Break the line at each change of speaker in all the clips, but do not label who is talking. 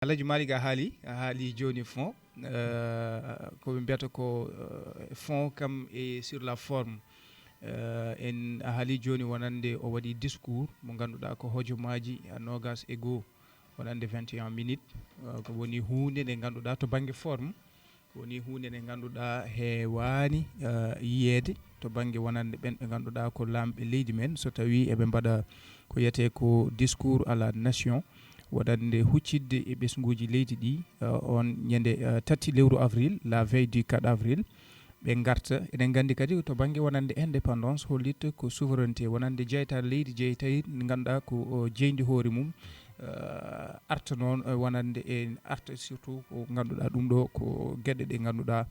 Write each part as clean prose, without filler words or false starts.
Alhaji Malick a haali joni fond ko ɓe mbiyata ko fond kam e sur la forme en a haali joni wonande o waɗi discours mo ganduɗa ko hojomaji nogas e goho wonande 21 minutes ko woni hunde nde ganduɗa to banggue forme woni hunde nde ganduɗa hewani yiyede to banggue wonande ɓen ɓe ganduɗa ko lamɓe leydi men so tawi eɓe mbaɗa ko wiyete ko discours à la nation waɗande huccidde e ɓesguji leydi ɗi on ñande tati lewru avril la veille du 4 avril ɓe garta eɗen gandi kadi to banggue wonande indépendance hollitta ko souveraineté wonande jeytare leydi jeeytayi nde ganduɗa ko jeydi hoore mum arta noon wonande e arta surtout ko ganduɗa ɗum ɗo ko gueɗe ɗe ganduɗa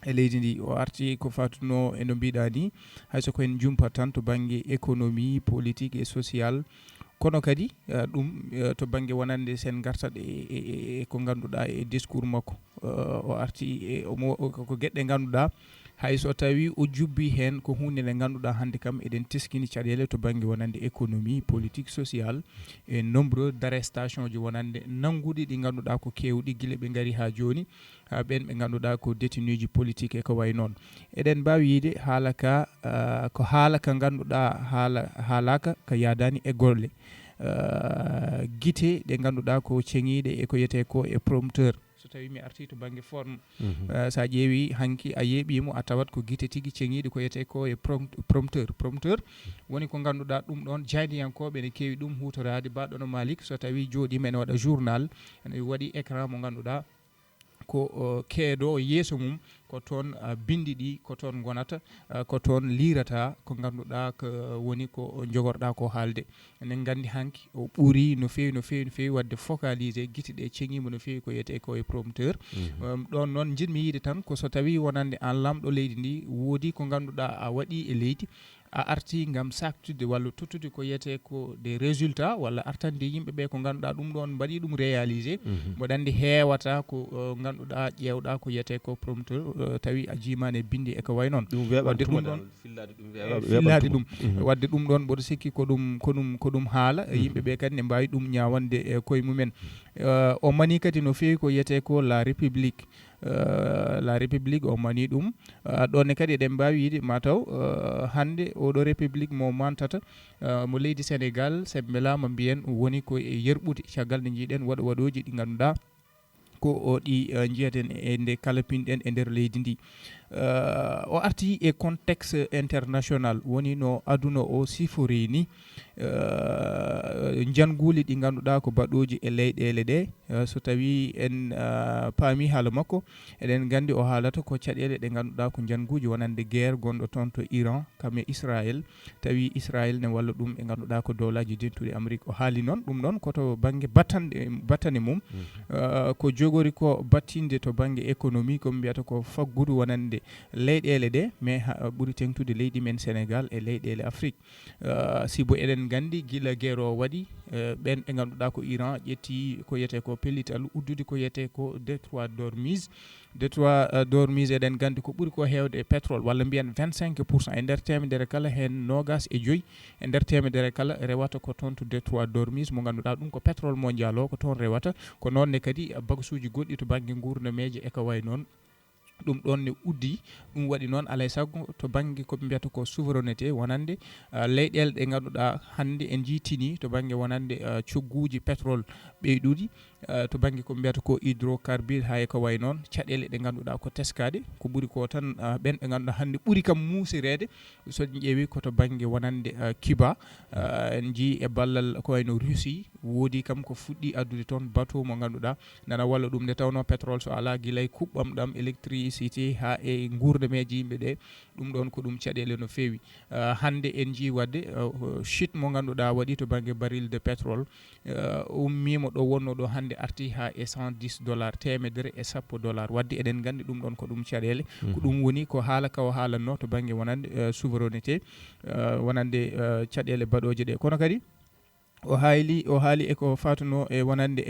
e leydi ndi o arti ko fatuno eno mbiɗa ni hayso ko en jumpat tan to banggue économie politique et social kono kadi ɗum to banggue wonande sen gartat e ko ganduɗa e discours makko o arti e ko gueɗɗe ganduɗa hayso tawi o jubbi hen ko hunde nde ganduɗa hande kam eɗen teskini caɗele to banggue wonande économie politique social e nombreux d' arrestation ji wonande nangguɗi ɗi ganduɗa ko kewɗi guila ɓe gaari ha joni ha ɓen ɓe ganduɗa ko détenu ji politique e ko way noon eɗen mbawi yiide haala ka ko haala ka ganduɗa haalaka ko yadani e golle guite ɗe ganduɗa ko ceŋiɗe e ko yiyete ko e prompteur so tawi mi arti to banggue forme sa ƴeewi hanki a yeeɓimo a tawat ko guite tigui ceŋiɗe ko yiyete ko e prompteur woni ko ganduɗa ɗum ɗon jaydiyankoɓe ne kewi ɗum hutorade baɗono Malick so tawi jooɗima ene waɗa journal ene waɗi écran mo ganduɗa ko keedo yeeso mum ko toon bindi ɗi ko toon gonata ko toon liirata ko ganduɗa ko woni ko jogorɗa ko haalde enen gandi hanki o ɓuuri no fewi wadde focalisé guite ɗe ceŋima no fewi ko yiyete ko e prompteur ɗon noon jinmi yiide tan ko so tawi wonande an lamɗo leydi ndi woodi ko ganduɗa a waɗi e leydi a arti gam saktude walla tottude ko yiyete ko des résultats walla artande yimɓeɓe ko ganduɗa ɗum ɗon mbaɗi ɗum réalisé mboɗo andi hewata ko ganduɗa ƴewɗa ko yiyete ko prompteur tawi a jimani e bindi e ko way noon wadde ɗum ɗon fillade ɗum wadde ɗum ɗon mboɗo sikki ko ɗum haala yimɓeɓe kadi ne mbawi ɗum ñawande e koye mumen o mani kadi no fewi ko yiyete ko la république o mani ɗum ɗonne kadi eɗen mbawi yiide mataw hande oɗo république mo mantata mo leydi Sénégal sen beelama mbiyen woni ko e yerɓude caggal nde jiiɗen waɗoji ɗi ganduɗa ko ɗi jiyeten e nde kala pinɗen e nder leydi ndi o arti e contexte international woni no aduna o sifori ni janguli ɗi ganduɗa ko baɗoji e leyɗele ɗe so tawi en paami haala makko eɗen gandi o haalata ko caɗele ɗe ganduɗa ko janguji wonande guerre gonɗo toon to Iran kam e Israël tawi Israël ne walla ɗum e ganduɗa ko dowlaji dentuɗi Amérique o haali noon ɗum ɗon koto banggue battane mum ko jogori ko battinde to banggue économie komi mbiyata ko faggudu wonande leyɗele ɗe mais ɓuuri tengtude leydi men Sénégal e leyɗele Afrique sibo eɗen gandi guila guerre o waɗi ɓen ɓe ganduɗa ko Iran ƴetti ko yiyete ko pellital uddude ko yiyete ko détroit d'Ormuz eɗen gandi ko ɓuuri ko hewde e pétrole walla mbiyen 25% e nder temedere kala hen nogas e joyyi e nder temedere kala rewata ko toon to détroit d'Ormuz mo ganduɗa ɗum ko pétrole mondial o ko toon rewata ko nonne kadi bagasuji goɗɗi to banggue gurnameje e ko way noon ɗum ɗon ne uddi ɗum waɗi noon alay saago to banggue koɓe mbiyata ko souveraineté wonande leyɗele ɗe ganduɗa hande en jiitini to banggue wonande cogguji pétrole ɓeyɗuɗi to banggue koɓe mbiyata ko hydrocarbure hay ko way noon caɗele ɗe ganduɗa ko teskade ko ɓuuri ko tan ɓen ɓe ganduɗa hande ɓuuri kam musirede soɗen ƴeewi koto banggue wonande Cuba en jii e ballal ko wayno Russie woodi kam ko fuɗɗi addude toon bateau mo ganduɗa nana walla ɗum nde tawno pétrole so ala guilay kuɓɓam ɗam électricité ha e gurdameji yimɓe ɗe ɗum ɗon ko ɗum caɗele no fewi hande en jii wadde chute mo ganduɗa waɗi to banggue baril de pétrole ummima ɗo wonno ɗo hande arti ha e $110 temedere e $10 wadde eɗen gandi ɗum ɗon ko ɗum caɗele ko ɗum woni ko haala ka o haalanno to banggue wonande souveraineté wonande caɗele baɗoje ɗe kono kadi o haali eko fatuno e wonande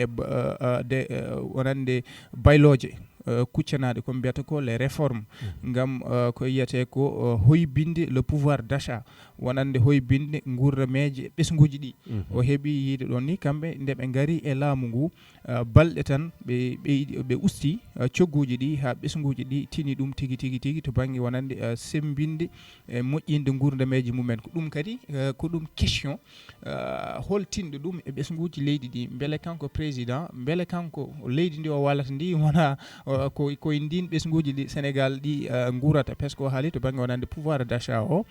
wonande bayloje kuccanaɗe ko mbiyata ko les réformes ngam ko yiyate ko hoybinde le pouvoir d'achat wonande hoybinde gurdameje ɓesguji ɗi o heeɓi yiide ɗon ni kamɓe nde ɓe gaari e laamu ngu balɗe tan ɓe usti cogguji ɗi ha ɓesguji ɗi tini ɗum tigi to banggue wonande sembinde e moƴƴinde gurdameji mumen ko ɗum kadi ko ɗum question holtinɗo ɗum e ɓesguji leydi ɗi beele kanko président beele kanko leydi ndi o wallata ndi wona koye ndin ɓesguji ɗi Sénégal ɗi gurata presque o haali to banggue wonande pouvoir d'achat o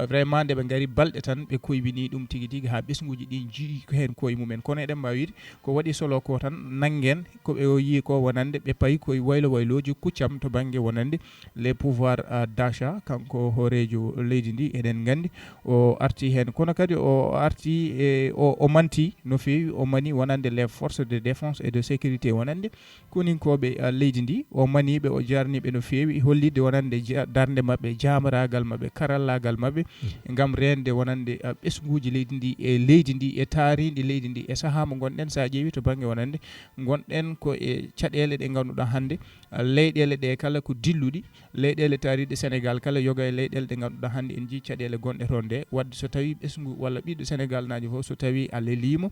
vraiment nde ɓe gari balɗe tan ɓe koybini ɗum tigui ha ɓesguji ɗi jii hen koye mumen kono eɗen mbawi wiide ko waɗi solo ko tan nanguen koɓe o yii ko wonande ɓe payi koye wayloji kuccam to banggue wonande les pouvoirs d'achat kanko hoorejo leydi ndi eɗen gandi o arti hen kono kadi o arti e o manti no fewi o mani wonande les forces de défense et de sécurité wonande koninkoɓe leydi ndi o maniɓe o jarniɓe no fewi hollide wonande darde mabɓe jamaragal mabɓe karallagal mabɓe gam rende wonande ɓesguji leydi ndi e leydi ndi e taaridi leydi ndi e saaha mo gonɗen sa ƴeewi to banggue wonande gonɗen ko e caɗele ɗe ganduɗa hande leyɗele ɗe kala ko dilluɗi leyɗele taariɗe Sénégal kala yoga e leyɗele ɗe ganduɗa hande en jii caɗele gonɗe toon nde wadde so tawi ɓesgu walla ɓiɗɗo Sénégal najo foof so tawi a lelima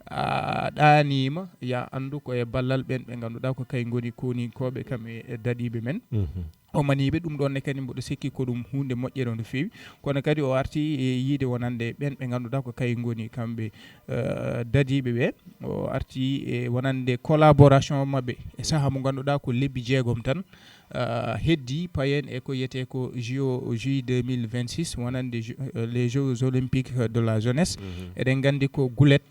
a ɗanima ya andu koye ballal ɓen ɓe ganduɗa ko kay goni koninkoɓe kam e daɗiɓe men o maniɓe ɗum ɗon ne kadi mboɗo sikki ko ɗum hunde moƴƴere no fewi kono kadi o arti e yiide wonande ɓen ɓe ganduɗa ko kay goni kamɓe dadiɓe ɓe o arti e wonande collaboration mabɓe e saaha mo ganduɗa ko lebbi jeegom tan heddi payen e ko yiyete ko JOJ 2026 wonande les Jeux olympiques de la jeunesse eɗen gandi ko goulet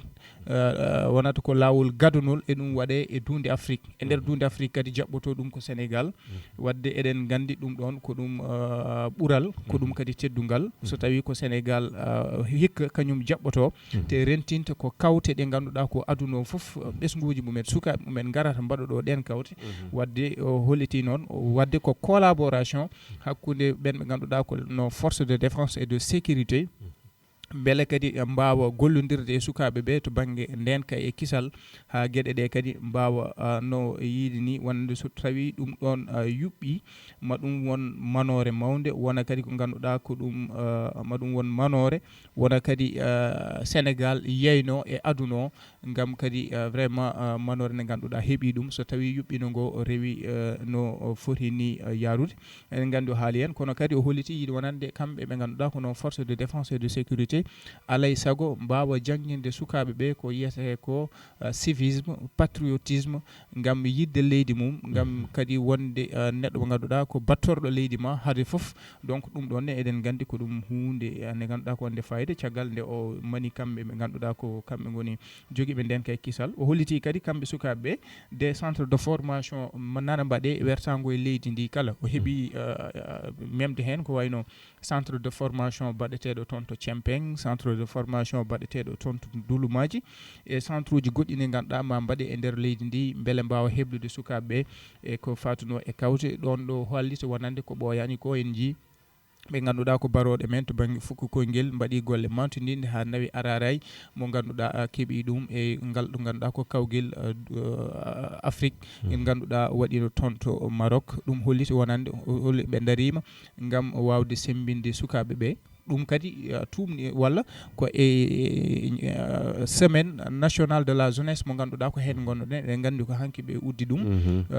wonata ko lawol gadunol e ɗum waɗe e dunde Afrique e nder dunde Afrique kadi jaɓɓoto ɗum ko Sénégal wadde eɗen gandi ɗum ɗon ko ɗum ɓuural ko ɗum kadi teddugal so tawi ko Sénégal hikka kañum jaɓɓoto te rentinta ko kawte ɗe ganduɗa ko aduna o foof ɓesguji mumen sukaɓe mumen garata mbaɗa ɗo ɗen kawte wadde o holliti noon wadde ko collaboration hakkude ɓen ɓe ganduɗa ko no force de défense et de sécurité beele kadi mbawa gollodirde e sukaɓe ɓe to banggue ndenka e kisal ha gueɗe ɗe kadi mbawa no yiide ni wonde so tawi ɗum ɗon yuɓɓi ma ɗum won manore mawde wona kadi ko ganduɗa ko ɗum ma ɗum won manore wona kadi Sénégal yeyno e aduna o gam kadi vraiment manore nde ganduɗa heeɓi ɗum so tawi yuɓɓino ngo rewi no foti ni yarude eɗen gandi o haali hen kono kadi o holliti yiide wonande kamɓe ɓe ganduɗa kono force de défense et de sécurité alay saago mbawa jangguinde sukaɓe ɓe ko yiyete ko civisme patriotisme gam yidde leydi mum gam kadi wonde neɗɗo mo ganduɗa ko battorɗo leydi ma haade foof donc ɗum ɗonne eɗen gandi ko ɗum hunde nde ganduɗa ko wonde fayida caggal nde o mani kamɓe ɓe ganduɗa ko kamɓe goni joguiɓe nden kay kisal o holliti kadi kamɓe sukaɓeɓe des centres de formation nana mbaɗe wertago e leydi ndi kala o heeɓi memde hen ko wayno centre de formation baɗeteɗo toon to Thiempeng centre de formation baɗeteɗo toon to Dulumaji e centre uji goɗɗi ɗi ganduɗa ma mbaɗe e nder leydi ndi beele mbawa heblude sukaɓeɓe e ko fatuno e kawte ɗon ɗo hollita wonande ko ɓooyani ko en jii ɓe ganduɗa ko baroɗe men to banggue fukko koyguel mbaɗi golle mantodinde ha nawi araray mo ganduɗa keeɓi ɗum e ngal ɗo ganduɗa ko kawguel Afrique ganduɗa waɗino toon to Maroc ɗum holliti wonande ɓe daarima gam wawde sembinde sukaɓeɓe ɗum kadi tumni walla ko semaine nationale de la jeunesse mo ganduɗa ko hen gonnoɗen eɗen gandi ko hanki ɓe uddi ɗum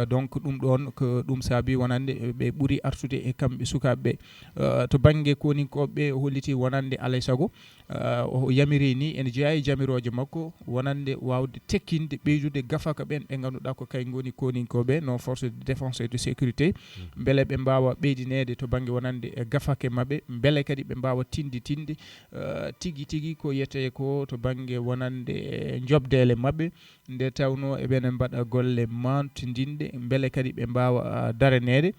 donc ɗum ɗon ko ɗum saabi wonande ɓe ɓuuri artude e kamɓe sukaɓeɓe to banggue koninkoɓeɓe holliti wonande alay saago o yamiri ni ene jeeya e jamiroje makko wonande wawde tekkinde ɓeydude gafaka ɓen ɓe ganduɗa ko kay goni koninkoɓe no force de défense et de sécurité beele ɓe mbawa ɓeydinede to banggue wonande gafake mabɓe beele kadi ɓe mbawa tinde tigui ko yete ko to banggue wonande jobdele mabɓe nde tawno eɓene mbaɗa golle mantodinde beele kadi ɓe mbawa daranede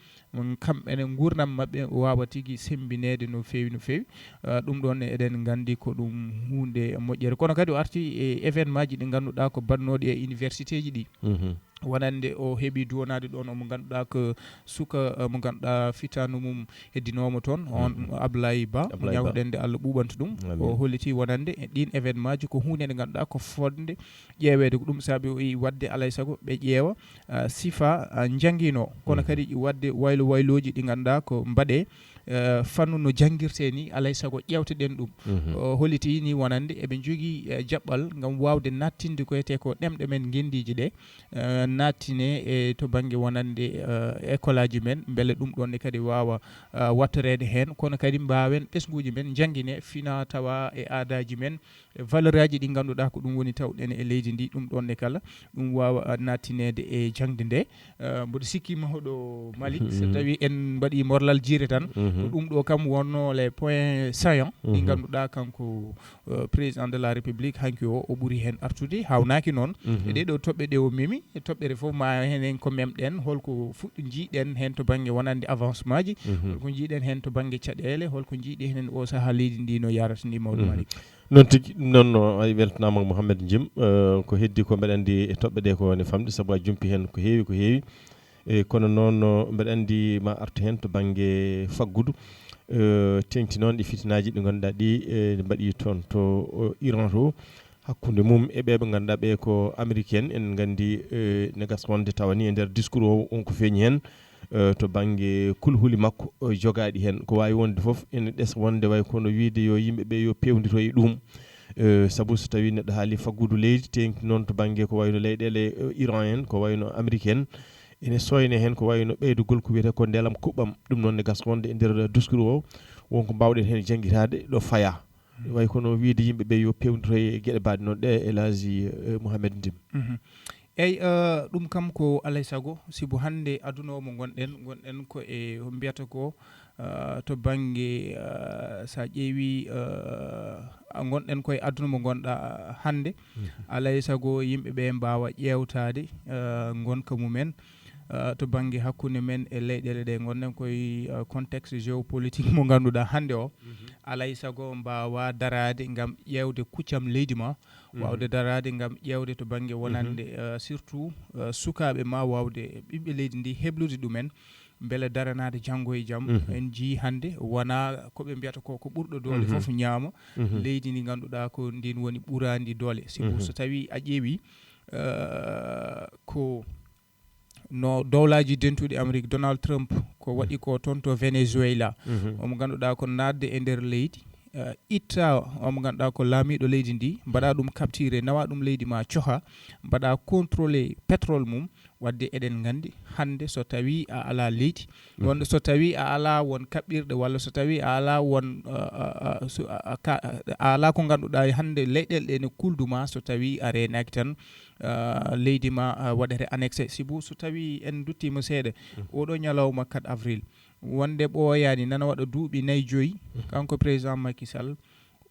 kamɓene gurdam mabɓe wawa tigui sembinede no fewi no fewi ɗum ɗon eɗen gandi ko ɗum hunde moƴƴere kono kadi o arti e événement ji ɗi ganduɗa ko bannoɗi e université ji ɗi wonande o heeɓi duwonade ɗon omo ganduɗa ko suka mo ganduɗa fitanu mum heddinomo toon on Ablaye Ba ñawɗen nde Allah ɓuɓanta ɗum o holliti wonande ɗin événement ji ko hunde nde ganduɗa ko fodde ƴeewede ko ɗum saabi o yi wadde alay saago ɓe ƴeewa sifa jangguino kono kadi wadde wayloji ɗi ganduɗa ko mbaɗe fannu no jangguirte ni alay saago ƴewteɗen ɗum holliti ni wonande eɓe jogui jaɓɓal gam wawde nattinde ko yete ko ɗemɗe men guendiji ɗe nattine e to banggue wonande école aji men beele ɗum ɗonne kadi wawa wattorede hen kono kadi mbawen ɓesguji men jangguine fina tawa e aadaji men valeur aji ɗi ganduɗa ko ɗum woni tawɗen e leydi ndi ɗum ɗonne kala ɗum wawa nattinede e jangde nde mboɗo sikki mahɗo Mali so tawi en mbaɗi morlal jiire tan ko ɗum ɗo kam wonno les points saillants ɗi ganduɗa kanko président de la république hanki o ɓuuri hen artude hawnaki noon e ɗeɗo toɓɓe ɗe o memi toɓɓere foof ma henen ko memɗen holko fuɗɗo jiiɗen hen to banggue wonande avancement ji holko jiiɗen hen to banggue caɗele holko jiiɗi hen o saaha leydi ndi no yarata ni mawɗo Malick
noon tigui ɗum noon no ay weltanama Mouhamed Djim ko heddi ko mbeɗa andi e toɓɓe ɗe ko ne famɗi saabu a jumpi hen ko heewi e kono noon mbeɗa andi ma artu hen to banggue faggudu tengti noon ɗi fitinaji ɗi ganduɗa ɗi ɗi mbaɗi toon to Iran to hakkude mum e ɓe ganduɗa ɓe ko américaine en gandi ne gasa wonde tawani e nder discours o wonko feeñi hen to banggue kulhuli makko jogaɗi hen ko wawi wonde foof ene ɗeesa wonde way kono wiide yo yimɓeɓe yo pewdito e ɗum saabu so tawi neɗɗo haali faggudu leydi tengti noon to banggue ko wayno leyɗele Iran en ko wayno américaine ene soyne hen ko wayno ɓeydugol ko wiyete ko ndelam kuɓɓam ɗum noon ne gasa wonde e nder discours o wonko mbawɗen hen jangguitade ɗo faya way kono wiide yimɓeɓe yo pewdito e gueɗe mbaɗe noon ɗe Elhaji Mouhamed Ndim
eyyi ɗum kam ko alay saago sibo hande aduna o mo gonɗen ko e mbiyata ko to banggue sa ƴeewi gonɗen koye aduna mo gonɗa hande alay saago yimɓeɓe mbawa ƴewtade gonka mumen to banggue hakkude men e leyɗele ɗe gonɗen koye contexte géopolitique mo ganduɗa hande o alay saago mbawa darade gam ƴewde kuccam leydi ma wawde darade gam ƴewde to banggue wonande surtout sukaɓe ma wawde ɓiɓɓe leydi ndi heblude ɗumen beele daranade janggo e jaam en jii hande wona koɓe mbiyata ko ɓurɗo doole foof ñaama leydi ndi ganduɗa ko ndin woni ɓuurandi doole sibu so tawi a ƴeewi ko no dowlaji dentuɗi Amérique Donald Trump ko waɗi ko toon to Venezuela omo ganduɗa ko nadde e nder leydi itta omo ganduɗa ko laamiɗo leydi ndi mbaɗa ɗum capturé nawa ɗum leydi ma coha mbaɗa contrôlé pétrole mum wadde eɗen gandi hande so tawi a ala leydi wonde so tawi a ala won kaɓɓirɗe walla so tawi a ala won a ala ko ganduɗa hande leyɗele ɗe ne kulduma so tawi a renaki tan leydi ma waɗete annexé sibu so tawi en duttima seeɗa oɗo ñalawma 4 avril wonde ɓooyani nana waɗa duuɓi 4-5 kanko président Macky Sall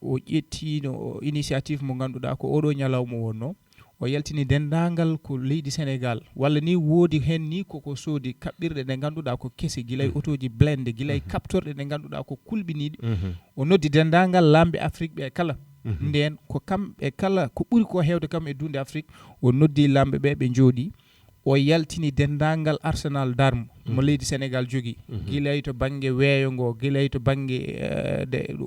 o ƴettino initiative mo ganduɗa ko oɗo ñalawma wonno o yaltini dendagal ko leydi Sénégal walla ni woodi hen ni koko soodi kaɓɓirɗe ɗe ganduɗa ko kese guilay autoji blende guilay captorɗe ɗe ganduɗa ko kulɓiniɗe o noddi dendagal lamɓe Afrique ɓe kala nden ko kamɓe kala ko ɓuuri ko hewde kam e dunde Afrique o noddi lamɓe ɓe ɓe jooɗi o yaltini dendagal arsenal d'arme mo leydi Sénégal jogui guilay to banggue weeyo ngo guilay to banggue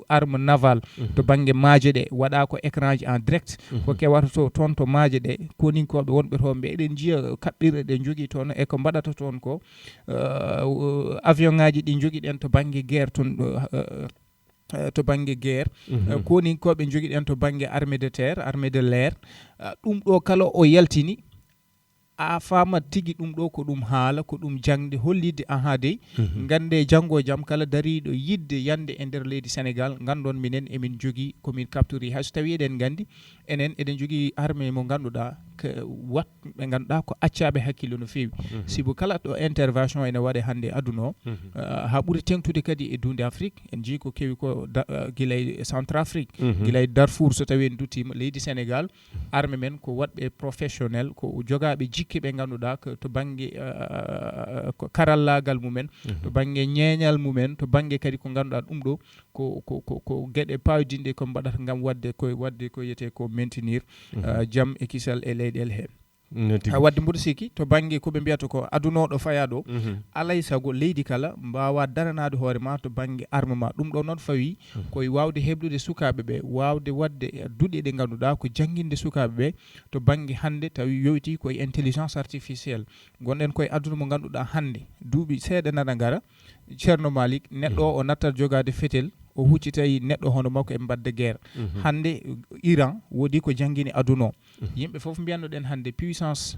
arme naval to banggue maaje ɗe waɗa ko écran ji en direct ko kewata to toon to maaje ɗe koninkoɓe wonɓe toon ɓe eɗen jiiya kaɓɓirɗe ɗe jogui toon eko mbaɗata toon ko avion ngaji ɗi jogui ɗen to banggue guerre toon to banggue guerre koninkoɓe jogui ɗen to banggue armée de terre armée de l'air ɗum ɗo kala o yaltini a famat tigui ɗum ɗo ko ɗum haala ko ɗum jangde hollide aha dey gande janggo e jaam kala dariɗo yidde yande e nder leydi Sénégal gandon minen emin jogui komin captori hayso tawi eɗen gandi enen eɗen jogui armée mo ganduɗa wat ɓe ganduɗa ko accaɓe hakkille no fewi sibo kala ɗo intervention ene waɗe hande aduna o ha ɓuuri tengtude kadi e dunde Afrique en jii ko kewi ko guilay Centrafrique guilay Darfour so tawi en duttima leydi Sénégal armée men ko waɗɓe professionnel ko jogaɓe jikki ɓe ganduɗa to banggue ko karallagal mumen to banggue ñeñal mumen to banggue kadi ko ganduɗa ɗum ɗo ko gueɗe pawdinɗe ko mbaɗata gam wadde ko yiyete ko maintenir jaam e kisal e leyɗele he wadde mboɗo sikki to banggue koɓe mbiyata ko adunoɗo faya ɗo alay saago leydi kala mbawa daranade hoore ma to banggue armement ɗum ɗo noon fawi koye wawde heblude sukaɓe ɓe wawde wadde duuɗe ɗe ganduɗa ko jangguinde sukaɓe ɓe to banggue hande tawi yowiti koye intelligence artificielle gonɗen koye aduna mo ganduɗa hande duuɓi seeɗa nana gara ceerno Malick neɗɗo o nattat jogade fetel o huccitayi neɗɗo hono makko e mbadde guerre hande Iran woodi ko jangguini aduna o yimɓe foof mbiyannoɗen hande puissance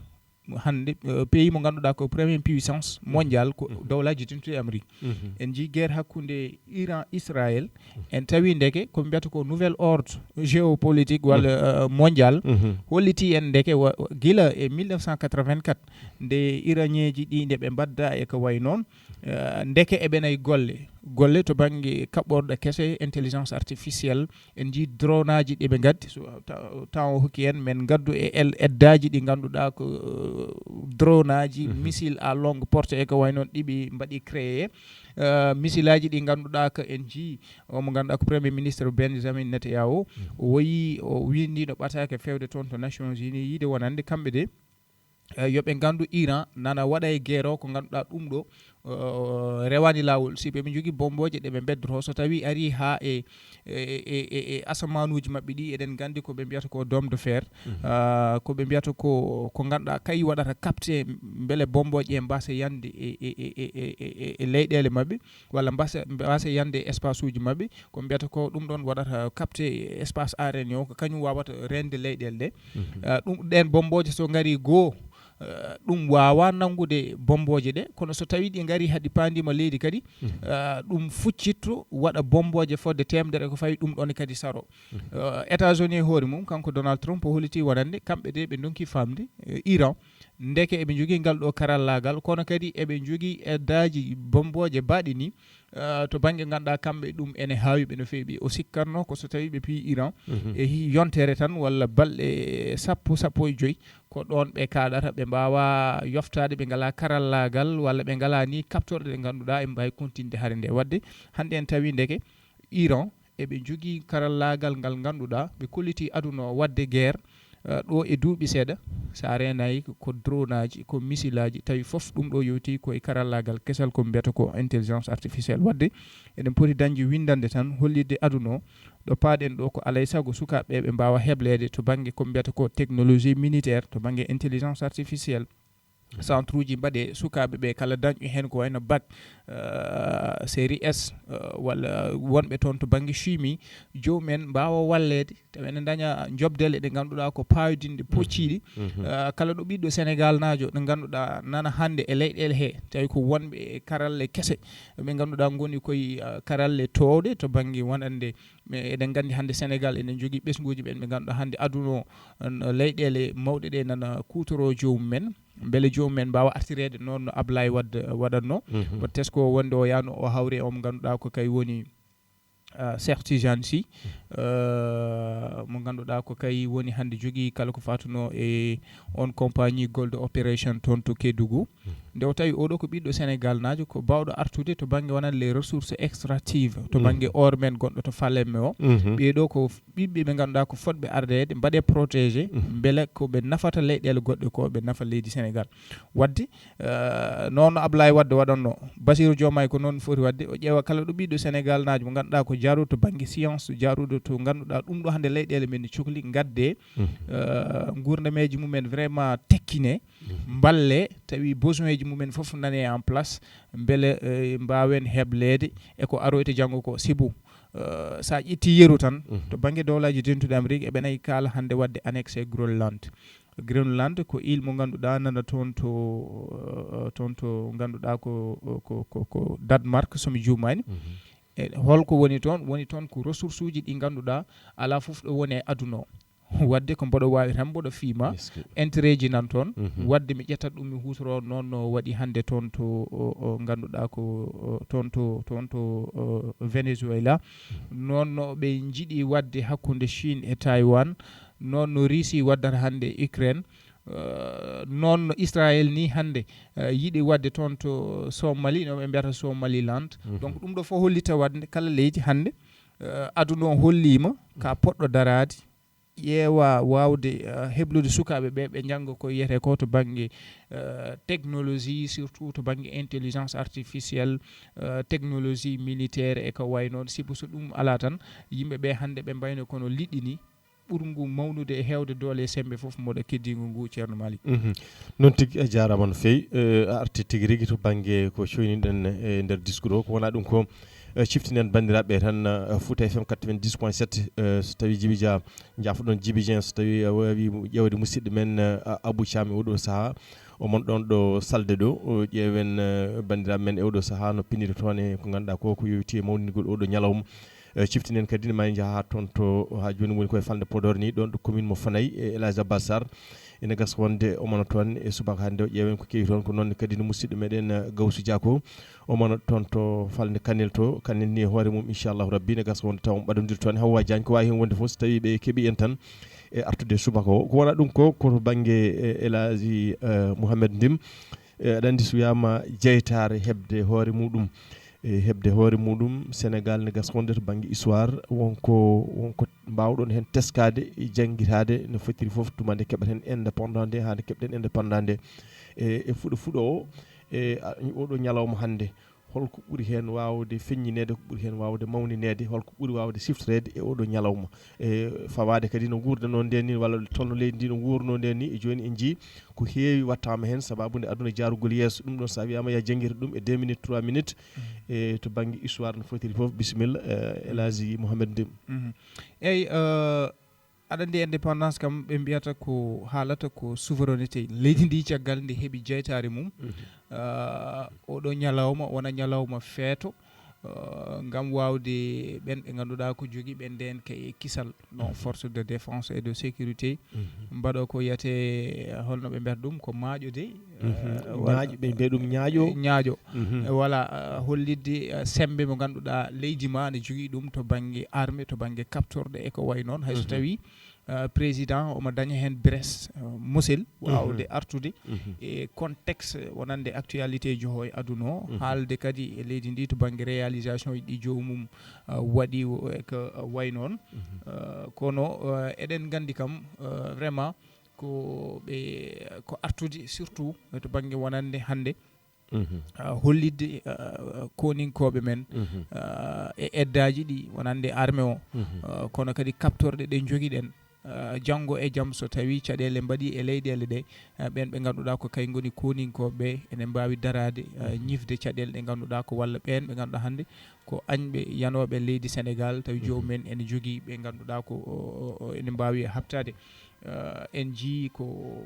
hande pays mo ganduɗa ko premier puissance mondial ko dawlaji tentuɗi Amérique en jii guerre hakkude Iran Israël en tawi ndeke ko mbiyata ko nouvel ordre géopolitique walla mondial holliti en ndeke gila e 1984 nde iranieji ɗi nde ɓe mbadda e ko way noon ndeke eɓenayi golle to banggue kaɓɓorɗe kese intelligence artificielle en jii drone aji ɗi ɓe gaddi taw hokki en men gaddu e eddaji ɗi ganduɗa ko drone aji missile à longue portée e ko way noon ɗiɓi mbaɗi créé missile aji ɗi ganduɗa ko en jii omo ganduɗa ko premier ministre Benjamin Netanyahu o woyi o windi no ɓatake fewde toon to Nations Unies yiide wonande kamɓe de yoɓe gandu Iran nana waɗa e guerre o ko ganduɗa ɗum ɗo rewani lawol si ɓe jogui bomboje ɗe ɓe beddoto so tawi ari ha e asamanuji mabɓe ɗi eɗen gandi ko ɓe mbiyata ko dôme de fer ko ɓe mbiyata ko ganduɗa kay waɗata capté beele bomboje e mbasa yande e leyɗele mabɓe walla mbasa yande e espace uji mabɓe ko mbiyata ko ɗum ɗon waɗata capté espace arene o ko kañum wawata rende leyɗele ɗe ɗum ɗen bomboje so gari goho ɗum wawa nangude bomboje ɗe kono so tawi ɗi gari haɗi pandima leydi kadi ɗum fuccitto waɗa bomboje fodde temedere ko fawi ɗum ɗon kadi saro États-Unis e hoore mum kanko Donald Trump o holliti waɗande kamɓe de ɓe donki famde Iran ndeke eɓe jogui ngal ɗo karallagal kono kadi eɓe jogui eddaji bomboje baɗi ni to banggue ganduɗa kamɓe ɗum ene hawiɓe no feewi o sikkanno ko so tawi ɓe pi Iran e yontere tan walla balɗe sappo e joyyi ko ɗon ɓe kaɗata ɓe mbawa yoftade ɓe ngala karallagal walla ɓe ngala ni captorde ɗe ganduɗa e mbawi continde haare nde wadde hande en tawi ndeke Iran eɓe jogui karallagal ngal ganduɗa ɓe kolliti aduna o wadde guerre ɗo e duuɓi seeɗa sa renayi ko drone aji ko missile aji tawi foof ɗum ɗo yowti koye karallagal kesal ko mbiyata ko intelligence artificielle wadde eɗen poti dañde windande tan hollidde aduna o ɗo paaɗen ɗo ko alay saago sukaɓe ɓe mbawa heblede to banggue ko mbiyata ko technologie militaire to banggue intelligence artificielle centre uji mbaɗe sukaɓe ɓe kala dañƴo hen ko wayno bac série S walla wonɓe toon to banggue chimie jomumen mbawa wallede tawa ene daña jobdele ɗe ganduɗa ko payodinde pocciɗi kala ɗo ɓiɗɗo Sénégal najo ɗo ganduɗa nana hande e leyɗele he tawi ko wonɓe e karalle kese ɓe ganduɗa goni koye karalle towɗe to banggue wonande eɗen gandi hande Sénégal enen jogui ɓesguji ɓen ɓe ganduɗa hande aduna o leyɗele mawɗe ɗe nana kutoro jomumen beele jomumen mbawa artirede noon no Ablaye Wade waɗatno watte tesko wonde o yano o hawre omo ganduɗa ko kay woni Cheikh Tidiane Sy mo ganduɗa ko kay woni hande jogui kala ko fatuno e on compagnie Gold Operation toon to Kédougou nde o tawi oɗo ko ɓiɗɗo Sénégal najo ko bawɗo artude to banggue wonande les ressources extractives to banggue or men gonɗo to Falémé o ɓeɗo ko ɓiɓɓe ɓe ganduɗa ko fodɓe ardede mbaɗe protégé beele koɓe nafata leyɗele goɗɗe ko ɓe nafa leydi Sénégal wadde noon Ablaye Wade waɗanno Bassirou Diomaye ko noon foti wadde o ƴeewa kala ɗo ɓiɗɗo Sénégal najo mo ganduɗa ko jaruɗo to banggue science jaruɗo to ganduɗa ɗum ɗo hande leyɗele men cuhli gadde gurdameji mumen vraiment tekkine balle tawi besoin ji mumen foof nane en place beele mbawen heblede eko aroyte janggo ko sibu sa ƴetti yeru tan to banggue dowlaji tentuɗe Amérique eɓenayi kala hande wadde annexé Groenland ko île mo ganduɗa nana toon to ganduɗa ko Danemark somi jumani e holko woni toon ko ressource uji ɗi ganduɗa ala foof ɗo woni e aduna o wadde ko mboɗo wawi tan mboɗo fiima intérêt ji nan toon wadde mi ƴettat ɗum mi hutoro noon no waɗi hande toon to ganduɗa ko toon to Venezuela noon no ɓe jiiɗi wadde hakkude Chine e Taiwan noon no Russie waddata hande Ukraine noon no Israël ni hande yiiɗi wadde toon to Somalie no ɓe mbiyata Somaliland donc ɗum ɗo fof hollita wadde kala leydi hande aduna o hollima ka poɗɗo darade ƴeewa wawde heblude sukaɓe ɓe jangga ko yiyete ko to banggue technologie surtout to banggue intelligence artificielle technologie militaire e ko way noon sibu so ɗum ala tan yimɓeɓe hande ɓe mbayno kono liɗɗi ni ɓurgu mawnude e hewde doole sembe foof moɗo keddigo ngu ceerno Malick.
noon tigui a jarama no fewi a arti tigui rigui to banggue ko coyniɗen e nder discours o ko wona ɗum ko ciftinen bandiraɓe tan Fouta FM 90.7 so tawi Djiby Dia jaafoɗon Djiby Dieng so tawi wawi ƴewde musidɗo men Abou Thiam e oɗo saaha omon ɗon ɗo salde ɗo ƴeewen bandiraɓe men e oɗo saaha no piniri toon e ko ganduɗa ko yowiti e mawningol oɗo ñalawma ciftinen kadi ne mani jaaha toon to ha joni woni koye falde Podor ni ɗon ɗo commune mo Fanayi e El Hadj Abbas Sarr ene gasa wonde omona toon e subaka hande o ƴeewen ko keewi toon ko noon kadi no musidɗo meɗen Gawsu Dia ko omona toon to falde Kanel to Kanel ni e hoore mum inchallahu rabbi ne gasa wonde taw ɓaɗodiri toon Hawwa Diagne ko wawi hen wonde foof so tawi ɓe keeɓi en tan e artude subaka o ko wona ɗum ko koto banggue El Hadji Mouhamed Ndim aɗa andi so wiyama jeytare hebde hoore muɗum hebde hoore muɗum Sénégal ne gasa wonde to banggue histoire wonko mbawɗon hen teskade jangguitade no fotiri foof tuma nde keɓaten indépendant nde hande keɓɗen indépendant nde e fuɗo o e oɗo ñalawma hande holko ɓuuri hen wawde feññinede ko ɓuuri hen wawde mawninede holko ɓuuri wawde siftorede e oɗo ñalawma e fawade kadi no gurdano nden ni walla tolno leydi ndi no gurno nden ni e joni en jii ko heewi wattama hen sababude aduna jarugol yesso ɗum ɗon sa wiyama ya jangguirta ɗum e 2 minutes 3 minutes e to banggue histoire no fotiri foof bisimilla El Hadji Mouhamed Ndim
eyyi aɗa andi indépendance kam ɓe mbiyata ko haalata ko souveraineté leydi ndi caggal nde heeɓi jeytare mum oɗo ñalawma wona ñalawma feeto ngam wawde ɓen ɓe ganduɗa ko jogui ɓe nden kay kisal non force de défense et de sécurité mbaɗo ko yiyate holno ɓe mbiyata ɗum ko maaƴode
ɓe mbiya ɗum ñaaƴo
voilà hollidde sembe mo ganduɗa leydi ma ne jogui ɗum to banggue armée to banggue kaptorde e ko way noon hayso tawi président omo daña hen Bress Mosel wawde artude e contexte wonande actualité joho e aduna o haalde kadi e leydi ndi to banggue réalisation ɗi jomum waɗi ko way noon kono eɗen gandi kam vraiment ko artude surtout to banggue wonande hande hollidde koninkoɓe men e eddaji ɗi wonande armée o kono kadi kaptorde ɗe joguiɗen janggo e jaam so tawi caɗele mbaɗi e leyɗele ɗe ɓen ɓe ganduɗa ko kay goni koninkoɓe ene mbawi darade ñifde caɗele ɗe ganduɗa ko walla ɓen ɓe ganduɗa hande ko añɓe yanoɓe leydi Sénégal tawi jomumen ene jogui ɓe ganduɗa ko ene mbawi habtade en jii ko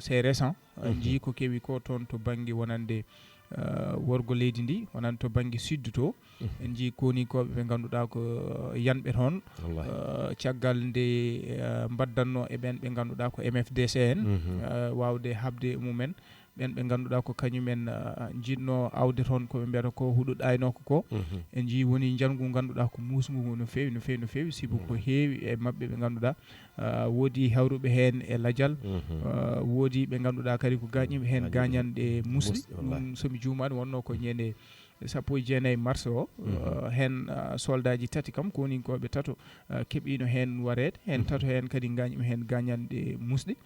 c'est récent en jii ko kewi ko toon to banggue wonande worgo leydi ndi wonande to banggue sud to en jii koninkoɓe ɓe ganduɗa ko yanɓe toon caggal nde mbaddanno e ɓen ɓe ganduɗa ko MFDC en wawde habde mumen ɓen ɓe ganduɗa ko kañumen jinno awde toon koɓe mbiyata ko huuɗo ɗaynoko ko en jii woni janggu ganduɗa ko musgu no fewi no fewi no fewi sibu ko heewi e mabɓe ɓe ganduɗa woodi hawruɓe hen e ladial woodi ɓe ganduɗa kadi ko gañiɓe hen gañanɗe musɗi ɗum somi jumani wonno ko ñande 19 mars o hen soldaji tati kam koninkoɓe tato keeɓino hen warede hen tato hen kadi gañima hen gañanɗe musɗe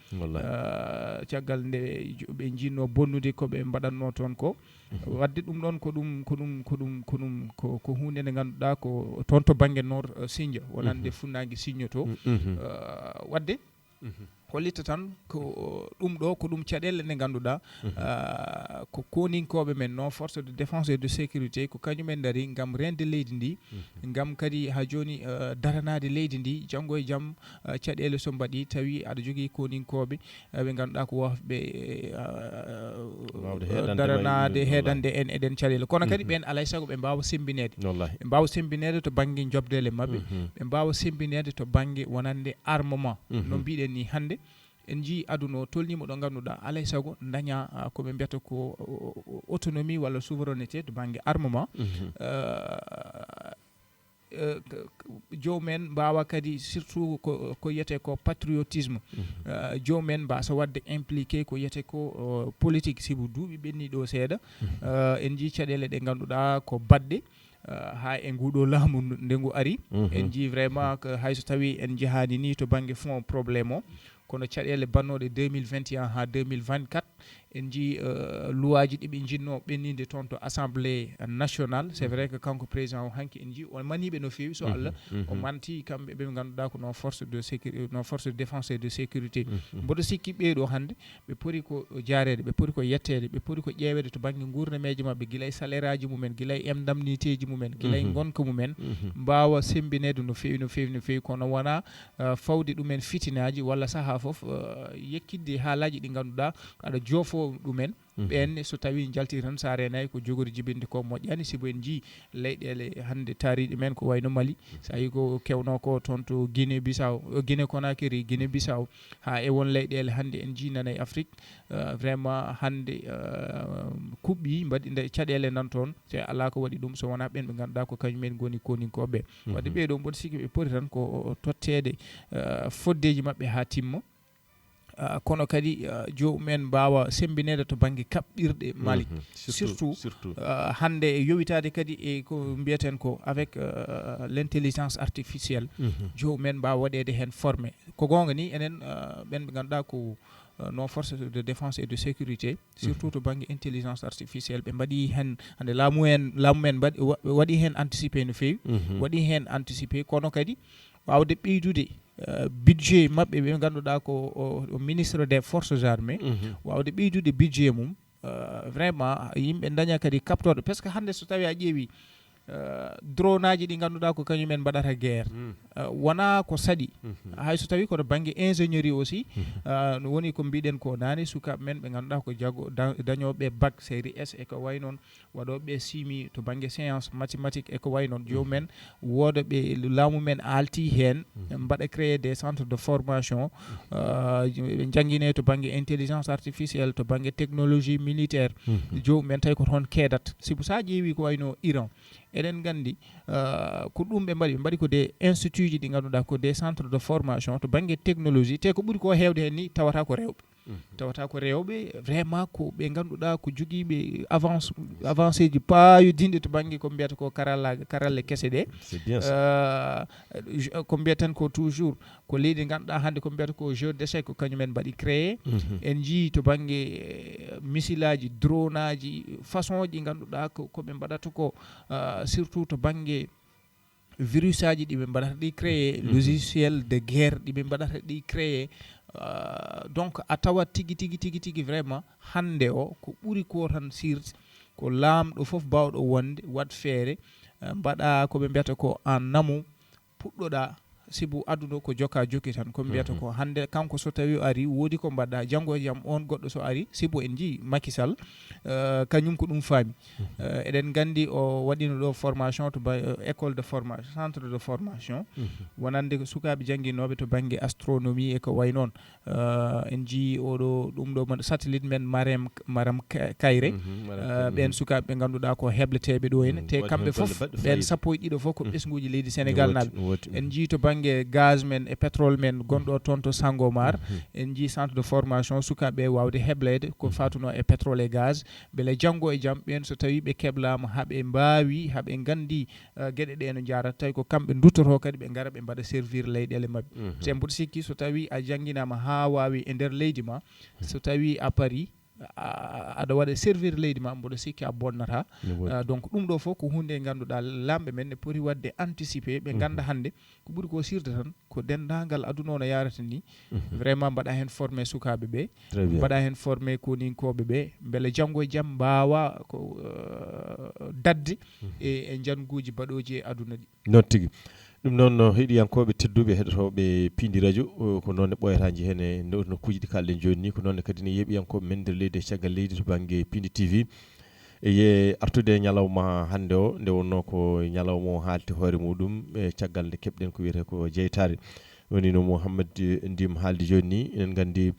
caggal nde ɓe jinno bonnude koɓe mbaɗanno toon ko wadde ɗum ɗon ko hunde nde ganduɗa ko toon to banggue nord Sindia wonande funnangue Sindia to wadde hollitta tan ko ɗum ɗo ko ɗum caɗele nde ganduɗa ko koninkoɓe men non force de défense et de sécurité ko kañumen daari gam rende leydi ndi gam kadi ha joni daranade leydi ndi janggo e jaam caɗele so mbaɗi tawi aɗa jogui koninkoɓe ɓe ganduɗa ko wafɓe daranade heedande en eɗen caɗele kono kadi ɓen alay saago ɓe mbawa sembinede ɓe mbawa sembinede to banggue jobdele mabɓe ɓe mbawa sembinede to banggue wonande armement no mbiɗen ni hande en jii aduna o tolnima ɗo ganduɗa alay saago daña koɓe mbiyata ko autonomie walla souveraineté to banggue armement jomumen mbawa kadi surtout ko yiyete ko patriotisme jomumen mbasa wadde impliqué ko yiyete ko politique sibu duuɓi ɓenni ɗo seeɗa en jii caɗele ɗe ganduɗa ko badɗe ha e nguɗo laamu nde ngu ari en jii vraiment que hayso tawi en jehani ni to banggue fond probléme o kono caɗele bannoɗe 2021 ha 2024 en jii luwaji ɗiɓe jinno ɓennide toon to assemblée nationale c'est vrai que kanko président o hanki en jii on maniɓe no fewi so Allah o manti kamɓe ɓe ganduɗa ko non force de sécurité non force de défense et de sécurité mboɗo sikki ɓeeɗo hande ɓe poti ko jaarede ɓe poti ko yettede ɓe poti ko ƴeewede to banggue gurnameji mabɓe guilay salaire aji mumen guilay indemnité ji mumen guilay gonka mumen mbawa sembinede no fewi no fewi no fewi kono wona fawde ɗumen fitinaji walla saaha foof yekkidde haalaji ɗi ganduɗa aɗa joofo ɗumen ɓenne so tawi jalti tan sa renayi ko jogori jibinde ko moƴƴani sibo en jii leyɗele hande taariɗe men ko wayno Mali sa yi ko kewno ko toon to Guinée Bissau Guinée Conakry Guinée Bissau ha e won leyɗele hande en jii nana e Afrique vraiment hande kuɓɓi mbaɗi nde caɗele nan toon so ala ko waɗi ɗum so wona ɓen ɓe ganduɗa ko kañumen goni koninkoɓe wadde ɓeɗo mboɗo sikki ɓe poti tan ko tottede foddeji mabɓe ha timma kono kadi jomumen mbawa sembinede to banggue kaɓɓirɗe Mali surtout hande e yowitade kadi e ko mbiyeten ko avec l'intelligence artificielle jomumen mbawa waɗede hen formé ko gonga ni enen ɓen ɓe ganduɗa ko non force de défense et de sécurité surtout to banggue intelligence artificielle ɓe mbaɗi hen hande laamu men waɗi hen anticipé no fewi waɗi hen anticipé kono kadi wawde ɓeydude budget mabɓe ɓe ganduɗa ko o ministre des forces armées wawde ɓeydude budget mum vraiment yimɓe daña kadi kaptorde par ce que hande so tawi a ƴeewi drone aji ɗi ganduɗa ko kañumen mbaɗata guerre wona ko saɗi hayso tawi koto banggue ingénierie aussi no woni ko mbiɗen ko nane sukaɓe men ɓe ganduɗa ko dañoɓe bac série S e ko way noon waɗoɓe simi to banggue science mathématique e ko way noon jomumen woda ɓe laamu men alti hen mbaɗa créer des centres de formation ɓe jangguine to banggue intelligence artificielle to banggue technologie militaire jomumen tawi ko toon keedat sibu sa ƴeewi ko wayno Iran eɗen gandi ko ɗum ɓe mbaɗi ko des institut ji ɗi ganduɗa ko des centres de formation to banggue technologie te ko ɓuuri ko hewde hen ni tawata ko rewɓe vraiment ko ɓe ganduɗa ko joguiɓe avancé ji payodinde to banggue ko mbiyata ko karalle kese ɗe ko mbiyatan ko toujours ko leydi ganduɗa hande ko mbiyata ko jeu d'échec ko kañumen mbaɗi créé en jii to banggue missilaji drone aji façon ji ganduɗa koɓe mbaɗata ko surtout to banggue virus aji ɗiɓe mbaɗata ɗi créé logiciel de guerre ɗiɓe mbaɗata ɗi créé donc a tawat tigui vraiment hande o ko ɓuuri ko tan sirde ko laamɗo foof bawɗo wonde wat feere mbaɗa koɓe mbiyata ko en amont puɗɗoɗa sibu aduna ko jokka jokki tan ko mbiyata ko hande kanko so tawi ari woodi ko mbaɗɗa janggo e jaam on goɗɗo so ari sibu en jii Macky Sall kañum ko ɗum faami eɗen gandi o waɗino ɗo formation to école de formation centre de formation wonande ko sukaɓe jangguinoɓe to banggue astronomie e ko way noon en jii oɗo ɗum ɗo satellite men Maram Kayré ɓen sukaɓe ɓe ganduɗa ko hebleteɓe ɗo henna te kamɓe foof ɓen sappo e ɗiɗo foof ko ɓesguji leydi Sénégal naɓe en jii to banggue gaz men e pétrole men gonɗo toon to Sangomar en jii centre de formation sukaɓe wawde heblede ko fatuno e pétrole e gaz beele janggo e jaam ɓen so tawi ɓe keblama haaɓe mbawi haaɓe gandi gueɗe ɗe no jarata tawi ko kamɓe duttoto kadi ɓe gara ɓe mbaɗa servir leyɗele mabɓe te mboɗo sikki so tawi a jangguinama ha wawi e nder leydi ma so tawi a paari aɗa waɗa servir leydi ma mboɗo sikki a bonnata donc ɗum ɗo fof ko hunde ganduɗa lamɓe men ne poti wadde anticipé ɓe ganda hande ko ɓuuri ko sirde tan ko dendagal aduna o no yarata ni vraiment mbaɗa hen formé sukaɓe ɓe mbaɗa hen formé koninkoɓe ɓe beele janggo e jaam mbawa ko dadde e janguji baɗoji e aduna ɗi
non tigui ɗum noon heeɗiyankoɓe tedduɓe heɗotoɓe Pindi Radio ko noon ɓoyataji hen e nokkuji ɗi kalɗen joni ni ko noon kadi ne yeeɓiyankoɓe men nder leydi e caggal leydi to banggue Pindi TV eye artude e ñalawma hande o nde wonno ko ñalawma o haalti hoore muɗum e caggal nde keɓɗen ko wiyete ko jeytare woni no Mouhamadou Ndim haaldi joni ni enen gandi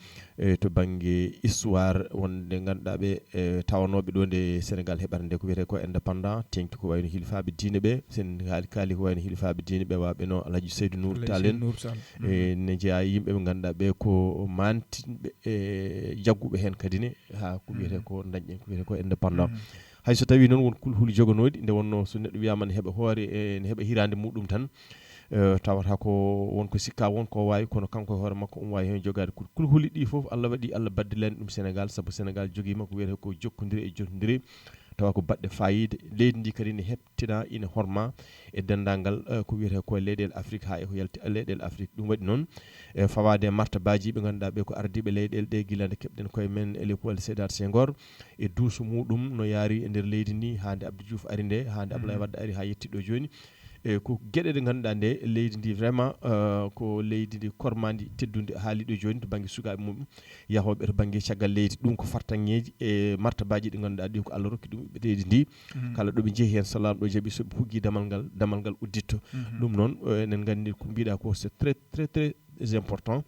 to banggue histoire wonde ganduɗa ɓe tawanoɓe ɗo nde Sénégal heɓata nde ko wiyete ko indépendant tengti ko wayno hilfaɓe diine ɓe sen kaali ko wayno hilfaɓe diine ɓe waɓe no Alhaji Seydou Nour Tall en ne jeeya yimɓe ɓe ganduɗa ɓe ko mantinɓe e jagguɓe hen kadi ne ha ko wiyete ko dañƴen ko wiyete ko indépendant hayso tawi noon won kulhuli jogonodi nde wonno so neɗɗo wiyama ne heɓa hoore ne heɓa hirande muɗum tan tawata ko wonko sikka wonko wawi kono kanko hoore makko wawi hen jogade kulhuli ɗi foof Allah waɗi Allah baddilani ɗum Sénégal saabu Sénégal joguima ko wiyete ko jokkodiri e jottodiri tawa ko baɗɗe fayida leydi ndi kadi ne heptina ina horma e dendagal ko wiyete ko leyɗele Afrique ha e ko yalti leyɗele Afrique ɗum waɗi noon fawade martabaji ɓe ganduɗa ɓe ko ardiɓe leyɗele ɗe guilande keɓɗen koye men Léopold Sédar Senghor e duusu muɗum no yaari e nder leydi ndi hande Abdou Diouf ari nde hande Abdoulaye Wade ari ha yettiɗo joni ko gueɗe ɗe ganduɗa nde leydi ndi vraiment ko leydi ndi kormadi teddude haaliɗo joni to banggue sukaɓe mum yahoɓe to banggue caggal leydi ɗum ko fartaŋeji e martabaji ɗi ganduɗa ɗi ko Allah rokki ɗum ɓe leydi ndi kala ɗoɓe jeehi hen salam ɗo jaaɓi soɓe huggi damal ngal udditto ɗum noon enen gandi ko mbiɗa ko c'est très très très important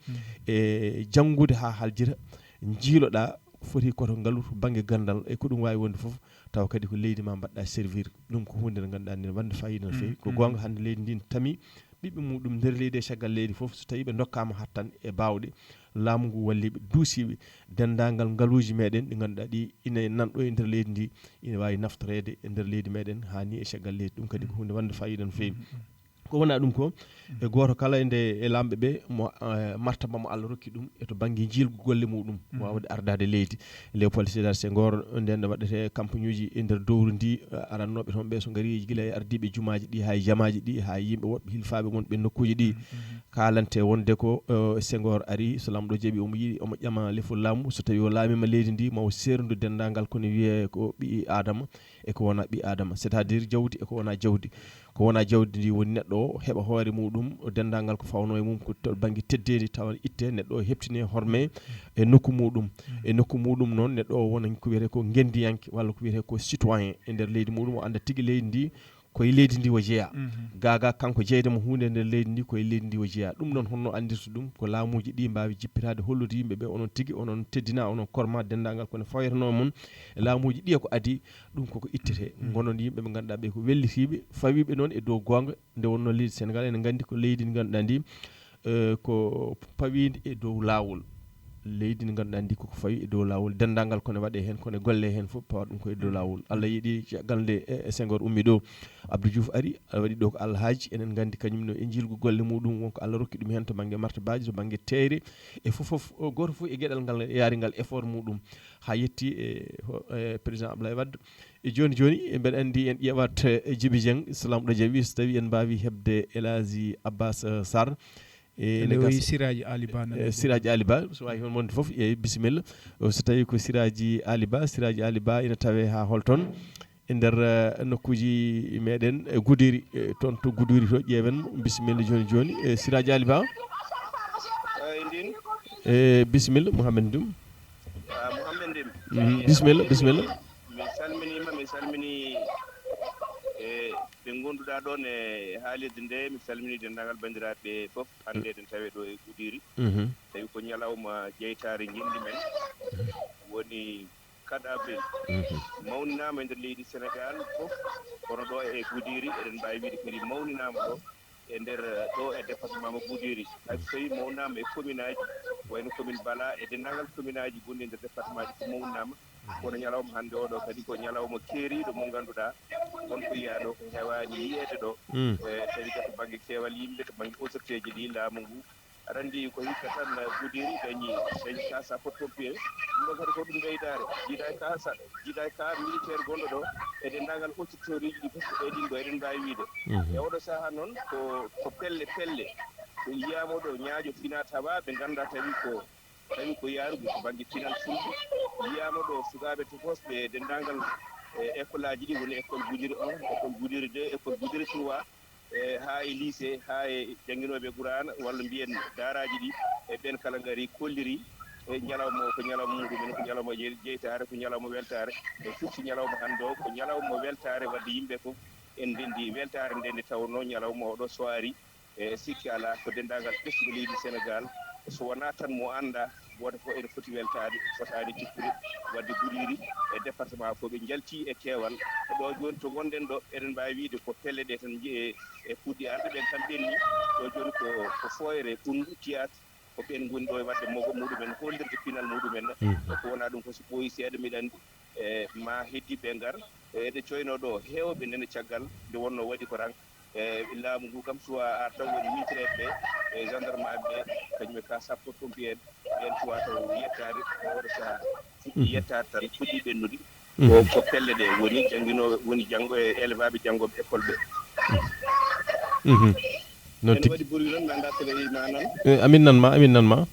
e janggude ha haljira jiiloɗa foti koto ngaalu to banggue gandal e ko ɗum wawi wonde foof taw kadi ko leydi ma mbaɗɗa servir ɗum ko hunde nde ganduɗa nde wande fayida no fewi ko gonga hande leydi ndi tami ɓiɓɓe muɗum nder leydi e caggal leydi foof so tawi ɓe dokkama hattan e bawɗe laamu ngu walliɓe duusiɓe dendagal ngaaluji meɗen ɗi ganduɗa ɗi ina nanɗo e nder leydi ndi ina wawi naftorede e nder leydi meɗen hani e caggal leydi ɗum kadi ko hunde wande fayida no fewi ko wona ɗum ko e goto kala e lamɓe ɓe mo martaba mo Allah rokki ɗum e to banggue jilgu golle muɗum wawde ardade leydi Léopold Sédar Senghor nden ne waɗete campagne uji e nder dowru ndi arannoɓe toon ɓe so gaari guila e ardiɓe jumaji ɗi ha jamaji ɗi ha yimɓe woɓɓe hilfaɓe wonɓe nokkuji ɗi kalante wonde ko Senghor ari so lamɗo jaaɓi omo yiiɗi omo ƴama leefol laamu so tawi o laamima leydi ndi mawo serdu dendagal kono wiye ko ɓi adama e ko wona ɓi adama c'est à dire jawdi e ko wona jawdi ko wona jawdi ndi woni neɗɗo o heɓa hoore muɗum dendagal ko fawno e mum ko to banggue teddedi tawa itte neɗɗo o heptine horme e nokku muɗum noon neɗɗo o wona ko wiyete ko gendiyanke walla ko wiyete ko citoyen e nder leydi muɗum o anda tigui leydi ndi koye leydi ndi o jeeya gaga kanko jeeydemo hunde nder leydi ndi koye leydi ndi o jeeya ɗum noon honno andirta ɗum ko laamuji ɗi mbawi jippitade hollude yimɓeɓe onon tigui onon teddina onon korma dendagal kono fawetano mon laamuji ɗi ko adi ɗum koko ittete gonon yimɓe ɓe ganduɗa ɓe ko wellitiɓe fawiɓe noon e dow gonga nde wonno leydi Sénégal ene gandi ko leydi ndi ganduɗa ndi ko pawide e dow lawol leydi ndi ganduɗa ndi koko fawi e dow lawol dendagal kone waɗe hen kone golle hen foof pawa ɗum koye dow lawol Allah yiiɗi caggal nde Senghor ummi ɗo Abdou Diouf ari waɗi ɗo ko alhaji enen gandi kañumne e jilgu golle muɗum wonko Allah rokki ɗum hen to banggue martabaji to banggue teere e foof goto foof e gueɗal ngal yaari ngal effort muɗum ha yetti e président Abdoulaye Wade e joni mbeɗa andi en ƴewat Djiby Dieng so lamɗo jaaɓi so tawi en mbawi hebde Elhaji Abbas Sarr
lewi Siraji Ali Ba
Siraji Ali Ba so wawi hen wonde foof e bisimilla so tawi ko Siraji Ali Ba ina tawe ha holton e nder nokkuji meɗen Goudiry toon to Goudiry to ƴeewen bisimilla joni Siraji Ali Ba bisimilla Mouhamed Ndum bisimilla
mi salmini ɓe gonduɗa ɗon e haalirde nde mi salmini dendagal bandiraɓe foof hande eɗen tawe ɗo e Goudiry tawi ko ñalawma jeytare guilɗi men woni 4 avril mawninama e nder leydi Sénégal foof kono ɗo e Goudiry eɗen mbawi wiide kadi mawninama ɗo e nder ɗo e département mo Goudiry hay so tawi mawninama e commune aji wayno commune Bala e dendagal commune aji gonɗi e nder département ji ko mawninama kono ñalawma hannde oɗo kadi ko ñalawma keeriɗo mo ngannduɗaa wonko yiya ɗo ko heewaani yiyeede ɗo tawi to baŋnge keewal yimɓe to baŋnge autorité ji ɗi laamu ngu aɗa anndi ko hikka tan Goudiry dañi cas sapeur pompier ɗum ɗo kadi ko ɗum ɓeydaare jiiɗa cas militaire gonɗo ɗo e denndaangal autorité uji ɗi fof ko ɓeyɗin ɗo eɗen mbaawi wiide e oɗo sahaa noon ko pelle ko yiyama ɗo ñaaƴo fina tawa ɓe ngannda tawi ko yaarugo ko baŋnge pinal fulɓe yiyama ɗo sukaaɓe tokosɓe denndaangal école aji ɗi woni école Goudiry 1 école Goudiry 2 école Goudiry 3 haa e lycée haa e jannginoɓe Qur'ana walla mbiyen daaraji ɗi e ɓen kala ngari kolliri e ñalawma ko ñalawma muɗumen ko ñalawma jeytare ko ñalawma weltare e firti ñalawma hannde o ko ñalawma weltare wadde yimɓe fof en ndendi weltare nde nde tawno ñalawma oɗo soiri e sikki ala ko denndaangal ɓesdugo leydi Sénégal so wonaa tan mo annda woto fof ene foti weltade fotaani jikkude wadde Goudiry e département fof ɓe jaltii e keewal e ɗo jooni to gonɗen ɗo eɗen mbaawi wiide ko pelle ɗe tan e puɗɗi arde ɓen tan ɓenni ɗo jooni ko foyre ɗum tiyat ko ɓen ngoni ɗo e wadde mogo muɗumen hollirde pinal muɗumen ko wonaa ɗum ko so ɓooyi seeɗa mbiɗa anndi ma heddi ɓe ngar ɗe coyno ɗo heewɓe nene caggal nde wonno waɗi ko ran laamu ngu kam suwa ar taw woni militaire ɓe e gendarme aɓe kañum e ka sappo pompier en ɓen suwa taw yettade oɗo saha fuɗɗi yettade tan fuɗɗi ɓennude ko pelle ɗe woni jannginoɓe woni janngo e élevaɓe janngoɓe école ɓe
non
en waɗi ɓuri noon mi annda so rewi ma nan
amin nanma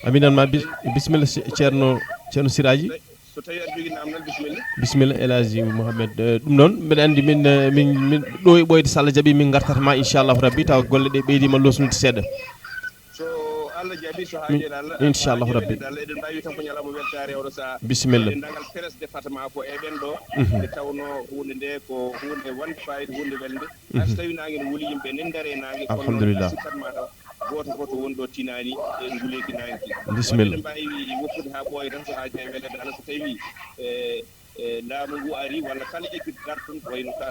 amin nanma bisimilla ceerno siraji
so tawi aɗa jogui namdal
bisimilla Elhaji Mouhamed ɗum noon mbeɗa andi min ɗo e ɓoyde so Allah jaaɓi min gartata ma inchallahu rabbi taw golle ɗe ɓeydima losnude seeɗa
so Allah jaaɓi so haaƴede Allah
inchallahu rabbi
eɗen mbawi tan ko ñalawma weltare oɗo saha
bisimilla
dendagal presse département ko e ɓen ɗo nde tawno hunde nde ko hunde wonde fayida hunde welde so tawi nangue ne wuuli yimɓe nen daare nangue
alhamdulillah
sikkatma taw goto foto woni ɗo tinani e nguleyki nangue
bisimilla
eɗen mbawi woppude ha ɓooya tan so haaji e welede Allah so tawi laamu ngu ari walla kala équipe gartun wayno ka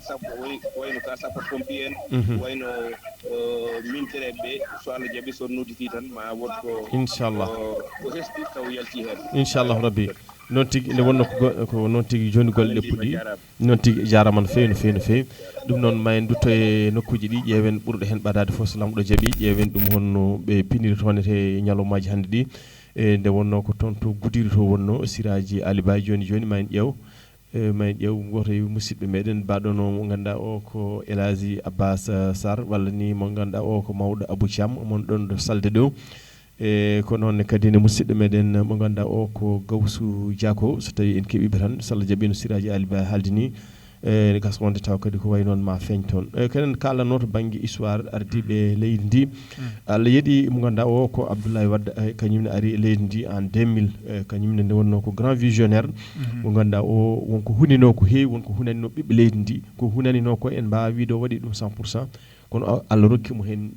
sappo pompier en wayno militaire ɓe so Allah jaaɓi so nodditi tan ma won ko
inchallah
ko hesɗi taw yalti hen
inchallahu rabbi noon tigui nde wonno ko noon tigui joni golle ɗe puɗɗi noon tigui jarama no fewi no fewi no fewi ɗum noon ma en dutto e nokkuji ɗi ƴeewen ɓurɗo hen ɓadade fof so lamɗo jaaɓi ƴeewen ɗum honno ɓe piniri toon e ñalawmaji hande ɗi e nde wonno ko toon to Goudiri to wonno Siraji Ali Baye joni ma en ƴeew goto e musidɓe meɗen baɗono mo ganduɗa o ko Elhaji Abbas Sarr walla ni mo ganduɗa o ko mawɗo Abou Thiam mon ɗon ɗo salde dow e ko noon kadi ne musidɗo meɗen mo ganduɗa o ko Gawsu Diako so tawi en keeɓiɓe tan so Allah jaaɓi no Siraji Ali Baye haldini e gas wonde taw kadi ko way noon ma feeñ toon kenen kalano to banggue histoire ardiɓe leydi ndi Allah yeeɗi mo ganduɗa o ko Abdoulaye Wade kañumne ari e leydi ndi en 2000 kañumne nde wonno ko grand visionnaire mo ganduɗa o wonko hunino ko heewi wonko hunanino ɓiɓɓe leydi ndi ko hunanino ko en mbawa wiide o waɗi ɗum 100% kono Allah rokkimo hen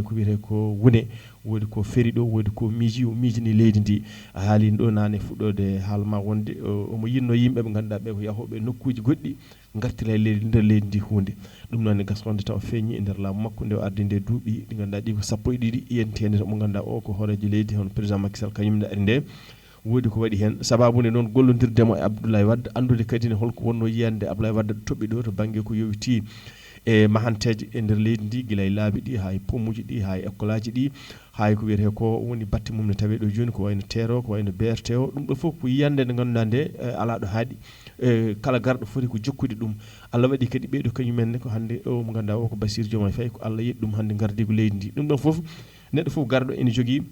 ko wiyete ko wone wodi ko feri ɗo wodi ko miijini leydi ndi a haalino ɗo nane fuɗɗode haalma wonde omo yinno yimɓe ɓe ganduɗa ɓe ko yahoɓe nokkuji goɗɗi gartira nder leydi ndi hunde ɗum noon gaskonde taw feeñi e nder laamu makko nde o ardi nde duuɓi ɗi ganduɗa ɗi ko sappo e ɗiɗi yentede mo ganduɗa o ko horejo leydi hono président Macky Sall kañumne ari nde woodi ko waɗi hen sababude noon gollodirde e Abdoulaye Wade andude kadi ne holko wonno yiyande Abdoulaye Wade toɓɓi ɗo to banggue ko yowiti e mahanteje e nder leydi ndi guila e laabi ɗi ha e pommuji ɗi ha e école aji ɗi hay ko wiyete ko woni batte mum ne tawe ɗo joni ko wayno terre ko wayno BRT o ɗum ɗo foof ko yiyande nde ganduɗa nde ala ɗo haaɗi kala garɗo foti ko jokkude ɗum Allah waɗi kadi ɓeeɗo kañumen ne ko hande o mo ganduɗa o ko Bassirou Diomaye Faye ko Allah yeeɗi ɗum hande gardigo leydi ndi ɗum ɗon foof neɗɗo foof garɗo ene jogui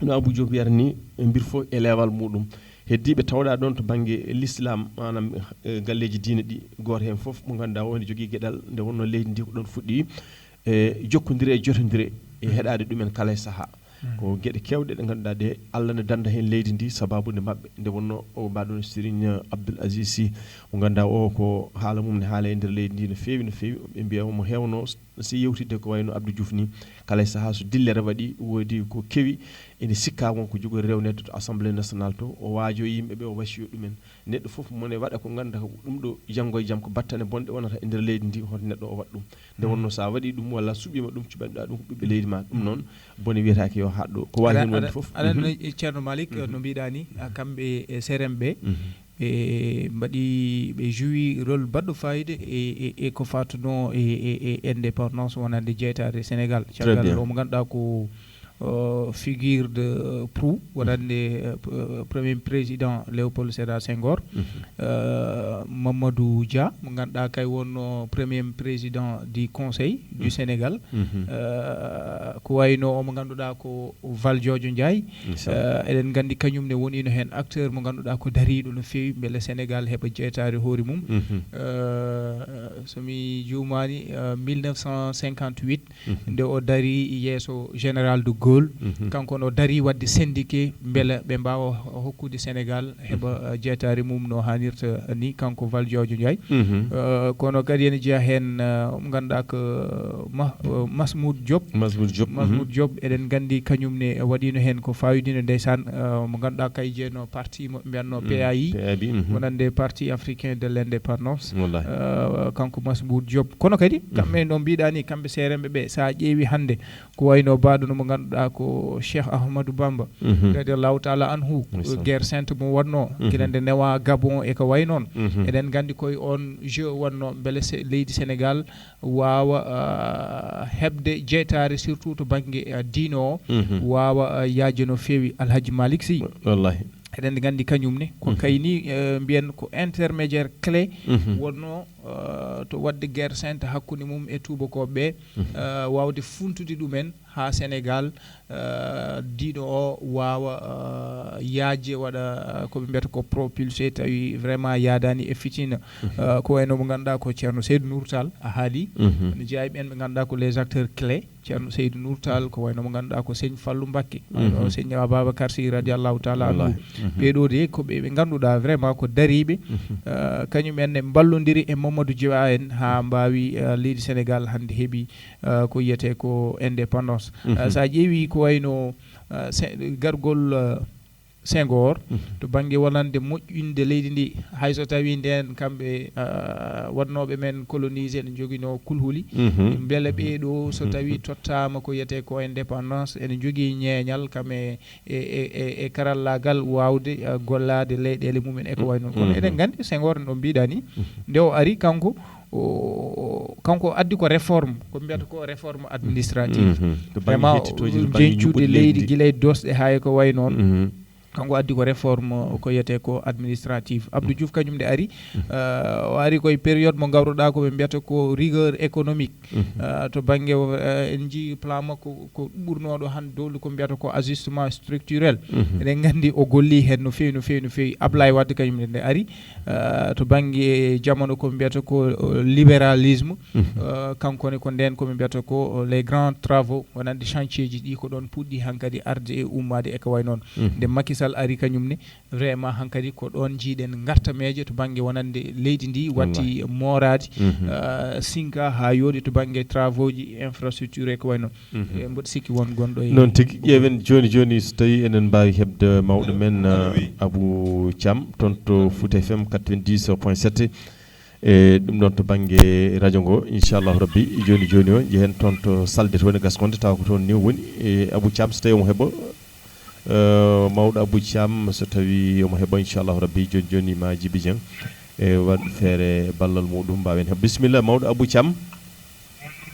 no Abou Diop wiyata ni mbir foof e leewal muɗum heddiɓe tawɗa ɗon to banggue l'islam manam galleji diine ɗi goto hen foof mo ganduɗa o ne jogui gueɗal nde wonno leydi ndi ko ɗon fuɗɗi jokkodire e jotodire e heɗade ɗumen kala e saaha ko gueɗe kewɗe ɗe ganduɗa ɗe Allah ne danda hen leydi ndi sababude mabɓe nde wonno o mbaɗon Serigne Abdoul Aziz Sy mo ganduɗa o ko haala mum ne haala e nder leydi ndi no fewi ɓe mbiya mo hewno si yewtidde ko wayno Abdou Diouf ni kala e saaha so dillere waɗi woodi ko kewi ene sikka wonko jogori rewnede to assemblée nationale to o waajo yimɓeɓe o wasiyo ɗumen neɗɗo foof mone waɗa ko ganduɗa ko ɗum ɗo janggo e jaam ko battane bonɗe wonata e nder leydi ndi hoto neɗɗo o waɗa ɗum nde wonno sa waɗi ɗum walla suɓima ɗum cuɓanɗa ɗum ko ɓiɓɓe leydi ma ɗum noon bone wiyatake yo haɗɗo ko wawi hen wonde foof
aɗa ceerno Malick no mbiɗa ni kamɓe e CRM ɓe ɓe mbaɗi ɓe joui rôle baɗɗo fayida e ko fatuno e indépendance wonande jeytade Sénégal caggal o mo ganduɗa ko figure de proue wonande premier président Léopold Sédar Senghor Mamadou Dia mo ganduɗa kay wonno premier président du conseil du Sénégal ko wayno mo ganduɗa ko Valdiodio Ndiaye eɗen gandi kañumne wonino hen acteur mo ganduɗa ko dariɗo no fewi beele Sénégal heɓa jeytade hoore mum somi jumani 1958 nde o dari yeeso général de Gaulle kanko no dari wadde syndiqué beele ɓe mbawa hokkude Sénégal heɓa jeytare mum no hannirta ni kanko Valdiodio Ndiaye kono kadi ene jeeya hen mo ganduɗa ko Masmoud Diop eɗen gandi kañumne waɗino hen ko fayidino ndeysan mo ganduɗa kay jeeyno parti mo mbiyanno PAI wonande parti africain de l'indépendance kanko Masmoud Diop kono kadi kamɓe no mbiɗa ni kamɓe seremɓe ɓe sa ƴeewi hande ko wayno baɗono mo ganduɗa ganduɗa ko Cheikh Ahmadou Bamba radiallahu taala anhu guerre sainte mo wonno gila nde newa Gabon e ko way noon eɗen gandi koye on jeu wonno beele leydi Sénégal wawa hebde jeytare surtout to banggue diine o wawa yaaje no feewi Alhaji Malick Sy
wallahi
eɗen gandi kañumne ko kayni mbiyen ko intermédiaire clé wonno to wadde guerre sainte hakkude mum e tubakoɓe wawde funtude ɗumen ha Sénégal diino o wawa yaaje waɗa koɓe mbiyata ko propulsé tawi vraiment yaadani e fitina ko wayno mo ganduɗa ko ceerno Seydou Nour Tall a haali ne jeeya ɓen ɓe ganduɗa ko les acteurs clés ceerno Seydou Nour Tall ko wayno mo ganduɗa ko seigne Fallou Mbacké seigne Ababacar Sy radiallahu taala anhu ɓeɗo de ko ɓe ganduɗa vraiment ko dariɓe kañumen ne ballodiri e Mamadou Dia en ha mbawi leydi Sénégal hande heeɓi ko yiyete ko indépendance sa ƴeewi ko wayno gargol Senghor to banggue wonande moƴƴinde leydi ndi hayso tawi nden kamɓe wonnoɓe men colonisé ne joguino kulhuli beele ɓeeɗo so tawi tottama ko yiyete ko indépendance ene jogui ñeeñal kam e karallagal wawde gollade leyɗele mumen e ko way noon kono eɗen gandi Senghor no mbiɗa ni nde o ari kanko addi ko réforme ko mbiyata ko réforme administrative vraiment jencude leydi guila e dosɗe hay ko way noon kanko addi ko réforme ko yiyete ko administrative Abdou Diouf kañum nde ari o ari koye période mo gawruɗa ko ɓe mbiyata ko rigueur économique to banggue en jii plan makko ko ɓurnoɗo hande dowlu ko mbiyata ko ajustement structurel eɗen gandi o golli hen no fewi no fewi no fewi Ablaye Wade kañum nde ari to banggue jamono ko mbiyata ko libéralisme kankone ko nden koɓe mbiyata ko les grands travaux wonande chantier ji ɗi ko ɗon puɗɗi hankkadi arde e ummade e ko way noon nde Macky Sall ari kañum ne vraiment hankkadi ko ɗon jiiɗen gartameje to banggue wonande leydi ndi watti morade sinka ha yooɗi to banggue travaux ji infrastructure e ko way noon mboɗo sikki won gonɗo e
noon tigui ƴeewen joni so tawi enen mbawi hebde mawɗo men Abou Thiam toon to Fouta FM 90.7 e ɗum ɗon to banggue radio ngo inchallahu rabbi joni o jehen toon to salde to woni gaskonde taw ko toon ni woni e Abou Thiam so tawi omo heeɓa mawɗo Abou Thiam so tawi omo heeɓa inchallahu rabbi joni ma Djiby Dieng e waɗ feere ballal muɗum mbawen heɓ bisimilla mawɗo Abou Thiam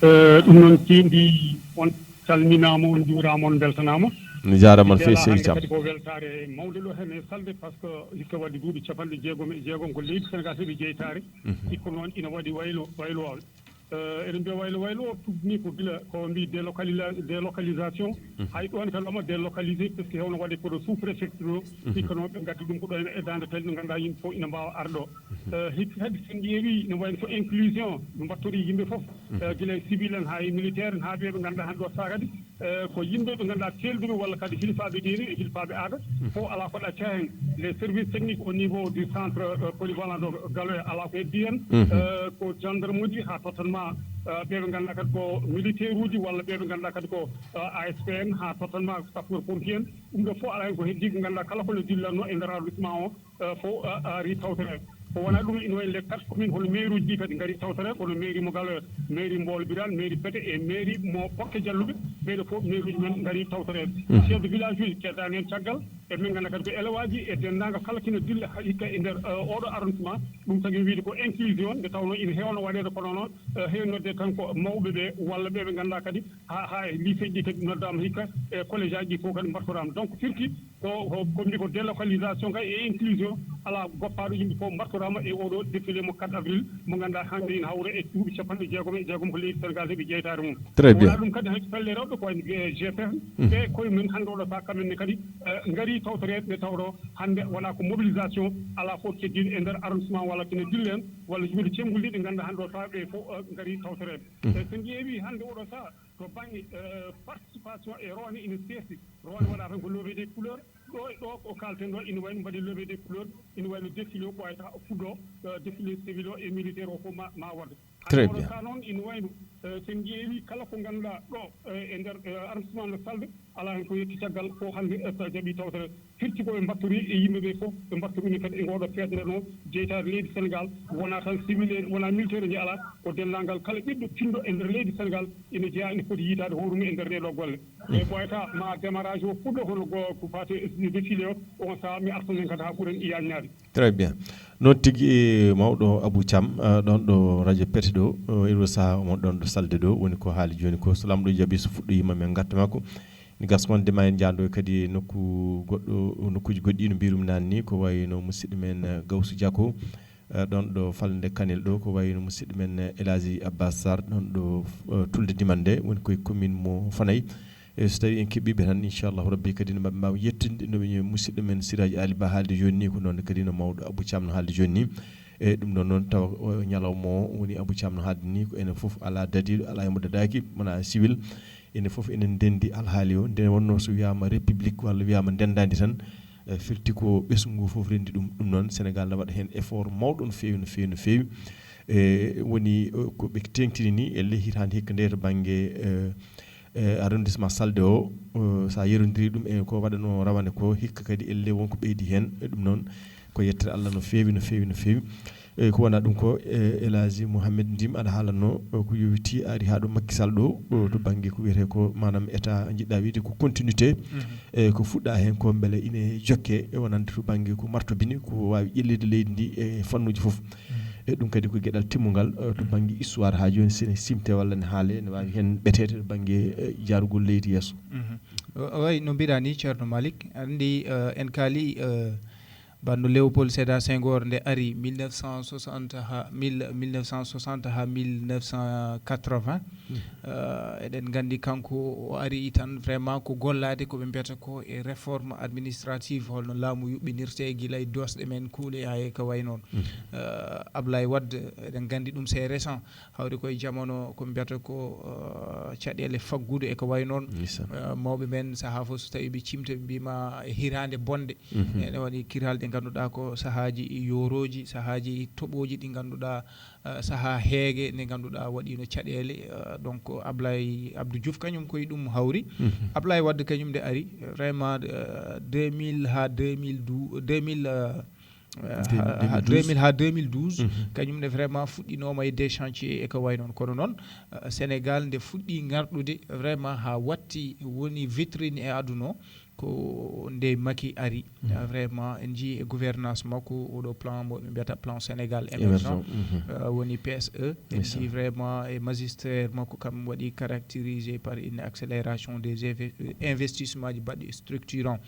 ɗum noon tindi on calminama on juurama on beltanama
mi jarama no fewi seydi Thiam
kadi ko weltare mawde ɗo hen e salde par ce que hikka waɗi duuɓi capanɗe jeegom ko leydi Sénégal heeɓi jeytare hikka noon ina waɗi waylo eɗen mbiya waylo o tubni ko gila ko mbi délocalisation hay ɗon kan ɗoma délocalisé par ce que hewno waɗe koɗo sous préfecture o hikka noon ɓe gaddi ɗum ko ɗo e dande tali nde ganduɗa yimɓe fof ina mbawa arɗo hikka kadi sen ƴeewi no wayno ko inclusion no mbattori yimɓe fof gila civil en ha e militaire en ha ɓe ganduɗa hande o saa kadi ko yimɓe ɓe ganduɗa kelduɓe walla kadi hilfaɓe diine e hilfaɓe aada fof ala ko ɗacca hen les services techniques au niveau du centre polyvalent de Galoya ala ko heddi hen ko gendarme uji ha totalement ɓeɓe ganduɗa kadi ko militaire uji walla ɓeɓe ganduɗa kadi ko ASPN ha totalement sapeur pompier en ɗum ɗo fof ala hen ko heddi ko ganduɗa kala kono dillanno e nder arrondissement o fof ari tawtere ko wona ɗum ina wayi les 4 communes hono mairie uji ɗi kadi gaari tawtere kono mairie mo Galoya mairie Mbol Biral mairie Pété e mairie mo Pokke Dialluɓe ɓeɗo fof mairie uji men gaari tawtere chef de village uji kettani hen caggal e min ganduɗa kadi ko élevage ji e dendagal kala kino dilla hikka e nder oɗo arrondissement ɗum tagui wiide ko inclusion nde tawno ina hewno waɗede kono noon hewnodde tan ko mawɓe ɓe walla ɓeɓe ganduɗa kadi ha e lycée ji kadi noddama hikka e collége aji ɗi fof kadi mbattorama donc firti ko mbi ko délocalisation kay e inclusion ala goppaɗo yimɓe fof mbattorama e oɗo défilé mo 4 avril mo ganduɗa hande ina hawra e duuɓi capanɗe jeegom ko leydi Sénégal heeɓi jeytare mum
très bien
wona ɗum kadi hay pelle rewɓe ko wayno GPF ɓe koye men hande oɗo sac kamenne kadi gaari tawtorede nde tawɗo hande wona ko mobilisation ala fof keddiɗo e nder arrondissement walla kene dilla en walla juuɗe cemgol ɗi ɗe ganduɗa hande o saha ɓe fof gaari tawtorede e so ƴeewi hande oɗo saha to banggue participation e rowne ina seesi rowne waɗa tan ko levé des couleurs ɗo ko kalten ɗo ina wayno mbaɗi levé des couleurs ina wayno défilé o ko wayata fuɗɗo défilé civil o e militaire o fof ma wadde
Très bien.
ka noon ina wayno sen ƴeewi kala ko ngannduɗaa ɗo e ndeer arrondissement no Salde alaa hen ko yetti caggal ko hannde jaɓii tawtere firti ko ɓe mbattori e yimɓe ɓee fof ɓe mbattorini kadi e ngoo ɗoo feetere noon jeytaade leydi Sénégal wonaa tan civil en wonaa militaire nji alaa ko denndaangal kala ɓiɗɗo tinɗo e ndeer leydi Sénégal ina jeyaa ina foti yiitaade hoore mum e ndeer ɗee ɗoo golle e ɓoyata ma démarrage o fuɗɗo hono ko faate défilé o on sahaa mi artan hen kadi haa ɓuren yaañaade.
Très bien. Noon tigi mawɗo Abou Thiam ɗon ɗo radio Pete ɗo iro saha omon ɗon ɗo Salde ɗo woni ko haali joni ko so lamɗo jaaɓi so fuɗɗoyima men gatta makko ni gaskonde ma en jando kadi nokku goɗɗo nokkuji goɗɗi no mbirum nani ni ko wayno musidɗo men Gawsu Diako ɗon ɗo Falde Kanel ɗo ko wayno musidɗo men Elhaji Abbas Sarr ɗon ɗo Tulde Dimande woni koye commune mo Fanayi so tawi en keɓɓiɓe tan inchallahu rabbi kadi no maɓe mbawa yettinde no musidɗo men Siraji Ali Ba haalde joni ni ko noon kadi no mawɗo Abou Thiam no haalde joni ni e ɗum ɗon noon tawa ñalawma o woni Abou Thiam no haalde ni ko enen foof ala dadiɗo ala emo dadaki wona civil enen foof enen ndendi alhaali o nde wonno so wiyama république walla wiyama ndendadi tan firti ko ɓesgu ngu foof rendi ɗum noon Sénégal ne waɗa hen effort mawɗo no fewi no fewi no fewi woni ko ɓe tengtini ni elle hitande hikka nde to banggue arrondissement Salde o sa yerodiri ɗum e ko waɗano rawane ko hikka kadi elle wonko ɓeydi hen ɗum noon ko yettere Allah no fewi no fewi no fewi ko wona ɗum ko Elhaji Mouhamed Ndim aɗa haalanno ko yowiti ari ha ɗo Macky Sall ɗo to banggue ko wiyete ko manam état jiɗɗa wiide ko continuité ko fuɗɗa hen ko beele ine jokke wonande to banggue ko martobini ko wawi ƴellide leydi ndi e fannuji foof e ɗum kadi ko gueɗal timmugal to banggue histoire ha joni sene simte walla ne haale ne wawi hen ɓetede to banggue jarugol leydi yesso
way no mbiɗa ni ceerno Malick andi en kaali banno Léopold Sédar Senghor nde ari 1960 ha 1960 ha 1980 eɗen gandi kanko o ari tan vraiment ko gollade koɓe mbiyata ko e réforme administrative holno laamu yuɓɓinirte guilay dosɗe men kuuɗe ha e ko way noon Ablaye Wade eɗen gandi ɗum c'est récent hawde koye jamono koɓe mbiyata ko caɗele faggude e ko way noon mawɓe men saaha fof so tawi ɓe cimta ɓe mbima e hirande bonde ene waɗi kiralɗe ganduɗa ko sahaji yoroji sahaji toɓoji ɗi ganduɗa saaha heege nde ganduɗa waɗino caɗele donc Abdou Diouf kañum koye ɗum hawri Ablaye Wade kañum nde ari vraiment 2000 ha 2012 kañum nde vraiment fuɗɗinoma e des chantiers e ko way noon kono noon Sénégal nde fuɗɗi garɗude vraiment ha watti woni vitrine e aduna o ko nde Macky ari vraiment en jii e gouvernance makko oɗo plan mo ɓe mbiyata plan Sénégal émergent woni PSE en jii vraiment e magistère makko kam waɗi caractérisé par une accélération des investissements ji baɗɗi structurant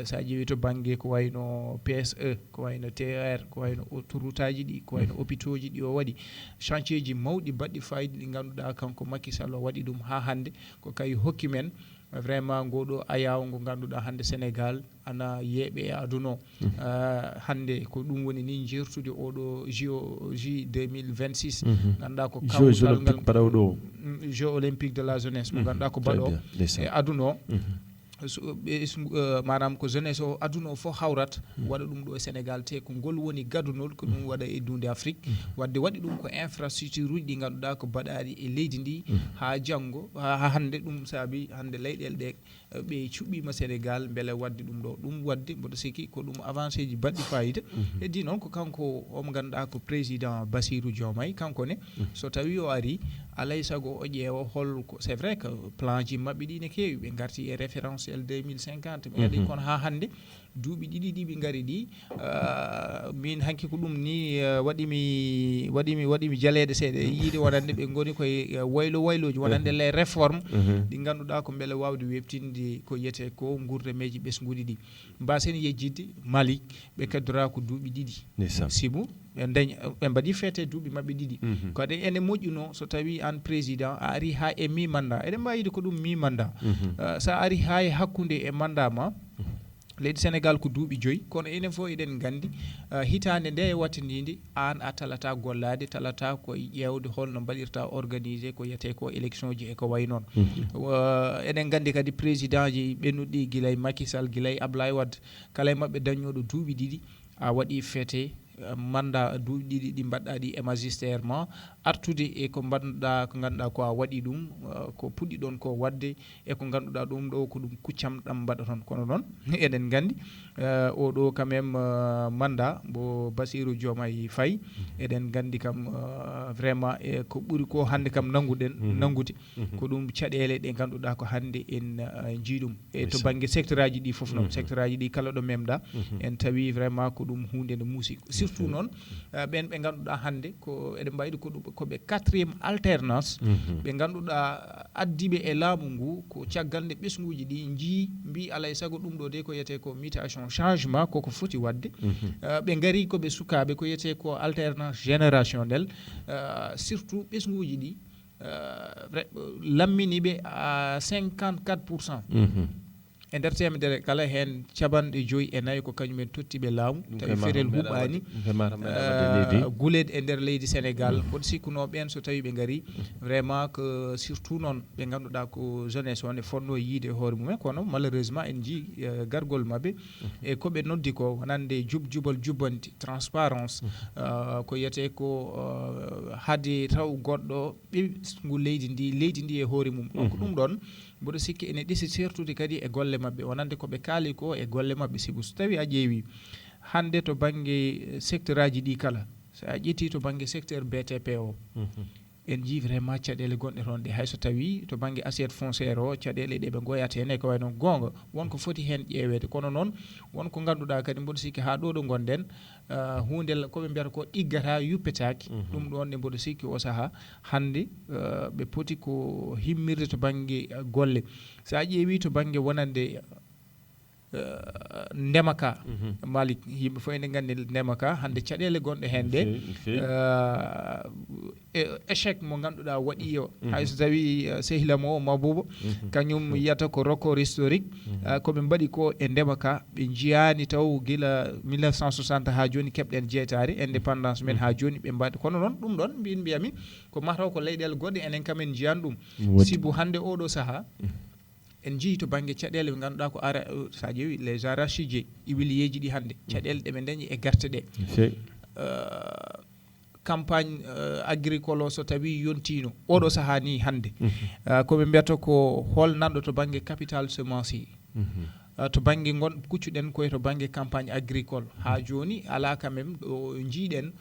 sa ƴeewi to banggue ko wayno PSE ko wayno TER ko wayno autoroute aji ɗi ko wayno hôpitaux ji ɗi o waɗi chantier ji mawɗi baɗɗi fayida ɗi ganduɗa kanko Macky Sall o waɗi ɗum ha hande ko kay hokki men vraiment ngoɗo ayaw ngo ganduɗa hande Sénégal ana yeeɓe e aduna o hande ko ɗum woni ni jertude oɗo JOJ 2026 ganduɗa ko kawtal ngal Jeux olympique de la jeunesse mo ganduɗa ko baɗo e aduna o manam ko jeunesse o aduna o fof hawrat waɗa ɗum ɗo e Sénégal te ko ngol woni gadunol ko ɗum waɗa e dunde Afrique wadde waɗi ɗum ko infrastructure uji ɗi ganduɗa ko baɗaɗi e leydi ndi ha janggo ha hande ɗum saabi hande leyɗele ɗe ɓe cuɓɓima Sénégal beele wadde ɗum ɗo ɗum wadde mboɗo sikki ko ɗum avancé ji baɗɗi fayida heddi noon ko kanko omo ganduɗa ko président Bassirou Diomaye kankone so tawi o ari alay saago o ƴeewa holko c'est vrai que plan ji mabɓe ɗi ne kewi ɓe garti e référentiel 2050 ɓe gaɗi kono ha hande duuɓi ɗiɗi ɗi ɓe gaari ɗi min hanki ko ɗum ni waɗimi jaleede seeɗa yiide wonande ɓe goni koye wayloji wonande les réforme ɗi ganduɗa ko beele wawde webtinde ko yiyete ko gurdameji ɓesguɗi ɗi mbasen yejjidde Mali ɓe kaddora ko duuɓi ɗiɗi sibu ɓe mbaɗi feete duuɓi mabɓe ɗiɗi kadi ene moƴƴuno so tawi an président a ari ha e mi mandat eɗen mbawi yide ko ɗum mi mandat sa ari ha e hakkude e mandat ma leydi Sénégal ko duuɓi 5 kono enen fof eɗen gandi hitande nde e wattidinde an a talata gollade talata koye ƴewde holno mbaɗirta organisé ko yiyete ko élection ji e ko way noon eɗen gandi kadi président ji ɓennuɗi guilay Macky Sall guilay Ablaye Wade kala e mabɓe dañoɗo duuɓi ɗiɗi a waɗi feete manda duuɓi ɗiɗi ɗi mbaɗɗa ɗi e magistére ma artude e ko mbanduɗa ko ganduɗa ko a waɗi ɗum ko puɗɗi ɗon ko wadde e ko ganduɗa ɗum ɗo ko ɗum kuccamɗam mbaɗa toon kono noon eɗen gandi oɗo quand même manda mbo Bassirou Diomaye Faye eɗen gandi kam vraiment ko ɓuuri ko hande kam nangude ko ɗum caɗele ɗe ganduɗa ko hande en jiiɗum e to banggue secteur aji ɗi foof noon secteur aji ɗi kala ɗo memɗa en tawi vraiment ko ɗum hunde nde muusi surtout noon ɓen ɓe ganduɗa hande ko eɗen mbayɗi koɓe 4e alternance ɓe ganduɗa addiɓe e laamu ngu ko caggal nde ɓesguji ɗi jii mbi alay saago ɗum ɗo de ko yiyete ko mutation changement koko foti wadde ɓe gari koɓe sukaɓe ko yiyete ko alternance générationnel surtout ɓesguji ɗi lamminiɓe à 54% e nder temedere kala hen capanɗe joyyi e nayyi ko kañumen tottiɓe laamu tawi feerel huɓɓani guulede e nder leydi Sénégal mboɗo sikkuno ɓen so tawi ɓe gari vraiment que surtout noon ɓe ganduɗa ko jeunesse o ne fonno yiide hoore mumen kono malheureusement en jii gargol mabɓe e koɓe noddi ko wonande jubal jubbanti transparence ko yiyete ko haade taw goɗɗo ɓesgu leydi ndi e hoore mum donc ɗum ɗon mboɗo sikki ene ɗisi sertude kadi e golle mabɓe wonande koɓe kaali ko e golle mabɓe sibu so tawi a ƴeewi hande to banggue secteur aji ɗi kala so a ƴetti to banggue secteur BTP o en jii vraiment caɗele gonɗe toon ɗe hayso tawi to banggue assiette fonciére o caɗele ɗe ɓe goyat hen e ko way noon gonga wonko foti hen ƴeewede kono noon wonko ganduɗa kadi mboɗo sikki ha ɗo ɗo gonɗen hunde koɓe mbiyata ko iggata yuppetaki ɗum ɗon ɗe mboɗo sikki o saaha hande ɓe poti ko himmirde to banggue golle sa ƴeewi to banggue wonande ndema ka Malick yimɓe fof ene gandi ndema ka hande caɗele gonɗe hen ɗe échec mo ganduɗa waɗi o hayso tawi sehilamo o Mabouba kañum yiyata ko record historique koɓe mbaɗi ko e ndema ka ɓe jiyani taw guila 1960 ha joni keɓɗen jeetari indépendance men ha joni ɓe mbaɗi kono noon ɗum ɗon mbiyami ko mataw ko leyɗele goɗɗe enen kam en jiyani ɗum sibu hande oɗo saaha en jii to banggue caɗele ɓe ganduɗa ko ara sa ƴeewi les arachidier huiliyeji ɗi hande caɗele ɗeɓe dañi e garte ɗe campagne agricole o so tawi yontino oɗo saaha ni hande koɓe mbiyata ko holnanɗo to banggue capital semencier to banggue gon kuccuɗen koye to banggue campagne agricole ha joni ala quand même ɗo jiiɗen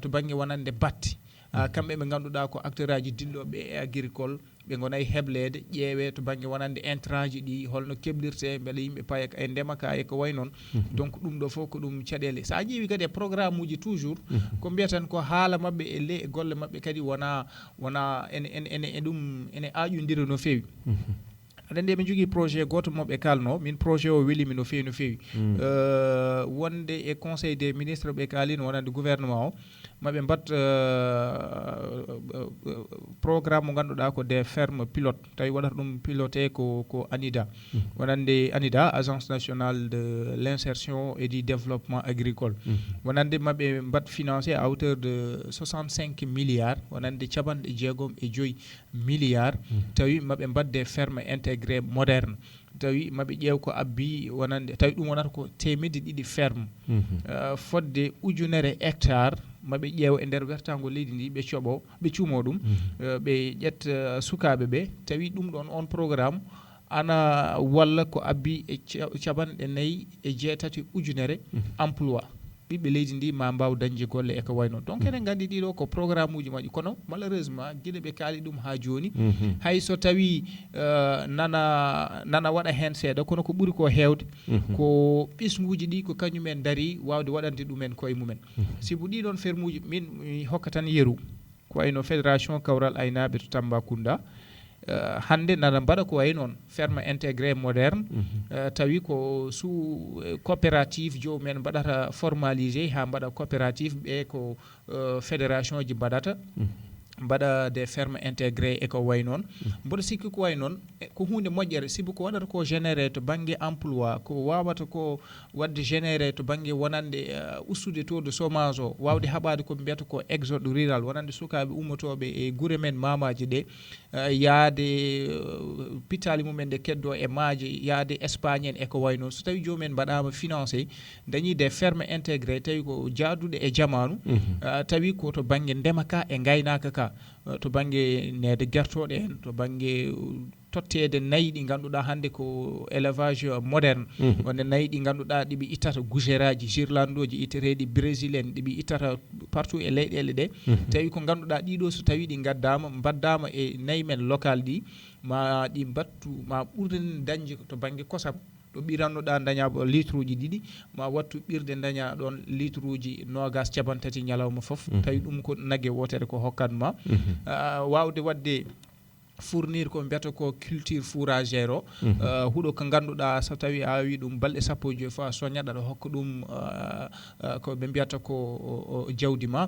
to banggue wonande batte kamɓe ɓe ganduɗa ko acteur aji dilloɓe e agricole ɓe gonayi heblede ƴeewe to banggue wonande intrant ji ɗi holno keblirte beele yimɓe paaya e ndema ka e ko way noon donc ɗum ɗo fof ko ɗum caɗele sa ƴeewi kadi e programme uji toujours ko mbiyatan ko haala mabɓe e ley e golle mabɓe kadi wona ene ɗum ene aƴodira no fewi aɗa andi eɓe jogui projet goto moɓe kalno min projet o welimi no fewi wonde e conseil des ministres ɓe kalino wonande gouvernement o maɓe mbat programme mo ganduɗa ko des fermes pilote tawi waɗata ɗum piloté ko ANIDA wonande ANIDA agence nationale de l'insertion et du développement agricole wonande maɓe mbat financé à hauteur de 65 milliards wonande capanɗe 65 milliards tawi maɓe mbat des fermes intégrées modernes tawi maɓe ƴeew ko abbi wonande tawi ɗum wonata ko 200 ferme fodde 1,000 hectare maɓe ƴeew e nder wertago leydi ndi ɓe cooɓo ɓe cuumo ɗum ɓe ƴetta sukaɓe ɓe tawi ɗum ɗon on programme ana walla ko abbi e capanɗe 4 emploi ɓiɓɓe leydi ndi ma mbaw dañde golle e ko way noon donc enen gandi ɗiɗo ko programme uji majji kono malheureusement guila ɓe kaali ɗum ha joni hay so tawi nana waɗa hen seeɗa kono ko ɓuuri ko hewde ko ɓesguji ɗi ko kañumen daari wawde waɗande ɗumen koye mumen sibu ɗiɗon ferme uji min mi hokka tan yeeru ko wayno fédération kawral aynaɓe to Tambacounda hande nana mbaɗa ko way noon ferme intégré moderne tawi ko sous coopérative jomumen mbaɗata formalisé ha mbaɗa coopérative ɓe ko fédération ji mbaɗata mbaɗa des fermes intégrées e ko way noon mboɗo sikki ko way noon ko hunde moƴƴere sibu ko waɗata ko généré to baŋnge emploi ko wawata ko wadde généré to baŋnge wonande ustude taux de chômage o wawde haɓade koɓe mbiyata ko exode rural wonande sukaɓe ummotoɓe e guure men mamaji ɗe yaade pitali mumen nde keddo e maaje yaade Espagne en e ko way noon so tawi jomumen mbaɗama financé dañi des fermes intégré tawi ko jaaduɗe e jamanu tawi ko to baŋnge ndema ka e gaynaka ka to baŋnge nede guertoɗe en to baŋnge tottede nayyi ɗi ganduɗa hande ko élevage moderne wonde nayyi ɗi ganduɗa ɗiɓe ittata gougéraji girlandoji itteteɗi brésil en ɗiɓe ittata partout e leyɗele ɗe tawi ko ganduɗa ɗiɗo so tawi ɗi gaddama mbaddama e nayyi men local ɗi ma ɗi battu ma ɓurden dañde to baŋnge kosam ɗo ɓirannoɗa daña litre uji ɗiɗi ma wattu ɓirde daña ɗon litre uji nogas capantati ñalawma foof tawi ɗum ko naggue wotere ko hokkatma wawde wadde fournir ko mbiyata ko culture fourragère o huuɗo ko ganduɗa so tawi a awi ɗum balɗe sappo e joyi fois soñaɗa ɗo hokka ɗum ko ɓe mbiyata ko jawdi ma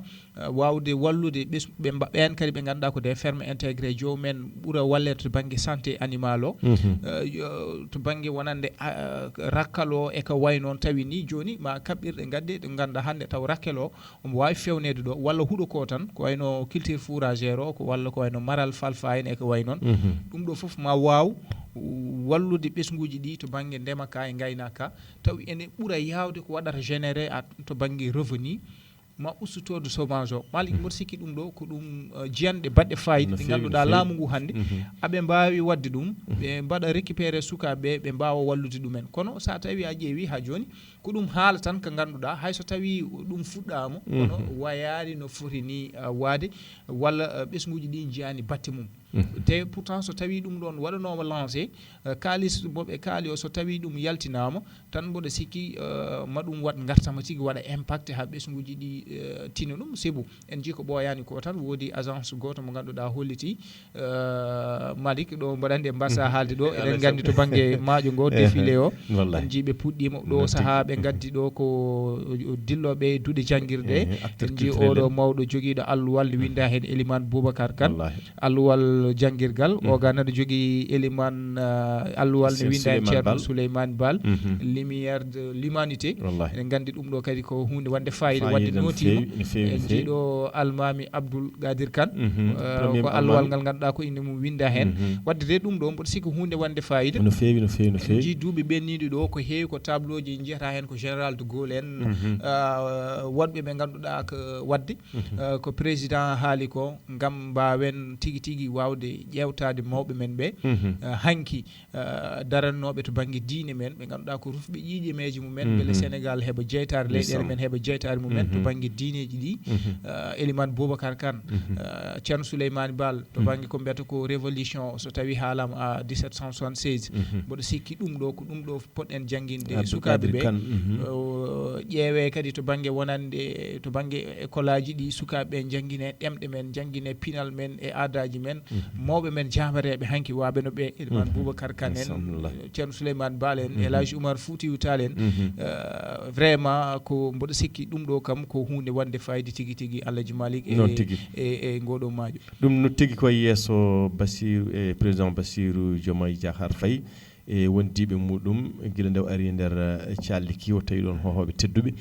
wawde wallude ɓen kadi ɓe ganduɗa ko des fermes intégré jomumen ɓuura wallede to baŋnge santé animal o to baŋnge wonande rakkal o e ko way noon tawi ni joni ma kaɓɓirɗe gadde ɗe ganduɗa hande taw rakkel o omo wawi fewnede ɗo walla huuɗo ko tan ko wayno culture fourragère o ko walla ko wayno maral falfa en e ko way noon ɗum ɗo foof ma waw wallude ɓesguji ɗi to baŋnge ndema ka e gaynaka taw ene ɓuura yawde ko waɗata généré to baŋnge revenu ma ustotode chômage o malik mboɗo sikki ɗum ɗo ko ɗum jiyanɗe baɗɗe fayida ɗe ganduɗa laamu ngu hande aɓe mbawi wadde ɗum ɓe mbaɗa récupéré sukaɓe ɓe mbawa wallude ɗumen kono sa tawi a ƴeewi ha joni ko ɗum haala tan ko ganduɗa hayso tawi ɗum fuɗɗama kono wayani no foti ni waade walla ɓesguji ɗi jiyani batte mum te pourtant so tawi ɗum ɗon waɗanoma lancé kalis moɓe kaali o so tawi ɗum yaltinama tan mboɗo sikki ma ɗum waɗ gartama tigui waɗa impact ha ɓesguji ɗi tina ɗum sibu en jii ko ɓooyani ko tan woodi agence goto mo ganduɗa holliti Malik ɗo mboɗo andi e mbarsa haalde ɗo eɗen gandi to baŋnge maaƴo ngo défilé o en jiiɓe puɗɗima ɗo saaha ɓe gaddi ɗo ko dilloɓe duuɗe janguirɗe en jii oɗo mawɗo joguiɗo alluwal ne winda hen Elimane Boubacar Kane alluwal janguirgal o ga nane jogui Elimane alluwal ne winda hen ceerno Souleymane Bal lumière de l'humanité en gandi ɗum ɗo kadi ko hunde wande fayida wadde notima en jiiɗo almami Abdoul Gadir Kane ko alluwal ngal ganduɗa ko inde mum winda hen wadde de ɗum ɗo mboɗo sikki hunde wande fayida
no fewi no fewi no fewi
ji duuɓi ɓenniɗi ɗo ko heewi ko tableau ji jiyata hen ko général de Gaulle en wonɓe ɓe ganduɗa ko wadde ko président haali ko gam mbawen tigui tigui wawde ƴewtade mawɓe men ɓe hanki darannoɓe to baŋnge diine men ɓe ganduɗa ko rufɓe ƴiƴemeji mumen beele Sénégal heeɓa jeytare leyɗele men heeɓa jeytare mumen to baŋnge diineji ɗi Elimane Boubacar Kane ceerno Souleymane Bal to baŋnge ko mbiyata ko révolution so tawi haalama a 1776 mboɗo sikki ɗum ɗo ko ɗum ɗo poɗɗen jangguinde sukaɓe ɓe ƴeewe kadi to baŋnge wonande to baŋnge école aji ɗi sukaɓeɓe jangguine ɗemɗe men jangguine pinal men e aadaji men mawɓe men jamareɓe hanki waɓe no ɓe Elimane Boubacar Kane en ceerno Souleymane Bal en El Hadji Oumar Foutiyou Tall en vraiment ko mboɗo sikki ɗum ɗo kam ko hunde wande fayida tigui tigui Alhaji Malick e ngoɗo maajo
ɗum no tigui koye yesso Bassirou e président Bassirou Diomaye Diakhar Faye e wondiɓe muɗum guila nde o ari nder calli kiwo tawi ɗon hohoɓe tedduɓe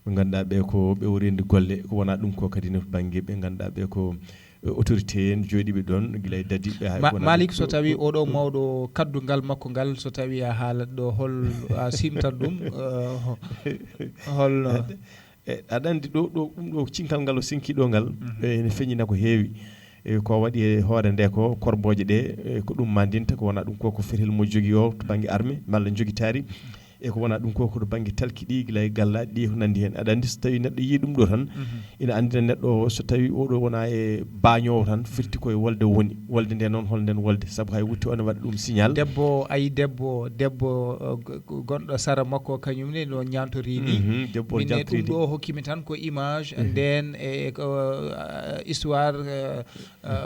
ɓe ganduɗa ɓe ko ɓewrede golle ko wona ɗum ko kadi no baŋnge ɓe ganduɗa ɓe ko autorité en jooɗiɓe ɗon guila e dadiɓe
Malik so tawi oɗo mawɗo kaddugal makko ngal so tawi a haalat ɗo hol a simtan ɗum holno
aɗa andi ɗo ɗum ɗo cinkal ngal o sinki ɗo ngal ene feññina ko heewi ko waɗi e hoore nde ko korboje ɗe ko ɗum mandinta ko wona ɗum ko fetel mo jogui o to baŋnge armé malla joguitari e ko wona ɗum ko koto baŋnge talki ɗi guila e gallaɗi ɗi ko nandi hen aɗa andi so tawi neɗɗo yi ɗum ɗo tan ina andina neɗɗo so tawi oɗo wona e bañowo tan firti koye wolde woni wolde nde noon holnden wolde saabu hay wutti one waɗa ɗum signal
debbo ayi debbo gonɗo sara makko kañumne no ñantori ni
debbo
minne ɗum ɗo hokkimi tan ko image nden e ko histoire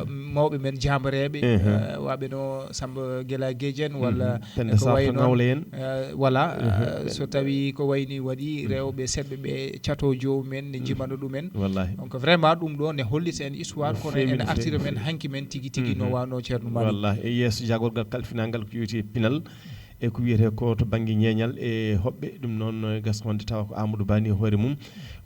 mawɓe men jamareɓe waɓe no Samba Guela Guédiene walla ko wayno voilà so tawi ko wayni waɗi rewɓe seɓɓe ɓe cato jomumen ne jimano ɗumen
wallahi
donc vraiment ɗum ɗo ne hollita en histoire kono ene artira men hanki men tigui tigui no wano ceerno Malick
wallahi e yesso jagorgal kalfinangal ko wiyete pinal e ko wiyete ko to banggue ñeñal e hoɓɓe ɗum noon gaskonde tawa ko Amadou Bani hoore mum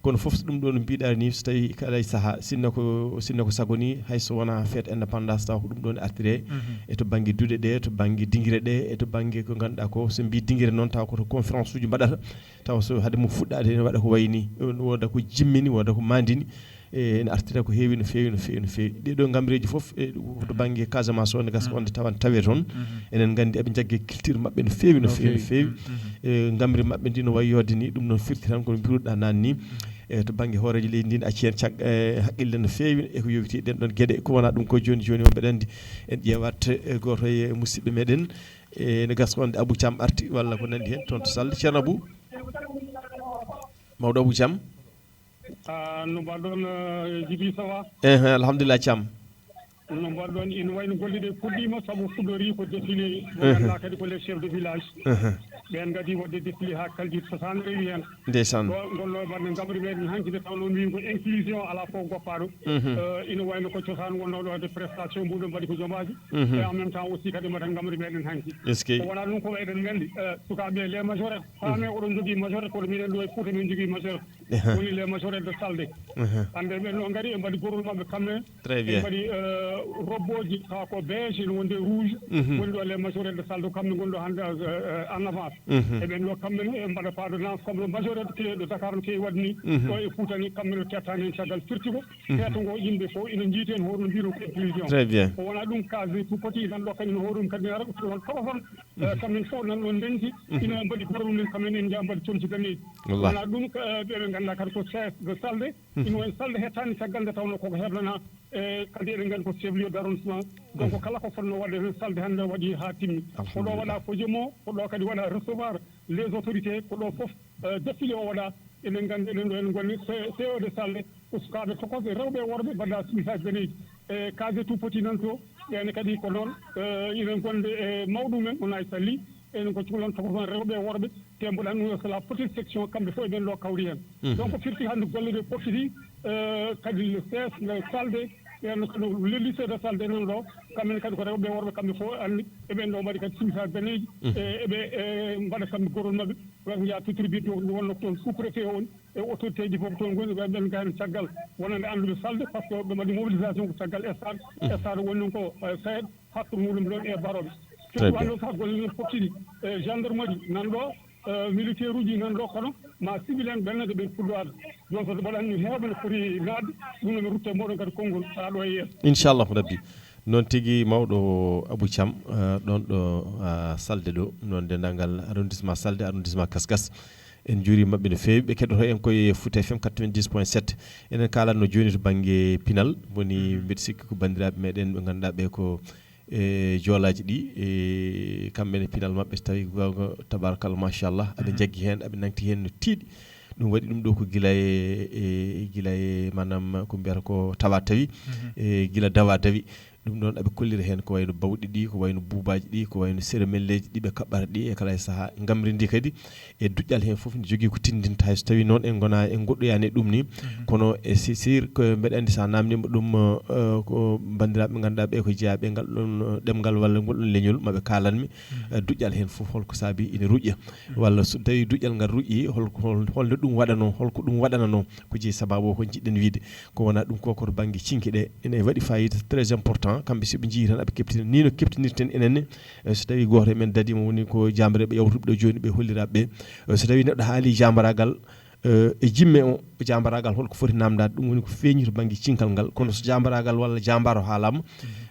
kono foof so ɗum ɗo no mbiɗa ni so tawi kala saaha sinno ko sagoni hayso wona fête indépendance taw ko ɗum ɗon artire e to banggue duɗe ɗe to banggue dinguire ɗe e to banggue ko ganduɗa ko so mbi dinguire noon taw koto conférence uji mbaɗata taw so haade mum fuɗɗade ne waɗa ko wayni woda ko jimmini woda ko mandini ene artira ko heewi no feewi no feewi no feewi ɗeɗo gamreji foof to banggue Casamance o ne gasa onde tawan tawe toon enen gandi eɓe jaggue culture mabɓe no feewi no feewi no feewi gamri mabɓe ndi no wayi yodde ni ɗum noon firti tan kono mbiruɗa nanni e to banggue hooreji leydi ndi acci hen haqqille no feewi e ko yowiti ɗen ɗon gueɗe ko wona ɗum ko joni joni on mbeɗa andi en ƴewat goto e musidɓe meɗen ne gasa onde Abou Thiam arti walla ko nandi hen toon to Sall ceerno Abou mawɗo Abou Thiam
no mbaɗon Djiby Sawa
alhamdulillah Thiam
no mbaɗon ina wayno golle ɗe puɗɗima saabu fuɗɗori ko défilé mo ganduɗa kadi ko les chefs de village ɓen gadi wadde défilé ha kalji 60 rewi hen
ndeysan
gonno mbaɗen gamri meɗen hanki nde tawno mbimi ko inclusion ala fof goppaɗo ina wayno ko cosaan wonnoɗo wadde prestation muɗum mbaɗi ko jomaji et en même temps aussi kadi mbaɗen gamri meɗen hanki ko wona ɗum ko eɗen gandi sukaɓe les majorette fami oɗon jogui majorette kono miɗen ɗo e Fouta min jogui majorette woni les majorette de Salde hande ɓen ɗo gari ɓe mbaɗi gorol mabɓe kamɓe ɓe mbaɗi robboji tawa ko beige ne wonde rouge woni ɗo les majorette de Salde kamɓe gonɗo hande en avance eɓen ɗo kamɓe ne mbaɗa pardonnance kamɓe majorette clé ɗo Dakar no kewi wadde ni ɗo e Fouta ni kamɓe no kettani hen caggal firti ko feeto ngo yimɓe fof ina jiiti hen hoɗum mbino ko inclusion o wona ɗum case tout petit nan ɗo kañum hoɗum kadi ara ɗon tofon kamɓen fof nan ɗon ndenti ina mbaɗi gorol men kamɓen en jaa mbaɗi comci daneji wona ɗum ɓeɓe ganduɗa kadi ko chef de Salde ina woni Salde hettani caggal nde tawno koko heblana kadi eɗen gandi ko chef lieu d' arrondissement donc kala ko fonno wadde hen Salde hande waɗi ha timmi ko ɗo waɗa fojemo ko ɗo kadi waɗa recevoir les autorités ko ɗo foof défilé o waɗa enen gandi eɗen ɗo en gonni CO de Salde ko sukaɓe tokoɓe rewɓe worɓe mbaɗa sumisage daneji e case tout petit nan to ɓene kadi ko noon inen gonde e mawɗumen wona e salli enen ko cukalon tokoton rewɓe worɓe te mboɗan ɗum c'est la petite section kamɓe fof eɓen ɗo kawri hen donc firti hande golle ɗe poftiɗi kadi le CS le Salde ɓen le lycée de Salde nan ɗo kamɓene kadi ko rewɓe worɓe kamɓe fof anni eɓen ɗo mbaɗi kadi sumisage daneji eɓe mbaɗa kamɓe gorol mabɓe ɓen jaa titribute to wonno toon sous préfet on e autorité ji fof toon goni ɓen gayno caggal wonande anduɓe Salde par ce que ɓe mbaɗi mobilisation ko caggal stade woni noon ko SAED hakkude muɗum ɗon e baroɓe surtout hande sah golle men poftiɗi gendarmerie nan ɗo militaire uji nan ɗo kono ma civil en ɓenne ɓe fuɗɗoade donc so mbaɗanni heewɓe ne foti naatde ɗum nomi rutte moɗon kadi konngol haa ɗo e yeeso
inchallahu rabbi noon tigui mawɗo Abou Thiam ɗon ɗo Salde ɗo noon dendagal arrondissement Salde arrondissement Kaskas en juuri mabɓe no feewi ɓe keɗoto en koye Fouta FM 90.7 enen kalatno joni to banggue pinal woni mbiɗa sikki ko bandiraɓe meɗen ɓe ganduɗa ɓe ko joolaji ɗi kamɓene pinal mabɓe so tawi gonga tabarakallah machallah aɓe jaggui hen aɓe nangti hen no tiiɗi ɗum waɗi ɗum ɗo ko guila e manam ko mbiyata ko tawa tawi guila dawa dawi ɗum ɗon aɓe kollira hen ko wayno bawɗi ɗi ko wayno buubaji ɗi ko wayno sérémelleji ɗi ɓe kaɓɓata ɗi e kala e saaha gamri ndi kadi e duƴƴal hen foof ne jogui ko tindinta hay so tawi noon en gona en goɗɗoyani ɗum ni kono e sir ko mbeɗa andi sa namdima ɗum ko bandiraɓe ɓe ganduɗa ɓe ko jeeyaɓe ngal ɗon ɗemgal walla ngol ɗon leñol maaɓe kalanmi duƴƴal hen foof holko saabi ina ruƴƴa walla so tawi duƴƴal ngal ruƴƴi holno ɗum waɗano holko ɗum waɗanano ko jeeyi sababu o ko jiɗɗen wiide ko wona ɗum ko koto banggue cinque ɗe ene waɗi fayida très important kamɓe soɓe jii tan aɓe keptina ni no keptinirten enenne so tawi goto men dadima woni ko jambareɓe yawtuɓe ɗo joni ɓe holliraɓe so tawi neɗɗo haali jambaragal e jimme o jambaragal holko foti namdade ɗum woni ko feeñi to banggue cinkal ngal kono so jambaragal walla jambaro haalama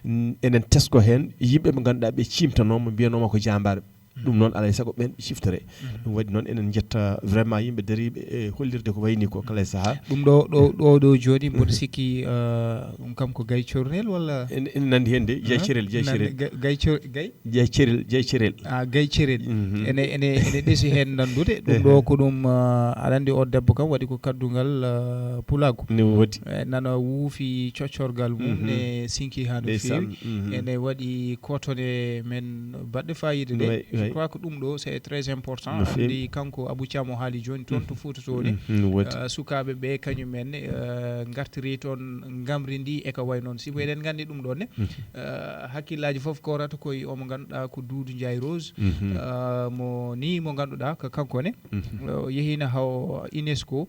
enen tesko hen yimɓe ɓe ganduɗa ɓe cimtanoma mbiyanoma ko jambare ɗum noon alay saago ɓen ɓe ciftore ɗum waɗi noon enen jetta vraiment yimɓe dariɓe e hollirde ko wayni ko kala e saaha
ɗum ɗo joni mboɗo sikki ɗum kam ko gay cornel walla
ene nandi hen de Dieye Thierel
gay cerel ene ɗeesi hen nandude ɗum ɗo ko ɗum aɗa andi o debbo kam waɗi ko kaddugal pulago
ne wodi
nana wuufi coccorgal mum ne sinki ha no fewi ene waɗi kotone men baɗɗe fayida de je crois que ɗum ɗo c'est très important andi kanko Abou Thiam o haali joni toon to Fouta to ni sukaɓe ɓe kañumen gartiri toon gamri ndi e ko way noon si bo eɗen gandi ɗum ɗon ne hakkillaji foof korata koye omo ganduɗa ko Doudou Ndiaye Rose mo ganduɗa ko kankone yehina haw UNESCO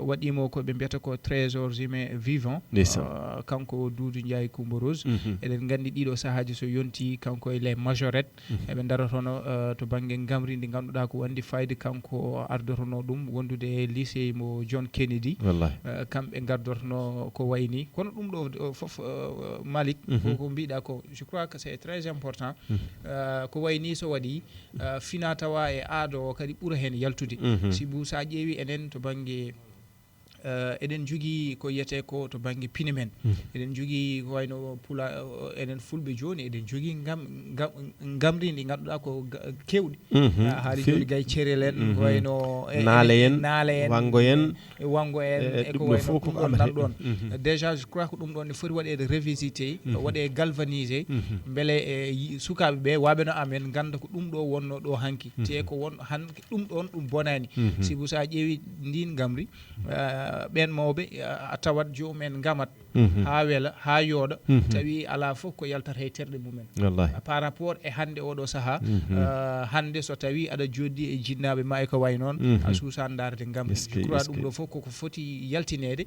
waɗimo ko ɓe mbiyata ko trésor humain vivant kanko Doudou Ndiaye Coumba Rose eɗen gandi ɗiɗo sahaji so yonti kanko e les majorette eɓe darotono to banggue gamri ndi ganduɗa ko wandi fayde kanko ardorono ɗum wondude e lycée mo John Kennedy kamɓe gardortono ko wayni kono ɗum ɗo foof Malick ko mbiɗa ko je crois que c'est très important ko wayni so waɗi fina tawa e aado o kadi ɓuura hen yaltude sibu sa ƴeewi enen to banggue eɗen jogui ko yiyete ko to banggue pine men eɗen jogui ko wayno pula enen fulɓe joni eɗen jogui gamri ndi ganduɗa ko kewɗi haali joni gay cerel en ko wayno naale en
wango en
e ko wayno ɗum ɗon nan ɗon déjà je crois que ɗum ɗon ne foti waɗede revisité waɗe galvanisé beele sukaɓe ɓe waɓeno amen ganda ko ɗum ɗo wonno ɗo hanki te ko won hanki ɗum ɗon ɗum bonani sibu sa ƴeewi ndin gamri ɓen mawɓe a tawat jomumen gamat ha weela ha yooɗa tawi ala fof ko yaltata e terɗe mumen par rapport e hande oɗo saaha hande so tawi aɗa joddi e jinnaɓe ma e ko way noon a suusan darde gamri je crois ɗum ɗo fof koko foti yaltinede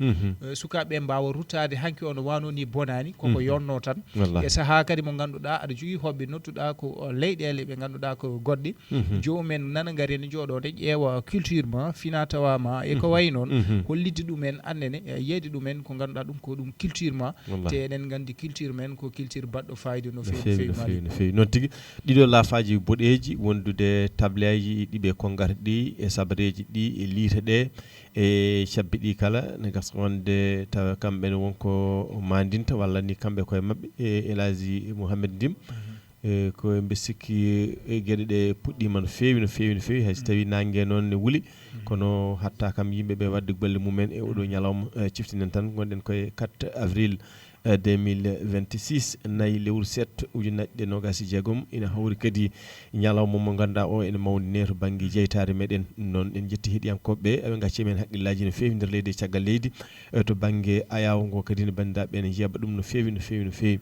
sukaɓe mbawa ruttade hanki ono wano ni bonani koko yonno tan e saaha kadi mo ganduɗa aɗa jogui hoɓɓe nottuɗa ko leyɗele ɓe ganduɗa ko goɗɗe jomumen nana gari ne jooɗode ƴeewa culture ma fina tawa ma e ko way noon hollidde ɗumen annene yeyde ɗumen ko ganduɗa ɗum ko ɗum culture ma te eɗen gandi culture men ko culture baɗɗo fayida no fewi
noon tigui ɗiɗo laafaji boɗeji wondude table aji ɗiɓe kongata ɗi e sabareji ɗi e liita ɗe e cabbi ɗi kala ne gasa wonde tawa kamɓene wonko mandinta walla ni kamɓe koye mabɓe e Elhaji Mouhamed Ndim ko mbe sikki gueɗe ɗe puɗɗima no fewi hayso tawi nangue noon ne wuuli kono hatta kam yimɓeɓe wadde golle mumen e oɗo ñalawma ciftinen tan gonɗen koye 4 avril 2026 nayi lewru 7 ujunnaje ɗe nogas e jeegom ina hawri kadi ñalawma mo ganduɗa o ene mawdine to banggue jeytare meɗen noon en jetti heeɗiyankoɓeɓe eɓe gacci men haqqillaji no fewi nder leydi e caggal leydi to banggue ayaw ngo kadi no bandiraɓe ne jeeɓa ɗum no fewi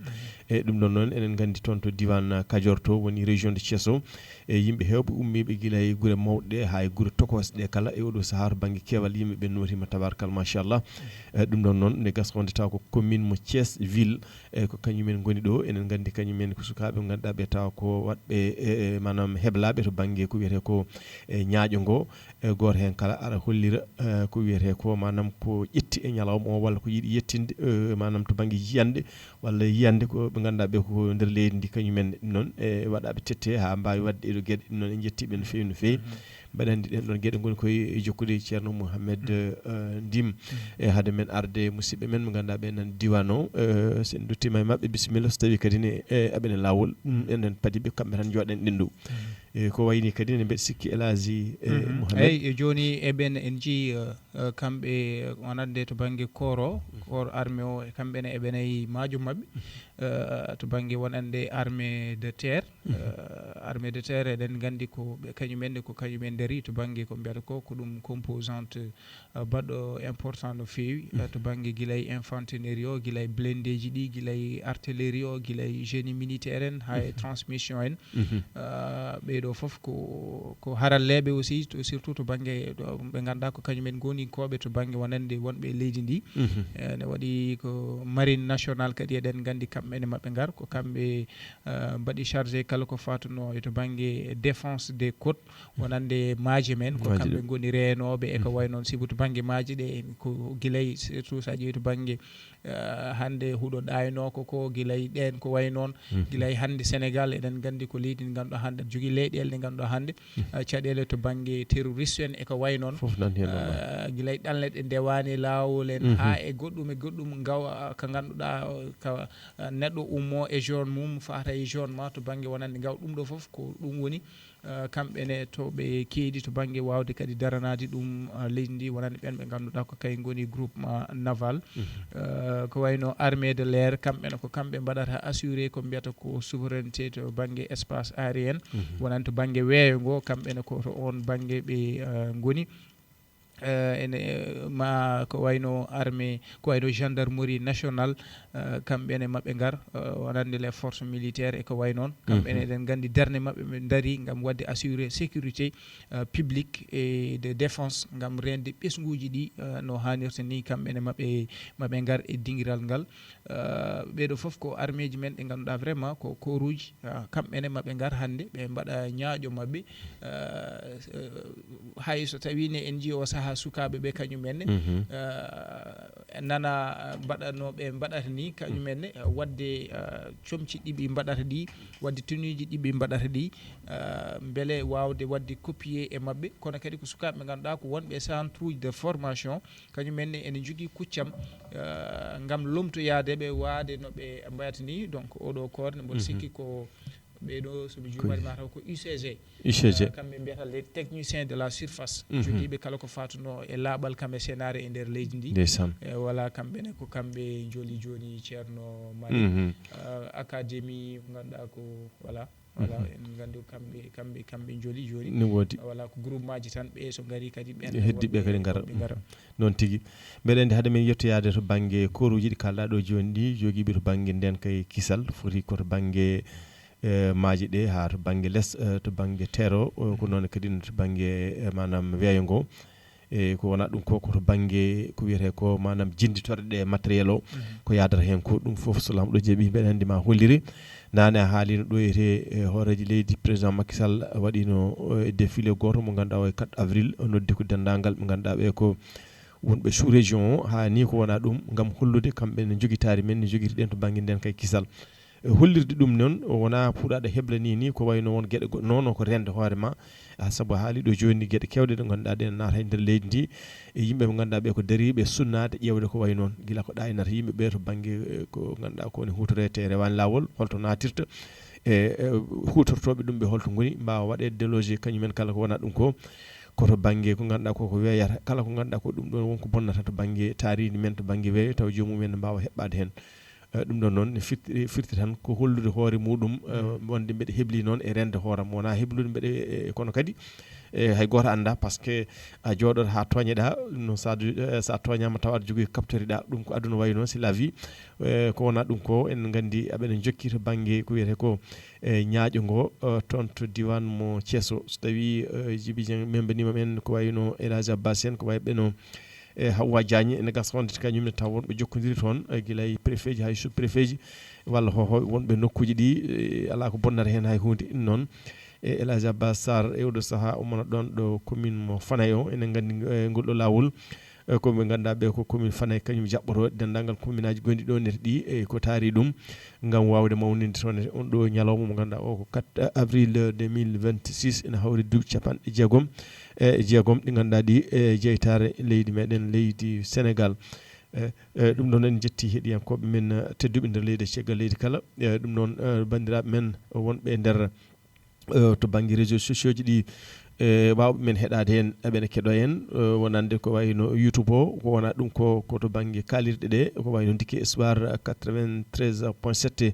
e ɗum ɗon noon enen gandi toon to diwan Kadior to woni région de Thiès o e yimɓe hewɓe ummiɓe guila e guure mawɗe ɗe ha e guure tokosɗe ɗe kala e oɗo saaha to banggue keewal yimɓeɓe notima tabarakalla machallah ɗum ɗon noon nde gas wonde taw ko commune mo Thiès ville e ko kañumen goni ɗo enen gandi kañumen ko sukaɓe ganduɗa ɓe taw ko waɗɓe manam heblaɓe to banggue ko wiyete ko ñaaƴo ngo goto hen kala aɗa hollira ko wiyete ko manam ko ƴetti e ñalawma o walla ko yiiɗi yettinde manam to banggue yiyande walla yiyande ko ɓe ganduɗa ɓe ko nder leydi ndi kañumen noon e waɗaɓe tette ha mbawi wadde ɗeɗo gueɗe ɗum noon en jettiɓe no fewi mbaɗa andi ɗen ɗon gueɗe goni koye jokkude ceerno Mouhamed Ndim e haade men arde musidɓe men mo ganduɗa ɓe nan diwan o sen duttima e mabɓe bisimilla so tawi kadi ne aɓene lawol enen paadiɓe kamɓe tan jooɗen ɗen ɗo ko wayni kadi ne mbeɗa sikki Elhaji Mouhamed
eyyi joni eɓen en jii kamɓe wonande to banggue corps armé o kamɓene eɓenayi majum mabɓe to banggue wonande armée de terre eɗen gandi ko kañumenne ko kañumen daari to banggue ko mbiyata ko ɗum composante baɗɗo important no fewi to banggue guilay infanterie o guilay blindé ji ɗi guilay artillerie o guilay génie militaire en ha e transmission en ɓeɗo foof ko haralleɓe aussi surtout to banggue ɓe ganduɗa ko kañumen gonikoɓe to banggue wonande wonɓe leydi ndi ne waɗi ko marine nationale kadi eɗen gandi kamɓene mabɓe gar ko kamɓe mbaɗi chargé kala ko fatuno to banggue défense des côtes wonande maaje men ko kamɓe goni reenoɓe e ko way noon sibu to banggue maaje ɗe ko guilay surtout sa ƴeewi to banggue hande huuɗo ɗaynoko ko guilay ɗen ko way noon guilay hande Sénégal eɗen gandi ko leydi ndi ganduɗa hande jogui leyɗele ɗe ganduɗa hande caɗele to banggue terroriste en e ko way noon guilay ɗanle ɗe ndewani lawol en ha e goɗɗum gawa ko ganduɗa ka neɗɗo ummo e zone mum fata e zone ma to banggue wonande gaw ɗum ɗo foof ko ɗum woni kamɓene to ɓe keedi to banggue wawde kadi daranade ɗum leydi ndi wonande ɓen ɓe ganduɗa ko kay goni groupement naval ko wayno armée de l'air kamɓene ko kamɓe mbaɗata assuré ko mbiyata ko souveraineté to banggue espace aérien wonande to banggue weeyo ngo kamɓene ko to on banggue ɓe goni ene ma ko wayno armée ko wayno gendarmerie nationale kamɓene maɓe ngar wonande les forces militaires e ko way noon kamɓene eɗen gandi darde maɓɓe ɓe daari gam wadde assurer sécurité publique et de défense gam rende ɓesguji ɗi no hannirta ni kamɓene maɓe ngar e dinguiral ngal ɓeɗo foof ko armée ji men ɗe ganduɗa vraiment ko corps uji kamɓene maɓe ngar hande ɓe mbaɗa ñaaƴo mabɓe hay so tawine en jii o saaha sukaɓe ɓe kañumenne nana mbaɗanoɓe mbaɗata ni kañumenne wadde comci ɗiɓi mbaɗata ɗi wadde tenuji ɗiɓi mbaɗata ɗi beele wawde wadde copier e mabɓe kono kadi ko sukaɓe ɓe ganduɗa ko wonɓe centre uji de formation kañumenne ene jogui kuccam gam lomtoyadeɓe waade noɓe mbayata ni donc oɗo korne mboɗo sikki ko ɓeɗo somi jumari mataw ko UCG kamɓe mbiyata les techniciens de la surface joguiɓe kala ko fatuno e laaɓal kamɓe sénare e nder leydi ndi voilà kamɓene ko kamɓe joli joni ceerno mari académie ko ganduɗa ko voilà en gandi kamɓe joli joni
ne wodi
voilà ko groupement ji tan ɓe so gari kadi ɓen
heddiɓe kadi ngara noon tigui mbeɗa andi hade men yettoyade to banggue koruji ɗi kalɗa ɗo joni ɗi joguiɓe to banggue nden kay kisal foti koto banggue maaji ɗe ha to banggue less to banggue terre ko noon kadi to banggue manam weeyo ngo e ko wona ɗum ko koto banggue ko wiyete ko manam jinditorde ɗe matériel o ko yadata hen ko ɗum foof so lamɗo jeeɓi mbeɗa andi ma holliri nane a haalino ɗo yete hooreji leydi président Macky Sall waɗino défilé goto mo ganduɗa o 4 avril noddi ko dendagal ɓe ganduɗa ɓe ko wonɓe sous région o ha ni ko wona ɗum gam hollude kamɓe ne joguitari men ne joguiri ɗen to banggue nden kay kisal hollirde ɗum noon wona puɗaɗo heble ni ko wayno won gueɗe goɗɗo noon ko rende hoorema saabu haali ɗo joni gueɗe kewɗe ɗe ganduɗa ɗe naata e nder leydi ndi e yimɓe ɓe ganduɗa ɓe ko daariɓe sunnade ƴewde ko way noon guila ko ɗaynata yimɓeɓe to banggue ko ganduɗa ko ne hutorete rewani lawol holto natirta e hutortoɓe ɗum ɓe holto goni mbawa waɗe délogé kañumen kala ko wona ɗum ko koto banggue ko ganduɗa koko weeyata kala ko ganduɗa ko ɗum ɗon wonko bonnata to banggue taaridi men to banggue weeyo taw jomumen ne mbawa heɓɓade hen ɗum ɗon noon ne firti tan ko hollude hoore muɗum wonde mbeɗa hebli noon e rende hooram wona heblude mbeɗa kono kadi hay goto anda par ce que a jooɗot ha tooñeɗa no sa tooñama taw aɗa jogui captoriɗa ɗum ko aduna way noon c'est la vie ko wona ɗum ko en gandi aɓeɗen jokki to banggue ko wiyete ko ñaaƴo ngo toon to diwan mo Ceeso so tawi Djiby Dieng membanima men ko wayno Elhadji Abbas en ko way ɓeno e Hawwa Diagne ene gasa wonde kañumne taw wonɓe jokkodiri toon guila e préfet ji hay sous préfet ji walla wonɓe nokkuji ɗi ala ko bonnata hen hay hunde ɗum noon e Elhadji Abbas Sarr e oɗo saaha omona ɗon ɗo commune mo Fanay o enen gandi ngol ɗo lawol koɓe ganduɗa ɓe ko commune Fanay kañum jaɓɓoto dendagal commune aji gonɗi ɗo nder ɗi e ko taari ɗum gam wawde mawninde toon on ɗo ñalawma mo ganduɗa o ko 4 avril 2026 ene hawri duuɓi capanɗe jeegom e jeegom ɗi ganduɗa ɗi e jeytare leydi meɗen leydi Sénégal ɗum noon en jetti heeɗiyankoɓe men tedduɓe nder leydi ceggal leydi kala ɗum noon bandiraɓe men wonɓe nder to banggue réseaux sociaux ji ɗi wawɓe men heɗade hen eɓene keeɗo en wonande ko wayno YouTube o ko wona ɗum ko to banggue kalirɗe ɗe ko wayno Dike Espoir 93.7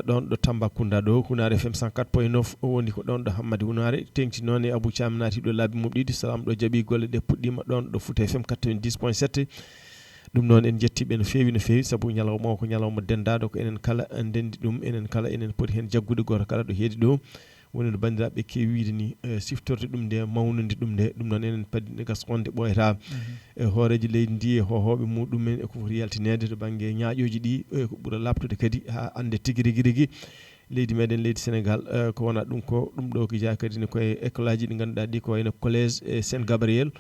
ɗon ɗo Tambacounda ɗo Hunare FM 104.9 woni ko ɗon ɗo Hammadi Hunare tengti noon e Abou Thiam naati ɗo laabi mum ɗiɗi salam ɗo jaaɓi golle ɗe puɗɗima ɗon ɗo Fouta FM 90.7 ɗum noon en jettiɓe no fewi saabu ñalawma o ko ñalawma dendaɗo ko enen kala ndendi ɗum enen kala enen poti hen jaggude goto kala ɗo heedi ɗo woni no bandiraɓe kewi wiide ni siftorde ɗum nde mawnude ɗum nde ɗum noon enen padi gaskonde ɓoyata hooreji leydi ndi e hohoɓe muɗumen e ko foti yaltinede to banggue ñaaƴoji ɗi ko ɓuura labtude kadi ha ande tigui rigui leydi meɗen leydi Sénégal ko wona ɗum ko ɗum ɗo ko jeeya kadi ne koye école aji ɗi ganduɗa ɗi ko wayno collége Saint Gabriel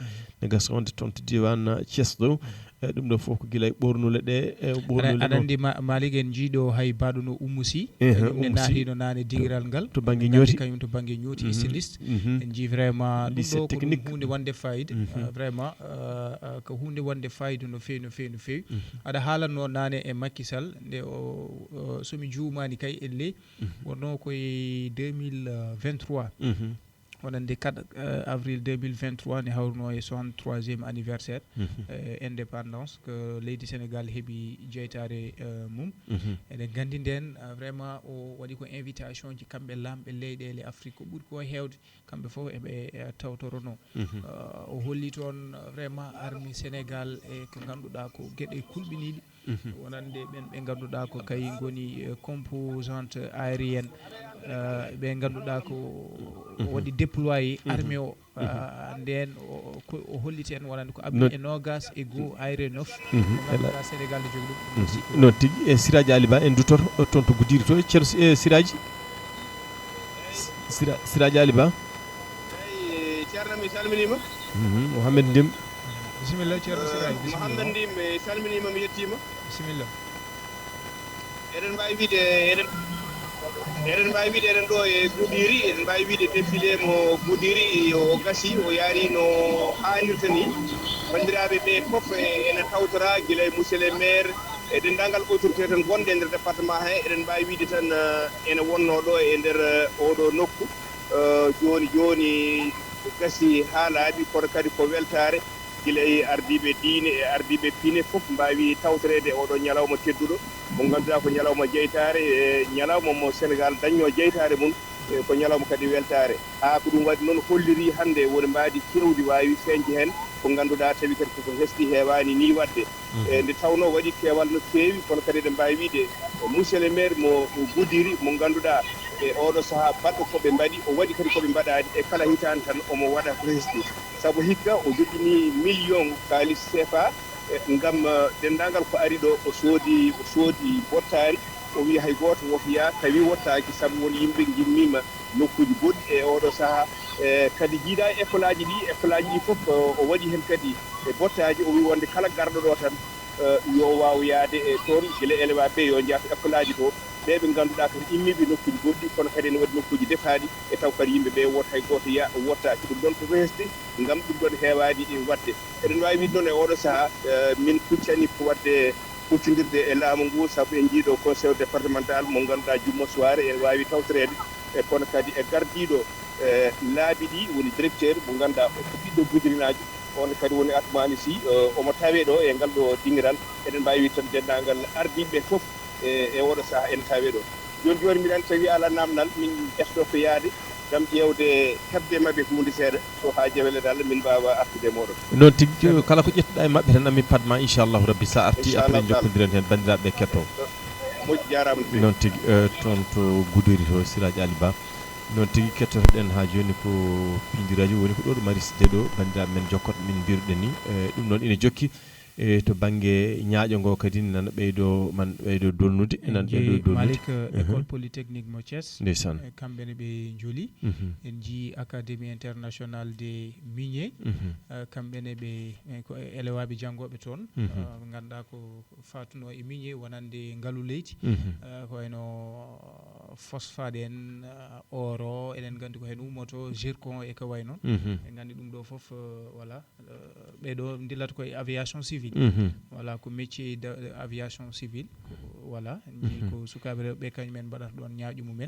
ne gasonde toon to diwan Thiès ɗo ɗum ɗo fof ko gila e ɓornule ɗe ɓornule
aɗa andi Malick en jiiɗo hay baɗo no Oumousi ne naatino nane digiral ngal
to banggue ñooti
kañum to banggue ñooti styliste en jii vraiment ɗum ɗo ko ɗum hunde wonde fayida vraiment ko hunde wonde fayida no fewi no fewi no fewi aɗa haalanno nane e Macky Sall nde somi juumani kay elle wonno koye 2023 wonande 4 avril 2023 ne hawruno e 63e anniversaire indépendance que leydi Sénégal heeɓi jeytare mum eɗen gandi nden vraiment o waɗi ko invitation ji kamɓe lamɓe leyɗele Afrique ko ɓuuri ko hewde kamɓe fof eɓe tawtorono o holli toon vraiment armée Sénégal e ko ganduɗa ko gueɗe kulɓiniɗe wonande ɓe ganduɗa ko kay goni composante aérienne ɓe ganduɗa ko waɗi déployé armée o nden o holliti en wonande ko abri e nogas e goho ayre 9 ganduɗa Sénégal ne jogui ɗum
noon tigui e Siraji Ali Ba en dutoto toon to Goudiri to ceerno Siraji Siraji Ali Ba
ceerno mi salminima
Mouhamed Ndim
bisimilla ceerno Siraji
Mouhamed Ndim mi salminima mi yettima
bisimilla
eɗen mbawi wiide eɗen ɗo e Goudiri eɗen mbawi wiide défilé mo Goudiri o gasi o yaari no hannirta ni bandiraɓe ɓe fof ene tawtora guila e monsieur le maire e dendagal autorité tan gonɗe e nder département he eɗen mbawi wiide tan ene wonno ɗo e nder oɗo nokku joni gasi ha laaɓi kono kadi ko weltare guila e ardiɓe diine e ardiɓe piine fof mbawi tawtorede oɗo ñalawma tedduɗo mo ganduɗa ko ñalawma jeytare e ñalawma mo Sénégal dañño jeytare mum ko ñalawma kadi weltare ha ko ɗum waɗi noon holliri hande woni mbaadi kewdi wawi feñde hen ko ganduɗa tawi kadi koko hesti hewani ni wadde e nde tawno waɗi kewal no fewi kono kadi eɗen mbawi wiide monsieur le maire mo Goudiri mo ganduɗa e oɗo saaha baɗɗo koɓe mbaɗi o waɗi kadi koɓe mbaɗani e kala hitande tan omo waɗa ko hesti saabu hikka o joƴini million kalis CFA ngam dendagal ko ari ɗo o soodi bottari o wi hay goto wofiya tawi wottaki saabu won yimɓe gimmima nokkuji goɗɗi e oɗo saaha kadi jiiɗa école aji ɗi fof o waɗi hen kadi e bottaji o wi wonde kala garɗo ɗo tan yo waw yaade e toon guila élewa ɓe yo jaata école aji to ɓe ɓe ganduɗa kadi immiɓe nokkuji goɗɗi kono kadi ene waɗi nokkuji defaɗi e taw kadi yimɓeɓe wota hay goto wottaki ɗum ɗon koko hesde gam ɗum ɗon hewani wadde eɗen wawi wiide noon e oɗo saaha min kuccani ko wadde huccodirde e laamu ngu saabu en jiiɗo conseil départemental mo ganduɗa jummo soirée ene wawi tawtorede e kono kadi e gardiɗo laabi ɗi woni directeur mo ganduɗa ko ɓiɗɗo Goudrinajo on kadi woni Atmani Sy omo tawe ɗo e ngal ɗo dingiral eɗen mbawi tan dendagal ardiɓe foof e oɗo saaha ene tawe ɗo joni mbiɗen tawi ala namdal min ƴefto ko yaade gam ƴewde hebde mabɓe hunde seeɗa so ha jawele dal min mbawa artude e moɗon
noon tigui kala ko ƴettuɗa e mabɓe tan ami padma inchallahu rabbi sa arti après jokkodiren hen bandiraɓe ketto
moƴƴi jarama
noon tigui toon to Goudiri to Siraji Ali Ba noon tigui kettotoɗen ha joni ko pindiraji woni ko ɗo ɗo marisde ɗo bandiraɓe men jokkoto min mbiruɗen ni ɗum noon ene jokki to banggue ñaaƴo ngo kadi nana ɓeydo dolnude nana ɓeydo dolnude
Malick école polytechnique mo Thiès
ndeysan
kamɓene ɓe jooli en jii académie internationale des miniers kamɓene ɓe ko élewaɓe janggoɓe toon ganduɗa ko fatuno e minier wonande ngaalu leydi ko wayno phosphade en oro eɗen gandi ko hen ummoto zircon e ko way noon en gandi ɗum ɗo foof voilà ɓeɗo dillata koye aviation civile voilà ko métier de aviation civile voilà jii ko sukaɓe rewɓe kañumen mbaɗata ɗon ñaaƴu mumen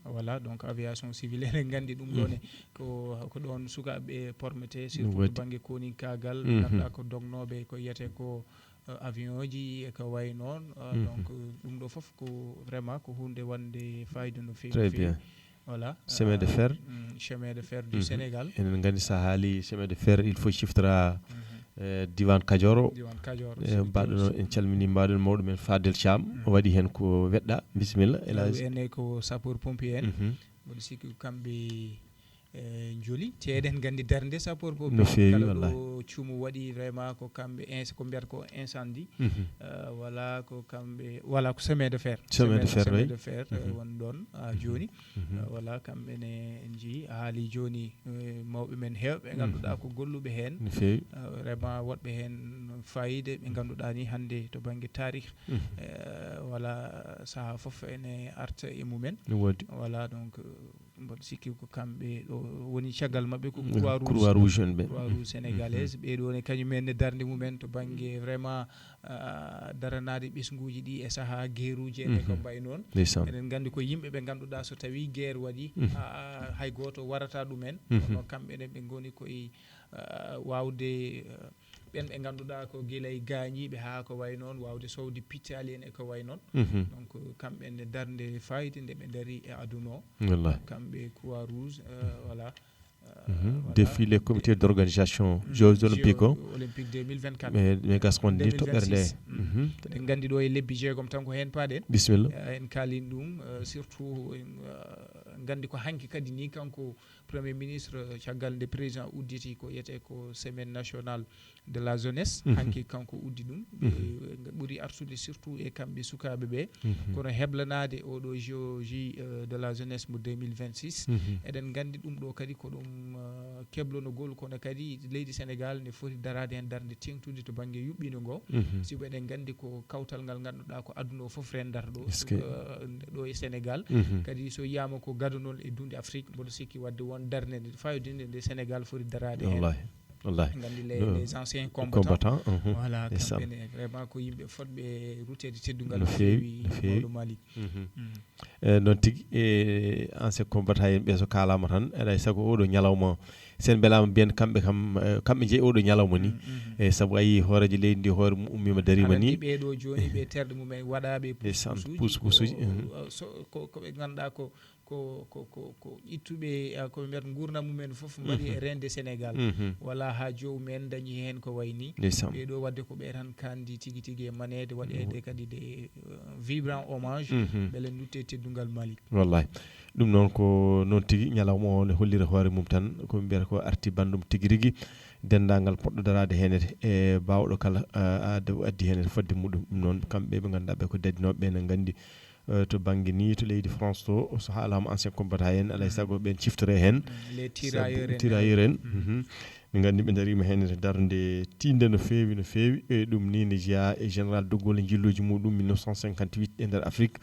voilà donc aviation civile eɗen gandi ɗum ɗon ko ɗon sukaɓe pormete surtout to banggue koninkagal ganduɗa ko dognoɓe ko yiyete ko avion ji e ko way noon donc ɗum ɗo foof ko vraiment ko hunde wonde fayida no fewi voilà
chemin de fer
du Sénégal
enen gandi sa haali chemin de fer il faut chiffra diwan Kadior mbaɗono en calmini mbaɗon mawɗo men Fadel Thiam o waɗi hen ko weɗɗa bisimilla elage
ene ko sapeur pompier en mboɗo sikki kamɓe joli te eɗen gandi darde sapeur
no feewi
kala
wallahi
ɗo cuumu waɗi vraiment ko kamɓe ko mbiyata ko incendie voilà ko kamɓe voilà ko chemin de fer won ɗon joni voilà kamɓe ne en jeeyi a haali joni mawɓe men heewɓe ɓe ngannduɗaa ko golluɓe heen
no feewi
vraiment woɗɓe heen fayide ɓe ngannduɗaa ni hannde to baŋnge tarih voilà sahaa fof ene arta e mumen voilà donc mboɗo sikki ko kamɓe ɗo woni caggal maɓɓe ko croix rouge en ɓe croix rouge sénégalaise ɓeɗo ne kañumen ne darde mumen to baŋnge vraiment daranade ɓesguji ɗi e saaha guerruji ene ko mbayi noon eɗen gandi ko yimɓe ɓe ngannduɗaa so tawi guerre waɗi hay goto warata ɗumen kono kamɓene ɓe goni koye wawde ɓen ɓe ngannduɗaa ko guilay gaañiɓe haa ko way noon wawde sowde pittali en e ko way noon donc kamɓe ne darde fayide nde ɓe daari e aduna o kamɓe croix rouge voilà
défilé comité d'organisation Jeux olympiques
olympique 2024
mais gaskonde toɓɓere nde
eɗen gandi ɗo e lebbi jeegom tan ko heen paaɗen
bisimilla
en kalin ɗum surtout gandi ko hanki kadi ni kanko premier ministre caggal nde président udditi ko yiyete ko semaine nationale de la jeunesse hanki kanko uddi ɗum ɓe ɓuuri artude surtout e kamɓe sukaɓe ɓe kono heblanade oɗo JOJ de la jeunesse mo 2026 eɗen gandi ɗum ɗo kadi ko ɗum keblonogol kono kadi leydi Sénégal ne foti darade hen darde tengtude to banggue yuɓɓino ngo sibo eɗen gandi ko kawtal ngal ganduɗa ko aduna o foof rendata ɗo e Sénégal kadi so yiyama ko gadanol e dunde Afrique mboɗo sikki wadde won darde nde fayodinde nde Sénégal foti darade hen
wallahi
gandi les anciens combattants voilà kamɓene vraiment ko yimɓe fotɓe rutede teddugal no feewi mawɗo Malick
noon tigui e ancien combattant en ɓe so kalama tan eɗay saago oɗo ñalawma sen belama mbiyen kamɓe jeeyi oɗo ñalawma ni e saabu ayi hooreji leydi ndi hoore mum ummima darima ni
ɓeɗo joni ɓe terɗe mumen waɗaɓe
pousuji
koɓe ganduɗa ko ittuɓe koɓe mbiyata gurdam mumen foof mbaɗi e rende Sénégal wala ha jomumen dañi hen ko wayni ɓeɗo wadde ko ɓe tan kandi tigui tigui e manede waɗede kadi de vibrant hommage beele dutte teddugal Malick
wallahi ɗum noon ko noon tigui ñalawma o ne hollira hoore mum tan koɓe mbiyata ko arti bandum tigui rigui dendagal poɗɗo darade henete e bawɗo kala addi henete fodde muɗum ɗum noon kamɓe ɓe ganduɗa ɓe ko dadinoɓe ɓe ne gandi to banggue ni to leydi France to so haalama ancien combattant en alay saago ɓen ciftore hen
les
tirailleur en min gandi ɓe darima hen darde tinde no feewi e ɗum ni ne jeeya e général de Gaulle jilluji muɗum 1958 e nder Afrique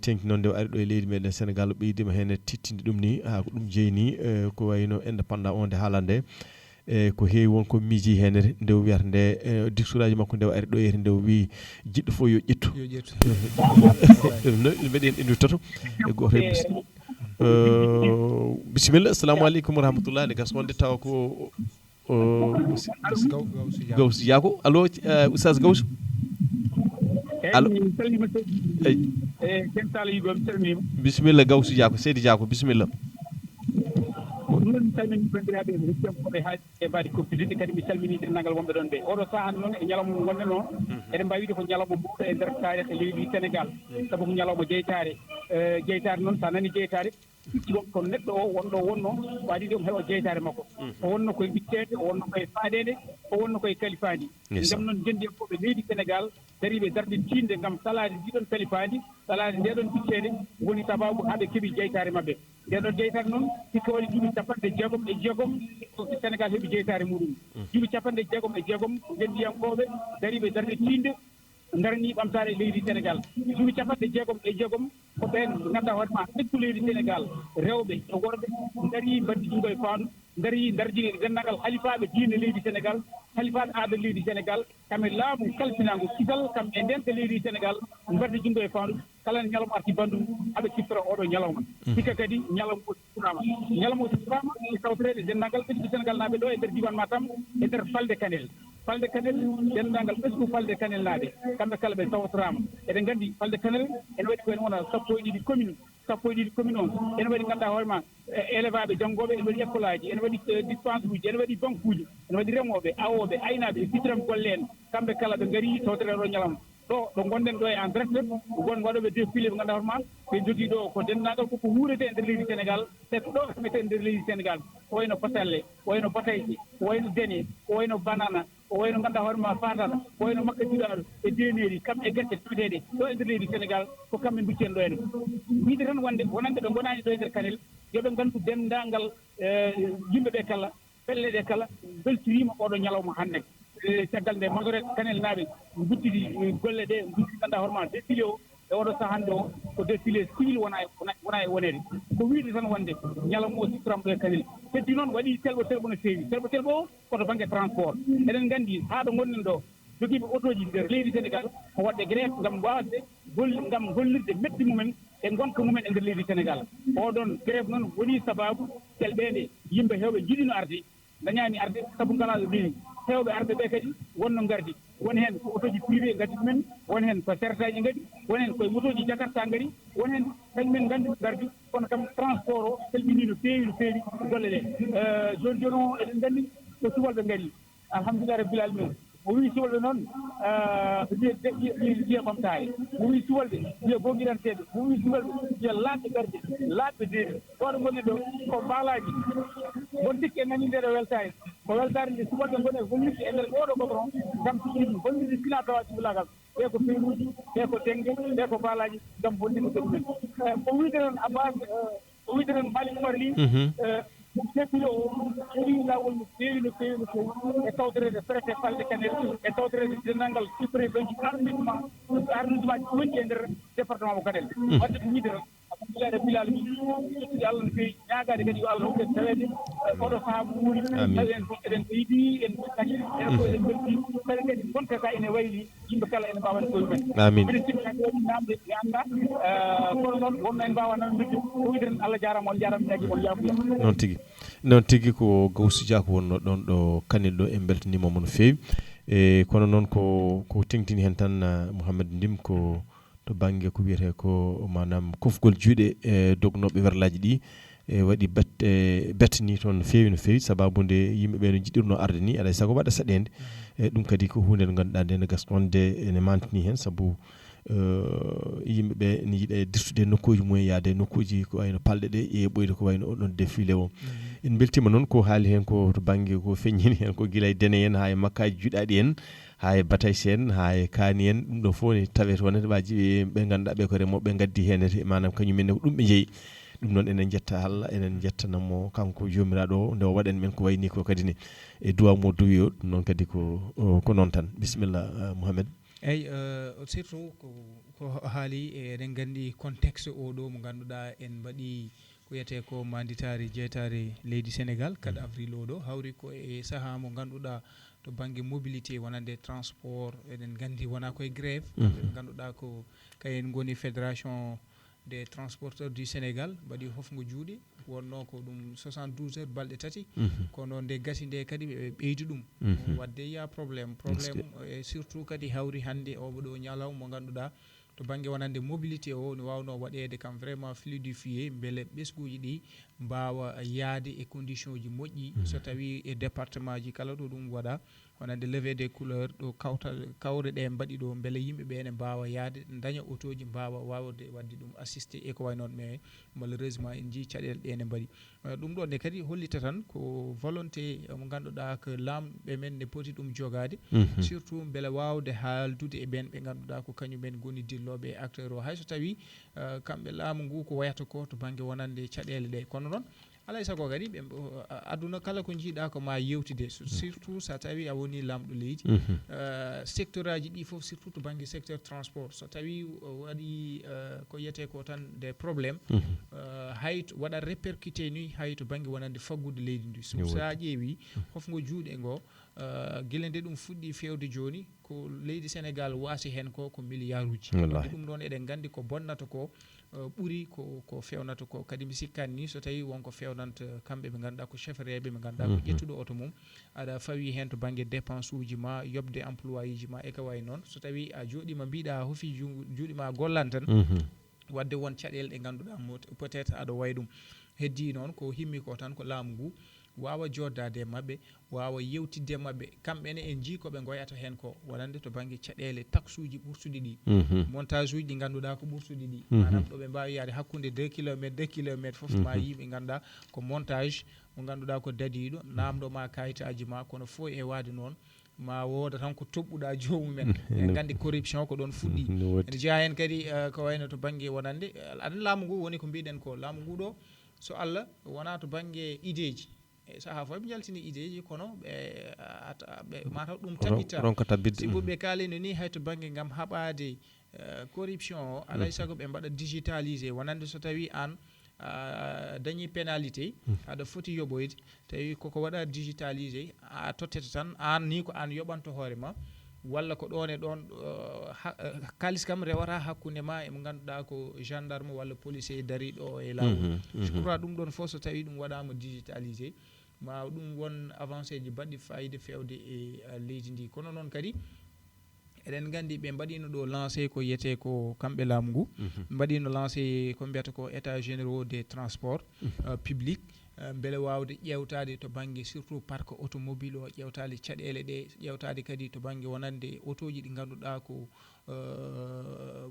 tenki noon nde o ari ɗo e leydi meɗen Sénégal o ɓeydima hen tittinde ɗum ni ha ko ɗum jeyni ko wayno indépendant o nde haalande e ko heewi wonko miiji hen nde o wiyata nde discours aji makko nde o ari ɗo yete nde o wi jiɗɗo fo yo ƴettu mbeɗen innirtoto e goto bisimilla assalamu aleykum wa rahmatullah nde gaskonde taw ko Gawsu Diako allo oustaz Gawsu allo bisimilla Gawsu Diako seydi Diako bisimilla
ɗum salmini banndiraaɓe e hettiam koɓe haa e mbaadi koftidinde kadi mi salminii denndangal wonɓe ɗon ɓe oɗo sahaa noon e ñalawma gonɗen o eɗen mbawi wiide ko ñalawma mawɗo e ndeer taarih e leydi Sénégal sabu ko ñalawma jeytaare noon sa nani jeytaare sikki ko neɗɗo o wonɗo wonno waɗide omo heɓa jeytaare makko o wonno koye ɓitteede o wonno koye faaɗeede o wonno koye kalifaandi ngam noon ndenndi e fof ɓe leydi Sénégal dariɓe darde tiinde ngam salaade ndiɗon kalifaandi salaade ndeɗon ɓitteede woni sababu haa ɓe keɓi jeytaare maɓɓe ndeɗon jeytaare noon hikka waɗi duuɓi 56 Sénégal heɓi jeytaare muɗum duuɓi 56 ndendiyankoɓe dariɓe darde tiinde darani ɓamtare leydi Sénégal duuɓi 66 ko ɓen ganduɗa hoore ma ɓesgu leydi Sénégal rewɓe e worɓe dari mbaddi ɗum ɗo e faandu dari darji denndaangal halifaɓe diine leydi Sénégal halifaɓe aada leydi Sénégal kamɓe laamu kalfinango kisal kamɓe ndenta leydi Sénégal mbaddi ɗum ɗo e faandu kala ne ñalawma arti bandum haɓe siftoro oɗo ñalawma hikka kadi ñalawma o sifirama ñalawma o sifirama e tawtorede denndaangal ɓesgu Sénégal naaɓe ɗo e nder diwan Matam e nder Falde Kanel denndaangal ɓesgu Falde Kanel naaɓe kamɓe kala ɓe tawtorama eɗen gandi Falde Kanel ene waɗi koyen wona 12 commune on ene waɗi ganduɗa hoore ma élevaɓe janggoɓe ene waɗi école aji ene waɗi dispense uji ene waɗi banque uji ene waɗi remoɓe awoɓe aynaɓe e fitiram golle en kamɓe kala ɓe gaari tawtere ɗo ñalawma ɗo gonɗen ɗo e en direct gon waɗoɓe défilé ɓe ganduɗa hoorema ɓe jogii ɗo ko denndaangal koko wuurete e nder leydi Sénégal te ko ɗo kamete e nder leydi Sénégal ko wayno Basalle ko wayno Batayse ko wayno Dene ko wayno Banana ko wayno ganduɗa hoorema Fatata ko wayno Makka Diraɗo e Deneri kamɓe e gerte tumeteɗe ɗo e nder leydi Sénégal ko kamɓe duccen ɗo en wiide tan wonde wonande ɓe gonani ɗo e nder Kanel yoɓe nganndu denndaangal yimɓe ɓe kala pelle ɗe kala beltorima oɗo ñalawma hannde caggal nde Magoret Kanel naaɓe guddidi golle ɗe guddidi ganduɗa hoorema défilé o e oɗo saha hannde o ko défilé civil wona e wonede ko wiide tan wonde ñalawma o siftoram ɗo e Kanel heddi noon waɗi telɓo no feewi telɓo o koto banggue transport eɗen nganndi haa ɗo gonɗen ɗo jogiiɓe auto ji nder leydi Sénégal ko waɗde grève ngam wasde ngam gollirde metti mumen e gonka mumen e nder leydi Sénégal oɗon grève noon woni sababu telɓede yimɓe hewɓe jiɗino arde dañani arde saabu ngalaɗo ɗini hewɓe arde ɓe kadi wonno gardi won heen ko auto ji privé gaddi ɗumen won heen ko sertaji gadi won heen koye moto ji jakarta ngari won heen kañumen gandi gardi kono kam transport o selɓini no feewi golle ɗe joni joni o eɗen nganndi ko subalɓe ngari alhamdulillah rabbil alamin o wi subalɓe noon wiye ɓamtare o wi subalɓe wiye bogiranteɓe o wi subalɓe wiye laaɓɓe garde laaɓɓe deeɓe ɗoɗo gonne ɗo ko baalaji gon tikki en nani ndeɗo weltare ko weltare nde subalɓe gone gollirde e nder oɗo goɓron ngam siɗiɗi gollirde sina tawa cibulagal ɓe ko fewruji ɓe ko tengge ɓe ko baalaji ngam bonɗinde ɗumen ko wiide tan abbas ko wiide tan Malick Oumar Ly défilé o heewi lawol no feewi e tawtorede préfet falde Kanel e tawtorede denndangal sous-préfet ji arrondissement ji woni e nder département mo Kanel wadde ko wiide tan alhamdulillah rabbil alamin ƴettude Allah no feewi ñaagade kadi yo Allah hokku tawede oɗo saaha mo wuuri tawi en fof eɗen ɓeydi en ɗuɗɗaki en ko eɗen belti kadi kadi gonta ka ene wayli yimɓe kala ene mbawa koye mumen
amin
mbiɗen simminaki waɗi namde ɓe annda kono noon wonno en mbawa namdide ko wiide tan Allah jarama on jarama ñaagui on yaafuya
noon tigui ko Gawsu Dia ko wonno ɗon ɗo Kanel ɗo en beltanimamo no feewi e kono noon ko tengtini hen tan Mouhamed Ndim ko to banggue ko wiyete ko manam kofgol juuɗe e dognoɓe werlaji ɗi e waɗi bettani toon no feewi sababude yimɓeɓe no jiɗirno arde ni alay saago waɗa saɗede e ɗum kadi ko hunde nde ganduɗa nde ne gastonde ene mantini hen saabu yimɓeɓe ne yiiɗe dirtude nokkuji mumen yaade nokkuji ko wayno palɗe ɗe yeɓoyde ko wayno oɗon défilé o en beltima noon ko haali hen ko to banggue ko feññini hen ko guila e Dene en ha e makkaji juɗaɗi en ha e Batayse en ha e Kani en ɗum ɗo fof ne tawe toon waji ɓe ganduɗa ɓe ko remoɓe gaddi hen manam kañumenne ko ɗum ɓe jeeyi ɗum noon enen jetta Allah enen jettanamo kanko jomiraɗo o nde o waɗan men ko wayni ko kadi ne e duwaw mo duwi o ɗum noon kadi ko noon tan bisimilla Mouhamed
eyyi surtout ko haali eɗen gandi contexte oɗo mo ganduɗa en mbaɗi ko wiyete ko manditare jeetare leydi Sénégal 4 avril oɗo hawri ko e saaha mo ganduɗa to banggue mobilité wonande transport eɗen gandi wona koye grève ɓe ganduɗa ko kayen goni fédération des transporteurs du Sénégal mbaɗi hofgo juuɗe wonno ko ɗum 72 heures balɗe tati kono nde gasi nde kadi ɓe ɓeydi ɗum wadde ya probléme e surtout kadi hawri hannde oɓo ɗo ñalawma mo ganduɗa to banggue wonande mobilité o ne wawno waɗede kam vraiment fluidifié beele ɓesguji ɗi mbawa yaade e condition ji moƴƴi so tawi e département ji kala ɗo ɗum waɗa wonande levé des couleurs ɗo kawre ɗe mbaɗi ɗo beele yimɓeɓe ne mbawa yaade daña auto ji mbawa wawde wadde ɗum assisté e ko way noon mais malheureusement en jii caɗele ɗe ne mbaɗi ɗum ɗo nde kadi hollita tan ko volonté mo ganduɗa ko lamɓe men ne poti ɗum jogade surtout beele wawde haaldude e ɓen ɓe ganduɗa ko kañumen goni dilloɓe e acteur o hayso tawi kamɓe laamu ngu ko wayata ko to banggue wonande caɗele ɗe kono noon alay saago kadi ɓe aduna kala ko jiiɗa ko ma yewtide surtout sa tawi a woni lamɗo leydi secteur aji ɗi foof surtout to banggue secteur transport so tawi waɗi ko yiyete ko tan des problémes hay waɗa répercuté ni hay to banggue wonande faggude leydi ndi sa ƴeewi hofgo juuɗe ngo guila nde ɗum fuɗɗi fewde joni ko leydi Sénégal waasi hen ko milliard uji ɗum ɗon eɗen gandi ko bonnata ko ɓuuri ko fewnata ko kadi mi sikkani ni so tawi wonko fewnanta kamɓe ɓe ganduɗa ko chef reɓe ɓe ganduɗa ko ƴettuɗo auto mum aɗa fawi hen to banggue dépense uji ma yobde employé ji ma e ko way noon so tawi a jooɗima mbiɗa hoofi juuɗe ma gollan tan wadde won caɗele ɗe ganduɗa peut être aɗa way ɗum heddi noon ko himmi ko tan ko laamu ngu wawa joddade mabbe wawa yewtidde mabbe kamɓene en jii koɓe goyata hen ko wonande to banggue caɗele taxe uji ɓursuɗi ɗi montage uji ɗi ganduɗa ko ɓursuɗi ɗi manam ɗo ɓe mbawi yaade hakkude 2 kilométre foof ma yimɓe ganduɗa ko montage mo ganduɗa ko dadiɗo namdo ma kayitaji ma kono fo e wade noon ma woda tan ko tobɓuɗa jomumen en gandi corruption ko ɗon fuɗɗi ene jeeya hen kadi ko wayno to banggue wonande aɗa laamu ngu woni ko mbiɗen ko laamu ngu ɗo so Allah wona to banggue idéji e saaha fof ɓe jaltini idéji kono ɓe mataw ɗum tabbita sibu ɓe kalino ni hay to banggue gam haɓade corruption o alay saago ɓe mbaɗa digitalisé wonande so tawi an dañi pénalité aɗa foti yoɓoyde tawi koko waɗa digitalisé a tottete tan an ni ko an yoɓanto hoore ma walla ko ɗon e ɗon kalis kam rewata hakkude ma e mo ganduɗa ko gendarme walla policier dariɗo e lawol je crois ɗum ɗon fof so tawi ɗum waɗama digitalisé ma ɗum won avancé ji baɗɗi fayida fewde e leydi ndi kono noon kadi eɗen gandi ɓe mbaɗino ɗo lancé ko yiyete ko kamɓe laamu ngu mbaɗino lancé ko mbiyata ko état généraux des transports public beele wawde ƴewtade to banggue surtout parc automobile o ƴewtade caɗele ɗe ƴewtade kadi to banggue wonande auto ji ɗi ganduɗa ko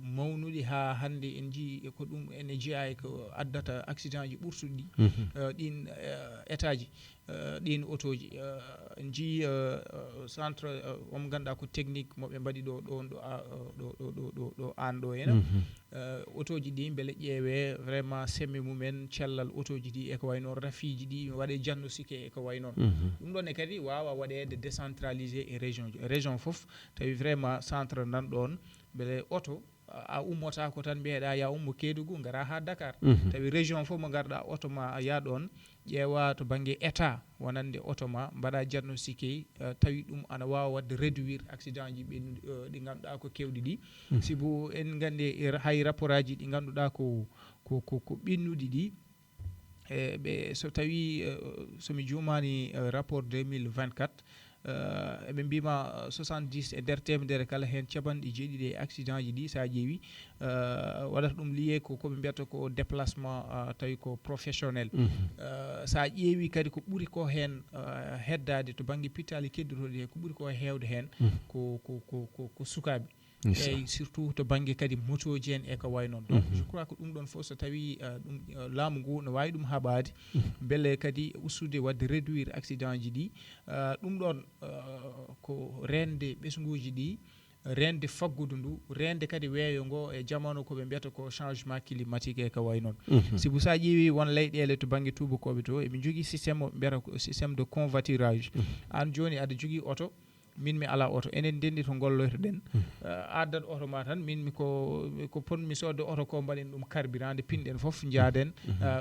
mawnuɗi ha hande en jii ko ɗum ene jeeya ko addata accident ji ɓursuɗi ɗin état ji ɗin auto ji en jii centre omo ganduɗa ko technique moɓe mbaɗi ɗo ɗon ɗo an ɗo henna auto ji ɗi beele ƴeewe vraiment semme mumen cellal auto ji ɗi eko way noon rafiji ɗi waɗe diagnostiqué eko way noon ɗum ɗon e kadi wawa waɗede décentralisé e région ji région foof tawi vraiment centre nan ɗon beele auto a ummota ko tan mbiyeɗa ya ummo Kédougou gara ha Dakar tawi région fof mo garɗa auto ma ya ɗon ƴeewa to banggue état wonande auto ma mbaɗa diagnostiqué tawi ɗum ana wawa wadde réduire accident ji ɗi ganduɗa ko kewɗi ɗi sibu en gandi hay rapport aji ɗi ganduɗa ko ɓinnuɗi ɗi ɓe so tawi somi jumani rapport 2024 eɓe mbima 70 e nder temedere kala hen capanɗe jeeɗiɗi e accident ji ɗi sa ƴeewi waɗata ɗum lié koɓe mbiyata ko déplacement tawi ko professionnel sa ƴeewi kadi ko ɓuuri ko hen heddade to banggue pittali keddotoɗi he ko ɓuuri ko hewde hen ko sukaɓe eyyi surtout to banggue kadi motoji en e ko way noon donc je crois que ɗum ɗon fof so tawi ɗum laamu ngu ne wawi ɗum haɓade beele kadi ustude wadde réduire accident ji ɗi ɗum ɗon ko rende ɓesguji ɗi rende faggudu ndu rende kadi weeyo ngo e jamanu koɓe mbiyata ko changement climatique e ko way noon sibu sa ƴeewi won leyɗele to banggue tubakoɓe to eɓe jogui systéme o mbiyata ko systéme de convoiturage an joni aɗa jogui auto min mi ala auto enen ndenndi to golloytoɗen addat auto ma tan min ko ponmi sodde auto ko mbaɗen ɗum carburant nde pinɗen fof jaaden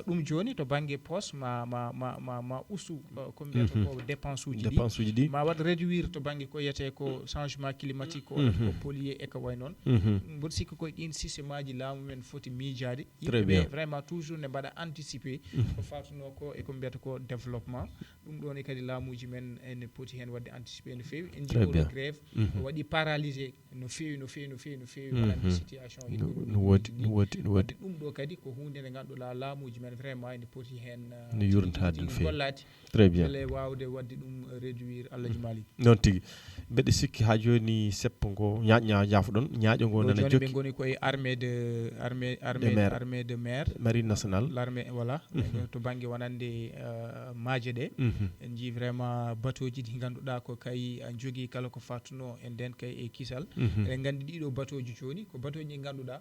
ɗum joni to banggue poste ma ustu ko mbiyata ko dépense uji ɗi ma waɗ réduire to banggue ko yiyete ko changement climatique ko ko pollué e ko way noon mboɗo sikki koye ɗin systéme aji laamu men foti miijade yimɓeɓe vraiment toujours ne mbaɗa anticipé ko fatuno ko eko mbiyata ko développement ɗum ɗon e kadi laamuji men ene poti hen wadde anticipé no fewi en jiiɗoɗo grève waɗi paralysé no fewi waɗande situation
no wodi
ɗum ɗo kadi ko hunde nde ganduɗa laamuji men vraiment ene poti hen
no yurntade no fewi
gollade
très bien
ele wawde wadde ɗum réduire Allahji Malik
noon tigui mbeɗa sikki ha joni seppo ngo jaafoɗon ñaaƴo ngo nana jokki
ɓe goni koye armée de mer
marine nationale
l'armée voilà to banggue wonande maaje ɗe en jii vraiment bateau ji ɗi ganduɗa ko kay jogui kala ko fatuno e nden kay e kisal eɗen gandi ɗiɗo bateau ji joni ko bateau ji ɗi ganduɗa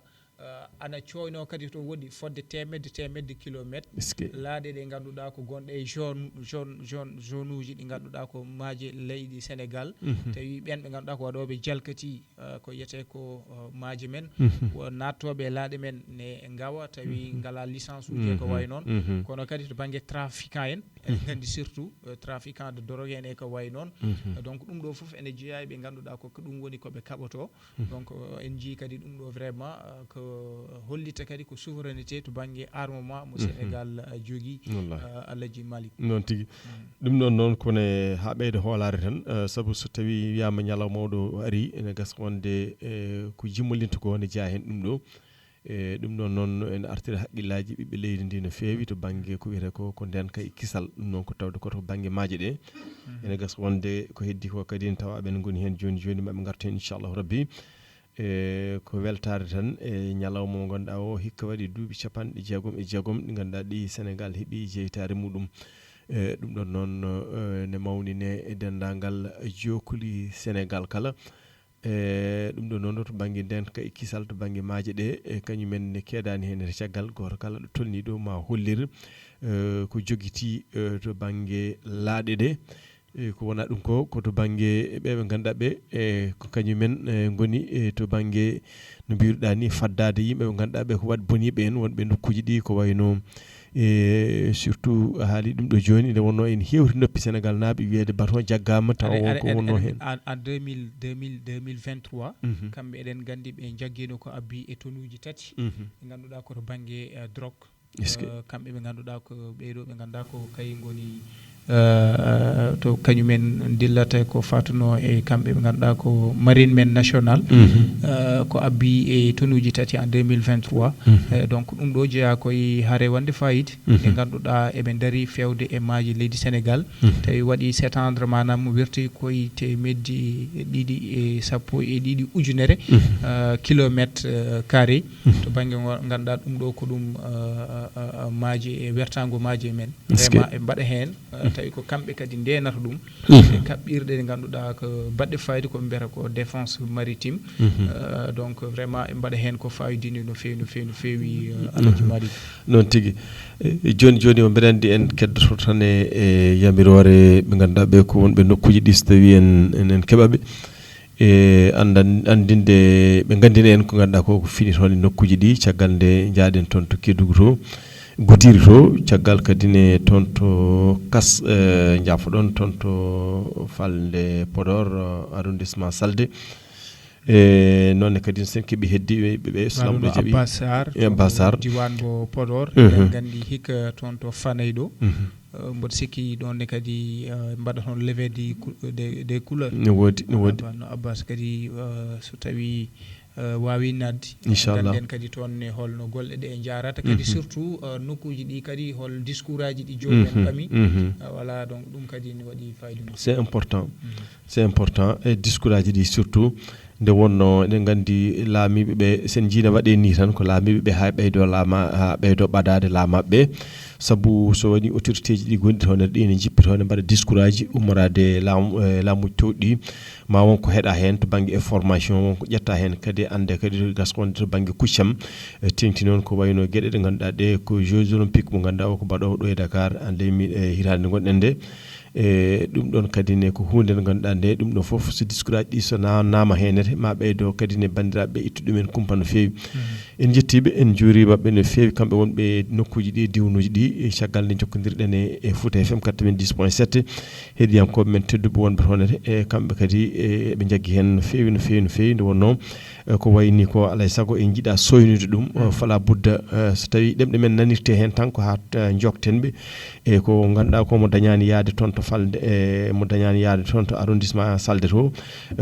ana coyno kadi to woɗi fodde temedde kilométre laaɗe ɗe ganduɗa ko gonɗe e zone uji ɗi ganduɗa ko maaje leydi Sénégal tawi ɓen ɓe ganduɗa ko waɗoɓe jalkati ko yiyete ko maaje men nattoɓe e laaɗe men ne gawa tawi ngala licence uji ko way noon kono kadi to banggue trafiquant en eɗen gandi surtout trafiquant de drogue en e ko way noon donc ɗum ɗo foof ene jeeya ɓe ganduɗa ko ɗum woni koɓe kaɓoto donc en jii kadi ɗum ɗo vraiment ko hollita kadi ko souveraineté to banggue armement mo Sénégal jogui Allahji Malik
noon tigui ɗum ɗon noon kone ha ɓeyde hoolare tan saabu so tawi wiyama ñalawma mawɗo ari ene gasa wonde ko jimmolinta ko ne jeeya hen ɗum ɗo ɗum ɗon noon en artira haqqillaji ɓiɓɓe leydi ndi no feewi to banggue ko wiyete ko nden kay kisal ɗum noon ko tawde koto banggue maaje ɗe ene gas wonde ko heddi ko kadi en tawa aɓen goni hen joni maɓe gartu hen inchallahu rabbi ko weltare tan e ñalawma mo ganduɗa o hikka waɗi duuɓi 60 ɗi ganduɗa ɗi Sénégal heeɓi jeytare muɗum ɗum ɗon noon ne mawnine e dendagal jokuli Sénégal kala ɗum ɗo noon to banggue nden kay kisal to banggue maaje ɗe kañumen ne keedani hen caggal goto kala ɗo tolni ɗo ma hollir ko joguiti to banggue laaɗe ɗe ko wona ɗum ko to banggue ɓe ganduɗa ɓe ko kañumen goni to banggue no mbiruɗa ni faddade yimɓe ɓe ganduɗa ɓe ko wat boniɓe en wonɓe nokkuji ɗi ko wayno surtout a haali ɗum ɗo joni nde wonno en hewti noppi Sénégal naaɓe wiyede baton jaggama taw ko wonno hen
en 2023 kamɓe eɗen gandi ɓe jagguino ko abbi e tonnuji tati ɓe ganduɗa koto banggue drogue kamɓe ɓe ganduɗa ko ɓeɗo ɓe ganduɗa ko kay goni to kañumen dillata ko fatuno e kamɓe ɓe ganduɗa ko marine men national ko abbi e tonnuji tati en 2023 donc ɗum ɗo jeeya koye haare wonde fayida ɗe ganduɗa eɓe daari fewde e maaji leydi Sénégal tawi waɗi s'étendre manam wirti koye te meddi ɗiɗi e sappo e ɗiɗi ujunere kilométre carré to banggue ganduɗa ɗum ɗo ko ɗum maaji e wertago maaji men vraiment e mbaɗa hen tawi ko kamɓe kadi ndenata ɗum e kaɓɓirɗe ɗe ganduɗa ko baɗɗe fayida ko mbiyata ko défense maritime donc vraiment e mbaɗa hen ko fayidini no feewi alaji Malick
noon tigui joni o mbeɗa andi en keddoto tan e yamirore ɓe ganduɗa ɓe ko wonɓe nokkuji ɗi so tawi en keɓaɓe e andinde ɓe gandina en ko ganduɗa ko fini toon e nokkuji ɗi caggal nde jaaɗen toon to Kédougou to Goudiri to caggal kadi ne toon to kas jaafoɗon toon to falde Podor arrondissement Salde e noonne kadi sen keeɓi heddiɓe ɓe slamɗo jaaɓi Abbas Sarr
diwan mo Podor eɗen gandi hikka toon to Fanay ɗo mboɗo sikki ɗonne kadi mbaɗa toon levé des couleurs
ne woodi
no Abbas kadi so tawi wawi nadde
inchallah
ganden kadi toon ne holno golle ɗe jarata kadi surtout nokkuji ɗi kadi hol discours aji ɗi jomumen ɓami voilà donc ɗum kadi ne waɗi fayida
c'est important e discours aji ɗi surtout nde wonno eɗen gandi laamiɓe ɓe sen jiina waɗe ni tan ko laamiɓe ɓe ha ɓeydo laama ha ɓeydo ɓadade laamaɓe ɓe saabu so woni autorité ji ɗi gonɗi toon ɗi ne jippi toon mbaɗa discours aji ummorade laamuji towɗi ma wonko heeɗa hen to banggue information wonko ƴetta hen kadi ande kadi gaskonde to banggue kuccam tengti noon ko wayno gueɗe ɗe ganduɗa ɗe ko jeux olympique mo ganduɗa o ko mbaɗowo ɗo e Dakar en leymi hitande nde gonɗen nde e ɗum ɗon kadi ne ko hunde nde ganduɗa nde ɗum ɗo foof so discours aji ɗi so nama henete ma ɓeydo kadi ne bandiraɓe ittu ɗumen kumpa no fewi en jettiɓe en juurimaɓe no fewi kamɓe wonɓe nokkuji ɗi diwnuji ɗi caggal nde jokkodirɗen e Fouta FM 90.7 heɗiyankoɓe men tedduɓe wonɓe toonete e kamɓe kadi ɓe jaggi hen no fewi nde wonno ko wayni ko alay saago en jiiɗa soynude ɗum fala budda so tawi ɗemɗe men nanirte hen tan ko ha joktenɓe e ko ganduɗa ko mo dañani yaade toon to falde mo dañani yaade toon to arrondissement Salde to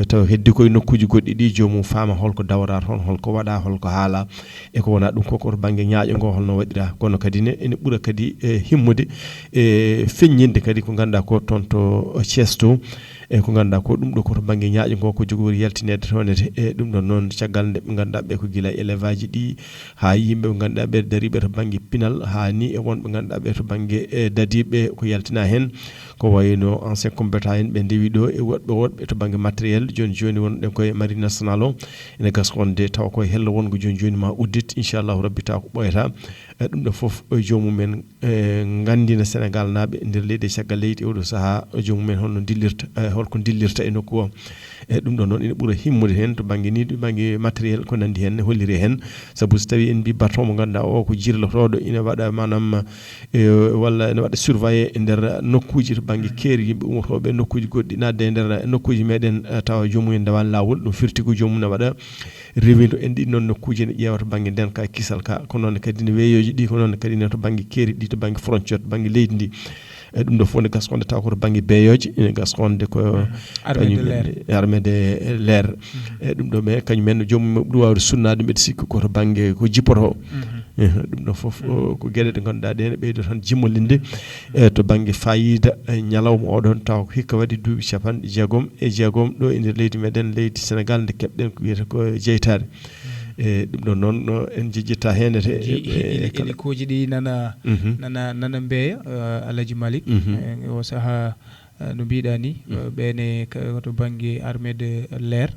taw heddi koye nokkuji goɗɗi ɗi jomum faama holko dawra toon holko waɗa holko haala e ko wona ɗum koko to banggue ñaaƴo ngo holno waɗira kono kadi ne ene ɓuura kadi himmude e feññinde kadi ko ganduɗa ko toon to Thiés to e ko ganduɗa ko ɗum ɗo koto banggue ñaaƴo ngo ko jogori yaltinede toonete e ɗum ɗon noon caggal nde ɓe ganduɗa ɓe ko guila élevage ɗi ha yimɓe ɓe ganduɗa ɓe dariɓe to banggue pinal ha ni e wonɓe ganduɗa ɓe to banggue dadiɓe ko yaltina hen ko wayno ancien combattant en ɓe ndewi ɗo e woɗɓe to banggue matériel joni wonɗen koye marine national o ene gaskonde taw koye hello wongo joni ma uddit inchallahu rabbi taw ko ɓoyata ɗum ɗo foof jomumen gandina Sénégal naaɓe nder leydi caggal leydi oɗo saaha jomumen holko dillirta e nokku o e ɗum ɗon noon ene ɓuura himmude hen to banggue ni to banggue matériel ko nandi hen holliri hen saabu so tawi en mbi baton mo ganduɗa o ko jirlotoɗo ina waɗa manam walla ene waɗa surveillé e nder nokkuji to banggue keeri yimɓe ummotoɓe nokkuji goɗɗi nadde e nder nokkuji meɗen tawa jomumen dawani lawol ɗum firti ko jomum ne waɗa rewido en ɗi noon nokkuji ne ƴeewa to banggue nden ka kisal ka ko noon kadi ne weeyoji ɗi ko noon kadi ne to banggue keeri ɗi to banggue frontiére to banggue leydi ndi e ɗum ɗo fof ne gaskonde taw koto banggue beeyoje ene gaskonde ko armée de l'air e ɗum ɗo mais kañumen joomum ɗum wawde sunnade mbeɗa sikki koto banggue ko jippoto ɗum ɗo fof ko gueɗe ɗe ganduɗa ɗe ne ɓeydo tan jimmolinde to banggue fayida ñalawma oɗon taw hikka waɗi duuɓi 60 ɗo e nder leydi meɗen leydi Sénégal nde keɓɗen ko wiyete ko jeytade e ɗum ɗon noon en jejjita hen
ene koji ɗi nana mbeya Alaji Malick o saaha no mbiɗa ni ɓene to banggue armée de l'air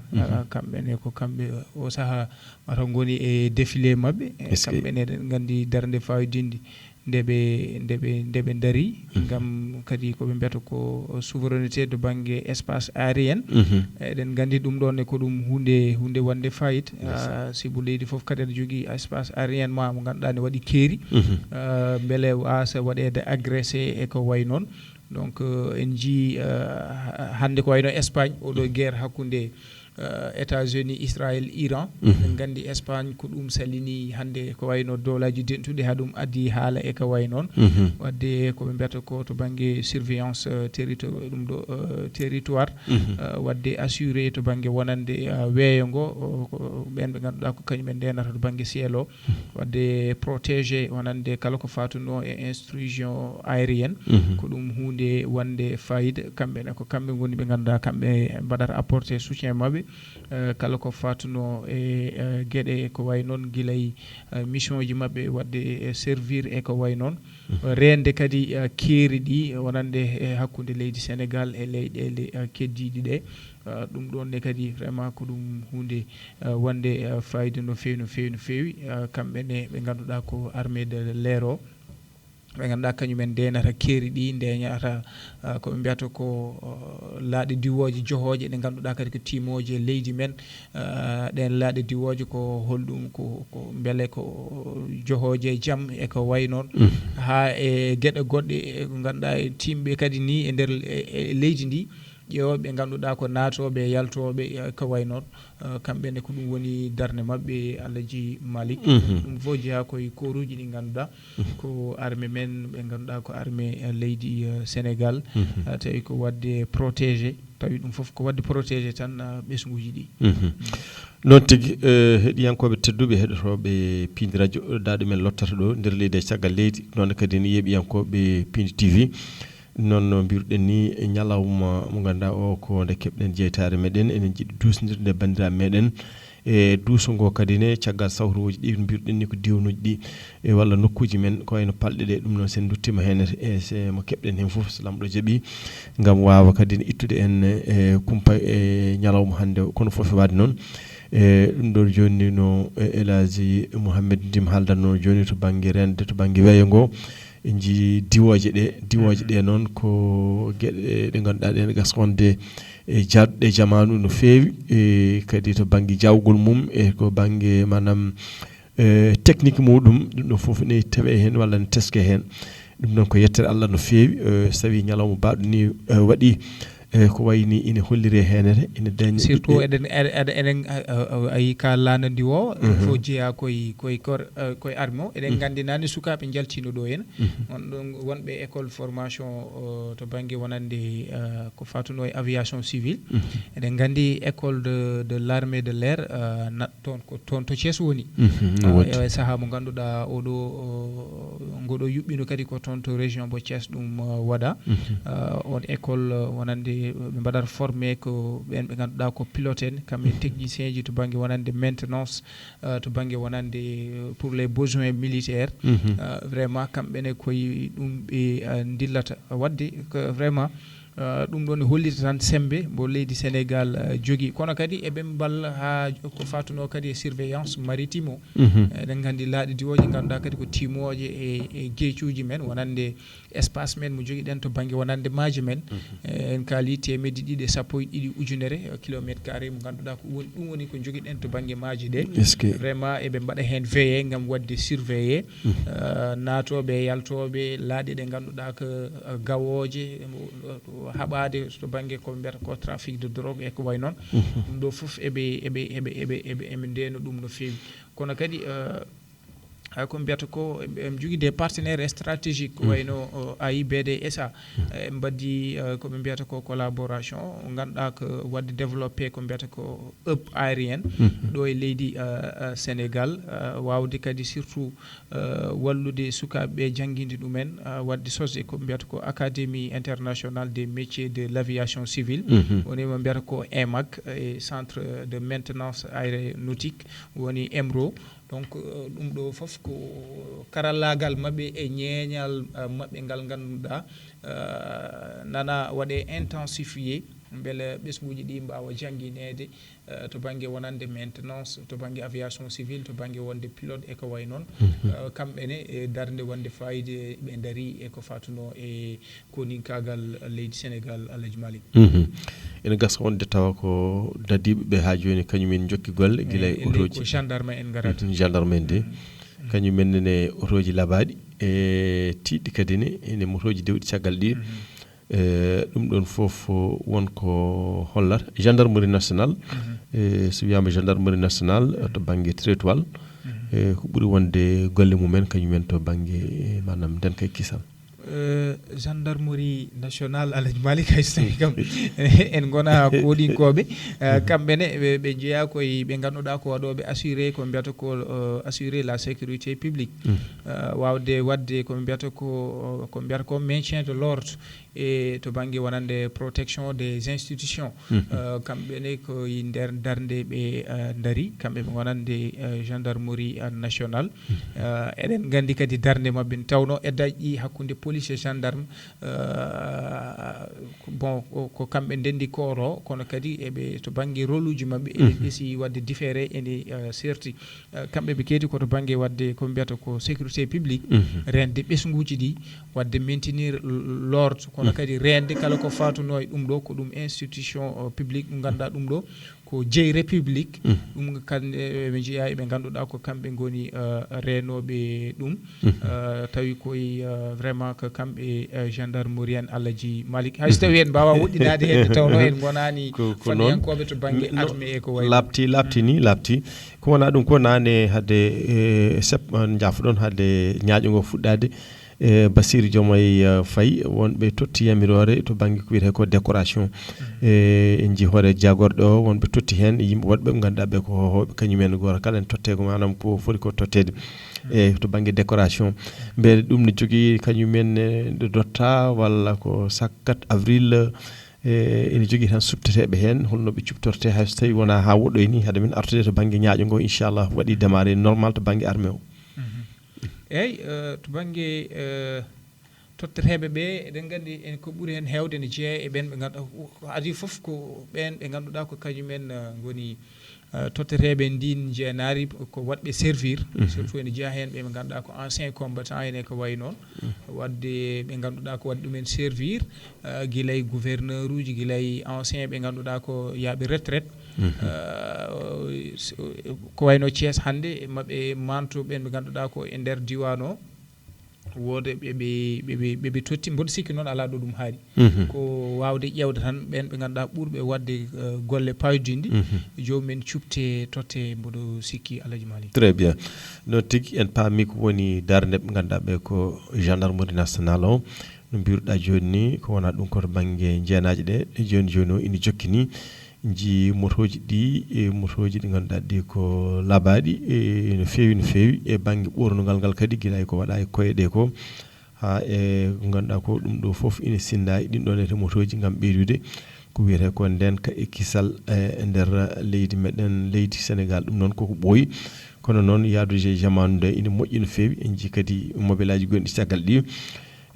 kamɓene ko kamɓe o saaha mata goni e défilé mabɓe kamɓene eɗen gandi darde fawidinde ndeɓe daari gam kadi koɓe mbiyata ko souveraineté de banggue espace aérien eɗen gandi ɗum ɗon ko ɗum hunde wonde fayida sibu leydi foof kadi ene jogui espace aérien mo ganduɗa ne waɗi keeri beele wasa waɗede agressé e ko way noon donc en jii hande ko wayno Espagne oɗo guerre hakkude États-Unis Israël Iran en gandi Espagne ko ɗum salini hande ko wayno dolaji dentuɗe ha ɗum addi haala e ko way noon wadde koɓe mbiyata ko to banggue surveillance ɗum ɗo territoire wadde assuré to banggue wonande weeyo ngo ɓen ɓe ganduɗa ko kañumen ndenata to banggue ciel o wadde protégé wonande kala ko fatuno e instruction aérienne ko ɗum hunde wonde fayida kamɓene ko kamɓe goni ɓe ganduɗa kamɓe mbaɗata apporté soutien mabɓe kala ko fatuno e gueɗe ko way noon guilay mission ji mabɓe wadde servir e ko way noon rende kadi keeri ɗi wonande hakkude leydi Sénégal e leyɗele keddiɗi ɗe ɗum ɗon ne kadi vraiment ko ɗum hunde wonde fayida no fewi kamɓene ɓe ganduɗa ko armée de l'air o ɓe ganduɗa kañumen ndenata keeri ɗi ndeñata koɓe mbiyata ko laaɗe diwoje johoje ɗe ganduɗa kadi ko timoje leydi men ɗen laaɗe diwoje ko holɗum ko beele ko johoje jaam e ko way noon ha e gueɗe goɗɗe ko ganduɗa e timɓe kadi ni e nder leydi ndi ƴeewoɓe ganduɗa ko naatoɓe yaltoɓe ko way noon kamɓene ko ɗum woni darde mabɓe Alaji Malick ɗum fof jeeya koye koruji ɗi ganduɗa ko armée men ɓe ganduɗa ko armée leydi Sénégal tawi ko wadde protégé tawi ɗum foof ko wadde protégé tan ɓesguji ɗi
noon tigui heeɗiyankoɓe tedduɓe heɗotoɓe Pindi radio daɗumen lottata ɗo nder leydi e caggal leydi noon kadi ne yeeɓiyankoɓe Pindi TV noon no mbiruɗen ni ñalawma mo ganduɗa o ko nde keɓɗen jeytare meɗen enen jiiɗi dusnodirde bandiraɓe meɗen e duuso ngo kadi ne caggal sawtoji ɗi mbiruɗen ni ko diwanuji ɗi e walla nokkuji men ko wayno palɗe ɗe ɗum noon sen duttima hen e mo keɓɗen hen foof so lamɗo jaaɓi gam wawa kadi ne ittude en e kumpa e ñalawma hande kono foof e wadde noon e ɗum ɗo joni no Elhaji Mouhamed Ndim haaldanno joni to banggue rende to banggue weeyo ngo en jii diwoje ɗe noon ko gueɗe ɗe ganduɗa ɗe gaskonde e jadɗe jamanu no fewi e kadi to banggue jawgol mum e ko banggue manam technique muɗum ɗum ɗo foof ne tawe hen walla ne teske hen ɗum noon ko yettere Allah no fewi so tawi ñalawma baɗo ni waɗi ko wayni ina hollire henete ina dañi
surtout eɗen ayi ka lanandi o fo jeeya koye armée o eɗen gandi nani sukaɓe jaltino ɗo henna on ɗon wonɓe école formation to banggue wonande ko fatuno e aviation civile eɗen gandi école de l'armée de l'air nat toon ko toon to Thiès woni e saaha mo ganduɗa oɗo ngoɗo yuɓɓino kadi ko toon to région mo Thiès ɗum waɗa on école wonande ɓe mbaɗata formé ko ɓen ɓe ganduɗa ko pilote en kamɓe technicien ji to banggue wonande maintenance to banggue wonande pour les besoins militaires vraiment kamɓene koye ɗum ɓe dillata wadde ko vraiment ɗum ɗon hollita tan sembe mbo leydi Sénégal jogui kono kadi eɓe balla ha ko fatuno kadi e surveillance maritime o eɗen gandi laaɗe diwoje ganduɗa kadi ko timoje e gueƴuji men wonande espace men mo joguiɗen to banggue wonande maaje men en kaali 1.2 ujunere kilométre carré mo ganduɗa ko woni ɗum woni ko joguiɗen to banggue maaje ɗe vraiment eɓe mbaɗa hen veillé gam wadde surveillé naatoɓe yaltoɓe laaɗe ɗe ganduɗa ko gawoje haɓade to banggue ko mbiyata ko trafic de drogue e ko way noon ɗum ɗo foof eɓe ndeno ɗum no fewi kono kadi ko mbiyata ko jogui des partenaires stratégiques wayno AIBD SA mbaddi ko ɓe mbiyata ko collaboration ganduɗa ko wadde développé ko mbiyata ko hub aérien ɗo e leydi Sénégal wawde kadi surtout wallude sukaɓeɓe jangguinde ɗumen wadde sosde ko mbiyata ko académie internationale des métiers de l'aviation civile woni mo mbiyata ko EMAC et centre de maintenance aéronautique woni EMRO. donc ɗum ɗo fof ko karallagal maɓɓe e ñeeñal maɓɓe ngal ngannduɗaa nana waɗe intensifié beele ɓesguji ɗi mbawa jangguinede to banggue wonande maintenance to banggue aviation civile to banggue wonde pilote e ko way noon kamɓene e darde wonde fayide ɓe daari e ko fatuno e koninkagal leydi Sénégal Alaji Malick
ene gasa wonde tawa ko dadiɓe ɓe ha joni kañumen jokki golle guila e otoji
ko gendarme en garata
gendarme en de kañumen ne otoji labaɗi e tiɗɗi kadi ne ene motoji dewɗi caggal ɗi ɗum ɗon fof wonko hollata gendarmerie nationale so wiyama gendarmerie nationale to banggue trottoir ko ɓuuri wonde golle mumen kañumen to banggue manam den kay kisal
gendarmerie nationale Alaji Malick hay so tawi kam en gona koɗinkoɓe kamɓene ɓe jeeya koye ɓe ganduɗa ko waɗoɓe assuré ko mbiyata ko assurer la sécurité publique wawde wadde ko mbiyata ko maintien de l'ordre e to banggue wonande protection des institutions kamɓene koye nder darde ɓe daari kamɓe ɓe wonande gendarmerie nationale eɗen gandi kadi darde mabɓe tawno e daƴƴi hakkude police et gendarme bon ko kamɓe ndendi kooro kono kadi eɓe to banggue rôle uji mabɓe eɓe ɓeesi wadde différé ene certi kamɓe ɓe keedi koto banggue wadde ko mbiyata ko sécurité publique rende ɓesguji ɗi wadde maintenir l'ordre kono kadi rende kala ko fatuno e ɗum ɗo ko ɗum institution publique ɗum ganduɗa ɗum ɗo ko jeey république ɗum kamɓe ɓe jeeya eɓe ganduɗa ko kamɓe goni renoɓe ɗum tawi koye vraiment ko kamɓe gendarmerie en Alaji Malick hayso tawi en mbawa woɗɗinade hedde tawno en gonani faniyankoɓe to banggue armé e ko way
labti ko wona ɗum ko nane hadde jaafoɗon hadde ñaaƴo ngo fuɗɗade Bassirou Diomaye Faye wonɓe totti yamirore to banggue ko wiyete ko décoration en jii hoore jagorɗo o wonɓe totti hen yimɓe woɗɓe ɓe ganduɗa ɓe ko hohoɓe kañumen goto kala en totte ko manam ko foti ko tottede e to banggue décoration beele ɗum ne jogui kañumen nde dotta walla ko 4 avril ene jogui tan subteteɓe hen holno ɓe cuptorte hayso tawi wona ha woɗɗoy ni haade men artude to banggue ñaaƴo ngo inchallah waɗi démarré normal to banggue armé o
eyyi to banggue totteteɓe ɓe eɗen gandi en ko ɓuuri hen hewde ne jeeya e ɓen ɓe ganduɗa adi foof ko ɓen ɓe ganduɗa ko kañumen goni totteteɓe ndin jeenari ko waɗɓe servir surtout ene jeeya hen ɓe ganduɗa ko ancien combattant ene ko way noon wadde ɓe ganduɗa ko waɗi ɗumen servir guilay gouverneur uji guilay ancien ɓe ganduɗa ko yaaɓe retraite ko wayno Thiès hande maɓe mantoɓe ɓe ganduɗa ko e nder diwan o woda ɓeɓe totti mboɗo sikki noon ala ɗo ɗum haari ko wawde ƴewde tan ɓen ɓe ganduɗa ɓurɓe wadde golle payodinde jomumen cupte totte mboɗo sikki Alaji Malick
très bien noon tigui en paami ko woni darde ɓe ganduɗa ɓe ko gendarmerie nationale o no mbiruɗa joni ni ko wona ɗum koto banggue jeenaji ɗe joni o ina jokki ni ji motoji ɗi e motoji ɗi ganduɗa ɗi ko labaɗi no fewi e banggue ɓornogal ngal kadi guila ko waɗa e koyeɗe ko ha e ko ganduɗa ko ɗum ɗo foof ina sinda e ɗin ɗon ete motoji gam ɓeydude ko wiyete ko ndenka e kisal e nder leydi meɗen leydi Sénégal ɗum noon koko ɓooyi kono noon yaadude jamanu nde ina moƴƴi no fewi en jii kadi mobile aji gonɗi caggal ɗi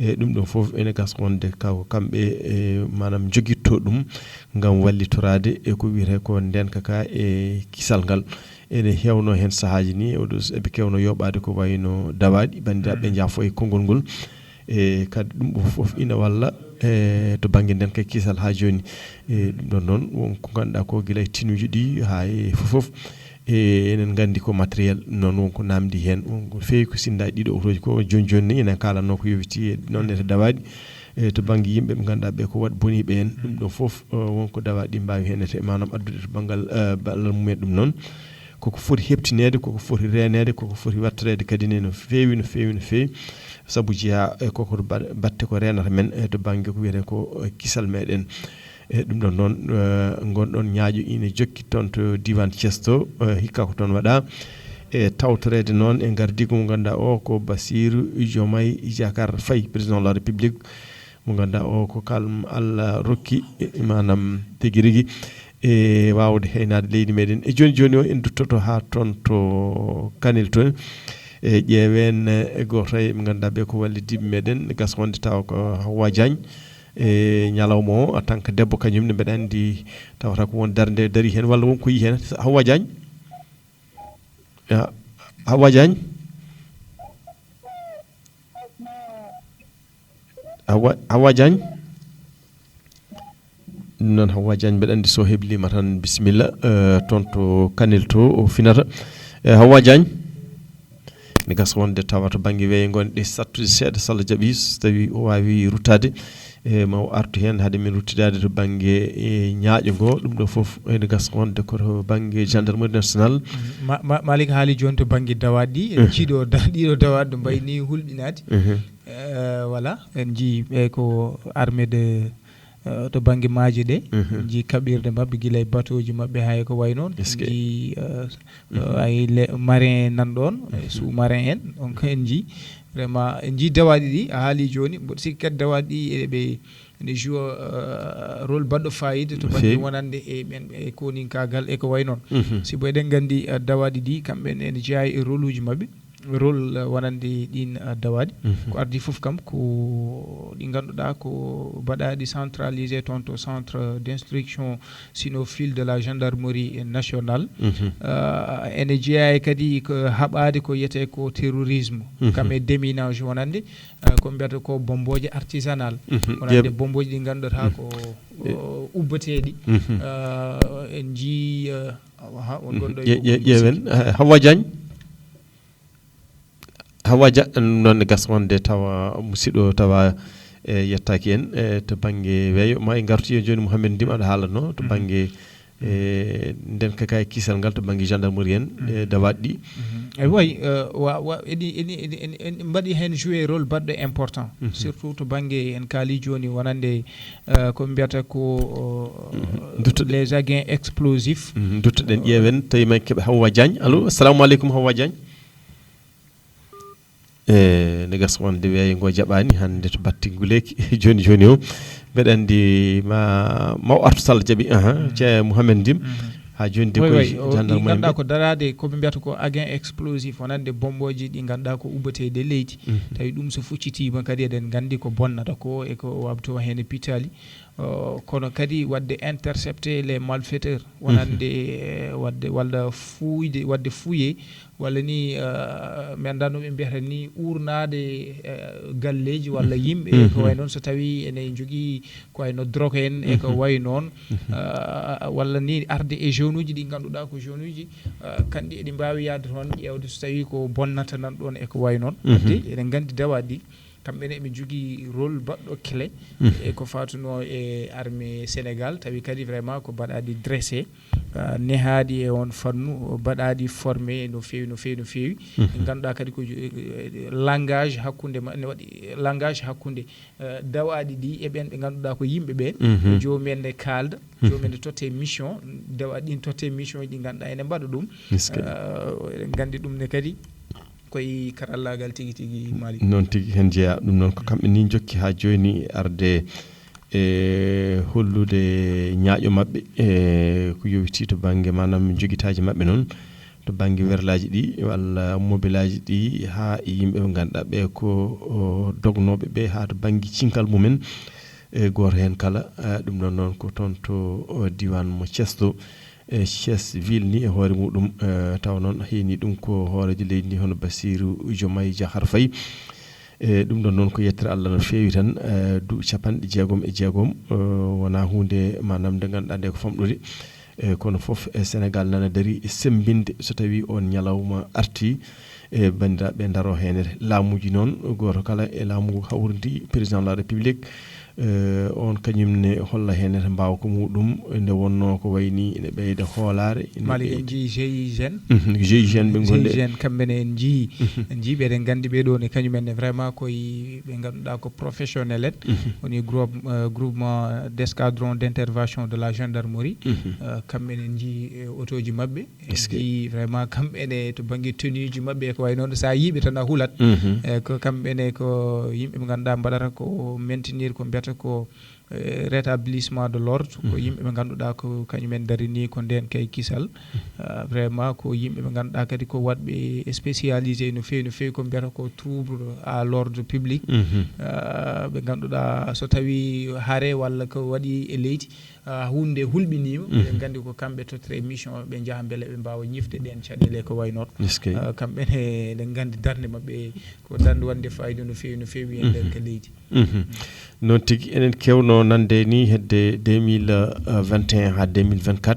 e ɗum ɗon foof ene gas wonde kaw kamɓe manam joguitto ɗum gam wallitorade e ko wiyete ko ndenka ka e kisal ngal ene hewno hen sahaji ni oɗo eɓe kewno yoɓade ko wayno dawaɗi bandiraɓe jaafo e konngol ngol e kadi ɗum ɗo foof ina walla to banggue ndenka kisal ha joni e ɗum ɗon noon wonko ganduɗa ko guila e tinuji ɗi ha e foof enen gandi ko matériel non wonko namdi hen wonko fewi ko sinda ɗiɗo otoji ko joni ni enen kalanno ko yowiti non ete dawaɗi e to banggue yimɓe ɓe ganduɗa ɓe ko wat boniɓe en ɗum ɗo foof wonko dawaɗi mbawi hen ete manam addude to banggal ballal mumen ɗum noon koko foti heptinede koko foti renede koko foti wattorede kadi ne no feewi sabu jiya koko batte ko renata men to banggue ko wiyete ko kisal meɗen ɗum ɗon noon gonɗon ñaaƴo ine jokki toon to diwan Thiès to hikka ko toon waɗa e tawtorede noon e gardigo mo ganduɗa o ko Bassirou Diomaye Diakhar Faye président de la république mo ganduɗa o ko kalm Allah rokki manam tigui rigui e wawde heynade leydi meɗen e joni o en duttoto ha toon to Kanel toon e ƴeewen goto e mo ganduɗa ɓe ko wallidiɓe meɗen gaskonde taw ko Hawa Diagne e ñalawma o en tant que debbo kañumne mbeɗa andi tawata ko won darde dari hen walla wonko yi hen Hawa Diagne Hawa Diagne Hawa Diagne non Hawa Diagne mbeɗa andi so heblima tan bisimilla toon to Kanel to o finata Hawa Diagne mi gasa wonde tawa to banggue weeye gonɗe sattude seeɗa so Allah jaaɓi so tawi o wawi ruttade e ma o artu hen haade min ruttidade to banggue ñaaƴo ngo ɗum ɗo foof ene gasa wonde koto banggue gendarmerie nationale
Malik haali joni to banggue dawaɗi ɗi en jiiɗo ɗiɗo dawaɗe ɗo mbayi ni hulɓinade voilà en jii ɓe ko armée de to banggue maaje ɗe ji kaɓirɗe mabɓe guila e bateau ji mabɓe hay ko way noon ji ay marin nan ɗon sous marin en donc en ji vraiment en ji dawaɗi ɗi a haali joni mboɗo sikki kadi dawaɗi ɗi eɓe ne joue rôle baɗɗo fayida to banggue wonande e ɓen e koninkagal e ko way noon si bo eɗen gandi dawaɗi ɗi kamɓen ene jeeya e rôle uji mabɓe rôle wonande ɗin dawaɗi ko ardi foof kam ko ɗi ganduɗa ko mbaɗaɗi centralisé toon to centre d'instruction cynophile de la gendarmerie nationale ene jeeya kadi ko haɓade ko yiyete ko terrorisme kam e déminage wonande ko mbiyata ko bomboje artisanal wonande bomboji ɗi ganduɗata ko ubbateɗi en jii on gonɗo
ƴeewen Hawa Diagne Hawa Diagne noon gas wonde tawa musidɗo tawa yettaki en to banggue weeyo ma e gartu joni Mouhamed Ndim aɗa haalatno to banggue nden kaka kisal ngal to banggue gendarmerie en dawaɗi ɗi
ay way en mbaɗi hen joué rôle baɗɗo important surtout to banggue en kaali joni wonande ko mbiyata ko les agents explosifs
duttoɗen ƴeewen tawi men keeɓe Hawa Diagne allo assalamu aleykum Hawa Diagne ne gas wonde weeyo ngo jaɓani hande to batti nguleki joni o mbeɗa andi ma o artu so Allah jaaɓi ceerno Mouhamed Ndim ha joni de koye gendarmerie
ganduɗa ko darade koɓe mbiyata ko agent explosif wonande bomboji ɗi ganduɗa ko ubbatede leydi tawi ɗum so fuccitima kadi eɗen gandi ko bonnata ko e ko wabto hen pitali kono kadi wadde intercepter les malfaiteurs wonande wadde walla fuyde wadde fouillé walla ni mi anda no ɓe mbiyata ni urnade galleji walla yimɓe ko way noon so tawi ene jogui ko wayno drogue en e ko way noon walla ni arde e jeune uji ɗi ganduɗa ko jeune uji kandi eɗi mbawi yaade toon ƴewde so tawi ko bonnata nan ɗon e ko way noon wadde eɗen gandi dawaɗi kamɓene eɓe jogui rôle baɗɗo clé e ko fatuno e armée Sénégal tawi kadi vraiment ko mbaɗaɗi dressé nehadi e on fannu mbaɗaɗi formé no fewi ganduɗa kadi ko langage hakkude ne waɗi langage hakkude dawaɗi ɗi e ɓen ɓe ganduɗa ko yimɓeɓe jomumen ne kalda jomumen ne totte mission dawaɗi ɗin totte mission ɗi ganduɗa ene mbaɗa ɗum eɗen gandi ɗum ne kadi koye karallagal tigui Malick
noon tigui hen jeeya ɗum noon ko kamɓe ni jokki ha joni arde e hollude ñaaƴo mabɓe ko yowiti to banggue manam joguitaji mabɓe noon to banggue werlaji ɗi walla mobilaji ɗi ha yimɓe ɓe ganduɗa ɓe ko dognoɓe ɓe ha to banggue cinkal mumen e goto hen kala ɗum ɗon noon ko toon to diwan mo Thiès to Thiès ville ni e hoore muɗum taw noon heeni ɗum ko hoorejo leydi ndi hono Bassirou Diomaye Diakhar Faye ɗum ɗon noon ko yettere Allah no feewi tan du capanɗe jeegom e jeegom wona hunde manam nde ganduɗa nde ko famɗude kono foof Sénégal nana daari sembinde so tawi on ñalawma arti e bandiraɓe daro henere laamuji noon goto kala e laamu hawridi président de la république on kañumne holla hen e mbaaw ko muɗum nde wonno ko wayni ene ɓeyda hoolare
mali en jii GIGN
GIGN ɓe gonde
GIGN kamɓene en jii ɓeɗen gandi ɓeɗo ne kañumenne vraiment koye ɓe ganduɗa ko professionnel en woni groupement d'escadron d'intervention de la gendarmerie kamɓene en jii autoji mabɓe en jii vraiment kamɓene to banggue tenue ji mabɓe ko way noon sa yiiɓe tan a hulat ko kamɓene ko yimɓe ɓe ganduɗa mbaɗata ko maintenir ko mbiyata ko rétablissement de l'ordre ko yimɓe ɓe ganduɗa ko kañumen darini ko nden kay kisal vraiment ko yimɓe ɓe ganduɗa kadi ko wadɓe spécialisé no fewi ko mbiyata ko trouble à l'ordre public ɓe ganduɗa so tawi haare walla ko waɗi e leydi hunde hulɓinima ɓe gandi ko kamɓe tottire mission ɓe jaaha beele ɓe mbawa ñifde ɗen caɗele ko way noon kamɓene eɗen gandi darde mabɓe ko darde wonde fayida no fewi e nder ka leydi
noon tigui enen kewno nande ni hedde 2021 ha 2024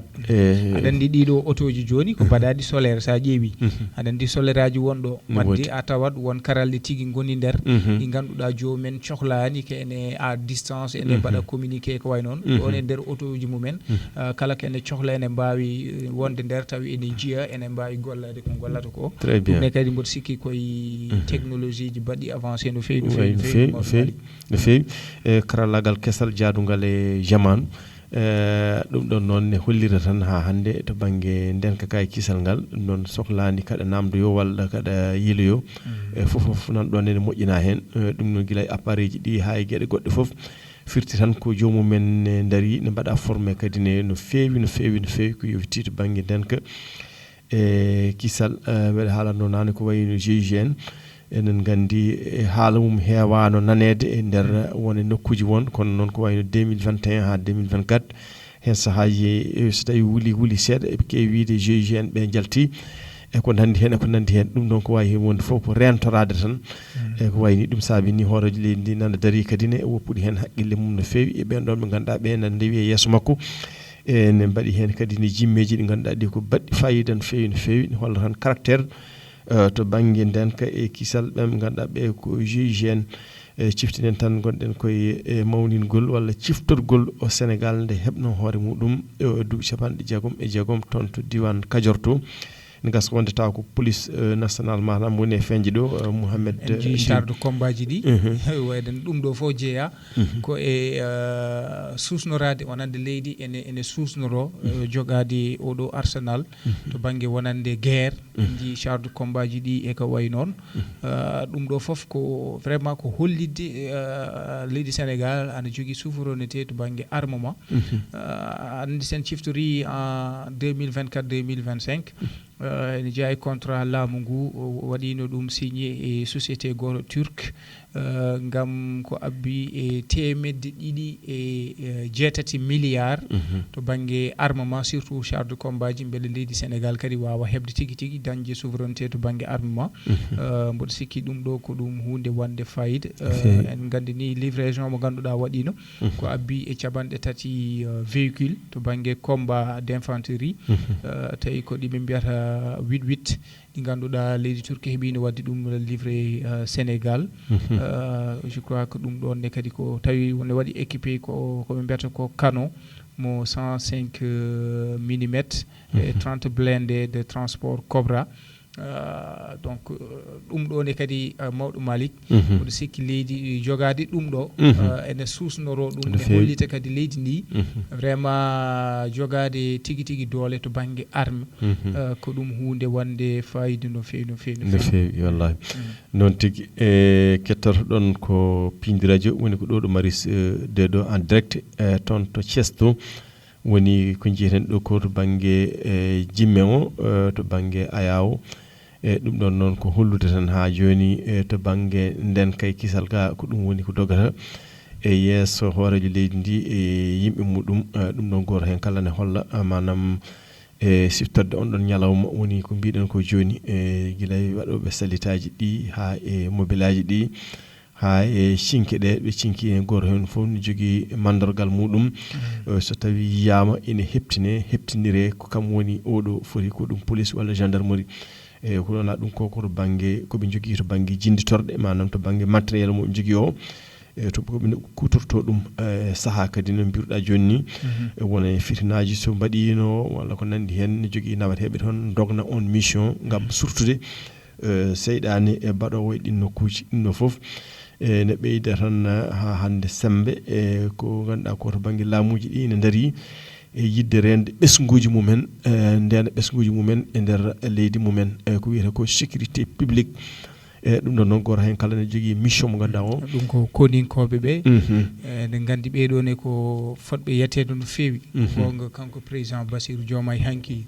aɗa andi ɗiɗo autoji joni ko mbaɗaɗi solaire sa ƴeewi aɗa andi solaire aji wonɗo wadde a tawat won karalɗe tigui goni nder ɗi ganduɗa jomumen cohlani ko ene à distance ene mbaɗa communiqué ko way noon ɗon e nder autoji mumen kala ko ene cohla ene mbawi wonde nder tawi ene jiiya ene mbawi gollade ko gollata ko ɗumne kadi mboɗo sikki koye technologie ji mbaɗi avancé no fewi
no fewi karallagal kesal jaadugal e jamanu ɗum ɗon noon ne hollira tan ha hande to banggue ndenka kay kisal ngal ɗum ɗon sohlani kaɗa namdoyo walla kaɗa yiiloyo fof nan ɗon ene moƴƴina hen ɗum noon guila e appareil ji ɗi ha e gueɗe goɗɗe foof firti tan ko jomumen ne daari ne mbaɗa formé kadi ne no fewi ko yowiti to banggue ndenka kisal mbeɗa haalanno nane ko wayno GIGN enen gandi haala mum heewano nanede e nder wone nokkuji won kono noon ko wayno 2021 ha 2024 hen sahaji so tawi wuli seeɗa eɓe kewi wiide GIGN ɓe jalti e ko nandi hen ɗum ɗon ko wawi hen wonde fof ko rentorade tan e ko wayni ɗum saabini hoorejo leydi ndi nana daari kadi ne woppude hen haqqille mum no fewi e ɓen ɗon ɓe ganduɗa ɓe nana ndewi e yeeso makko ne mbaɗi hen kadi ne jimmeji ɗi ganduɗa ɗi ko baɗɗi fayida no fewi ne holla tan caractère to banggue ndenka e kisal ɓe ganduɗa ɓe ko GIGN ciftinen tan gonɗen koye mawningol walla ciftorgol o Sénégal nde heɓno hoore muɗum duuɓi capanɗe jeegom toon to diwan Kadior to ne gasa wonde taw ko police national manam woni e feñje ɗo Mouhamed
charde combat ji ɗi wayden ɗum ɗo fof jeeya ko e susnorade wonande leydi ene susnoro jogade oɗo arsenal to banggue wonande guerre ji charde combat ji ɗi e ko way noon ɗum ɗo fof ko vraiment ko hollidde leydi Sénégal ana jogui souveraineté to banggue armement andi sen ciftori en 2024 2025 ene jeeya contrat laamu ngu waɗino ɗum signé e société goto turque ngam ko abbi e temedde ɗiɗi e jeetati milliard to banggue armement surtout char de combat ji beele leydi Sénégal kadi wawa hebde tigui dañde souveraineté to banggue armement mboɗo sikki ɗum ɗo ko ɗum hunde wonde fayida en gandi ni livraison mo ganduɗa waɗino ko abbi e capanɗe tati véhicule to banggue combat d'infanterie tawi ko ɗiɓe mbiyata 88 ɗi ganduɗa leydi turque heeɓino wadde ɗum livré Sénégal je crois que ɗum ɗon ne kadi ko tawi ne waɗi équipé koɓe mbiyata ko canon mo 105 mm et 30 blindés de transport Cobra donc ɗum ɗo ne kadi mawɗo Malick oɗo sikki leydi jogade ɗum ɗo ene susnoro ɗum ne hollita kadi leydi ndi vraiment jogade tigui doole to banggue arme ko ɗum hunde wonde fayida no fewi
wallahi noon tigui e kettoto ɗon ko Pindi Radio woni ko ɗo ɗo Maris deɗo en direct toon to Thiès to woni ko jiyeten ɗo ko to banggue jimme o to banggue ayawo e ɗum ɗon noon ko hollude tan ha joni to banggue nden kay kisal ga ko ɗum woni ko dogata e yesso hoorejo leydi ndi e yimɓe muɗum ɗum ɗon goto hen kala ne holla manam e siftorde on ɗon ñalawma woni ko mbiɗen ko joni e guilay waɗoɓe salitaji ɗi ha e mobile aji ɗi ha e cinque ɗe ɓe cinki hen goto hen fof ne jogui mandorgal muɗum so tawi yiyama ene heptinire ko kam woni oɗo foti ko ɗum police walla gendarmerie e ko ɗon ɗum ko to banggue koɓe jogui to banggue jinditorɗe manam to banggue matériel mo jogui o to ɓe kutorto ɗum saha kadi no mbiruɗa joni ni wona e fitinaji so mbaɗino walla ko nandi hen jogui nawateɓe toon dogna on mission gam surtude seyɗani e baɗowo e ɗin nokkuji ɗinno foof ne ɓeyda tan ha hande sembe ko ganduɗa ko to banggue laamuji ɗi ne daari e yidde rende ɓesguji mumen ndena ɓesguji mumen e nder leydi mumen ko wiyete ko sécurité publique ɗum ɗon noon goto hen kala ne jogui mission mo ganduɗa o
ɗum ko koninkoɓe ɓe ne gandi ɓeɗone ko fotɓe yettede no fewi gonga kanko président Bassirou Diomaye hanki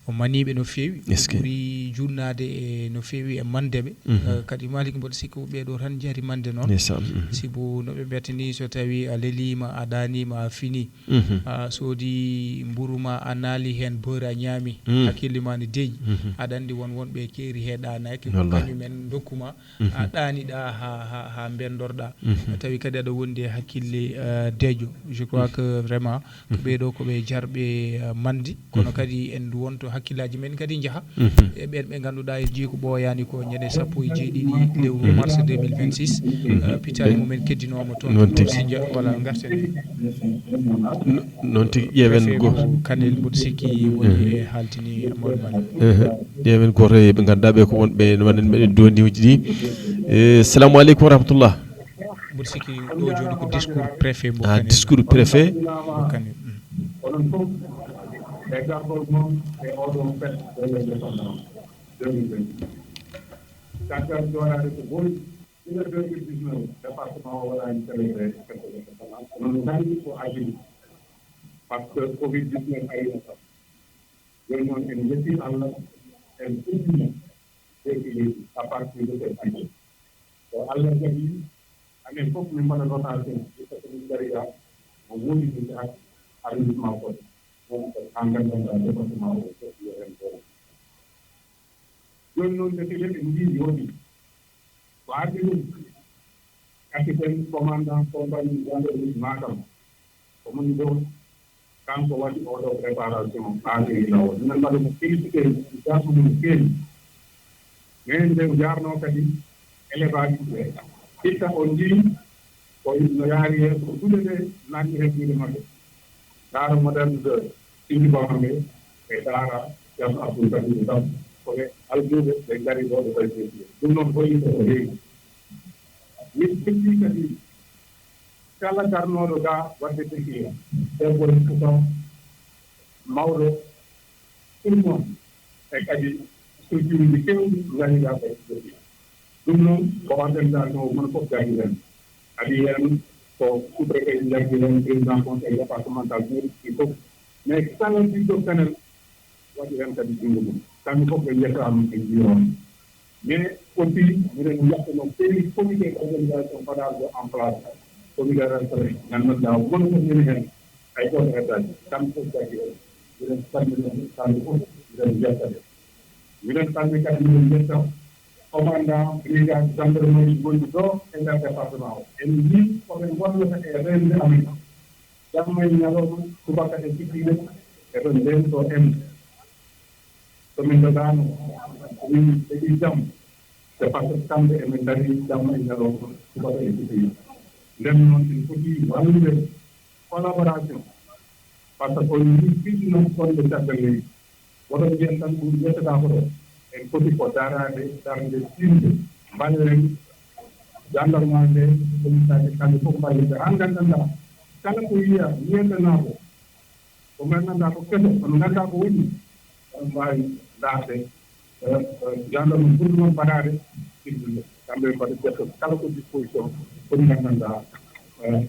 o maniɓe no fewi ɓuri jurnade e no fewi e mandeɓe kadi Malick mboɗo sikki ɓeɗo tan jaari mande noon sibu noɓe mbiyatani so tawi a lelima a ɗanima a fini a soodi mburuma a naali hen beurre a ñaami hakkille ma ne deeƴi aɗa andi wonɓe keeri he ɗanaki ko kañumen dokkuma a ɗaniɗa ha bendorɗa tawi kadi aɗa wondi e hakkille deeƴo je crois que vraiment ko ɓeɗo koɓe jarɓe mandi kono kadi en wonto hakkillaji men kadi jaaha e ɓen ɓe ganduɗa e jii ko ɓooyani ko ñande 17 lewru mars 2026 pitali mumen keddinoma toon Sindia voilà garten
non tigui ƴeewen goto
kanel mboɗo sikki woni e haltini Amadou Bane
ƴeewen goto ɓe ganduɗa ɓe ko wonɓe waɗen ɓeɗe dondiuji ɗi salamu aleykum wa rahmatullah
mboɗo sikki ɗo joni ko discours préfet mo
discours préfet
kanel
Example moom e oɗon fet indépendance 2020 caggal jooɗade ko boni ina 2019 département o waɗani célébré fête de l'indépendance onon gandi ko adii par ce que covid 19 arino tan joni noon en jetti Allah en uddino équilibre à partir de cette année so Allah jaɓi anen fof min mbaɗa rotation iko min gariɗa mo wonidinde ak arrondissement Fodé en gandanɗa département o fofi hen goo joni noon defile ɓe mbi yooɗi ko arde ɗum capitaine commandant compagnie gendarmerie Matam komoni ɗo kanko waɗi oɗo préparation ɓaadiri lawol minen mbaɗa mo félicité gasmumen no feewi mais nde jarno kadi élevage ɓe hikka on jii ko no yaari he ko duɗe ɗe nanɗi heɓɓude maɓɓe daara moderne de Sindi Bambe e daara Ceerno Abdoul Kadir Dam koɓe aljuɓe ɓe ngari ɗo ɓe baytee ɗum noon hollita ko heewi min fetti kadi kala garnoɗo ga wadde tekila eɓɓol kusan mawɗo ɗum noon e kadi structure ji kewɗi ngariga ko ɗum noon ko organisation mono fof jaggi hen adi hen ko sous-préfet jaggi hen président conseil départemental mairie fof mais kala mbiɗo kanel waɗi hen kadi jungo mum kamɓe fof ɓe jetama ɓe jiiron mais aussi minen yakkuno feewi comité d' organisation mbaɗaɗo en place comité restauration gandanɗa wono ko ñini hen hay goto heddani kamɓe fof jaggi hen minen salmina kamɓe fof minen jettaɓe minen salmi kadi minen jetta commandant brigade gendarmerie gonɗi ɗo e nder département o en yii koɓe gollata e rende amen jamma e ñalawma subaka e cikkiɗe eɗon ndento en somin dogano min heeɓi jaam c'est parce que kamɓe emin daari jamma e ñalawma subaka e cikkiɗe nden noon en foti wallude collaboration par ce que on yii fiɗino gonɗe caggal leydi woɗon mbiyen tan ɓuuri yettata ko ɗo en foti ko darade darde sinde mballen gendarmerie nde commissaire kamɓe fof mballide han gandanɗa kala ko yiya yiyendanako ko gandanɗa ko keso ono ganduɗa ko woni on mbawi darde gendarme ɓurɗi noon mbaɗade sirdude kamɓe mbaɗa ƴetta kala ko disposition foti gandanɗa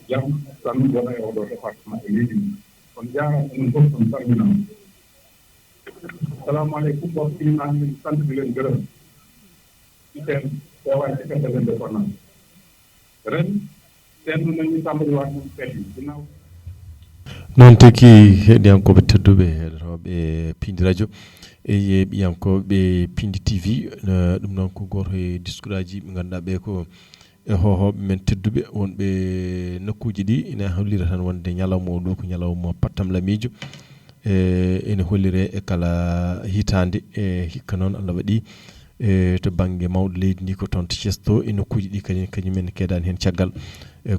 jaam tan wona e oɗo département e leydi mum on jarama onon fof on salminama assalamu aleykum mbokk yi maa ngi leen di sant di leen gërëm ci seen teewaay ci fête de l'indépendance ren seetlu nañu tàmbaliwaat ñu fête yi ginnaaw
noon tigi heɗiyankoɓe tedduɓe heɗotoɓe Pindi radio e ɓiyankoɓe Pindi TV ɗum noon ko goto e discours aji ɓe ganduɗa ɓe ko e hohoɓe men tedduɓe wonɓe nokkuji ɗi ina hollira tan wonde ñalawma o ɗo ko ñalawma pattam lamijo ene hollire e kala hitande e hikka noon Allah waɗi to banggue mawɗo leydi ndi ko toon to cesto e nokkuji ɗi kañumen keedani hen caggal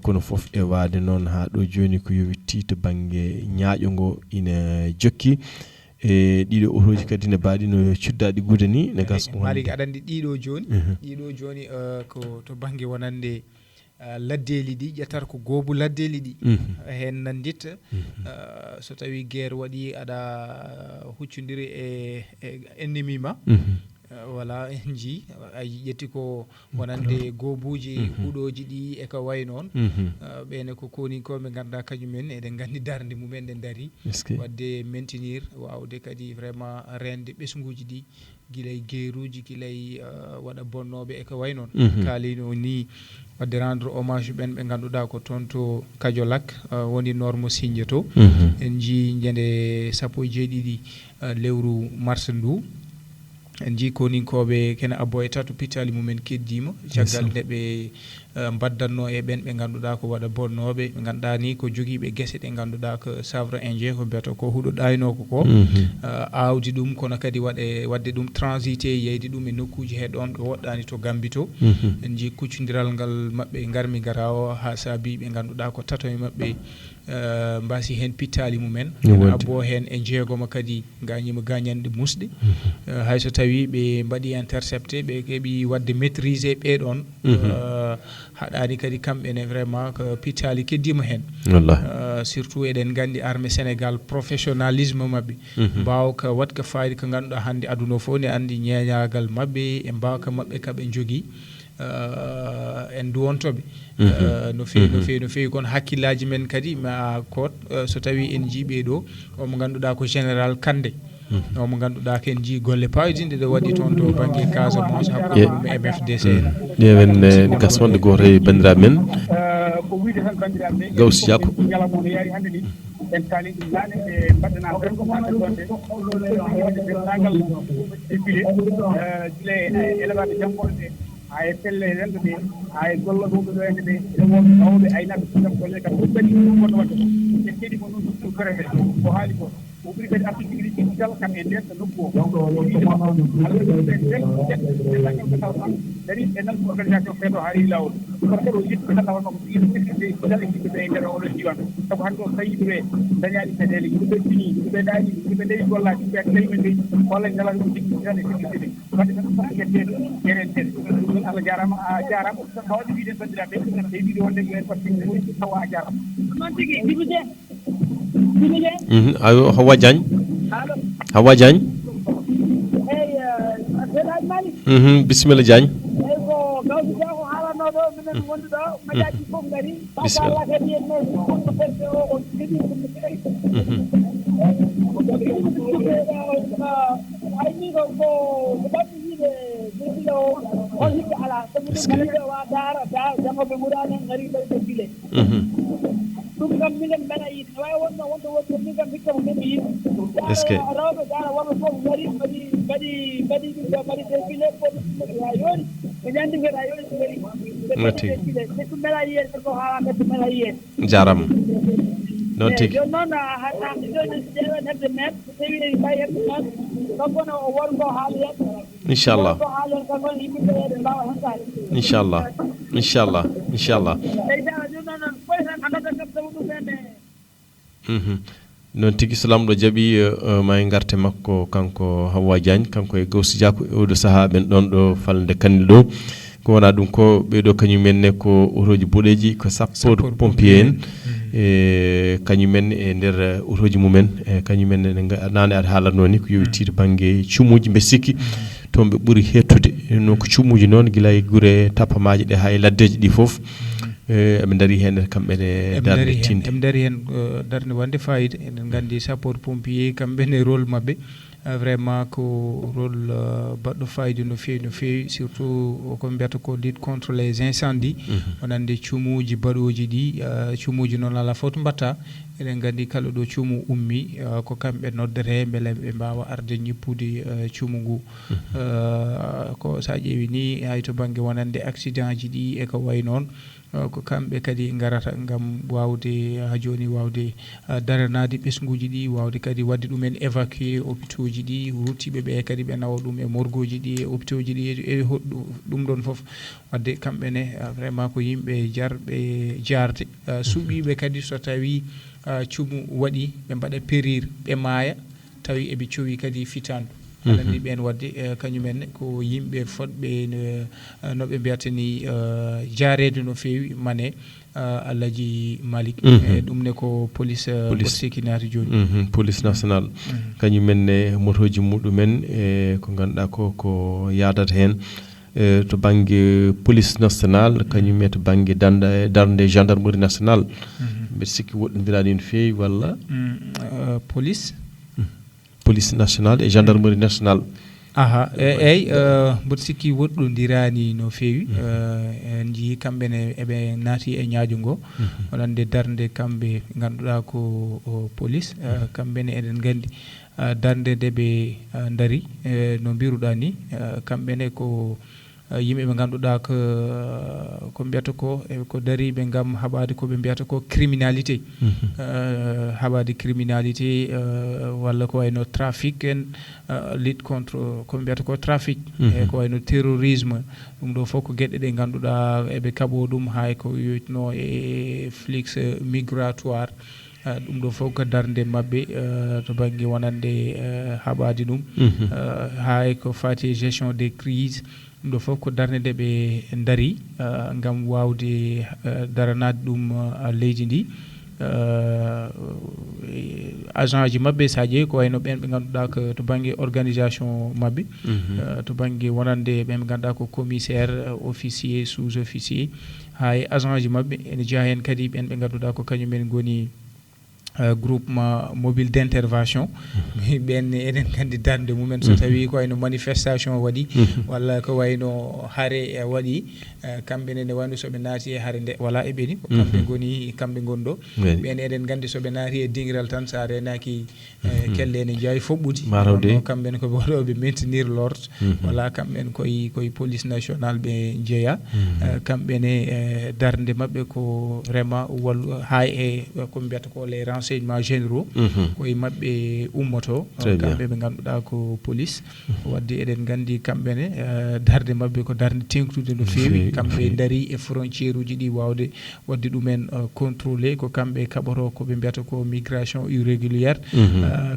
kono foof e waade noon ha ɗo joni ko yowitti to banggue ñaaƴo ngo ina jokki e ɗiɗo otoji kadi ne mbaɗi no cuddaɗi guude ni ne gas ko
Malik aɗa andi ɗiɗo joni ko to banggue wonande laddeli ɗi ƴettat ko goobu laddeli ɗi hen nanditta so tawi guerre waɗi aɗa huccodiri e ennemi ma voilà en ji ay ƴetti ko wonande goobuji huuɗoji ɗi e ko way noon ɓene ko koni ko ɓe ganduɗa kañumen eɗen gandi darde mumen ɗe daari wadde maintenir wawde kadi vraiment rende ɓesguji ɗi guilay guerruji guilay waɗa bonnoɓe e ko way noon kalino ni wadde rendre hommage ɓen ɓe ganduɗa ko toon to Kadiolak woni Normo Sindia to en ji ñande 17 lewru mars ndu en ji koninkoɓe kene abbo e tatu pitali mumen keddima caggal nde ɓe baddanno e ɓen ɓe ganduɗa ko waɗa bonnoɓe ɓe ganduɗa ni ko joguiɓe guesse ɗe ganduɗa ko savre indien ko biyata ko huuɗo ɗaynoko ko awdi ɗum kono kadi wadde ɗum transité yeyde ɗum e nokkuji he ɗon ɗo woɗɗani to Gambie to en ji kuccodiral ngal mabɓe garmi gara o ha saabi ɓe ganduɗa ko tato e mabɓe mbasi hen pittali mumen abbo hen e jeegoma kadi gañima gañanɗe musɗe hayso tawi ɓe mbaɗi intercepté ɓe keeɓi wadde maîtriser ɓeɗon haɗani kadi kamɓene vraiment ko pittali keddima hen surtout eɗen gandi armée Sénégal professionnalisme mabɓe mbawka watka fayida ko ganduɗa hande aduna fof ne andi ñeñagal mabɓe e mbawka mabɓe kaɓe jogui en duwontoɓe no fewi kono hakkillaji men kadi ma kot so tawi en jiiɓe ɗo omo ganduɗa ko général Kandé omo ganduɗa ken ji golle pawɗinde ɗe waɗi toon to banggue Casamance hakkude ɗum e MFDC
ƴeewen gasmonde goto e bandiraɓe men
ko wiide tan bandiraɓe
Gawsi Diako
ñalawma no yaari hannde ni en kaali ɗum naane e mbaɗɗana gonɗe dendagal défilé gila élevage jammoɗe ɗe ha e pelle rendo ɗe ha e golloɓe wonɓe ɗo hende ɗe remoɓe mawɓe aynaɓe sugam golle kam ɗum kadi woto wadde en keeɗi ko noon ɗum korete ko haali ko o ɓuri kadi artude ɗiɗi digital kam e nder to nokku o dari e nan organisation feeto haari lawol kono kadi o yiɗi ko tan tawanno ko ɗiɗo sécurité dal e yimɓeɓe e nder oɗon diwan sabu hannde o tawi yimɓeɓe dañaɗi caɗele yimɓeɓe fini yimɓeɓe ɗaani yimɓeɓe ndewi gollaji yimɓe ak tawi men ndewi walla ñalata ko jiggi tan e sécurité ɗe wadde tan foti yettede guerenten ɗum Allah jarama a jarama hawde wiide bandiraɓe e wiide wonde en partie woni tawa a jarama noon tigui jibide
ayo Hawa Diagne Hawa Diagne bisimilla Diagne
ko Gawsi Diako haalano ɗo minen wonde ɗo maƴaji fof gari machallah kadi en ko perde o o jiɗi ayni ko ɓamɗi wiide défilé o on hikka ala sabu ɗum gaɗaɓe wa daara jangoɓe ɓurani en gari ɓay défilé ɗum kam minen mbeɗa yiide ne wawi wonno wonto wonto min kam hikka mo memi yiide rewɓe daara wonɓe fof gari mbaɗi ɗum ɗo mbaɗi défilé fof ha yoni ɓe ñandi mbeɗa yoni so gari ɓe défilé te ɗum mbeɗa yiiyede kadi ko haala kadi mbeɗa yiiyede
jarama noon tigui
joni noon haɗɗa joni so ƴeewen hebde maire so tawi en mbawi hebde maire kankono o wonko haali hen
inchallah
ko haali hen kankono yimɓeɓe ɓe mbawa hentade
inchallah inchallah
tawi joni noon ɓoy tan andata kam sabu ɗum ɓende
noon tigui so lamɗo jaaɓi ma en garte makko kanko Hawa Diagne kanko e Gawsi Diako e oɗo saaha ɓen ɗon ɗo falde Kandé ɗo ko wona ɗum ko ɓeɗo kañumenne ko otoji boɗeji ko sappo pompier en e kañumen e nder otoji mumen e kañumen nane aɗa haalatno ni ko yowiti to banggue cumuji mbe sikki toon ɓe ɓuuri hettude no ko cumuji noon guila e guure tappamaji ɗe ha e laddeji ɗi foof eɓe daari hen kamɓene darde tinde
eɓe daari hen darde wande fayida eɗen gandi sapeur pompier kamɓene rôle mabɓe vraiment ko rôle baɗɗo fayida no fewi surtout ko mbiyata ko lutte contre les incendies wonande cuumuji baɗoji ɗi cuumuji noon ala fof to mbatta eɗen gandi kala ɗo cuumu ummi ko kamɓe noddere beele ɓe mbawa arde ñippude cuumu ngu ko sa ƴeewi ni hay to banggue wonande accident ji ɗi e ko way noon ko kamɓe kadi garata gam wawde ha joni wawde daranade ɓesguji ɗi wawde kadi wadde ɗumen évacué hôpitaux ji ɗi ruttiɓe ɓe kadi ɓe nawa ɗum e morgue ji ɗi e hôpitaux ji ɗi e ɗum ɗon foof wadde kamɓene vraiment ko yimɓe jarɓe jarde suuɓiɓe kadi so tawi cuumu waɗi ɓe mbaɗa périr ɓe maaya tawi eɓe cowi kadi fitandu alani ɓen wadde kañumenne ko yimɓe fodɓe noɓe mbiyata ni jarede no fewi mane Alaji Malik e ɗum ne ko police sécurité joni
police national kañumenne motoji muɗumen e ko ganduɗa ko yadata hen to banggue police national kañumme to banggue darde gendarmerie national mbeɗa sikki woɗɗodiraɗi no fewi walla police national et gendarmerie nationale
aha eyyi mboɗo sikki woɗɗodirani no fewi en jii kamɓene eɓe naati e ñaaƴo ngo wonande darde kamɓe ganduɗa ko police kamɓene eɗen gandi darde nde ɓe daari no mbiruɗa ni kamɓene ko yimɓe ɓe ganduɗa ko mbiyata ko dariɓe gam haɓade koɓe mbiyata ko criminalité haɓade criminalité walla ko wayno trafic en lutte contre ko mbiyata ko trafic e ko wayno terrorisme ɗum ɗo fof ko gueɗe ɗe ganduɗa eɓe kaɓo ɗum hay ko yeytno e flux migratoire ɗum ɗo fof ko darde mabɓe to banggue wonande haɓade ɗum hay ko fati gestion des crises ɗum ɗo fof ko darde nde ɓe daari gam wawde daranade ɗum leydi ndi agent ji mabɓe sa ƴeewi ko wayno ɓen ɓe ganduɗa ko to banggue organisation mabɓe to banggue wonande ɓen ɓe ganduɗa ko commissaire officier sous officier hay agent ji mabɓe ene jeeya hen kadi ɓen ɓe ganduɗa ko kañumen goni groupement mobile d'intervention ɓen eɗen gandi darde mumen so tawi ko wayno manifestation waɗi walla ko wayno haare waɗi kamɓene ne wayno soɓe naati e haare nde wala e ɓeni ko kamɓe goni ɗo ɓen eɗen gandi soɓe naati e dingiral tan sa renaki kelle ne jeeyi foɓɓude kamɓene koɓe waɗoɓe maintenir l'ordre wala kamɓene koye police nationale ɓe jeeya kamɓene darde mabɓe ko vraiment wallu hay e ko mbiyata ko les renseignements généraux koye mabɓe ummoto kamɓe ɓe ganduɗa ko police wadde eɗen gandi kamɓene darde mabɓe ko darde tengtude no fewi kamɓe daari e frontiére uji ɗi wawde wadde ɗumen contrôlé ko kamɓe kaɓoto koɓe mbiyata ko migration irrégulière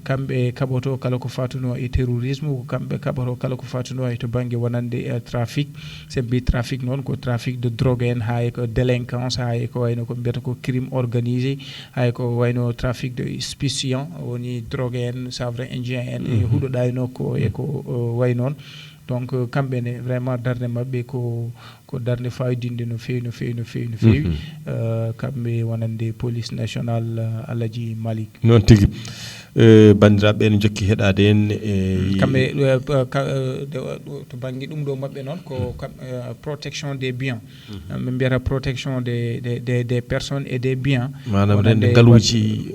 kamɓe kaɓoto kala ko fatuno e terrorisme ko kamɓe kaɓoto kala ko fatuno e to banggue wonande trafic se mbi trafic noon ko trafic de drogue en hay ko délinquance hay ko wayno ko mbiyata ko crime organisé hay ko wayno trafic de stupéfiant woni drogue en savre indien en e huuɗoɗayno ko e ko way noon donc kamɓene vraiment darde mabɓe ko darde fayodinde no fewi kamɓe wonande police nationale Alaji Malik
noon tigui bandiraɓe ne jokki heɗade en
kamɓe to banggue ɗum ɗo mabɓe noon ko protection des biens min mbiyata protection des personnes et des biens
manam rende ngaluji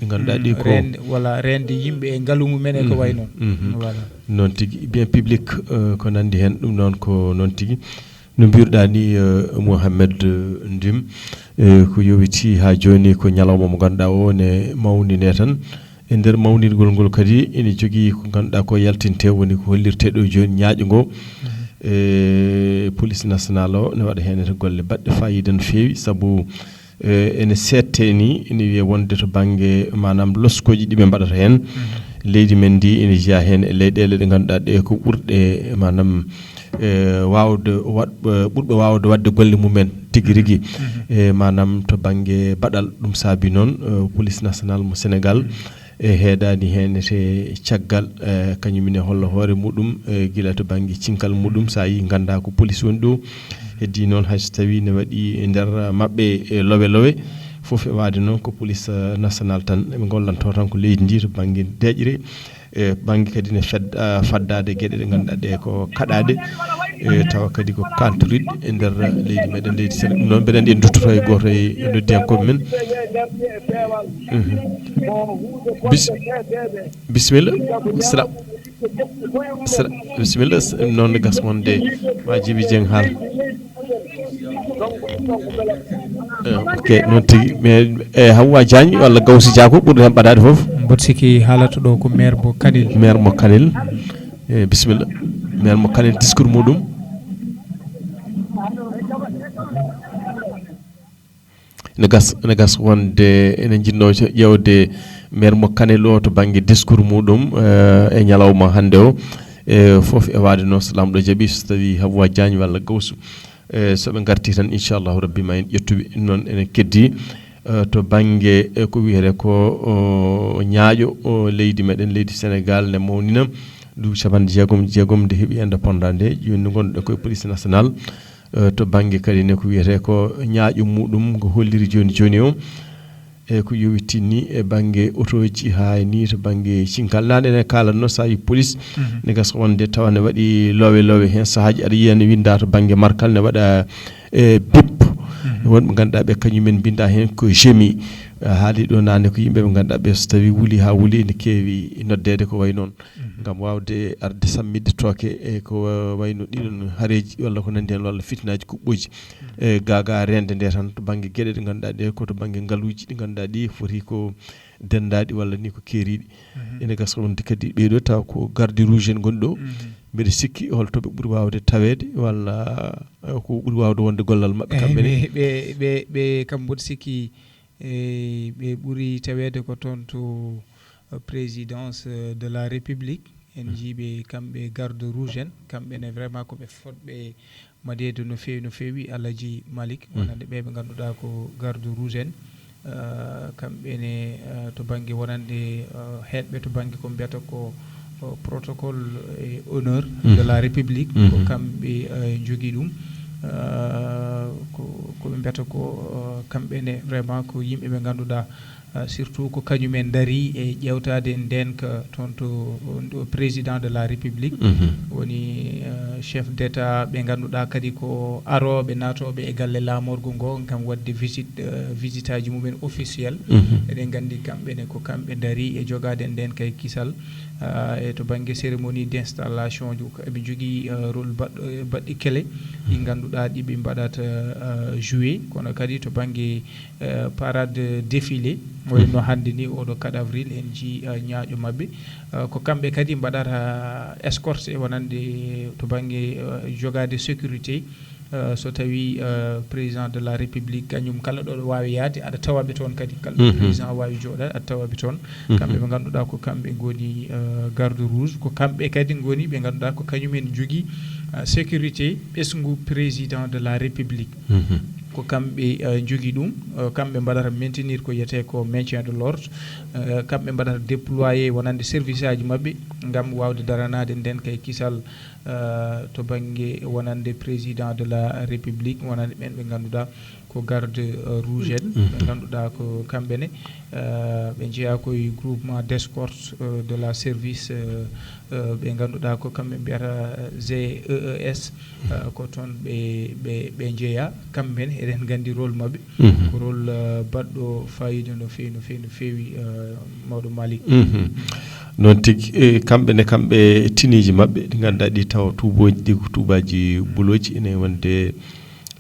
ɗi ganduɗa ɗi ko
voilà rende yimɓe e ngaalu mumen e ko way noon voilà
noon tigui bien public ko nandi hen ɗum noon ko noon tigui no mbiruɗa ni Mouhamed Ndim ko yowiti ha joni ko ñalawma mo ganduɗa o ne mawnine tan e nder mawnirgol ngol kadi ene jogui ko ganduɗa ko yaltinte woni ko hollirte ɗo joni ñaaƴo ngo police national o ne waɗa hen golle baɗɗe fayida no fewi saabu ene sette ni ene wiye wonde to banggue manam loskoji ɗiɓe mbaɗata hen leydi men ndi ene jeeya hen e leyɗele ɗe ganduɗa ɗe ko ɓurɗe manam ɓurɓe wawde wadde golle mumen tigui rigui manam to banggue baɗal ɗum saabi noon police national mo Sénégal e heedani hen te caggal kañumine holla hoore muɗum guila to banggue cinkal muɗum sa yi ganda ko police woni ɗo heddi noon hayso tawi ne waɗi e nder mabɓe lowe foof e wade noon ko police national tan ɓe gollanto tan ko leydi ndi to banggue deƴƴire e banggue kadi ne faddade gueɗe ɗe ganduɗa ɗe ko kaɗade tawa kadi ko kantoridde e nder leydi meɗen leydi Sénégal noon mbeɗen andi en duttoto e goto e noddiyankoɓe men bisimilla bisimilla noon ne gas wonde ma Djiby Dieng haal ok noon tigui mais Hawwa Diagne walla Gawsi Dia ko ɓurɗo hen ɓaɗade foof
mboɗo sikki haalata ɗo ko maire mo Kanel bisimilla maire mo Kanel discours muɗum ne gas wonde ene jinno ƴewde maire mo Kanel o to banggue discours muɗum e ñalawma hande o foof e wade noon so lamɗo jaaɓi so tawi Hawwa Diagne walla Gawsu soɓe garti tan inchallahu rabbi ma en ƴettuɓe noon ene keddi to banggue ko wiyete ko ñaaƴo leydi meɗen leydi Sénégal ne mawnina du capanɗe jeegom nde heeɓi indépendant nde joni gonɗo koye police national to banggue kadi ne ko wiyete ko ñaaƴo muɗum ko holliri joni o e ko yowitini e banggue otoji ha ni to banggue cinkal nane ene kalanno sa yi police ne gas wonde tawa ne waɗi lowe hen sahaji aɗa yiya ne winda to banggue markal ne waɗa bip wonɓe ganduɗa ɓe kañumen binda hen ko gémi haali ɗo nane ko yimɓeɓe ganduɗa ɓe so tawi wuuli ha wuuli ne keewi noddede ko way noon gam wawde arde sammidde tooke e ko wayno ɗiɗon haareji walla ko nandi hen walla fitnaji kuɓɓoji gaga rende nde tan to banggue gueɗe ɗe ganduɗa ɗe ko to banggue ngaaluji ɗi ganduɗa ɗi foti ko dendaɗi walla ni ko keeriɗi ene gasa wonde kadi ɓeɗo taw ko garde rouge en gonɗo mbeɗa sikki holto ɓe ɓuuri wawde tawede walla ko ɓuuri wawde wonde gollal mabɓe kamɓene ɓe kam mboɗo sikki ɓe ɓuuri tawede ko toon to présidence de la république en jiiɓe kamɓe garde rouge en kamɓene vraiment koɓe fotɓe madede no fewi Alaji Malik wonande ɓe ganduɗa ko garde rouge en kamɓene to banggue wonande heɗɓe to banggue ko mbiyata ko protocole et honneur de la république ko kamɓe jogui ɗum koɓe mbiyata ko kamɓene vraiment ko yimɓe ɓe ganduɗa surtout ko kañumen daari e ƴewtade ndenka toon to président de la république woni chef d' état ɓe ganduɗa kadi ko aroɓe natoɓe e galle lamorgo ngo gam wadde visite aji mumen officiel eɗen gandi kamɓene ko kamɓe daari e jogade ndenka e kisal e to banggue cérémonie d' installation ji ko eɓe jogui rôle baɗɗi kele ɗi ganduɗa ɗiɓe mbaɗata joué kono kadi to banggue parade défilé wayno hande ni oɗo 4 avril en ji ñaaƴo mabɓe ko kamɓe kadi mbaɗata escorte wonande to banggue jogade sécurité so tawi président de la république kañum kala ɗo wawi yaade aɗa tawaɓe toon kadi kala ɗo président wawi jooɗade aɗa tawaɓe toon kamɓe ɓe ganduɗa ko kamɓe goni garde rouge ko kamɓe kadi goni ɓe ganduɗa ko kañumen jogui sécurité ɓesgu président de la république ko kamɓe jogui ɗum kamɓe mbaɗata maintenir ko yiyete ko maintien de l'ordre kamɓe mbaɗata déployé wonande service aji mabɓe gam wawde daranade nden kay kisal to banggue wonande président de la république wonande ɓen ɓe ganduɗa ko garde rouge en ɓe ganduɗa ko kamɓene ɓe jeeya koye groupement d' escorte de la service ɓe ganduɗa ko kamɓe mbiyata GEES ko toon ɓe jeeya kamɓene eɗen gandi rôle mabɓe ko rôle baɗɗo fayida no fewi mawɗo Malick
noon tigui kamɓe tiniji mabɓe ɗi ganduɗa ɗi taw tuboji ɗi ko tubaji buloji ene wonde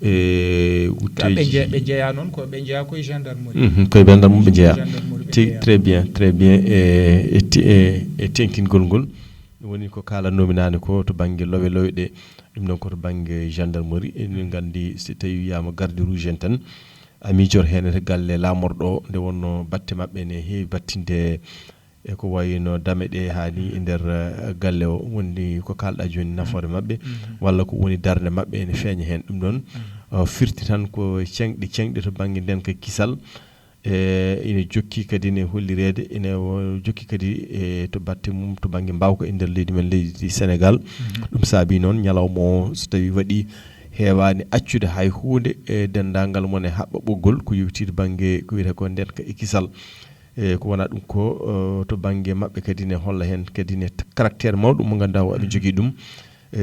wutteji ɓe jeeya noon ko ɓe jeeya koye gendarmerie
koye gendarmerie ɓe jeeya tigui très bien e tenkingol ngol woni ko kalannomi nane ko to banggue lowe ɗe ɗum noon koto banggue gendarmerie eɗen gandi so tawi wiyama garde rouge en tan a miijor hen e galle lamorɗo nde wonno batte mabɓe ne heewi battinde e ko wayno dame ɗe hani e nder galle o woni ko kalɗa joni nafoore mabɓe walla ko woni darde mabɓe ene feeña hen ɗum ɗon firti tan ko cengɗe to banggue nden ka kisal ene jokki kadi ne hollirede ene jokki kadi e to batte mum to banggue mbawka e nder leydi men leydi Sénégal ɗum saabi noon ñalawma o so tawi waɗi heewani accude hay hunde e dendagal mon e haɓɓa ɓoggol ko yewtide banggue ko wiyete ko ndenka e kisal ko wona ɗum ko to banggue mabɓe kadi ne holla hen kadi ne caractère mawɗo mo ganduɗa o aɓe jogui ɗum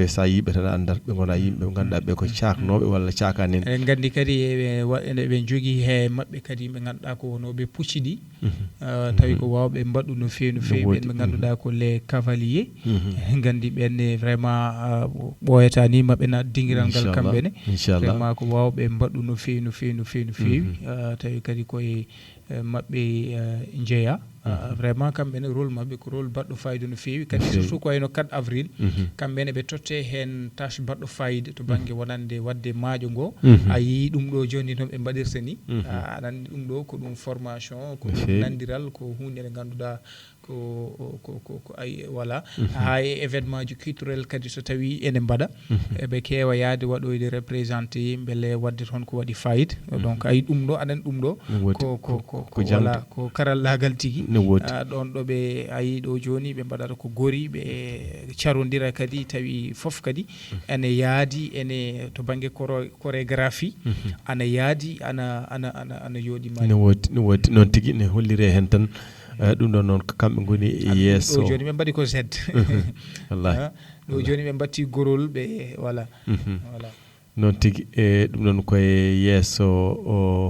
sa yiɓe tan andata ɓe gona yimɓe ɓe ganduɗa ɓe ko caknoɓe walla cakanen
en gandi kadi ɓe jogui he mabɓe kadi ɓe ganduɗa ko wonoɓe pucciɗi tawi ko wawɓe mbaɗu no fewi no fewi ɓen ɓe ganduɗa ko les cavaliers gandi ɓenne vraiment ɓoyata ni mabɓe na dinguiral ngal kamɓene vraiment ko wawɓe mbaɗu no fewi no fewi no fewi no fewi tawi kadi koye mabɓe jeeya vraiment kamɓene rôle mabɓe ko rôle baɗɗo fayida no fewi kadi surtout ko wayno 4 avril kamɓene ɓe totte hen tâche baɗɗo fayida to banggue wonande wadde maaƴo ngo a yii ɗum ɗo joni noon ɓe mbaɗirta ni aɗa andi ɗum ɗo ko ɗum formation ko ɗum nandiral ko hunde nde ganduɗa ko ay voilà ha e événement ji culturel kadi so tawi ene mbaɗa eɓe keewa yaade waɗoyde représenté beele wadde toon ko waɗi fayida donc ayi ɗum ɗo aɗani ɗum ɗo ko voilà ko karallagal tigui ɗon ɗo ɓe ayi ɗo joni ɓe mbaɗata ko gori ɓe carodira kadi tawi foof kadi ene yaadi ene to banggue chorégraphie ana yaadi ana yooɗima
ne wodi noon tigui ne hollire hen tan ɗum ɗon noon ko kamɓe goni yesso
ɗo joni ɓe mbaɗi ko z
wallahi
ɗo joni ɓe batti gorol ɓe voilà voilà
noon tigui ɗum ɗon koye yesso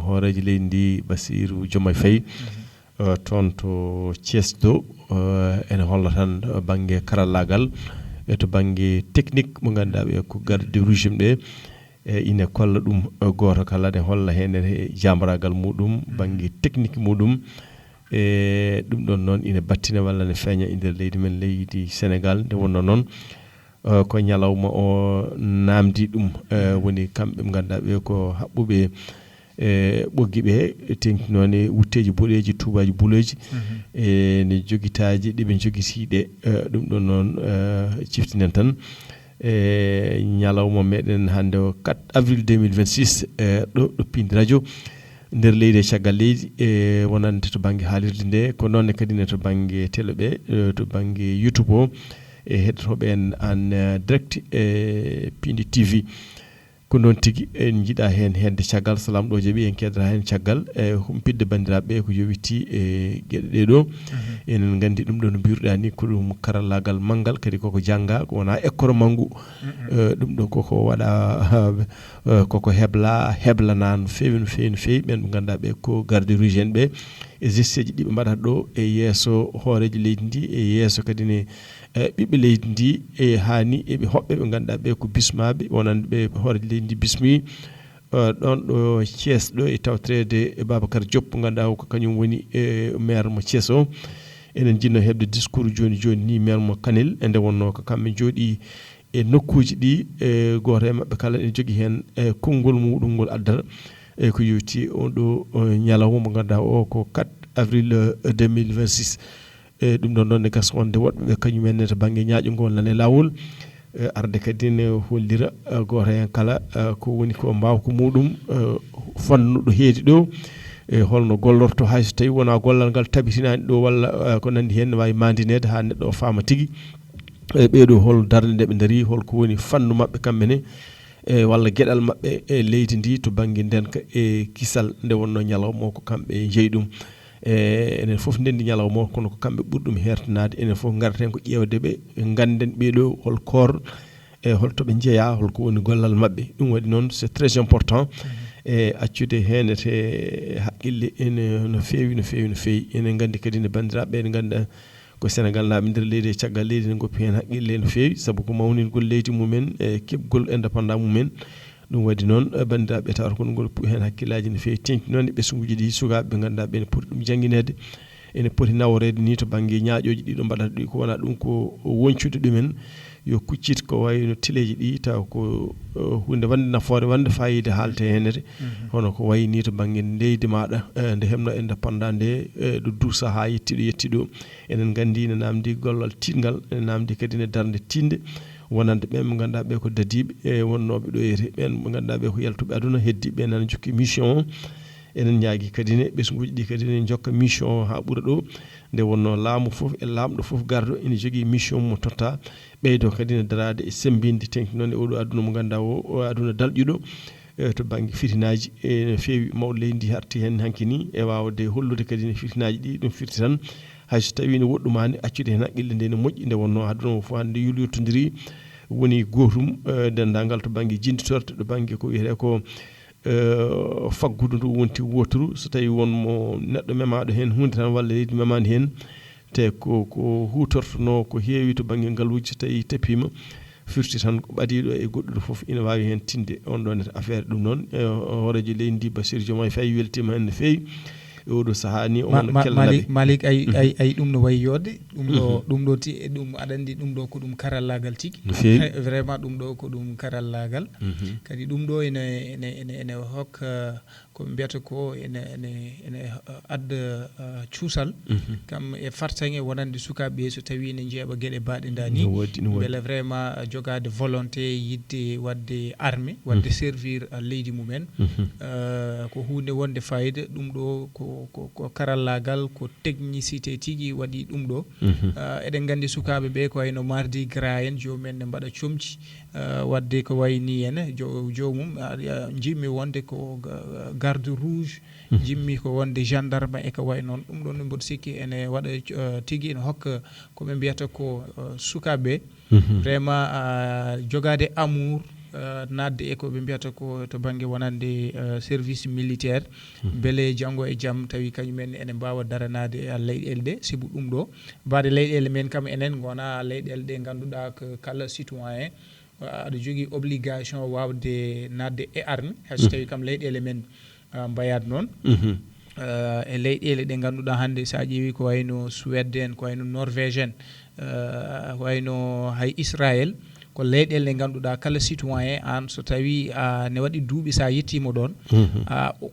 hooreji leydi ndi Bassirou Diomaye Faye toon to Thiès ɗo ene holla tan banggue karallagal e to banggue technique mo ganduɗa ɓe ko garde du régime ɗe ine kolla ɗum goto kala ne holla hen e jamragal muɗum banggue technique muɗum e ɗum ɗon noon ine battina walla ne feeña e nder leydi men leydi Sénégal nde wonno noon ko ñalawma o namdi ɗum woni kamɓe ɓe ganduɗa ɓe ko haɓɓuɓe ɓoggi ɓe tengtinone wutteji boɗeji tubaji buleji ne joguitaji ɗiɓe joguitiɗe ɗum ɗon noon ciftinen tan ñalawma meɗen hande o 4 avril 2026 ɗo Pinde radio nder leydi e caggal leydi wonande to banggue haalirde nde ko noonne kadi ne to banggue télé ɓe to banggue YouTube o e heɗotoɓe en direct Pinde TV ko noon tigui en jiiɗa hen hedde caggal salam ɗo jaaɓi en keddata hen caggal humpidde bandiraɓe ko yowiti e gueɗe ɗeɗo enen gandi ɗum ɗo no mbiruɗa ni ko ɗum karallagal manggal kadi koko jangga ko wona école manggu ɗum ɗo koko waɗa koko heblana no fewi no fewi no fewi ɓen ɓe ganduɗa ɓe ko garde régime ɓe e gesteji ɗiɓe mbaɗata ɗo e yesso hooreji leydi ndi e yesso kadi ne ɓiɓɓe leydi ndi e hani eɓe hoɓɓe ɓe ganduɗa ɓe ko bismaɓe wonande ɓe hooreji leydi ndi bismi ɗon ɗo Thiès ɗo e tawtrede e Babacar Diop ganduɗa ko kañum woni maire mo Thiès o enen jinno hebde discours joni joni ni maire mo Kanel e nde wonno ko kamɓe jooɗi e nokkuji ɗi goto e mabɓe kala ene jogui hen konngol muɗum ngol addata e ko yewti on ɗo ñalawma mo ganduɗa o ko 4 avril 2026 e ɗum ɗon noon ne gas wonde woɗɓeɓe kañumenne to banggue ñaaƴugol nane lawol arde kadi ne hollira goto hen kala ko woni ko mbaw ko muɗum fannuɗo heedi ɗo e holno gollorto hayso tawi wona gollal ngal tabitinani ɗo walla ko nandi hen ne wawi mandinede ha neɗɗo o faama tigui ɓeɗo hol darde nde ɓe daari holko woni fannu mabɓe kamɓene e walla gueɗal mabɓe e leydi ndi to banggue ndenka e kisal nde wonno ñalawma ko kamɓe jeeyi ɗum enen foof ndendi ñalawma o kono ko kamɓe ɓuuri ɗum hertanade enen foof gareten ko ƴewdeɓe ganden ɓeɗo hol koor e holtoɓe jeeya holko woni gollal mabɓe ɗum waɗi noon c'est très important e accude hen te haqqille ene no fewi no fewi no fewi enen gandi kadi ne bandiraɓe ne ganda ko Sénégal naaɓe nder leydi e caggal leydi ne goppi hen haqqille no fewi saabu ko mawningol leydi mumen e kebgol indépendant mumen ɗum waɗi noon bandiraɓe tawata kono goppi hen hakkillaji no fewi tengti noon e ɓesguji ɗi sukaɓe ɓe ganduɗa ɓe ne poti ɗum jangguinede ene poti nawrede ni to banggue ñaaƴoji ɗiɗo mbaɗata ɗi ko wona ɗum ko woncude ɗumen yo kuccit ko wayno tileji ɗi taw ko hunde wande nafoore wande fayida haalte henete hono ko wayi ni to banggue leydi maɗa nde hebno indépendant nde ɗo duusa ha yettiɗo enen gandi ne namdi gollal tingal ene namdi kadi ne darde tinde wonande ɓen ɓe ganduɗa ɓe ko dadiɓe e wonnoɓe ɗo yete ɓen ɓe ganduɗa ɓe ko yaltuɓe aduna heddiɓe nana jokki mission o enen ñaagui kadi ne ɓesguji ɗi kadi ne jokka mission o ha ɓuura ɗo nde wonno laamu foof e lamɗo foof gardo ene jogui mission mo totta ɓeydo kadi ne darade e sembinde tengti noon e oɗo aduna mo ganduɗa o aduna dalƴuɗo to banggue fitinaji ene fewi mawɗo leydi ndi harti hen hankkini e wawde hollude kadi ne fitinaji ɗi ɗum firti tan hayso tawi ne woɗɗumani accude hen haqqille nde ne moƴƴi nde wonno aduna o foof hande yulirtodiri woni gotum dendagal to banggue jinditorte to banggue ko wiyete ko faggudu ndu wonti woturu so tawi wonmo neɗɗo memaɗo hen hunde tan walla leydi memani hen te ko hutortono ko heewi to banggue ngaluji so tawi teppima firti tan ko ɓadiɗo e goɗɗuɗo foof ina wawi hen tinde on ɗon affaire ɗum noon horejo leydi ndi Bassirou Diomaye Faye weltima hen no fewi oɗo saaha ni on kellaɓe
Malik ay ɗum no wayi yodde ɗum ɗo ti ɗum aɗa andi ɗum ɗo ko ɗum karallagal tigi vraiment ɗum ɗo ko ɗum karallagal kadi ɗum ɗo ene hokka ko mbiyata ko ene adda cuusal kam e fartaŋe wonande sukaɓe so tawi ne jeeɓa gueɗe baɗe dani beele vraiment jogade volonté yidde wadde armé wadde servir leydi mumen ko hunde wonde fayida ɗum ɗo ko karallagal ko technicité tigi waɗi ɗum ɗo eɗen gandi sukaɓe ɓe ko wayno mardi gras en jomumen ne mbaɗa comci wadde ko wayni en jomum jimmi wonde ko garde rouge jimmi ko wonde gendarme e ko way noon ɗum ɗon mboɗo sikki ene waɗa tigi ene hokka koɓe mbiyata ko sukaɓe vraiment jogade amour nadde e ko ɓe mbiyata ko to banggue wonande service militaire beele janggo e jaam tawi kañumen ene mbawa daranade leyɗele ɗe sibu ɗum ɗo mbade leyɗele men kam enen gona leyɗele ɗe ganduɗa ko kala citoyen aɗa jogui obligation wawde nadde e arme hayso tawi kam leyɗele men mbayat noon e leyɗele ɗe ganduɗa hande sa ƴeewi ko wayno Suède en ko wayno Norvège en wayno hay Israël ko leyɗele ɗe ganduɗa kala citoyen an so tawi ne waɗi duuɓi sa yettima ɗon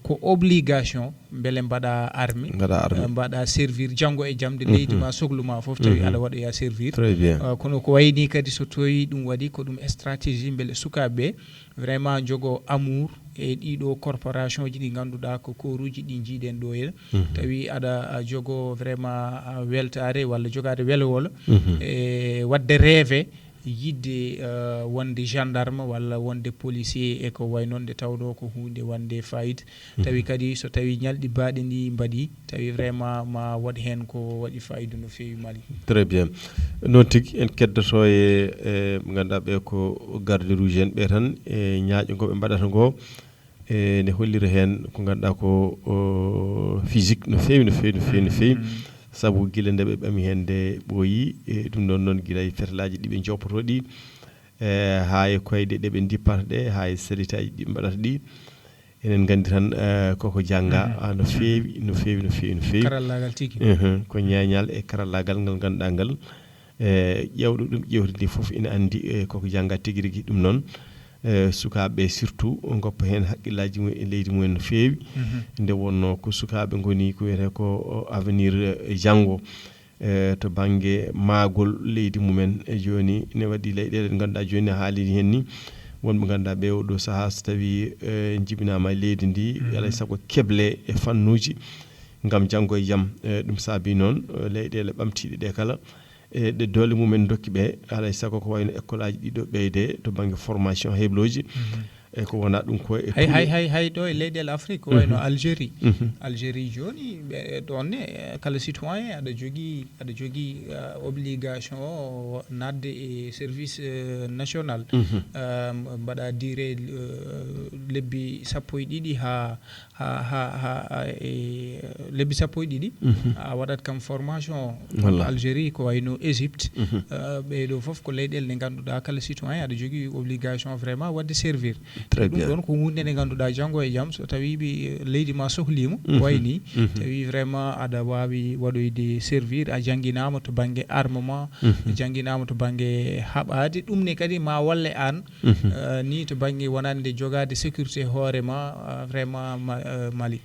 ko obligation beele mbaɗa armé mbaɗa servir janggo e jaam de leydi ma sohluma foof tawi aɗa waɗoya servir kono ko wayni kadi so tawi ɗum waɗi ko ɗum stratégie beele sukaɓeɓe vraiment jogo amour e ɗiɗo corporation ji ɗi ganduɗa ko koruji ɗi jiiɗen ɗo hen tawi aɗa jogo vraiment weltare walla jogade welwolo e wadde rêve yidde wonde gendarme walla wonde policier e ko way noon nde tawɗo ko hunde wonde fayida tawi kadi so tawi ñalɗi baɗe ndi mbaɗi tawi vraiment ma waɗ hen ko waɗi fayida no fewi Mali.
Très bien noon tigui en keddoto e ganduɗa ɓe ko garde rouge en ɓe tan e ñaaƴo goɓe mbaɗata ngo ne hollira hen ko ganduɗa ko physique no fewi no fewi no fewi no fewi saabu guila nde ɓe ɓami hen nde ɓooyi e ɗum ɗon noon guila e fetelaji ɗiɓe joppoto ɗi ha e koyɗe ɗeɓe dippata ɗe ha e salitaji ɗi mbaɗata ɗi enen gandi tan koko jangga no fewi no fewi no fewi no fewi
karallagal tigi
ko ñañal e karallagal ngal ganduɗa ngal ƴewɗo ɗum ƴewti ndi foof ina andi koko jangga tigui rigui ɗum noon sukaɓe surtout goppa hen haqqillaji mumen e leydi mumen no fewi nde wonno ko sukaɓe goni ko wiyete ko avenir janggo to banggue maagol leydi mumen e joni ne waɗi leyɗele ɗe ganduɗa joni a haalini hen ni wonɓe ganduɗa ɓe oɗo saaha so tawi jibinama e leydi ndi alay saago keble e fannuji gam janggo e jaam ɗum saabi noon leyɗele ɓamtiɗe ɗe kala ɗe doole mumen dokki ɓe alay saago ko wayno école aji ɗiɗo ɓeyde to banggue formation hebloji e ko wona ɗum ko
hay ɗo e leyɗele Afrique ko wayno Algérie joni ɗonne kala citoyen aɗa jogui obligation nadde e service national mbaɗa duré lebbi sappo e ɗiɗi ha lebbi sappo e ɗiɗi a waɗat kam formation Algérie ko wayno Égypte ɓeɗo foof ko leyɗele ɗe ganduɗa kala citoyen aɗa jogui obligation vraiment wadde servir ɗum ɗon ko hunde nde ganduɗa janggo e jaam so tawi leydi ma sohlima wayni tawi vraiment aɗa wawi waɗoyde servir a jangguinama to banggue armement jangguinama to banggue haɓade ɗum ne kadi ma walle an ni to banggue wonande jogade sécurité hoorema vraiment Mali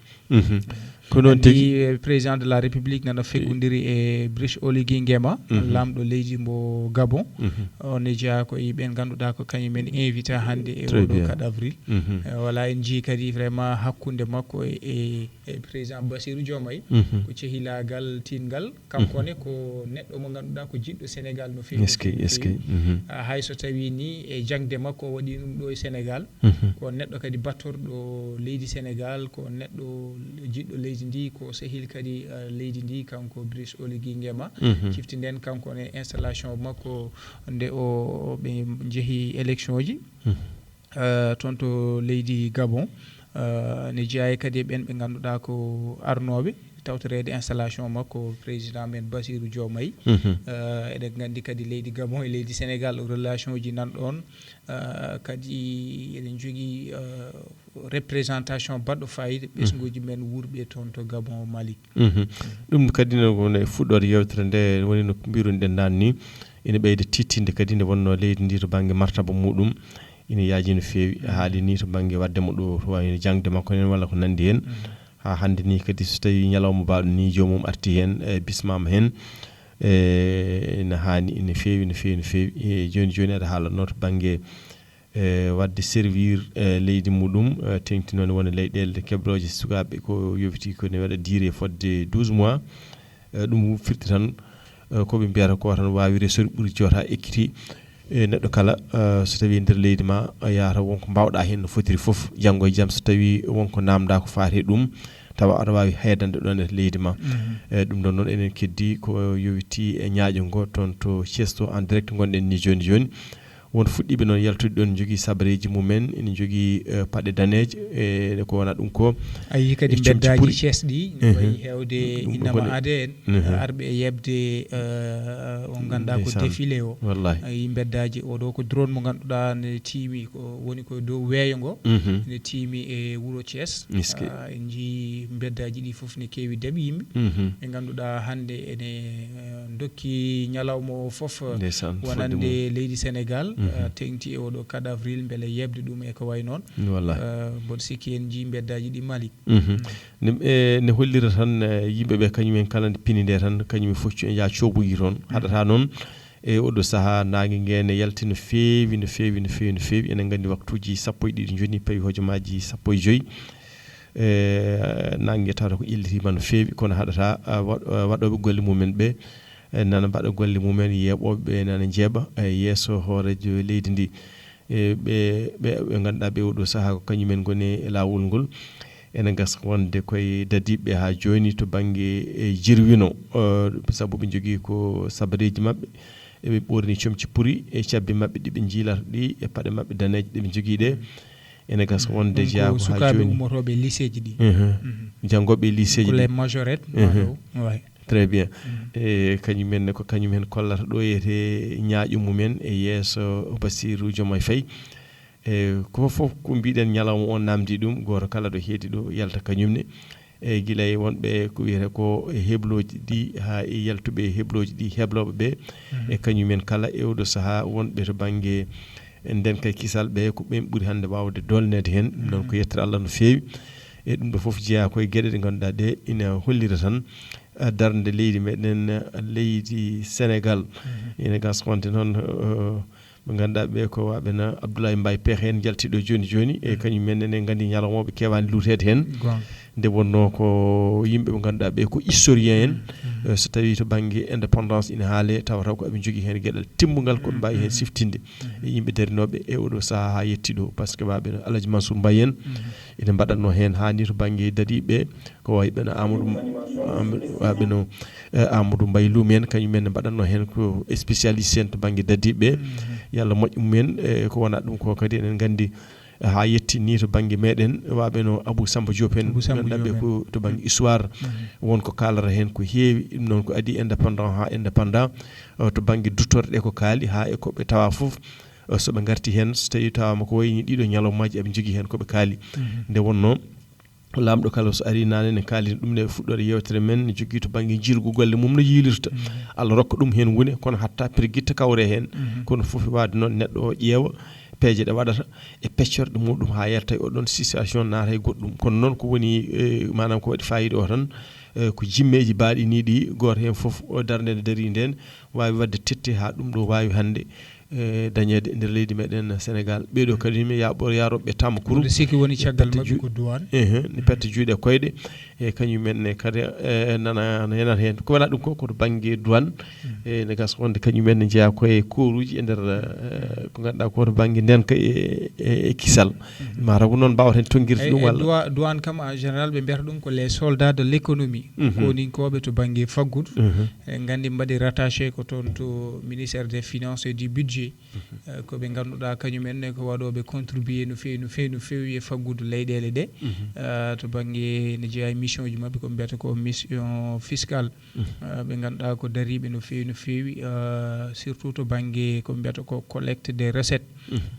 ko noon tigui
président de la république nana feggodiri e Brice Oligui Nguema lamɗo leydi mbo Gabon on e jeeya ko ɓen ganduɗa ko kañumen invité hande e oɗo 4 avril wala en jii kadi vraiment hakkude makko e président Bassirou Diomaye ko cehilagal tingal kankone ko neɗɗo mo ganduɗa ko jiɗɗo Sénégal no fewi hay so tawi ni e jangde makko o waɗi ɗum ɗo e Sénégal ko neɗɗo kadi battorɗo leydi Sénégal ko neɗɗo jiɗɗo leydi leydi ndi ko sehil kadi leydi ndi kanko Brice Oligui Nguema ciftinden kanko ne installation makko nde o ɓe jeehi élection ji toon to leydi Gabon ne jeeya kadi ɓen ɓe ngannduɗaa ko arnoɓe tawtorede installation makko président men Bassirou Diomaye eɗen nganndi kadi leydi Gabon e leydi Sénégal relation ji nan ɗon kadi eɗen jogii représentation baɗɗo fayida ɓesguji men wurɓe toon to Gabon Mali
ɗum kadi ne fuɗɗorde yewtere nde woni no mbirunoɗen nane ni ina ɓeyda tittinde kadi nde wonno leydi ndi to banggue martaba muɗum ina yaaji no feewi haali ni to banggue waddemo ɗo to wayno jangde makko nen walla ko nandi hen ha hande ni kadi so tawi ñalawma mbaɗo ni jomum arti hen bismama hen ene hani ene feewi no feewi no feewi joni joni aɗa haalanno to banggue wadde servir leydi muɗum tengti noon wona leyɗele kebroje sukaɓe ko yowiti ko ne waɗa duré fodde 12 mois ɗum firti tan koɓe mbiyata ko tan wawi resori ɓuuri jota ekkiti neɗɗo kala so tawi nder leydi ma yata wonko mbawɗa hen no fotiri foof janggo e jaam so tawi wonko namda ko fate ɗum tawa aɗa wawi heydande ɗon e leydi ma ɗum ɗon noon enen keddi ko yowiti e ñaaƴo ngo toon to Thiès to en direct gonɗen ni joni joni won fuɗɗiɓe noon yaltude ɗon jogui sabreji mumen ene jogui paɗe daneje e ko wona ɗum ko
ayi kadi beddaji Thiès ɗi ne wayi hewde innama ade en arɓe e yebde on ganduɗa ko défilé o ayi beddaji oɗo ko drone mo ganduɗa ne tiimi ko woni ko dow weeyo ngo ne tiimi e wuuro Thiès en jii beddaji ɗi foof ne keewi daaɓi yimɓe ɓe ganduɗa hande ene dokki ñalawma o foof wonande leydi Sénégal tengti e oɗo 4 avril beele yebde ɗum e ko way noon mboɗo sikki en jii beddaji ɗi Mali
ne hollira tan yimɓeɓe kañumen kala nde pini nde tan kañumen fof ya cobuyi toon haɗata noon e oɗo saaha nangue gue ne yalti no feewi no feewi no feewi no feewi enen gandi waktuji 12 joni pawi hojomaji 15 nangue tawata ko illitima no feewi kono haɗata waɗoɓe golle mumen ɓe nana mbaɗa golle mumen yeɓoɓe nana jeeɓa yesso hoorejo leydi ndi ɓe ganduɗa ɓe oɗo saaha ko kañumen goni e lawol ngol ene gasa wonde koye dadiɓe ha joni to banggue jirwino saabu ɓe jogui ko sabareji mabɓe eɓe ɓorni comci puri e cabbi mabɓe ɗiɓe jiilata ɗi e paɗe mabɓe daneje ɗeɓe jogui ɗe ene gasa wonde jeyago ha joni
ummotoɓe lycée ji ɗi
janggoɓe lycée ji
les majorette
très bien e kañumen ko kañumen kollata ɗo yete ñaaƴu mumen e yesso Bassirou Diomaye Faye e ko fof ko mbiɗen ñalawma on namdi ɗum goto kala ɗo heedi ɗo yalta kañumne e guila e wonɓe ko wiyete ko hebloji ɗi ha e yaltuɓe hebloji ɗi hebloɓe ɓe e kañumen kala e oɗo saaha wonɓe to banggue nden kay kisal ɓe ko ɓen ɓuuri hande wawde dolnede hen ɗum noon ko yettere Allah no feewi e ɗum ɗo foof jeeya koye gueɗe ɗe ganduɗa ɗe ina hollira tan darde leydi meɗen leydi Sénégal ene gas wonde noon ɓe ganduɗa ɓe ko waɓena Abdoulaye Mbaye Pekh hen jaltiɗo joni joni e kañumen enen gandi ñalawmoɓe kewani lutede hen nde wonno ko yimɓe ɓe ganduɗa ɓe ko historien en so tawi to banggue indépendance ina haale tawata ko eɓe jogui hen gueɗal timmugal koɓe mbawi hen siftinde e yimɓe darinoɓe e oɗo saaha ha yetti ɗo par ce que waɓe Aladji Mansour Mbaye en ene mbaɗatno hen hani to banggue dadiɓe ko wayɓena waɓeno Amadou Mbaye Loum en kañumen ne mbaɗatno hen ko spécialiste en to banggue dadiɓe yo Allah moƴƴu mumen ko wona ɗum ko kadi enen gandi ha yetti ni to banggue meɗen waɓeno Abou Samba Diop en ganduɗaɓe ko to banggue histoire wonko kalata hen ko heewi ɗum noon ko adi indépendant ha indépendant to banggue duttorde ɗe ko kaali ha e koɓe tawa foof soɓe garti hen so tawi tawama ko wayni ɗiɗo ñalawmaji eɓe jogui hen koɓe kaali nde wonno lamɗo kala so ari nane ne kalini ɗum ne fuɗɗode yewtere men ne jogui to banggue jilgu golle mum no yilirta Allah rokka ɗum hen wone kono hatta pirguitta kawre hen kono foof wade noon neɗɗo o ƴeewa peeje ɗe waɗata e peccorde muɗum ha yerta e oɗon situation naata e goɗɗum kono noon ko woni manam ko waɗi fayida o tan ko jimmeji baɗiniɗi goto hen foof o darde nde daari nden wawi wadde tette ha ɗum ɗo wawi hande dañede nder leydi meɗen Sénégal ɓeɗo kadi mi yaroɓe Tamakuru
de siki woni caggal mabɓe ko douane
ni pette juuɗe koyɗe e kañumenne kadi nana henat hen ko wona ɗum ko to banggue douane ne gas wonde kañumenne jeeya koye koruji e nder ko ganduɗa ko to banggue ndenka e kisal ma raw noon mbawa hen tonguirde ɗum walla
douane kam en général ɓe mbiyata ɗum ko les soldats de l'économie koni koɓe to banggue faggudu gandi mbaɗi rattaché ko toon to ministère des finances et du budget ko ɓe ganduɗa kañumenne ko waɗoɓe contribuer no fewi e faggudu leyɗele ɗe to banggue ne jeeya mission ji mabɓe ko mbiyata ko mission fiscale ɓe ganduɗa ko dariɓe no fewi surtout to banggue ko mbiyata ko collecte des recettes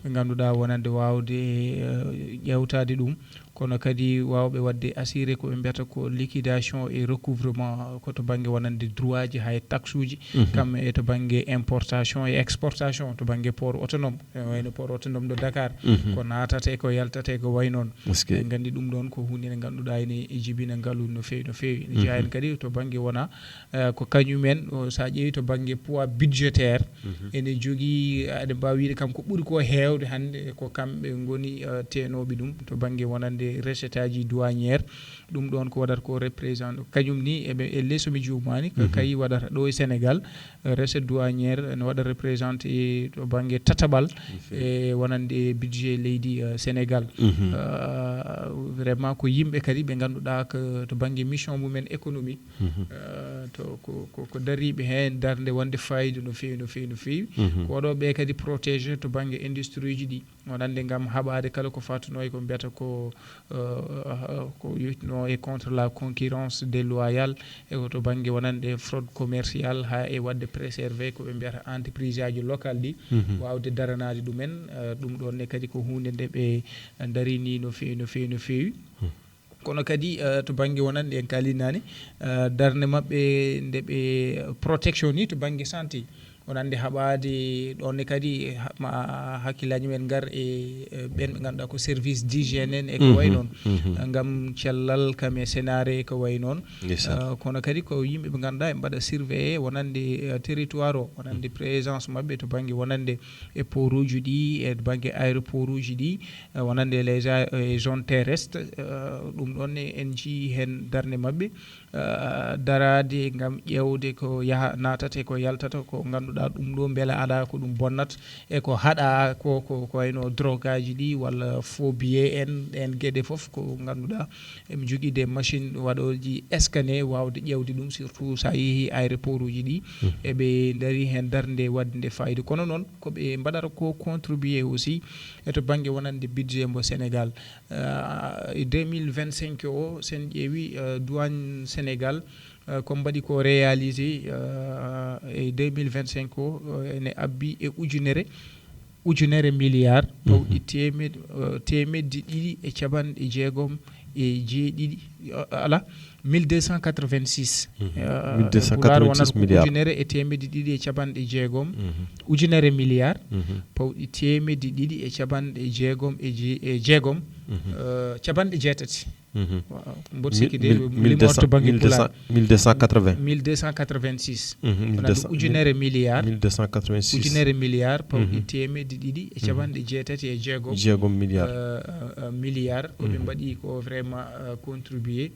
ɓe ganduɗa wonande wawde ƴewtade ɗum kono kadi wawɓe wadde assuré ko ɓe mbiyata ko liquidation et recouvrement ko to banggue wonande droit ji hay taxe uji kam e to banggue importation et exportation to banggue port autonome wayno port autonome de Dakar ko natate ko yaltate ko way noon gandi ɗum ɗon ko hunde nde ganduɗa ene jibina ngaalu no fewi ne jeeya hen kadi to banggue wona ko kañumen sa ƴeewi to banggue poids budgétaire ene jogui aɗa mbawi wiide kam ko ɓuuri ko hewde hande ko kamɓe goni tenoɓe ɗum to banggue wonande recette aji douanière ɗum ɗon ko waɗata ko représente kañum ni e lesso mi jumani ko kayi waɗata ɗo e Sénégal recette douanière ne waɗa représenté to banggue tataɓal e wonande budget leydi Sénégal vraiment ko yimɓe kadi ɓe ganduɗa ko to banggue mission mumen économique to ko dariɓe hen darde wonde fayida no fewi ko waɗoɓe kadi protégé to banggue industrie ji ɗi wonande gam haɓade kala ko fatuno e ko mbiyata ko yitno e contre la concurrence déloyale e ko to banggue wonande fraude commerciale ha e wadde préservé ko ɓe mbiyata entreprise aji local ɗi wawde daranade ɗumen ɗum ɗon ne kadi ko hunde nde ɓe darini no fewi kono kadi to banggue wonande en kalinani darde mabɓe nde ɓe protection ni to banggue santé wonande haɓade ɗonne kadi ma hakkillaji men gar e ɓen ɓe ganduɗa ko service d'hygiène en e ko way noon gam cellal kam e sénare ko way noon kono kadi ko yimɓe ɓe ganduɗa e mbaɗa surveillé wonande territoire o wonande présence mabɓe to banggue wonande e port uji ɗi e banggue aéroport uji ɗi wonande les zone terrestre ɗum ɗon en jii hen darde mabɓe darade gam ƴewde ko yaha natate ko yaltata ko ganduɗa ɗum ɗo beele ala ko ɗum bonnata e ko haɗa ko wayno drogue aji ɗi walla faux billet en gueɗe foof ko ganduɗa emi jogui des machine waɗoji scanné wawde ƴewde ɗum surtout sa yeehi aéroport uji ɗi eɓe daari hen darde wadde nde fayida kono noon koɓe mbaɗata ko contribuer aussi e to banggue wonande budget mbo Sénégal 2025 o sen ƴeewi douane Sénégal ko mbaɗi ko réalisé e 2025 o ene abbi e ujunere milliard pawɗi temedde ɗiɗi e capanɗe jeegom e jeeɗiɗi ala 1286 milliard ujunere e temedde ɗiɗi e capanɗe jeegom ujunere milliard pawɗi temedde ɗiɗi e capanɗe jeegom e jeegom capanɗe jeetati mboɗo sikki de limorto banggue pulaar 1286 ujunere milliard
1286
ujunere milliard pawɗi temedde ɗiɗi e capanɗe jeetati e jeegom milliard koɓe mbaɗi ko vraiment contribué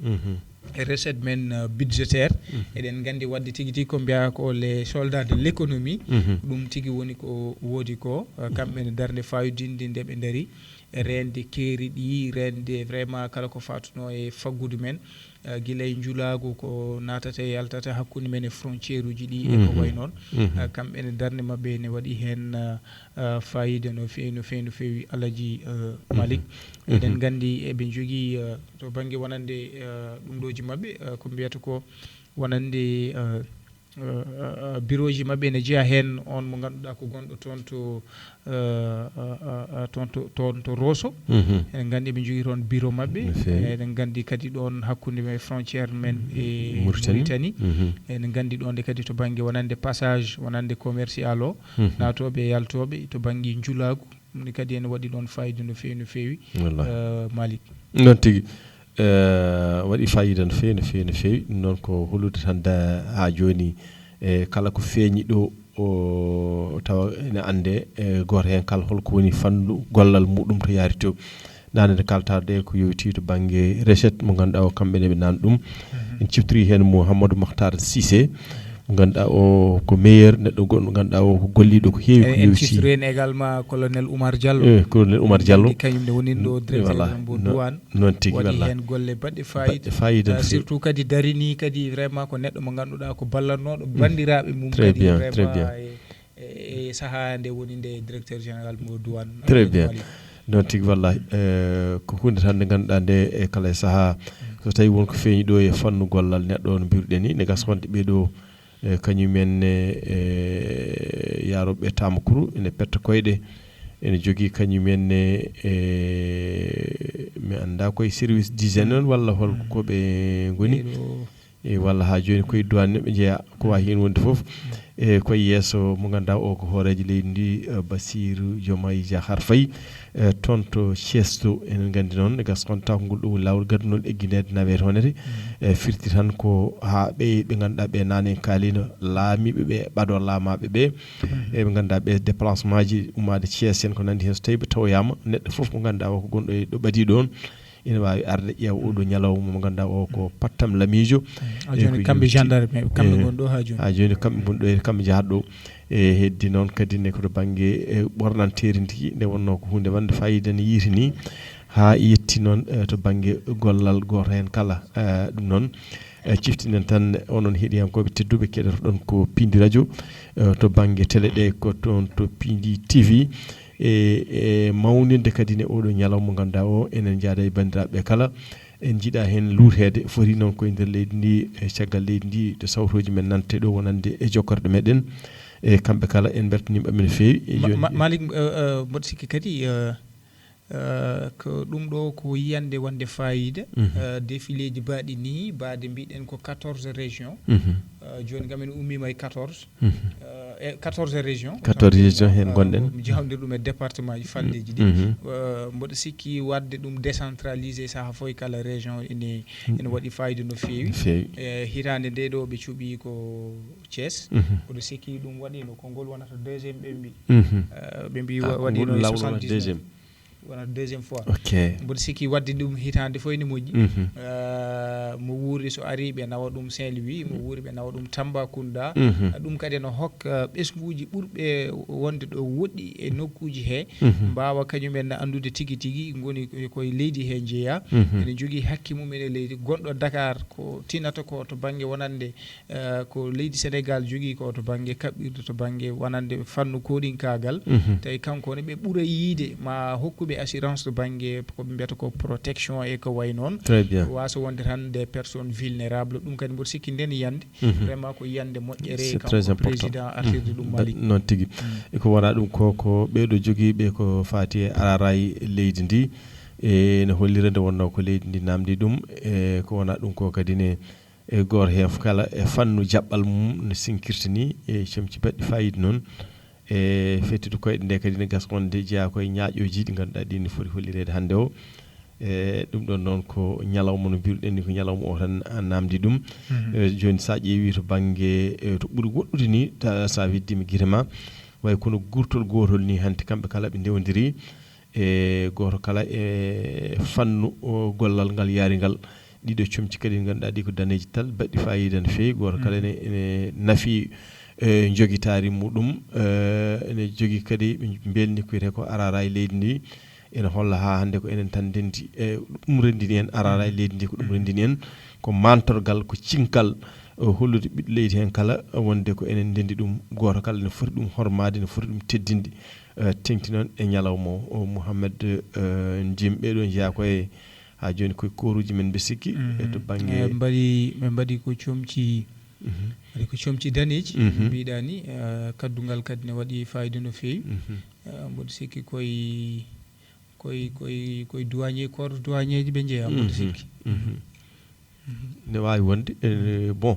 e recette men budgétaire eɗen gandi wadde tigui tigui ko mbiya ko les soldats de l'économie ɗum tigui woni ko woodi ko kamɓe ne darde fayodinde nde ɓe daari rende keeri ɗi rende vraiment kala ko fatuno e faggudu men guila e juulagu ko natata e yaltata hakkude men e frontiére uji ɗi e ko way noon kamɓe ne darde mabɓe ne waɗi hen fayida no fewi Alaji Malick eɗen gandi eɓe jogui to banggue wonande ɗum ɗoji mabɓe ko mbiyata ko wonande bureau ji mabɓe ne jeeya hen on mo ganduɗa ko gonɗo toon to Rosso eɗen gandi ɓe jogui toon bureau mabɓe eɗen gandi kadi ɗon hakkude men frontiére men e Mauritanie eɗen gandi ɗon de kadi to banggue wonande passage wonande commercial o natoɓe e yaltoɓe to banggue juulagu ɗum kadi ene waɗi ɗon fayida no fewi Malick
noon tigui waɗi fayida no fewi ɗum noon ko holude tan ha joni e kala ko feeñi ɗo o tawa ene ande goto hen kala holko woni fannu gollal mudum to yaari to nane de kaltade ko yowti to banggue recette mo ganda o kambe ne be nan dum en ciftri hen Mouhamadou Makhtar Cissé ganda o ko meilleur neddo goddo ganda o ko gollido ko heewi ko
en ciftri hen également colonel Oumar Diallo
colonel Oumar Diallo
kanyum ne woni do directeur mbo douane
non tigi
wala
wala
hen golle badde fayida surtout kadi darini kadi vraiment ko neddo mo ganduda ko ballannodo bandirabe mum kadi vraiment e saha nde woni nde directeur général mbo douane
très bien non tigi wallahi ko hunde tan nde ganduda nde e kala saha so tawi wonko feeñi do e fannu gollal neddo no birude ni ne gaskonde be do kañumen yaroɓe tamakuru ene petta koyɗe ene jogui kañumen mi anda koye service d'hygiène on walla holko koɓe goni e walla ha joni koye douane ɓe jeeya ko wawi hen wonde foof e koye yesso mo ganduɗa o ko hoorejo leydi ndi Bassirou Diomaye Diakhar Faye toon to Thiès to enen gandi noon e gaskonde taw ko ngol ɗo woni lawol gaddunoɗo egguinede navette honere firti tan ko ha ɓe ganduɗa ɓe nane kalino laamiɓe ɓe ɓaɗo laamaɓe ɓe e ɓe ganduɗa ɓe déplacement ji ummade Thiès en ko nandi hen so tawi ɓe tawoyama neɗɗo foof mo ganduɗa o ko gonɗo e ɗo ɓaadi ɗon ina wawi arde ƴeewa oɗo ñalawma mo ganduɗa o ko pattam lamijo
joni kamɓe gendarme kamɓe gonɗo ha joni kamɓe gonɗo e kamɓe jahatɗo e heddi noon kadi ne koto banggue ɓornanteri ndi nde wonno ko hunde wande fayida ne yiiti ni ha yetti noon to banggue gollal goto hen kala ɗum noon ciftinen tan onon heeɗiyankoɓe tedduɓe keɗoto ɗon ko Pindi radio to banggue télé ɗe ko toon to Pindi TV e mawninde kadi ne oɗo ñalawma mo ganduɗa o enen jaada e bandiraɓe kala en jiiɗa hen luutede foti noon koye nder leydi ndi e caggal leydi ndi to sawtoji men nante ɗo wonande e jokkorde meɗen e kamɓe kala en beltanima no fewi Malick mboɗo sikki kadi ko ɗum ɗo ko yiyande wonde fayida défilé ji baɗi ni baade mbiɗen ko 14 régions joni gamen ummima e 14 14 régions
14 régions hen gonɗen
jawdir ɗum e département ji falleji ɗi mboɗo sikki wadde ɗum décentralisé saaha foy kala région ene waɗi fayida no fewi hitande nde ɗo ɓe cuuɓi ko Thiès mboɗo sikki ɗum waɗino ko ngol wonata deuxiéme ɓe mbi waɗino 79 wona deuxiéme fois mboɗo sikki wadde ɗum hitande fof ne moƴƴi mo wuuri so ari ɓe nawa ɗum Saint-Louis mo wuuri ɓe nawa ɗum Tambacounda ɗum kadi no hokka ɓesguji ɓurɓe wonde ɗo woɗɗi e nokkuji he mbawa kañumen andude tigui tigui goni koye leydi he jeeya ene jogui hakki mum ene leydi gonɗo Dakar ko tinata ko to banggue wonande ko leydi Sénégal jogui ko to banggue kaɓɓirde to banggue wonande fannu koɗinkagal tawi kankone ɓe ɓuura yiide ma hokkuɓe assurance to banggue ko ɓe mbiyata ko protection e ko way noon waso wonde tan des personnes vulnérables ɗum kadi mboɗo sikki nden yiyande vraiment ko yiyande moƴƴere kanko président artirde ɗum Malick
noon tigui eko wona ɗum ko ɓeɗo joguiɓe ko fati e araray leydi ndi e ne hollira nde wonno ko leydi ndi namdi ɗum e ko wona ɗum ko kadi ne e goto hen kala e fannu jaɓɓal mum no sinkirta ni e comci baɗɗi fayida noon e fettude koyɗe nde kadi ne gaskonde jeeya koye ñaaƴoji ɗi ganduɗa ɗi ne foti hollirede hannde o e ɗum ɗon noon ko ñalawma no mbiruɗen ni ko ñalawma o tan namdi ɗum joni sa ƴeewi to banggue to ɓuuri woɗɗude ni sa weddima guite ma way kono gurtol gotol ni hanti kamɓe kala ɓe ndewdiri e goto kala e fannu gollal ngal yaarigal ɗiɗo comci kadi ganduɗa ɗi ko daneji tal baɗɗi fayida no fewi goto kala ene naafi joguitari muɗum ene jogui kadi ɓe belni ko wiyete ko arara e leydi ndi ene holla ha hande ko enen tan dendi e ɗum rendini en arara e leydi ndi ko ɗum rendini en ko mantorgal ko cinkal hollude ɓiɗɗo leydi hen kala wonde ko enen dendi ɗum goto kala ne foti ɗum hormade ne foti ɗum teddinde tengti noon e ñalawma o Mouhamed Jim ɓeɗo jeeya koye ha joni koye koruji men mbe sikki e to banggue
ɓe mbaɗi ko comci waɗi ko comci daneji mbiɗa ni kaddugal kadi ne waɗi fayida no fewi mboɗo sikki koye douanier corps douanier ji ɓe jeeya mboɗo sikki
ne wawi wonde bon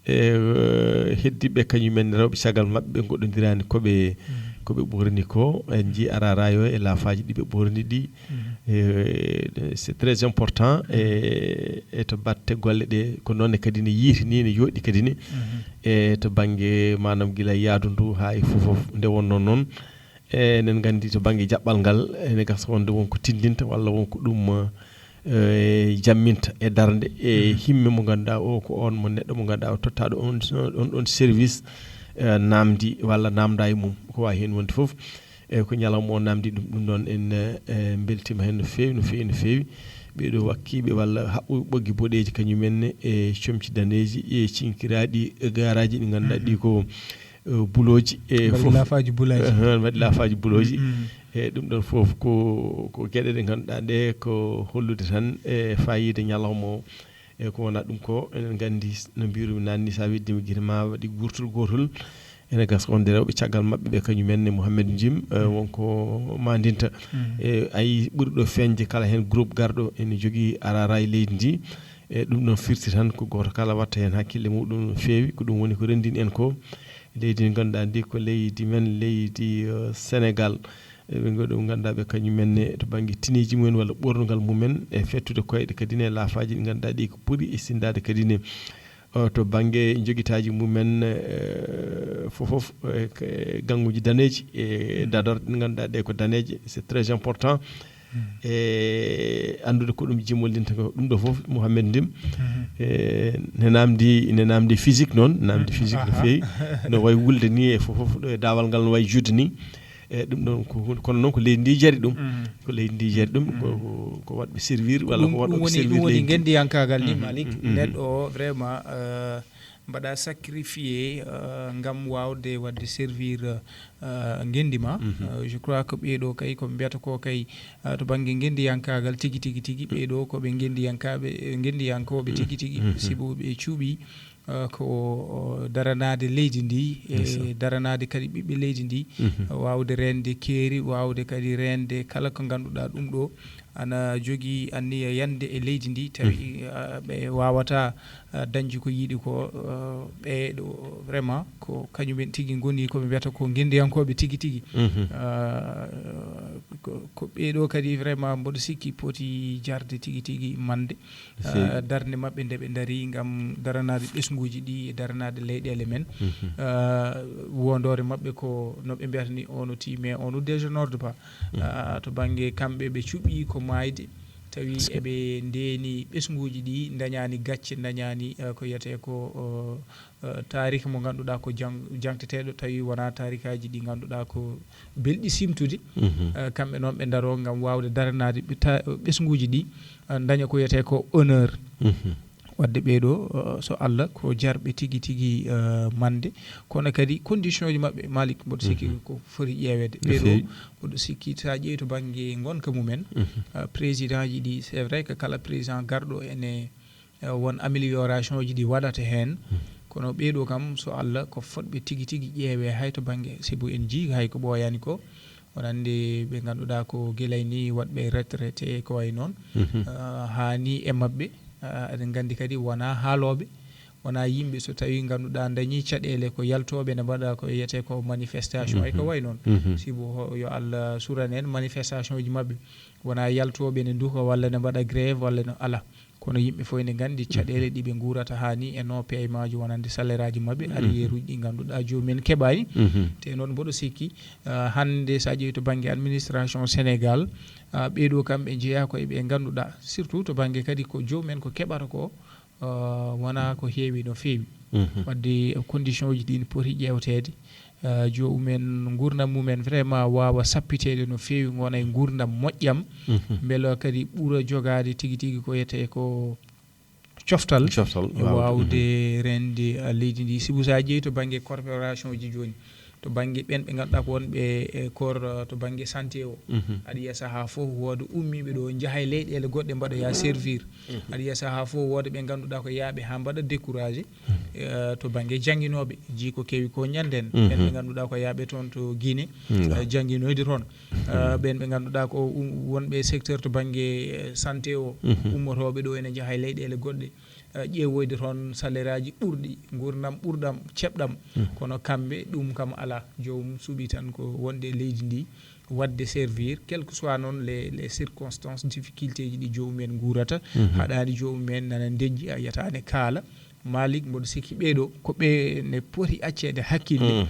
heddiɓe kañumen rewɓe caggal mabɓe goɗɗodirani koɓe ɓorni ko en jii arara yo e laafaji ɗiɓe ɓorni ɗi c'est très important e to batte golle ɗe ko noonne kadi ne yiiti ni ne yooɗi kadi ne e to banggue manam gila yaadu ndu ha e fof nde wonno noon enen gandi to banggue jabbal ngal ene gasa wonde wonko tindinta walla wonko ɗum jamminta e darde e himme mo ganduɗa o ko on mo neɗɗo mo ganduɗa o tottaɗo on service namdi walla namda e mum ko wawi hen wonde foof ko ñalawma o namdi ɗum ɗon en beltima hen no fewi no fewi no fewi ɓeɗo wakkiɓe walla haɓɓoɓe ɓoggi boɗeji kañumenne e comci daneji e cinkiraɗi garaji ɗi ganduɗa ɗi ko buloji e
fof
waɗi lafaji buloji e ɗum ɗon fof ko gueɗe ɗe ganduɗa ɗe ko hollude tan e fayida ñalawma o e ko wona ɗum ko enen gandi no mbirumi nanni sa weddima guite ma waɗi gurtol gotol ene gas on rewɓe caggal mabɓe ɓe kañumenne Mouhamed Jim wonko mandinta e ayi ɓuuri ɗo feñde kala hen groupe garɗo ene jogui arara e leydi ndi e ɗum ɗon firti tan ko goto kala watta hen hakkille muɗum no fewi ko ɗum woni ko rendini en ko leydi ndi ganduɗa ndi ko leydi men leydi Sénégal ɓe ɗum ganduɗa ɓe kañumenne to banggue tiniji mumen walla ɓornugal mumen e fettude koyɗe kadi ne laafaji ɗi ganduɗa ɗi ko ɓuuri e sindade kadi ne to banggue joguitaji mumen fofof ganguji daneji e dadorde ɗi ganduɗa ɗe ko daneje c'est très important e andude ko ɗum jimollinta ko ɗum ɗo foof Mouhamed Ndim ne namdi physique noon namdi physique no fewi no way wulde ni e fofof ɗo e dawal ngal no way jude ni e ɗum ɗon kono noon ko leydi ndi jaari ɗum ko leydi ndi jaari ɗum ko waɗɓe servir walla ko waɗɓe servir
ɗum woni gendiyankagal ni Malick neɗɗo o vraiment mbaɗa sacrifié ngam wawde wadde servir gendima je crois que ɓeeɗo kay koɓe mbiyata ko kay to banggue gendiyankagal tigui tigui tigui ɓeeɗo koɓe gendiyankoɓe tigui tigui sibo ɓe cuuɓi ko daranade leydi ndi e daranade kadi ɓiɓɓe leydi ndi wawde rende keeri wawde kadi rende kala ko ganduɗa ɗum ɗo ana jogui anniya yande e leydi ndi tawi ɓe wawata dañde ko yiiɗi ko ɓeɗo vraiment ko kañumen tigui goni koɓe mbiyata ko gendiyankoɓe tigui tigui ko ɓeɗo kadi vraiment mboɗo sikki poti jarde tigui tigui mande darde mabɓe nde ɓe daari gam daranade ɓesguji ɗi e daranade leyɗele men wondore mabɓe ko noɓe mbiyata ni on outil mais on nous déshonore pas to banggue kamɓe ɓe cuuɓi ko mayde tawi eɓe ndeni ɓesguji ɗi dañani gacce dañani ko wiyete ko tarika mo ganduɗa ko jangteteɗo tawi wona tarikaji ɗi ganduɗa ko belɗi simtude kamɓe noon ɓe daro gam wawde daranade ɓesguji ɗi daña ko wiyete ko honneur wadde ɓeeɗo so Allah ko jarɓe tigui tigui mande kono kadi condition ji mabɓe Malick mboɗo sikki ko foti ƴeewede ɓeeɗo mboɗo sikki sa ƴeewi to banggue gonka mumen président ji ɗi c'est vrai que kala président garɗo ene won amélioration ji ɗi waɗata hen kono ɓeeɗo kam so Allah ko fotɓe tigui tigui ƴeewe hay to banggue sibu en jii hay ko ɓooyani ko wonande ɓe ganduɗa ko guelayni waɗɓe retraité ko way noon hani e mabɓe eɗen gandi kadi wona haaloɓe wona yimɓe so tawi ganduɗa dañi caɗele ko yaltoɓe ne mbaɗa ko wiyete ko manifestation ay ko way noon sibo yo Allah suran en manifestation ji mabɓe wona yaltoɓe ne duuka walla ne mbaɗa grève walla no ala kono yimɓe fof ne gandi caɗele ɗiɓe guurata hani e non paiement ji wonande salaire aji mabɓe arriére uji ɗi ganduɗa jomumen keɓani te noon mboɗo sikki hande sa ƴeewi to banggue administration Sénégal ɓeeɗo kam ɓe jeeya koye ɓe ganduɗa surtout to banggue kadi ko jomumen ko keɓata ko wona ko heewi no feewi wadde condition uji ɗi ne poti ƴewtede jomumen gurdam mumen vraiment wawa sappitede no feewi gona e gurdam moƴƴam beele kadi ɓuura jogade tigui tigui ko wiyete ko coftal wawde rende leydi ndi sibu sa ƴeewi to banggue corporation ji joni to banggue ɓen ɓe ganduɗa ko wonɓe e corps to banggue santé o aɗa yiya saaha foof wooda ummiɓe ɗo jaaha e leyɗele goɗɗe mbaɗa ya servir aɗa yiya saaha foof wooda ɓe ganduɗa ko yaaɓe ha mbaɗa découragé to banggue jangguinoɓe jii ko kewi ko ñanden ɓen ɓe ganduɗa ko yaaɓe toon to Guinée jangguinoyde toon ɓen ɓe ganduɗa ko wonɓe secteur to banggue santé o ummotoɓe ɗo ene jaaha e leyɗele goɗɗe ƴeewoyde toon salaire aji ɓurɗi gurdam ɓurɗam ceɓɗam kono kamɓe ɗum kam ala jomum suuɓi tan ko wonde leydi ndi wadde servir quel que soit noon les circonstances difficulté ji ɗi jomumen guurata haɗani jomumen nana dejji a yiyatane kaala Malik mboɗo sikki ɓeeɗo ko ɓe ne poti accede hakkille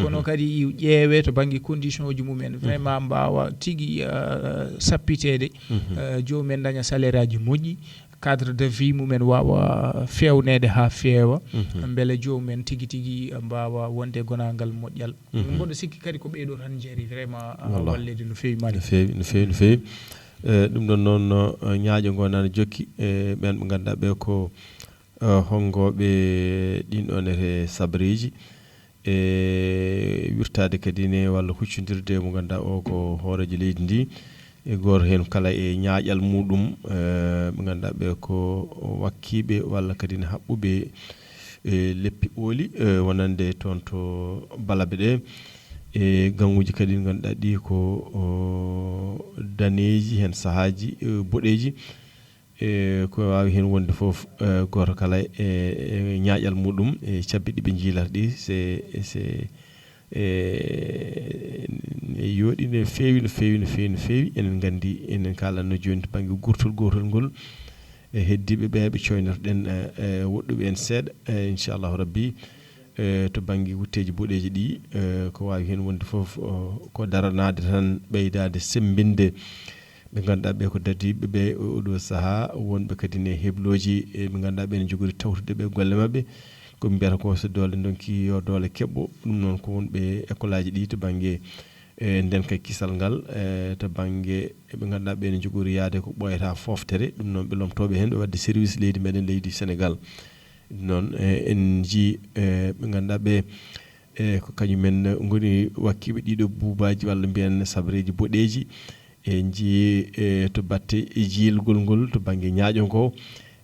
kono kadi ƴeewe to banggue condition uji mumen vraiment mbawa tigui sappitede jomumen daña salaire aji moƴƴi cadre de vie mumen wawa fewnede ha feewa beele jomumen tigui tigui mbawa wonde gonangal moƴƴal mboɗo sikki kadi ko ɓeeɗo tan jeeri vraiment wallede no fewi Malik
no fewi ɗum ɗon noon ñaaƴo ngo nana jokki ɓen ɓe ganduɗa ɓe ko hongoɓe ɗin ɗon e sabreji wirtade kadi ne walla huccodirde mo ganduɗa o ko hoorejo leydi ndi e goto hen kala e ñaaƴal muɗum ɓe ganduɗa ɓe ko wakkiɓe walla kadi ne haɓɓuɓe leppi ɓooli wonande toon to balaɓe ɗe e ganguji kadi ganduɗa ɗi ko daneji hen sahaji boɗeji ko wawi hen wonde foof goto kala e ñaaƴal muɗum e cabbi ɗiɓe jiilata ɗi c'est yooɗi no fewi enen gandi enen kalanno joni to banggue gurtol gotol ngol e heddiɓe ɓe ɓe coynotoɗen woɗɗuɓe en seeɗa inchallahu rabbi to banggue wutteji boɗeji ɗi ko wawi hen wonde foof ko daranade tan ɓeydade sembinde ɓe ganduɗa ɓe ko dadiɓe ɓe oɗo saaha wonɓe kadi ne hebloji ɓe ganduɗa ɓe ne jogori tawtude ɓe golle mabɓe ko mbiyata ko so doole donki yo doole keɓɓo ɗum noon ko wonɓe école aji ɗi to banggue ndenka kisal ngal to banggue ɓe ganduɗa ɓe ne jogori yaade ko ɓoyata foftere ɗum noon ɓe lomtoɓe hen ɓe wadde service leydi meɗen leydi Sénégal noon en jii ɓe ganduɗa ɓe ko kañumen goni wakkiɓe ɗiɗo buubaji walla mbiyen sabreji boɗeji e jii to batte jiilgol ngol to banggue ñaaƴo ngo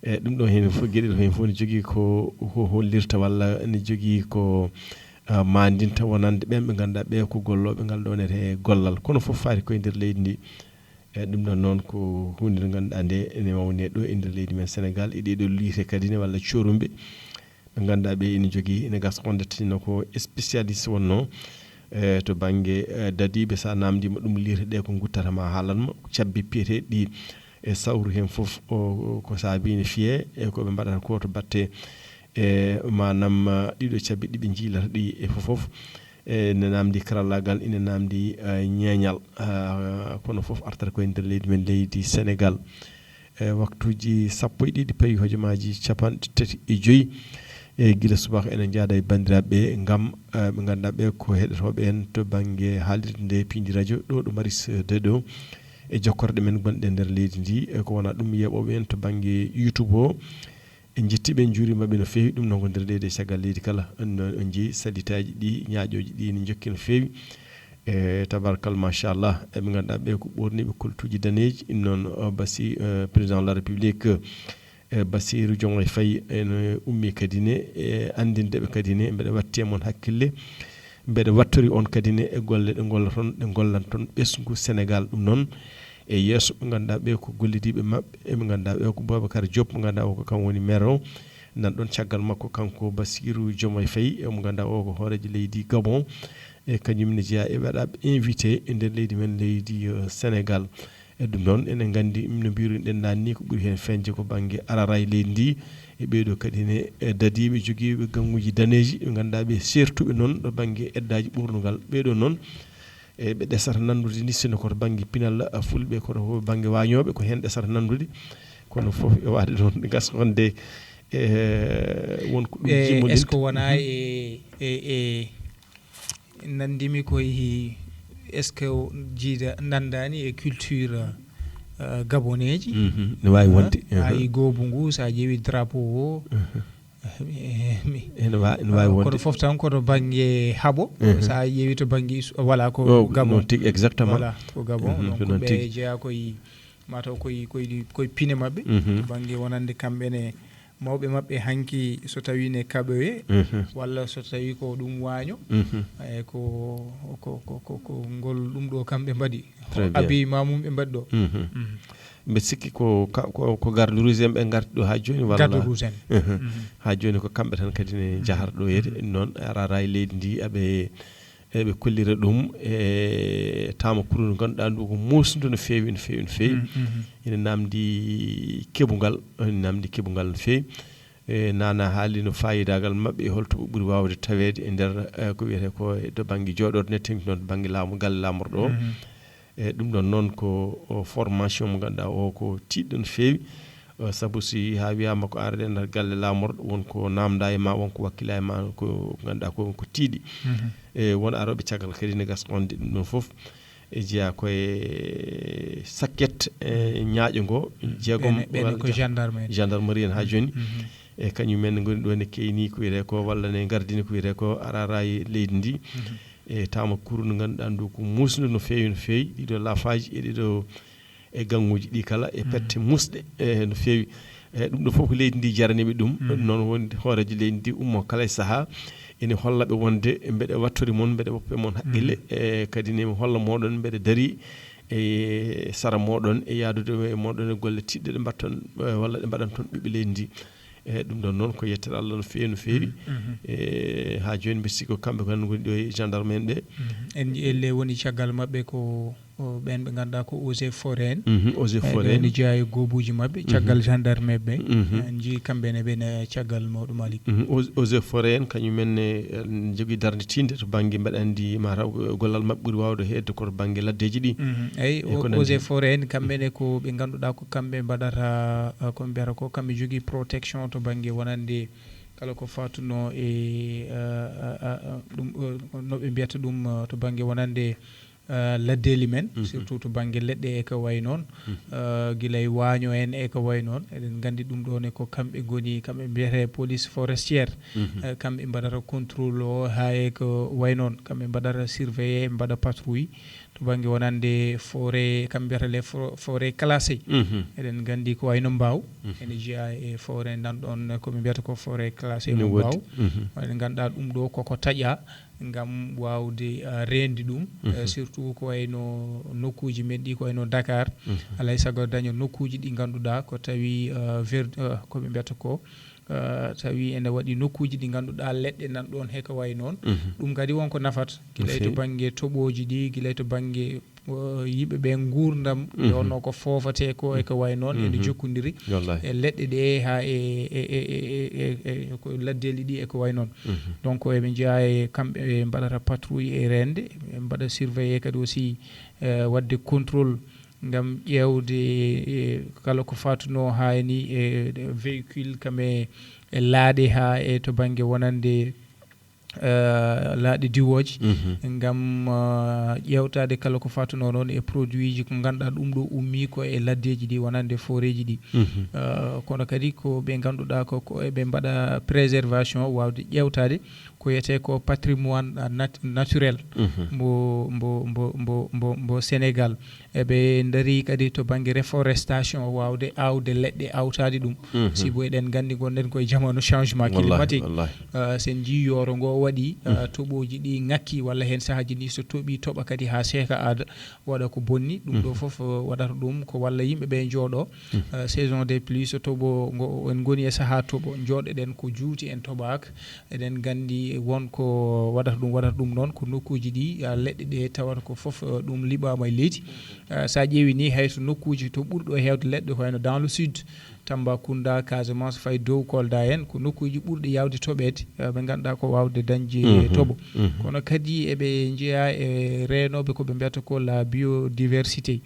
ɗum ɗo hen fof gueɗel hen fof ne jogui ko hollirta walla ne jogui ko mandinta wonande ɓen ɓe ganduɗa ɓe ko golloɓe ngal ɗon e gollal kono foof faati koye nder leydi ndi ɗum ɗon noon ko hunde nde ganduɗa nde ene wawne ɗo e nder leydi men Sénégal e ɗeɗo liite kadi ne walla corumɓe ɓe ganduɗa ɓe ene jogui ene gasa on dettina ko spécialiste wonno to banggue dadiɓe sa namdima ɗum liite ɗe ko guttatama haalanma cabbi piyeteɗi ɗi e sawru hen foof ko saabine fiye e koɓe mbaɗata ko to batte manam ɗiɗo cabbi ɗiɓe jiilata ɗi e foof ne namdi karallagal ine namdi ñeeñal kono foof artata koye nder leydi men leydi Sénégal waktuji sappo e ɗiɗi payi hojomaji capanɗe tati e joyyi e guila subaka enen jaada e bandiraɓe gam ɓe ganduɗa ɓe ko heɗotoɓe en to banggue haalirde nde Pindi radio ɗo ɗo Maris 2 ɗo e jokkorde men gonɗe nder leydi ndi ko wona ɗum yeɓoɓe en to banggue YouTube o en jettiɓe en juurimaɓe no fewi ɗum noon ko nder leydi e caggal leydi kala on jeeyi sallitaji ɗi ñaaƴoji ɗi ne jokki no fewi e tabarkal machallah eɓe ganduɗa ɓe ko ɓorniɓe koltuji daneji noon basi président de la république Bassirou Diomaye Faye ene ummi kadi ne e andindeɓe kadi ne mbeɗa watti moon hakkille mbeɗa wattori on kadi ne e golle ɗe gollaton ɗe gollan toon ɓesgu Sénégal ɗum noon e yesso ɓe ganduɗa ɓe ko gollidiɓe mabɓe eɓe ganduɗa ɓe ko Boubacar Diop mo ganduɗa o ko kam woni maire o nan ɗon caggal makko kanko Bassirou Diomaye Faye mo ganduɗa o ko hoorejo leydi Gabon e kañumne jeeya e waɗaɓe invité e nder leydi men leydi Sénégal e ɗum noon enen gandi no mbiruɗen nanni ko ɓuuri hen feñde ko banggue arara e leydi ndi e ɓeeɗo kadi ne dadiɓe joguiɓe ganguji daneji ɓe ganduɗa ɓe sertuɓe noon ɗo banggue eddaji ɓurnugal ɓeeɗo noon e ɓe ɗesata nandude ni sino koto banggue pinal fulɓe koto banggue wañoɓe ko hen ɗesata nandude kono foof e wade ɗon ɗe gasa wonde wonko ɗum jimmo
est ce que wona e nandimi koye est ce que jiida nandani e culture gaboneji
ne wawi wonde
ay goobu ngu sa ƴeewi drapeau o
ene wawi wonde
koto foof tan koto banggue haaɓo sa ƴeewi to banggue voilà ko Gabon
non tigui exactement
voilà ko Gabon donc ɓe jeeya koye mataw koye pine mabɓe to banggue wonande kamɓene mawɓe mabɓe hanki so tawi ne kaɓoye walla so tawi ko ɗum waño e ko ngol ɗum ɗo kamɓe mbaɗi abi mamum ɓe mbaɗi ɗo
mbe sikki ko garde rouge en ɓe garti ɗo ha joni walla
garde rouge en
ha joni ko kamɓe tan kadi ne jahata ɗo yede noon arara e leydi ndi eɓe kollira ɗum e tama kuru ganduɗa ndu ko musdu no fewi no fewi no fewi ene namdi keɓugal no fewi nana haali no fayidagal mabɓe holto ɓuri wawde tawede e nder ko wiyete ko to banggue jooɗorde nettinki noon to banggue laamu galle lamorɗo e ɗum ɗon noon ko formation mo ganduɗa o ko tiɗɗo no fewi saabu si ha wiyama ko arde nder galle lamorɗo wonko namda e ma wonko wakkila e ma ko ganduɗa ko tiiɗi e won aroɓe caggal kadi ne gasɗonde ɗum ɗon foof e jeeya koye sakket ñaaƴo ngo jeegom
ko
gendarmerie en ha joni e kañumen goni ɗo ne keyni ko wiyete ko walla ne gardini ko wiyete ko arara e leydi ndi e tama kuru ndu ganduɗa ndu ko musdu no fewi ɗiɗo lafaji e ɗiɗo e ganguji ɗi kala e pette musɗe no fewi e ɗum ɗo fof ko leydi ndi jaraniɓe ɗum noon woni hoorejo leydi ndi ummo kala e saaha ene hollaɓe wonde mbeɗe wattori moon mbeɗe woppe moon haqqille e kadi ne holla moɗon mbeɗe daari e sara moɗon e yaadude e moɗon e golle tiɗɗe ɗe mbatton walla ɗe mbaɗan toon ɓiɓɓe leydi ndi e ɗum ɗon noon ko yettere Allah no fewi e ha joni mbiɗa sikki ko kamɓe kan goni ɗo e gendarme en ɓe
en elle woni caggal mabɓe ko ɓen ɓe ganduɗa ko eaux et forêt en
eaux et forêt
ne jeeya e gobuji mabɓe caggal gendarme ɓe en jii kamɓene ɓene caggal mawɗo Malick
eaux et forêt en kañumenne jogui darde tinde to banggue mbeɗa andi mataw gollal mabɓe ɓuuri wawde hedde koto banggue laddeji ɗi
eyyi eaux et forêt en kamɓene ko ɓe ganduɗa ko kamɓe mbaɗata koɓe mbiyata ko kamɓe jogui protection to banggue wonande kala ko fatuno e ɗum noɓe mbiyata ɗum to banggue wonande laddeli men surtout to banggue leɗɗe e ko way noon guilay waño en e ko way noon eɗen gandi ɗum ɗon e ko kamɓe goni kamɓe mbiyete police forestière kamɓe mbaɗata contrôle o ha e ko way noon kamɓe mbaɗata surveillé mbaɗa patrouille to banggue wonande forêt kamɓe mbiyata les forêt classé eɗen gandi ko wayno Mbaw ene jeeya e forêt nanɗon koɓe mbiyata ko forêt classé no Mbaw eɗen ganduɗa ɗum ɗo koko taƴa ngam wawde rendi ɗum surtout ko wayno nokkuji men ɗi ko wayno Dakar alay saago daña nokkuji ɗi ganduɗa ko tawi koɓe mbiyata ko tawi ene waɗi nokkuji ɗi ganduɗa leɗɗe nan ɗon heko way noon ɗum kadi wonko nafata guilay to banggue toɓoji ɗi guilay to banggue yimɓeɓe gurdam wonno ko fofate ko eko way noon ene jokkodiri e leɗɗe ɗe ha e ko laddeli ɗi eko way noon donc eɓe jeeya e kamɓe ɓe mbaɗata patrouille e rende ɓe mbaɗa surveillé kadi aussi wadde contrôle ngam ƴewde kala ko fatuno hani e véhicule kame e laaɗe ha e to banggue wonande laaɗe diwoje ngam ƴewtade kala ko fatuno noon e produit ji ko ganduɗa ɗum ɗo ummi ko e laddeji ɗi wonande forêt ji ɗi kono kadi ko ɓe ganduɗa ko ɓe mbaɗa préservation wawde ƴewtade ko yete ko patrimoine naturel mbo Sénégal eɓe daari kadi to banggue reforestation wawde awde leɗɗe awtade ɗum si bo eɗen gandi gonɗen koye jamanu changement climatique sen jii yoro ngo waɗi toɓoji ɗi ngakki walla hen sahaji ni so tooɓi tooɓa kadi ha seeka aada waɗa ko bonni ɗum ɗo foof waɗata ɗum ko walla yimɓeɓe jooɗo saison des pluies so tooɓo ngo en goni e saaha tooɓo jooɗoɗen ko juuti en tooɓaka eɗen gandi wonko waɗata ɗum noon ko nokkuji ɗi leɗɗe ɗe tawata ko foof ɗum liɓama e leydi sa ƴeewi ni hayto nokkuji to ɓurɗo hewde leɗɗe ko wayno dans le sud Tambacounda Casamance fay dow Kolda en ko nokkuji ɓurɗi yawde toɓede ɓe ganduɗa ko wawde dañde tooɓo kono kadi eɓe jeeya e renoɓe koɓe mbiyata ko la biodiversité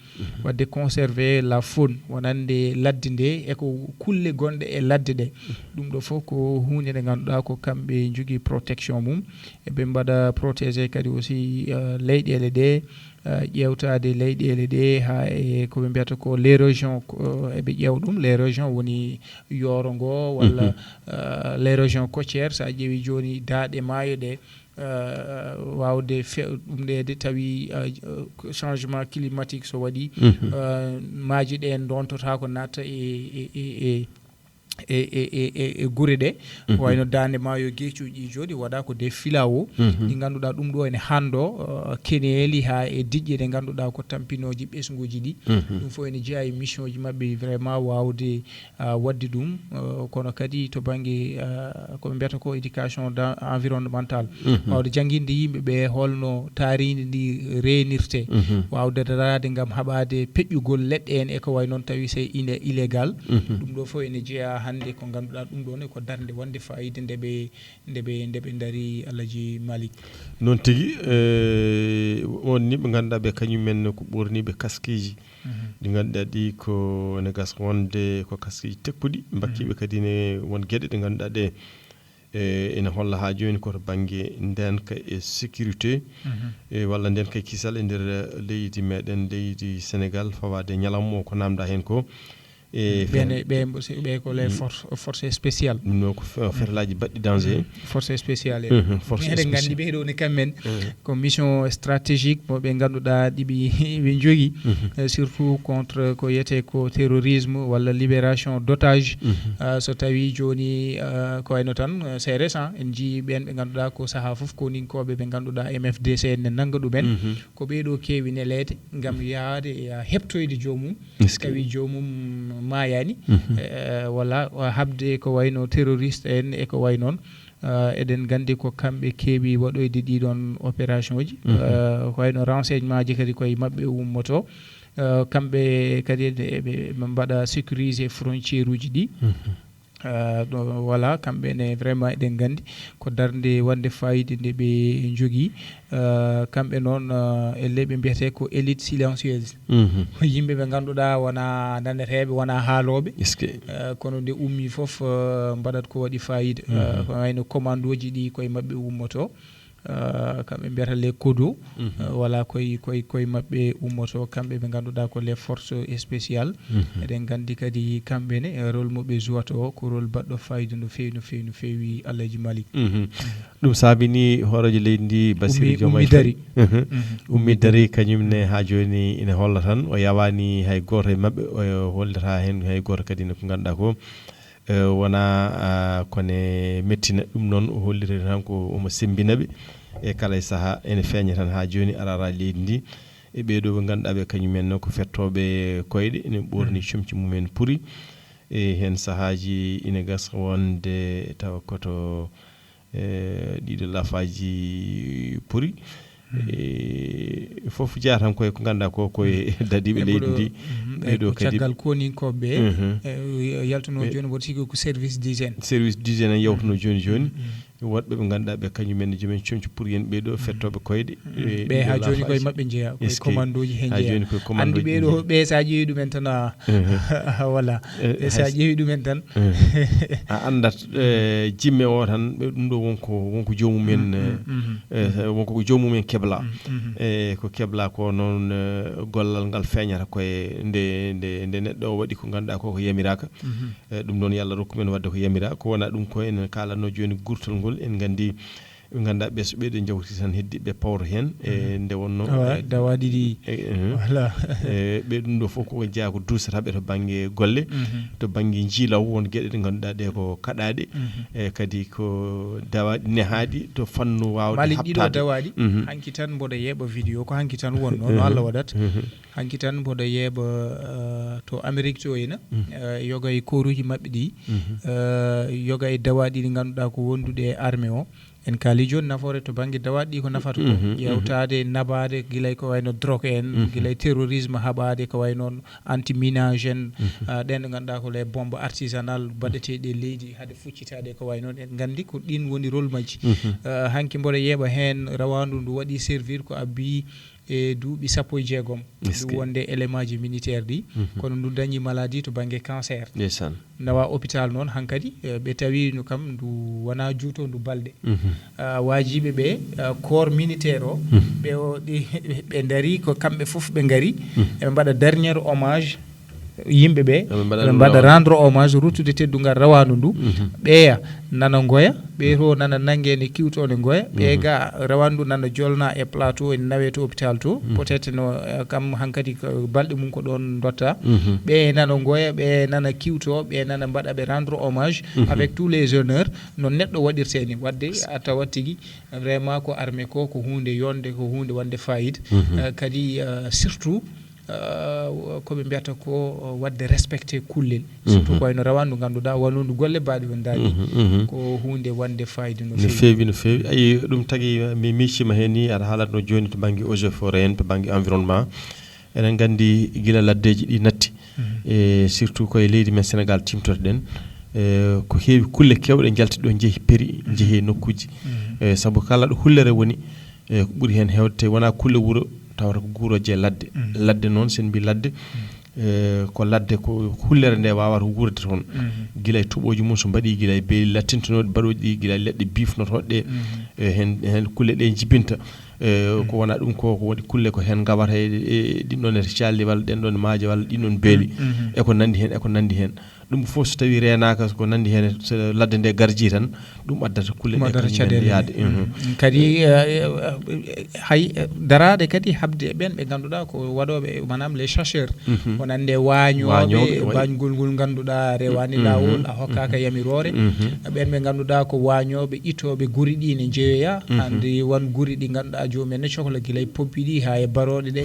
wadde conserver la faune wonande ladde nde eko kulle gonɗe e ladde ɗe ɗum ɗo foof ko hunde nde ganduɗa ko kamɓe jogui protection mum eɓe mbaɗa protégé kadi aussi leyɗele ɗe ƴewtade leyɗele ɗe ha e koɓe mbiyata ko les régions eɓe ƴeewa ɗum les régions woni Yoro ngo walla les régions côtières sa ƴeewi joni daaɗe maayo ɗe wawde ɗumɗede tawi changement climatique so waɗi maaji ɗe dontoto ko natta e gure ɗe wayno dande maayo gueccuji joni waɗa ko des filao ɗi ganduɗa ɗum ɗo ene hando keneeli ha e diƴƴe ɗe ganduɗa ko tampinoji ɓesguji ɗi ɗum fo ene jeeya e mission ji mabɓe vraiment wawde wadde ɗum kono kadi to banggue koɓe mbiyata ko éducation environnemental wawde jangguinde yimɓeɓe holno taaridi ndi renirte wawde darade gam haɓade peƴƴugol leɗɗe en eko way noon tawi c'est illégal ɗum ɗo fo ene jeeya hande ko ganduɗa ɗum ɗon ko darde wonde fayida ndeɓe dari Alaji Malick.
noon tigi on ni ɓe ganduɗa ɓe kañumen ko ɓorniɓe kaskeji ɗi ganduɗa ɗi ko ne gas wonde ko kaskeji tekkuɗi bakkiɓe kadi ne won gueɗe ɗe ganduɗa ɗe ene holla ha joni koto banggue ndenka e sécurité walla ndenka e kisal e nder leydi meɗen leydi Sénégal fawade ñalawma o ko namda hen ko
ɓe ko les forces spéciales
no ko ferlaji baɗɗi danger
forces spéciales eɗen gandi ɓeɗo ne kammen ko mission stratégique mo ɓe ganduɗa ɗiɓe jogui surtout contre ko yiyete ko terrorisme walla libération d'otage so tawi joni ko wayno tan c'est récent en jii ɓen ɓe ganduɗa ko saaha foof koninkoɓe ɓe ganduɗa MFDC en nanga ɗumen ko ɓeɗo kewi nelede gam yaade heptoyde jomum tawi jomum mayani walla habde ko wayno terroriste en e ko way noon eɗen gandi ko kamɓe keewi waɗoyde ɗiɗon opération ji ko wayno renseignement ji kadi koye mabɓe ummoto kamɓe kadi ɓe mbaɗa sécuriser frontiére uji ɗi voilà kamɓene vraiment eɗen gandi ko darde wonde fayida nde ɓe jogui kamɓe noon elle ɓe mbiyete ko élite silencieuse yimɓe ɓe ganduɗa wona daneteɓe wona haaloɓe kono nde ummi foof mbaɗat ko waɗi fayida ko wayno commande uji ɗi koye mabɓe ummoto kamɓe mbiyata les kodo wala koye mabɓe ummoto kamɓe ɓe ganduɗa ko les forces spéciales eɗen gandi kadi kamɓene rôle moɓe jouata o ko rôle baɗɗo fayida no fewi Alaji Malick
ɗum saabini hoorojo leydi ndi Bassirou Diomaye Faye ummi dari kañumne ha joni ine holla tan o yawani hay goto e mabɓe o hollita hen hay goto kadi ne ko ganduɗa ko wona kone mettina ɗum noon o holliri tan ko omo sembinaɓe e kala e saaha ene feeña tan ha joni arara leydi ndi e ɓeɗo ɓe ganduɗa ɓe kañumen ko fettoɓe koyɗe ene ɓorni comci mumen puuri e hen saahaji ine gasa wonde tawa koto ɗiɗo lafaji puuri foof jeeya tan koye ko ganduɗa ko koye dadiɓe leydi ndi ɓeɗo kadi
caggal koninkoɓe yaltuno joni woto sigi ko service d'hygiène
en yawtuno joni woɗɓe ɓe ganduɗa ɓe kañumen jomen comci pour yen ɓeɗo fettoɓe koyɗe
ɓe ha joni koye mabɓe jeeya koye commande uji he jeeya andi ɓeɗo ɓe sa ƴeewi ɗumen tan voilà ɓe sa ƴeewi ɗumen tan
a andat jimme o tan ɓe ɗum ɗo wonko jomumen wonko ko jomumen kebla e ko kebla ko noon gollal ngal feeñata koye nde neɗɗo o waɗi ko ganduɗa ko yamiraka ɗum noon yo Allah rokkumen wadde ko yamira ko wona ɗum ko en kalanno joni gurtol ngol en gandi ɓe ganduɗa ɓe so ɓeɗo jawti tan heddiɓe pawro hen e nde wonno
dawaɗi ɗi voilà
ɓe ɗum ɗo foof koko jeeya ko dusataɓe to banggue golle to banggue jiilaw won gueɗe ɗe ganduɗa ɗe ko kaɗaɗe e kadi ko dawaɗi nehaɗi to fannu wawde
Malick ɗiɗo dawaɗi hanki tan mboɗo yeeɓa vidéo ko hanki tan wonno no Allah waɗat hanki tan mboɗo yeeɓa to Amérique to ina yoga e koruji mabɓe ɗi yoga e dawaɗi ɗi ganduɗa ko wondude e armée o en kaali joni nafoore to banggue dawaɗi ɗi ko nafata ko yewtade nabade guilay ko wayno drogue en guilay terrorisme haɓade ko way noon anti minage en ɗen ɗe ganduɗa ko les bombes artisanal baɗeteɗe leydi haade fuccitade ko way noon en gandi ko ɗin woni rôle majji hanki mboɗo yeeɓa hen rawandu ndu waɗi servir ko abbi e duuɓi 16 ndu wonde élément ji militaire ɗi kono ndu dañi maladie to banggue cancer nawa hôpital noon hankkadi ɓe tawi no kam ndu wona juuto ndu balɗe wajiɓe ɓe corps militaire o ɓe daari ko kamɓe foof ɓe gaari eɓe mbaɗa dernier hommage yimɓe ɓe ɓe mbaɗa rendre hommage ruttude teddugal rawandu ndu ɓeeya nana goya ɓeeto nana nangue ne kiwto ne goya ɓe ga rawandu nana jolna e plateau ene nawe to hôpital to peut être no kam hankkadi balɗe mum ko ɗon dotta ɓe nana goya ɓe nana kiwto ɓe nana mbaɗa ɓe rendre hommage avec tous les honneurs no neɗɗo waɗirte ni wadde a tawat tigui vraiment ko armé ko hunde yonde ko hunde wande fayida kadi surtout koɓe mbiyata ko wadde respecté kullel surtout ko wayno rawandu ganduɗa wonundu golle mbaɗi on daari ko hunde wande fayida no fewi
ayi ɗum tagui mi miccima hen ni aɗa haalatno joni to banggue eaux et forêt en to banggue environnement eɗen gandi guila laddeji ɗi natti e surtout koye leydi men Sénégal timtotoɗen ko heewi kulle kewɗe jaltiɗo jeehi peri jeehi nokkuji sabu kala ɗo hullere woni ko ɓuri hen hewde wona kulle wuro tawata ko guuroje ladde ladde noon sen mbi ladde ko ladde ko hullere nde wawata wurde toon gila e tuɓoji mum so mbaɗi gila e beeli lattintinoɗe baɗoji ɗi gila e leɗɗe bifnotoɗe hen kulle ɗe jibinta ko wona ɗum ko woni kulle ko hen gawata e ɗinɗon e calli walla ɗenɗon maaje walla ɗinɗon beeli eko nandi hen ɗum fof so tawi renaka ko nandi hen so ladde nde garji tan ɗum addata kulle ɗe yaade
kadi hay darade kadi habde ɓen ɓe ganduɗa ko waɗoɓe manam les chercheurs wonande wañoɓe bañgol ngol ganduɗa rewani lawol a hokkaka yamirore ɓen ɓe ganduɗa ko wañoɓe itoɓe guuri ɗi ne jeeya hande won guuri ɗi ganduɗa jomumen ne cohla guila e poppi ɗi ha e baroɗe ɗe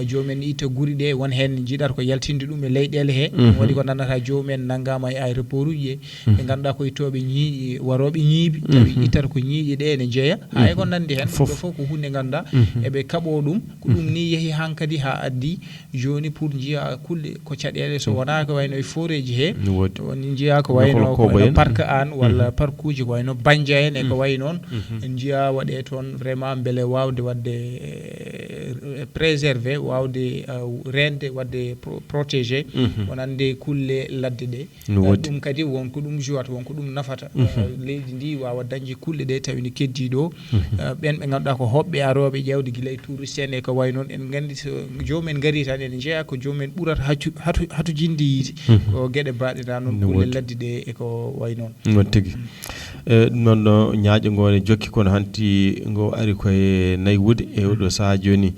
jomumen ne itta guuri ɗe won hen jiiɗata ko yaltinde ɗum e leyɗele he waɗi ko nandata jomumen nangama e aéroport uji ɓe ganduɗa ko ittoɓe ñiiƴi waroɓe ñiibi tawi ittata ko ñiiƴi ɗe ne jeeya hay ko nandi hen ɗum ɗo fof ko hunde ganduɗa eɓe kaɓo ɗum ko ɗum ni yeehi hankkadi ha addi joni pour jiiya kulle ko caɗele so wona ko wayno e foreji he woni jiiya ko wayno parc an walla parc uji ko wayno Bandia en e ko way noon en jiiya waɗe toon vraiment beele wawde wadde préservé wawde rende wadde protégé wonande kulle ladde ɗe ɗum kadi wonko ɗum jouata wonko ɗum nafata leydi ndi wawa dañde kulle ɗe tawi ne keddi ɗo ɓen ɓe ganduɗa ko hoɓɓe aroɓe ƴewde guila e touriste en e ko way noon en gandi so jomumen gaari tan ene jeeya ko jomumen ɓurata hatu jinde yiide ko gueɗe baɗeɗa noon kulle ladde ɗe eko way noon
non tigui ɗum noon ñaaƴo ngo ne jokki kono hanti ngo ari koye nayi wuude e oɗo saaha joni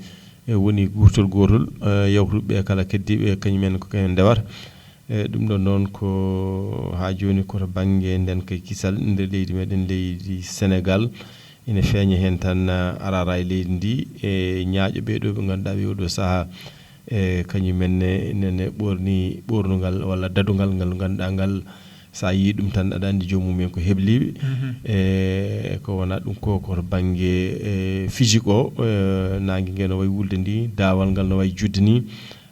woni gurtol yawtuɓe kala keddiɓe kañumen ko kañum ndewata ɗum ɗon noon ko ha joni koto banggue nden kay kisal nder leydi meɗen leydi Sénégal ina feeña hen tan arara e leydi ndi e ñaaƴo ɓeɗo ɓe ganduɗa ɓe oɗo saaha kañumenne nene ɓorni ɓornugal walla dadugal ngal ganduɗa ngal sa yi ɗum tan aɗa andi jomumen ko hebliɓe ko wona ɗum ko koto banggue physique o nangue gue no way wulde ndi dawal ngal no way judde ni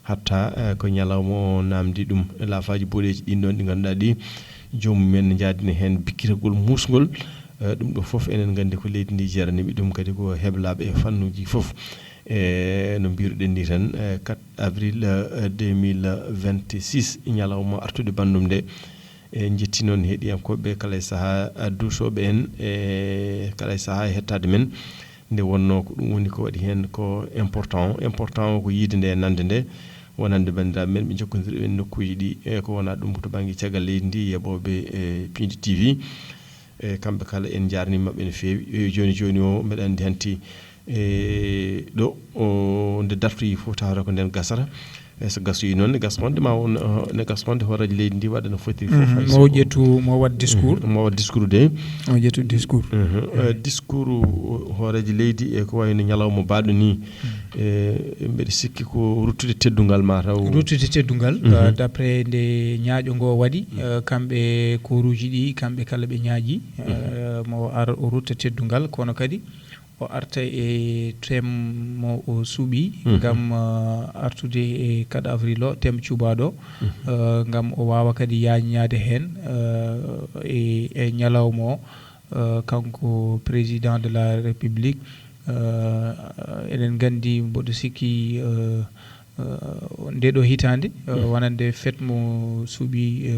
hatta ko ñalawma o namdi ɗum laafaji boɗeji ɗin ɗon ɗi ganduɗa ɗi jomumen ne jadini hen bikkitagol musgol ɗum ɗo foof enen gandi ko leydi ndi jaraniɓe ɗum kadi ko heblaɓe e fannuji foof no mbiruɗen ni tan 4 avril 2026 ñalawma artude bandum nde jetti noon heeɗiyankoɓe kala e saaha duusoɓe en e kala e saaha hettade men nde wonno ko ɗum woni ko waɗi hen ko important o ko yiide nde nande nde wonande bandiraɓe men ɓe jokkodiri en nokkuji ɗi e ko wona ɗum to banggue caggal leydi ndi yaɓoɓe Pindi TV e kamɓe kala en jarnimaɓe no fewi joni o mbeɗa andi hanti ɗo nde dartoyi fof tawata ko nden gasata so gasoyi noon ne gasmonde ma won ne gasmonde horaji leydi ndi waɗa no foti fof
mo ƴettu mo wat discours
de
o ƴettu discours
discours horaji leydi e ko wayno ñalawma baɗo ni mbeɗa sikki ko ruttude teddungal ma taw
ruttude teddungal d' après nde ñaaƴo ngo waɗi kamɓe koruji ɗi kamɓe kala ɓe ñaaƴi mo ara o rutta teddungal kono kadi o arta e tem mo o suuɓi gam artude e 4 avril o tem cubaɗo gam o wawa kadi yaññade hen e ñalawma o kanko président de la république eɗen gandi mboɗo sikki ndeɗo hitande wonande fête mo suuɓi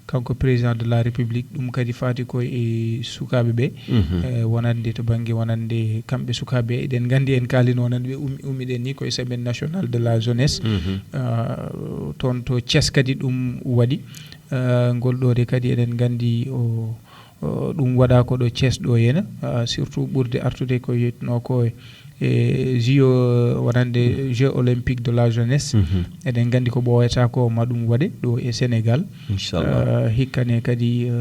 kanko président de la république ɗum kadi fati koye e sukaɓe ɓe wonande to banggue wonande kamɓe sukaɓe eɗen gandi en kalino wonande ɓe ummiɗen ni koye semaine nationale de la jeunesse toon to Thiès kadi ɗum waɗi ngol ɗo de kadi eɗen gandi o ɗum waɗa ko ɗo Thiès ɗo henna surtout ɓurde artude ko yetno ko e JO wonande Jeux olympiques de la jeunesse eɗen gandi ko ɓoyata ko ma ɗum waɗe ɗo e Sénégal inchallah hikkane kadi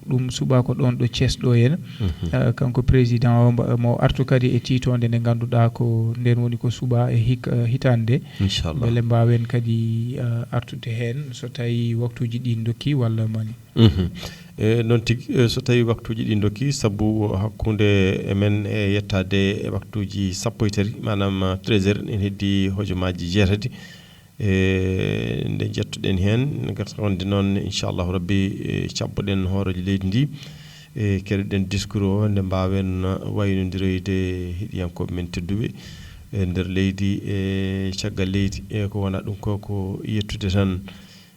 ɗum suuɓa ko ɗon ɗo Thiès ɗo henna kanko président mo artu kadi e titode nde ganduɗa ko nden woni ko suuɓa e hitande inchallah beele mbawen kadi artude hen so tawi waktuji ɗi dokki walla mani
noon tigui so tawi waktuji ɗi dokki saabu hakkude men e yettade e waktuji 13h manam 13h en heddi hojomaji jeetati nde jettuɗen hen gata wonde noon inchallahu rabbi cabboɗen hoorejo leydi ndi keɗoɗen discours o nde mbawen waynodiroyde heeɗiyankoɓe men tedduɓe nder leydi caggal leydi ko wona ɗum ko yettude tan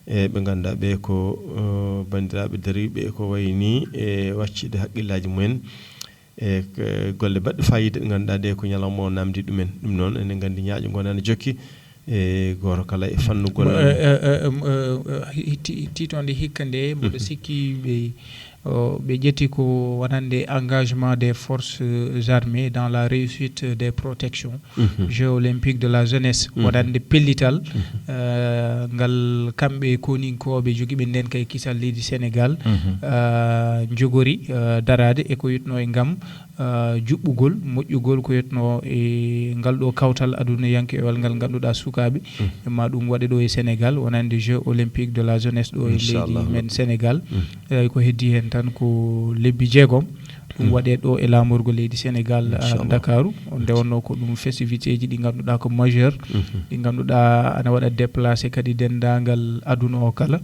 ɓe ganduɗa ɓe ko bandiraɓe dariɓe ko wayni waccide haqqillaji mumen golle baɗɗe fayida ɗe ganduɗa ɗe ko ñalawma o namdi ɗumen ɗum noon enen gandi ñaaƴo gonani jokki goto kala e fannugol
titonde hikka nde mboɗo sikki ɓe ƴetti ko wonande engagement des forces armées dans la réussite des protections Jeux olympiques de la jeunesse wonande pellital ngal kamɓe koninkoɓe joguiɓe nden kay kisal leydi Sénégal jogori darade e ko yitno e gam juɓɓugol moƴƴugol ko yetno e ngal ɗo kawtal aduna yankewal ngal ganduɗa sukaɓe ma ɗum waɗe ɗo e Sénégal wonande Jeux olympiques de la jeunesse ɗo e leydi men Sénégal ko heddi hen tan ko lebbi 6 ɗum waɗe ɗo e lamorgo leydi Sénégal Dakaru nde wonno ko ɗum festivité ji ɗi ganduɗa ko majeur ɗi ganduɗa ana waɗa déplacé kadi dendagal aduna o kala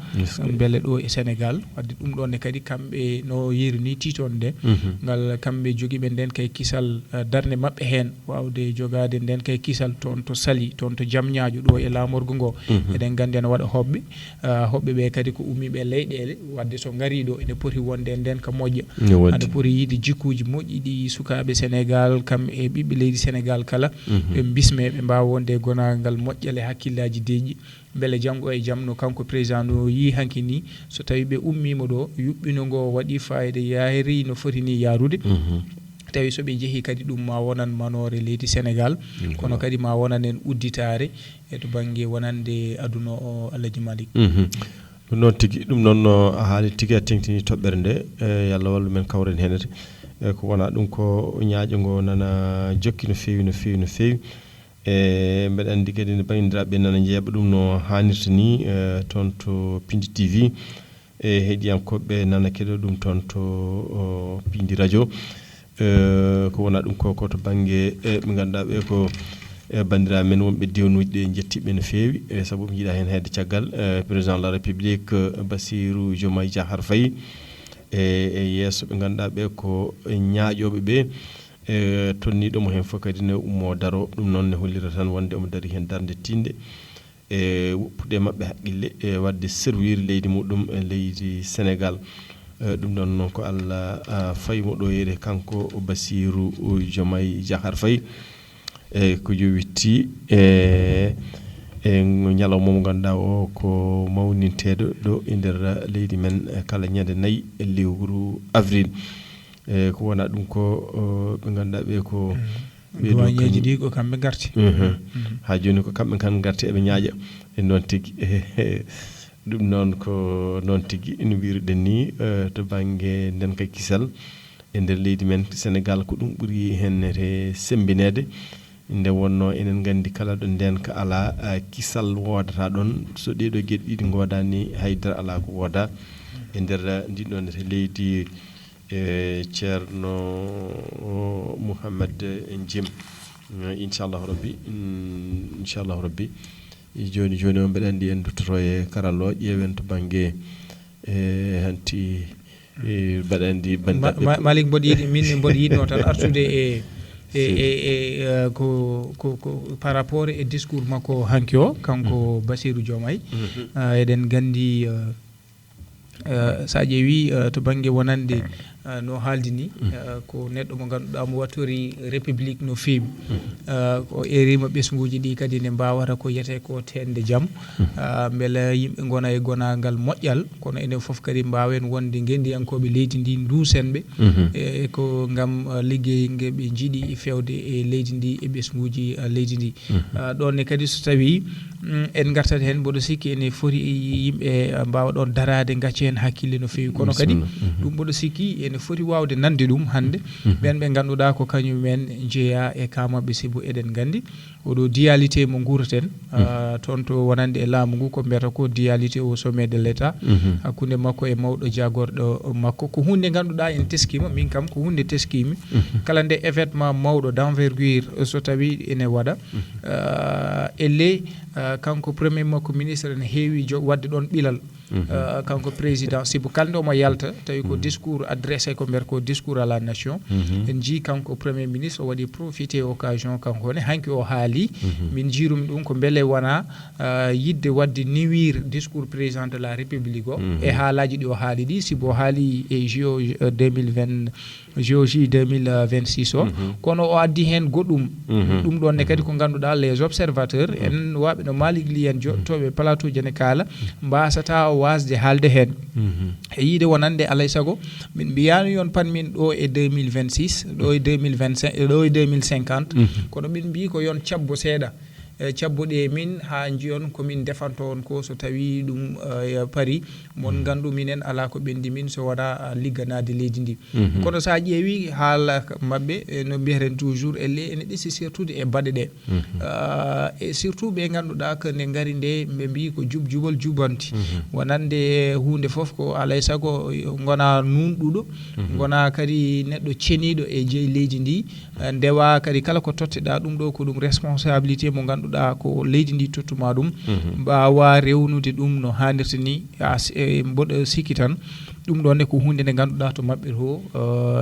beele ɗo e Sénégal wadde ɗum ɗonne kadi kamɓe no yirni titon nde ngal kamɓe joguiɓe nden kay kisal darde mabɓe hen wawde jogade nden kay kisal toon to Saly toon to Diamniadio ɗo e lamorgo ngo eɗen gandi ana waɗa hoɓɓe hoɓɓe ɓe kadi ko ummiɓe leyɗele wadde so gari ɗo ene poti wonde nden ka moƴƴa aɗa poti yiide jikkuji moƴƴi ɗi sukaɓe Sénégal kam e ɓiɓɓe leydi Sénégal kala ɓe bisme ɓe mbawa wonde gonagal moƴƴale hakkillaji deƴƴi beele janggo e jaam no kanko président no yi hanki ni so tawi ɓe ummima ɗo yuɓɓino ngo waɗi fayida yaari no foti ni yarude tawi soɓe jeehi kadi ɗum ma wonan manore leydi Sénégal kono kadi ma wonan en udditare e to banggue wonande aduna o Alaji Malick
ɗum noon tigui ɗum noon a haali tigui a tengtini toɓɓere nde yallah wallu men kawren henete ko wona ɗum ko ñaaƴo ngo nana jokki no fewi no fewi no fewi mbeɗa andi kadi ne bandiraɓe nana jeeɓa ɗum no hannirta ni toon to Pindi TV e heeɗiyankoɓe nana keɗo ɗum toon to Pindi radio ko wona ɗum ko to banggue ɓe ganduɗa ɓe ko bandiraɓe men wonɓe diwanuji ɗe jettiɓe no fewi saabu ɓe jiiɗa hen hedde caggal président de la république Bassirou Diomaye Diakhar Faye e yesso ɓe ganduɗa ɓe ko ñaaƴoɓe ɓe tonniɗomo hen fof kadi ne ummo daro ɗum noon ne hollira tan wonde omo dari hen darde tinde e woppude mabɓe haqqille e wadde servir leydi muɗum leydi Sénégal ɗum ɗon noon ko Allah faymo ɗo yede kanko Bassirou Diomaye Diakhar Faye ko jowitti ñalawma mo ganduɗa o ko mawninteɗo ɗo e nder leydi men kala ñande 4 lewru avril ko wona ɗum ko ɓe ganduɗa ɓe ko
duwañeji ɗi ko kamɓe garti
ha joni ko kamɓe kan garti eɓe ñaaƴa e noon tigui ɗum noon ko noon tigui no mbiruɗen ni to banggue nden kay kisal e nder leydi men Sénégal ko ɗum ɓuuri hennete sembinede nde wonno enen gandi kala ɗo nden ka ala kisal wodata ɗon so ɗeɗo gueɗe ɗiɗi godani haydara ala ko woda e nder ndiɗo nete leydi ceerno Mouhamed Djim inchallahu rabbi joni joni o mbeɗa andi en duttoto e karallo ƴeewen to banggue hanti mbeɗa andi
Malick mboɗo yiɗi min mboɗo yiɗno tan artude ko par rapport e discours makko hanki o kanko Bassirou Diomaye eɗen gandi sa ƴeewi to banggue wonande no haaldi ni ko neɗɗo mo ganduɗa mo wattori république no fewi ko erima ɓesguji ɗi kadi ne mbawata ko yete ko tende jaam beele yimɓe gona e gonagal moƴƴal kono enen foof kadi mbawen wonde gendiyankoɓe leydi ndi dusenɓe e ko gam liggey ɓe jiiɗi fewde e leydi ndi e ɓesguji leydi ndi ɗonne kadi so tawi en gartat hen mboɗo sikki ene foti yimɓe mbawa ɗon darade gacce hen hakkille no fewi kono kadi ɗum mboɗo sikki ene foti wawde nande ɗum hande ɓen ɓe ganduɗa ko kañumen jeeya e kamaɓe saabu eɗen gandi oɗo dualité mo guuraten toon to wonande e laamu ngu ko mbiyata ko dualité au sommet de l' état hakkude makko e mawɗo jagorɗo makko ko hunde ganduɗa en teskima min kam ko hunde teskimi kala nde événement mawɗo d' envergure so tawi ene waɗa elle kanko premier makko ministre ne heewi wadde ɗon ɓilal kanko président sibo kalde omo yalta tawi ko discours adressé ko mbiyata ko discours à la nation en jii kanko premier ministre o waɗi profité occasion kanko ne hanki o haali min jiirumi ɗum ko beele wona yidde wadde niwir discours président de la république o e haalaji ɗi o haali ɗi sibo haali e JO 2020 JOJ 2026 o kono o addi hen goɗɗum ɗum ɗon ne kadi ko ganduɗa les observateurs en waɓe no Malick Ly en joɗtoɓe plateau ji ne kaala mbasata wasde haalde hen e yiide wonande alay saago min mbiyani yon pan min ɗo e 2026 ɗo e 2025 ɗo e 2050 kono min mbi ko yon cabbo seeɗa cabboɗe min ha jiyon komin defanto on ko so tawi ɗum paari mon gandu minen ala ko ɓendi min so wona ligganade leydi ndi kono sa ƴeewi haala mabɓe no mbiyeten toujours elle ene ɗisi surtout e baɗe ɗe e surtout ɓe ganduɗa ko nde gaari nde ɓe mbi ko jubal jubanti wonande hunde foof ko alay saago gona nunɗuɗo gona kadi neɗɗo ceniɗo e jeeyi leydi ndi ndewa kadi kala ko totteɗa ɗum ɗo ko ɗum responsabilité mo ganduɗa ko leydi ndi tottuma ɗum mbawa rewnude ɗum no hannirta ni mboɗo sikki tan ɗum ɗon ne ko hunde nde ganduɗa to mabɓe to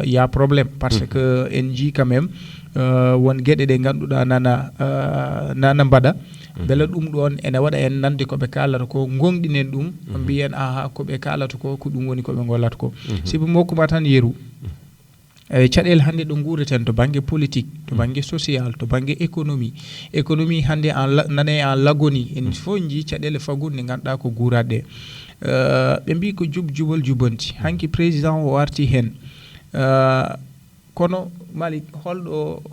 ya probléme par ce que en jii quand même won gueɗe ɗe ganduɗa nana mbaɗa beele ɗum ɗon ene waɗa en nande koɓe kalata ko gonɗinen ɗum mbiyen aha koɓe kalata ko ɗum woni koɓe gollata ko sibu mokkuma tan yeeru caɗele hannde ɗo guureten to baŋnge politique to baŋnge social to baŋnge économie hannde nane en lagoni en fof jii caɗele fagude nde ngannduɗaa ko guuraɗe ɓe mbi ko jubal jubanti hanki président o arti heen kono Malick holɗo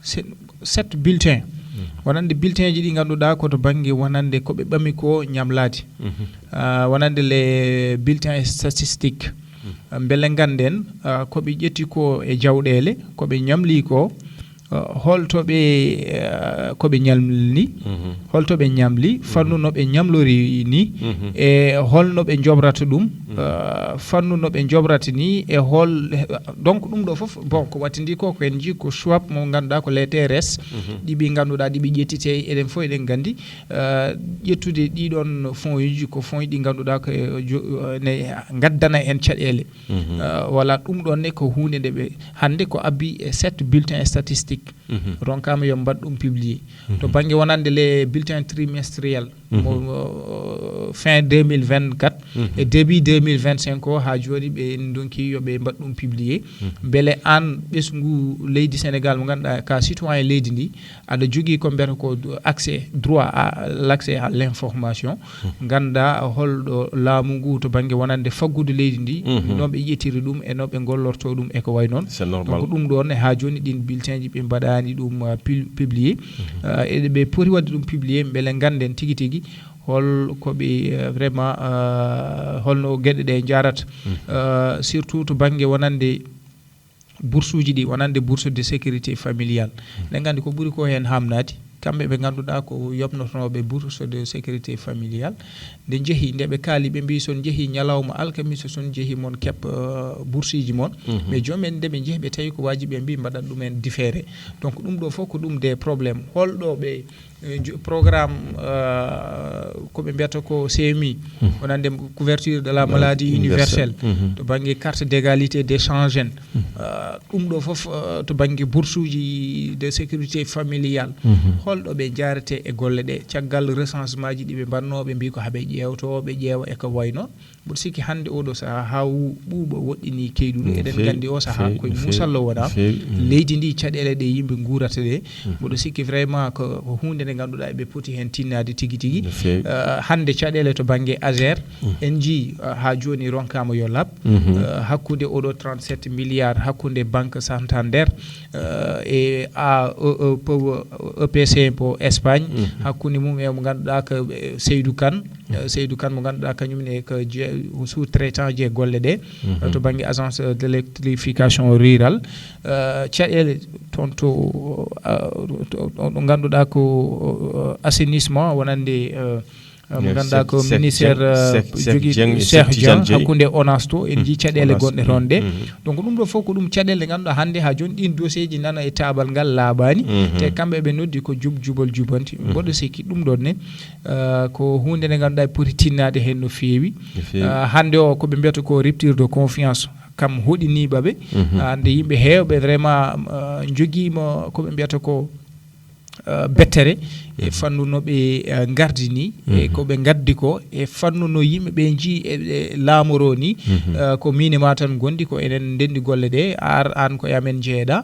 7 bulletin wonande bulletin ji ɗi ngannduɗaa koto baŋnge wonande ko ɓe ɓami ko ñamlaade wonande les bulletins statistiques beele ganden koɓe ƴetti ko e jawɗele koɓe ñamli ko holtoɓe koɓe ñamli holtoɓe ñamli fannu noɓe ñamlori ni e holnoɓe jobrata ɗum fannu noɓe jobrata ni e hol donc ɗum ɗo foof bon ko wattidi ko en jii ko choix mo ganduɗa ko les TRS ɗiɓi ganduɗa ɗiɓi ƴettite eɗen fof eɗen gandi ƴettude ɗiɗon fonds uji ko fonds ɗi ganduɗa ko ne gaddana en caɗele voilà ɗum ɗon ne ko hunde nde ɓe hande ko abbi e 7 bulletins statistiques ronkama yo mbaɗ ɗum publié to banggue wonande les bulletins trimestriels mo fin 2024 e début 2025 o ha joni ɓe donki yoɓe mbaɗ ɗum publié beele an ɓesgu leydi Sénégal mo ganduɗa ka citoyen leydi ndi aɗa jogui ko mbiyata ko accès droit à l'accès à l'information ganda holɗo laamu ngu to banggue wonande faggude leydi ndi noɓe ƴettiri ɗum e noɓe gollorto ɗum eko way noon donc ɗum ɗon ha joni ɗin bulletin ji ɓe mbaɗani ɗum publié eɗe ɓe poti wadde ɗum publié beele ganden tigui tigui hol koɓe vraiment holno gueɗe ɗe jarata surtout to banggue wonande bourse uji ɗi wonande bourse de sécurité familiale ɗen gandi ko ɓuuri ko hen hamnade kamɓe ɓe ganduɗa ko yobnotonoɓe bourse de sécurité familiale nde jeehi nde ɓe kaali ɓe mbi son jeehi ñalawma alkamisa son jeehi mon keeb bourse ji moon mais jomumen nde ɓe jeehi ɓe tawi ko wajiɓe mbi mbaɗat ɗumen différé donc ɗum ɗo fof ko ɗum des problémes holɗo ɓe programme koɓe mbiyata ko CMI wonande couverture de la maladie universelle to banggue carte d'égalité des changes en ɗum ɗo foof to banggue bourse uji de sécurité familiale holɗo ɓe jarete e golle ɗe caggal recensement ji ɗiɓe mbannoɓe mbi ko haaɓe ƴewto ɓe ƴeewa eko way noon mboɗo sikki hande oɗo saaha ha ɓuuɓa woɗɗini keyduɗo eɗen gandi o saaha koye musallo wona leydi ndi caɗele ɗe yimɓe guurata ɗe mboɗo sikki vraiment ko hunde nde ganduɗa eɓe poti hen tinnade tigui tigui hande caɗele to banggue AGER en jii ha joni ronkama yo laaɓ hakkude oɗo 37 milliards hakkude banque Santander e EPC po Espagne hakkude mum e mo ganduɗa ko Seydou Kane Seydou Kane mo ganduɗa kañumne ko sous traitant je golle ɗe to banggue agence de l'électrification rurale caɗele toon to ɗo ganduɗa ko assainissement wonande mo ganduɗa ko ministére jogui Cheikh Dieng hakkude ONAS to en ji caɗele gonɗe toon ɗe donc ɗum ɗo fof ko ɗum caɗele ganduɗa hande ha joni ɗin dossier ji nana e tabal ngal laaɓani te kamɓe ɓe noddi ko jubal jubanti mboɗo sikki ɗum ɗon ne ko hunde nde ganduɗa poti tinnade hen no feewi hande o koɓe mbiyata ko rupture de confiance kam hoɗiniɓaɓe hande yimɓe hewɓe vraiment joguima koɓe mbiyata ko bettere e fannu no ɓe gardini e ko ɓe gaddi ko e fannu no yimɓe ɓe jii e laamoro ni ko minima tan gondi ko enen ndendi golle ɗe an ko amen jeeɗa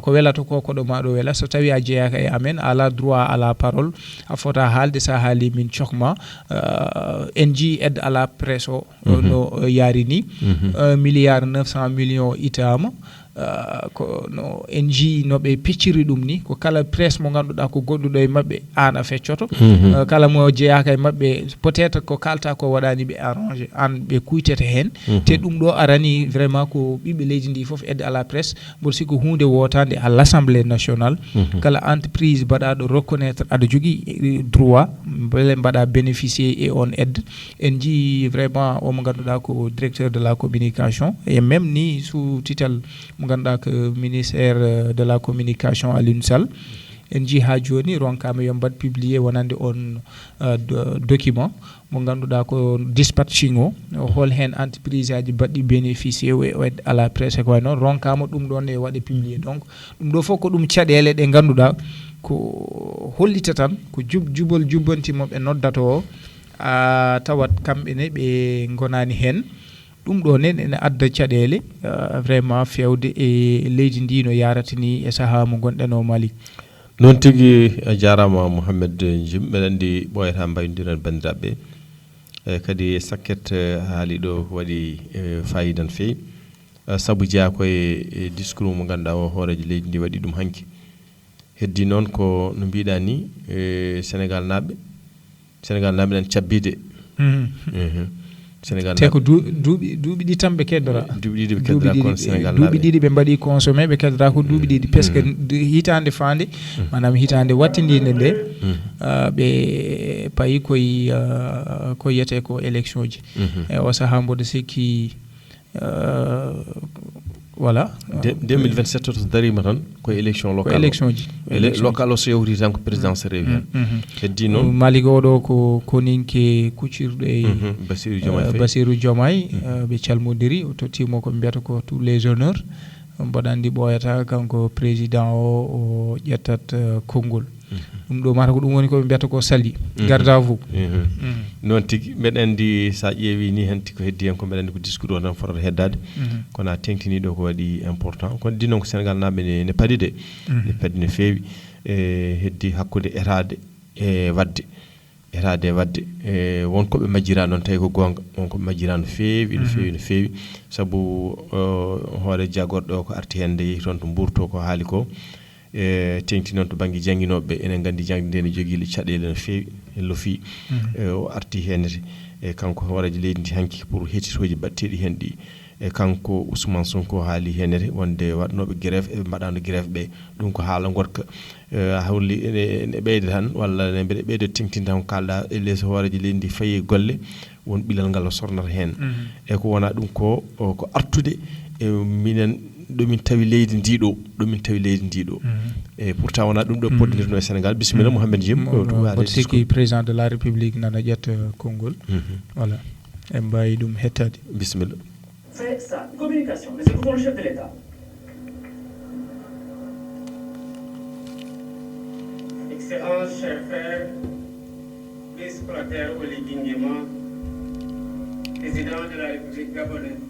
ko welata ko koɗo maɗo wela so tawi a jeeyaka e amen ala droit à la parole a fota haalde sa haali min cohma en jii aide à la presse o no yaari ni 1 milliard 900 millions itama ko no en jii no ɓe picciri ɗum ni ko kala presse mo ganduɗa ko goɗɗuɗo e mabɓe an a feccoto kala mo jeeyaka e mabɓe peut être ko kalta ko waɗani ɓe arrangé an ɓe kuytete hen te ɗum ɗo arani vraiment ko ɓiɓɓe leydi ndi foof aide à la presse mboɗo sikki hunde wotande à l'Assemblée nationale kala entreprise mbaɗaɗo reconnaître aɗa jogui droit beele mbaɗa bénéficier et on aide en jii vraiment omo ganduɗa ko directeur de la communication et même ni sous tutelle mo ganduɗa ko ministère de la communication Aliou Sall en jii ha joni ronkama yo mbad publier wonande on document mo ganduɗa ko dispatching o hol hen entreprise aji baɗɗi bénéficier o aide à la presse ko way noon ronkama ɗum ɗon e waɗe publier donc ɗum ɗo fof ko ɗum caɗele ɗe ganduɗa ko hollita tan ko jubal jubbanti moɓe noddata o tawat kamɓene ɓe gonani hen ɗum ɗo ne ene adda caɗele vraiment fewde e leydi ndi no yarata ni e saaha mo gonɗen o Malick
noon tigui a jarama Mouhamed Djim mbeɗa andi ɓoyata mbaynodiran bandiraɓe kadi sakket haaliɗo waɗi fayida no fewi saabu jeeya koye discours mo ganduɗa o hoorejo leydi ndi waɗi ɗum hanki heddi noon ko no mbiɗa ni Sénégal naɓe ɗen cabbide Sénégal
te ko duuɓi ɗiɗi tan ɓe keddora
duuɓi ɗiɗi ɓe keddora kono Sénégal
duuɓi ɗiɗi ɓe mbaɗi consommé ɓe keddora ko duuɓi ɗiɗi presque hitande fande manam hitande wattidinde nde ɓe payi koye ko yiyete ko élection ji e o saaha mboɗo sikki voilà
2027 to darima tan ko élection local
élection ji
local o so yawti tan ko présidence rewi hen heddi noon
Malick oɗo ko koninke kuccirɗo e Bassirou Diomaye ɓe calmodiri o tottimo ko mbiyata ko tous les honneurs mboɗa andi ɓoyata kanko président o ƴettat konngol ɗum ɗo mata ko ɗum woni koɓe mbiyata ko sali garde à vous
noon tigui mbeɗa andi sa ƴeewi ni hen ko heddi hen ko mbeɗa andi ko discours o tan fotata heddade kono a tengtini ɗo ko waɗi important kono ɗi noon ko Sénégal naɓe ne paadi de ne paadi no fewi heddi hakkude etade e wadde wonkoɓe majjira noon tawi ko gonga wonkoɓe majjira no fewi no fewi no fewi saabu hoore jagorɗo o ko arti hen nde yeehi toon to Mbour ko haali ko tengti noon to banggue jangguinoɓe enen gandi jangde nde ne jogui caɗele no fewi lofi o arti henete e kanko hoorejo leydi ndi hanki pour hettitoji batteɗi hen ɗi e kanko Ousmane Sonko haali henere wonde waɗnoɓe grève e mbaɗano grève ɓe ɗum ko haala gotka hawli ne ɓeyda tan walla ne mbeɗa ɓeydo tengtinde tan ko kalɗa e less hoorejo leydi ndi fayi golle won ɓilal ngal o sornata hen e ko wona ɗum ko artude e minen ɗomin tawi leydi ndiɗo e pourtant wona ɗum ɗo poddirno e Sénégal bisimilla Mouhamed Djim
mboɗo sikki président de la république nana ƴetta konngol voilà en mbawi ɗum hettade
bisimilla.
C'est ça, communication, mais c'est pour le chef de l'État. Excellence, chers frères, Miss Prater Oli Guinguema, président de la République gabonaise.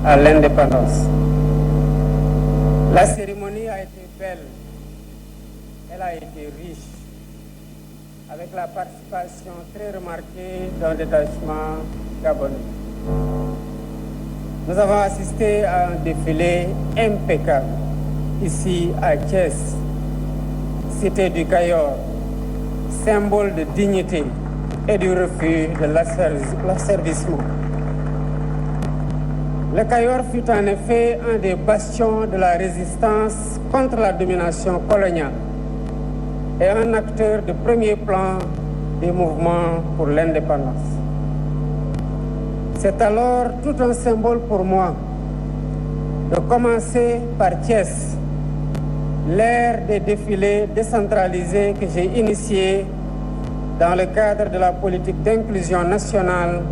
à l'indépendance. La cérémonie a été belle, elle a été riche, avec la participation très remarquée d'un détachement gabonais. Nous avons assisté à un défilé impeccable ici à Thiès, cité du Cayor, symbole de dignité et du refus de l'asservissement. Le Cayor fut en effet un des bastions de la résistance contre la domination coloniale et un acteur de premier plan des mouvements pour l'indépendance. C'est alors tout un symbole pour moi de commencer par Thiès, l'ère des défilés décentralisés que j'ai initié dans le cadre de la politique d'inclusion nationale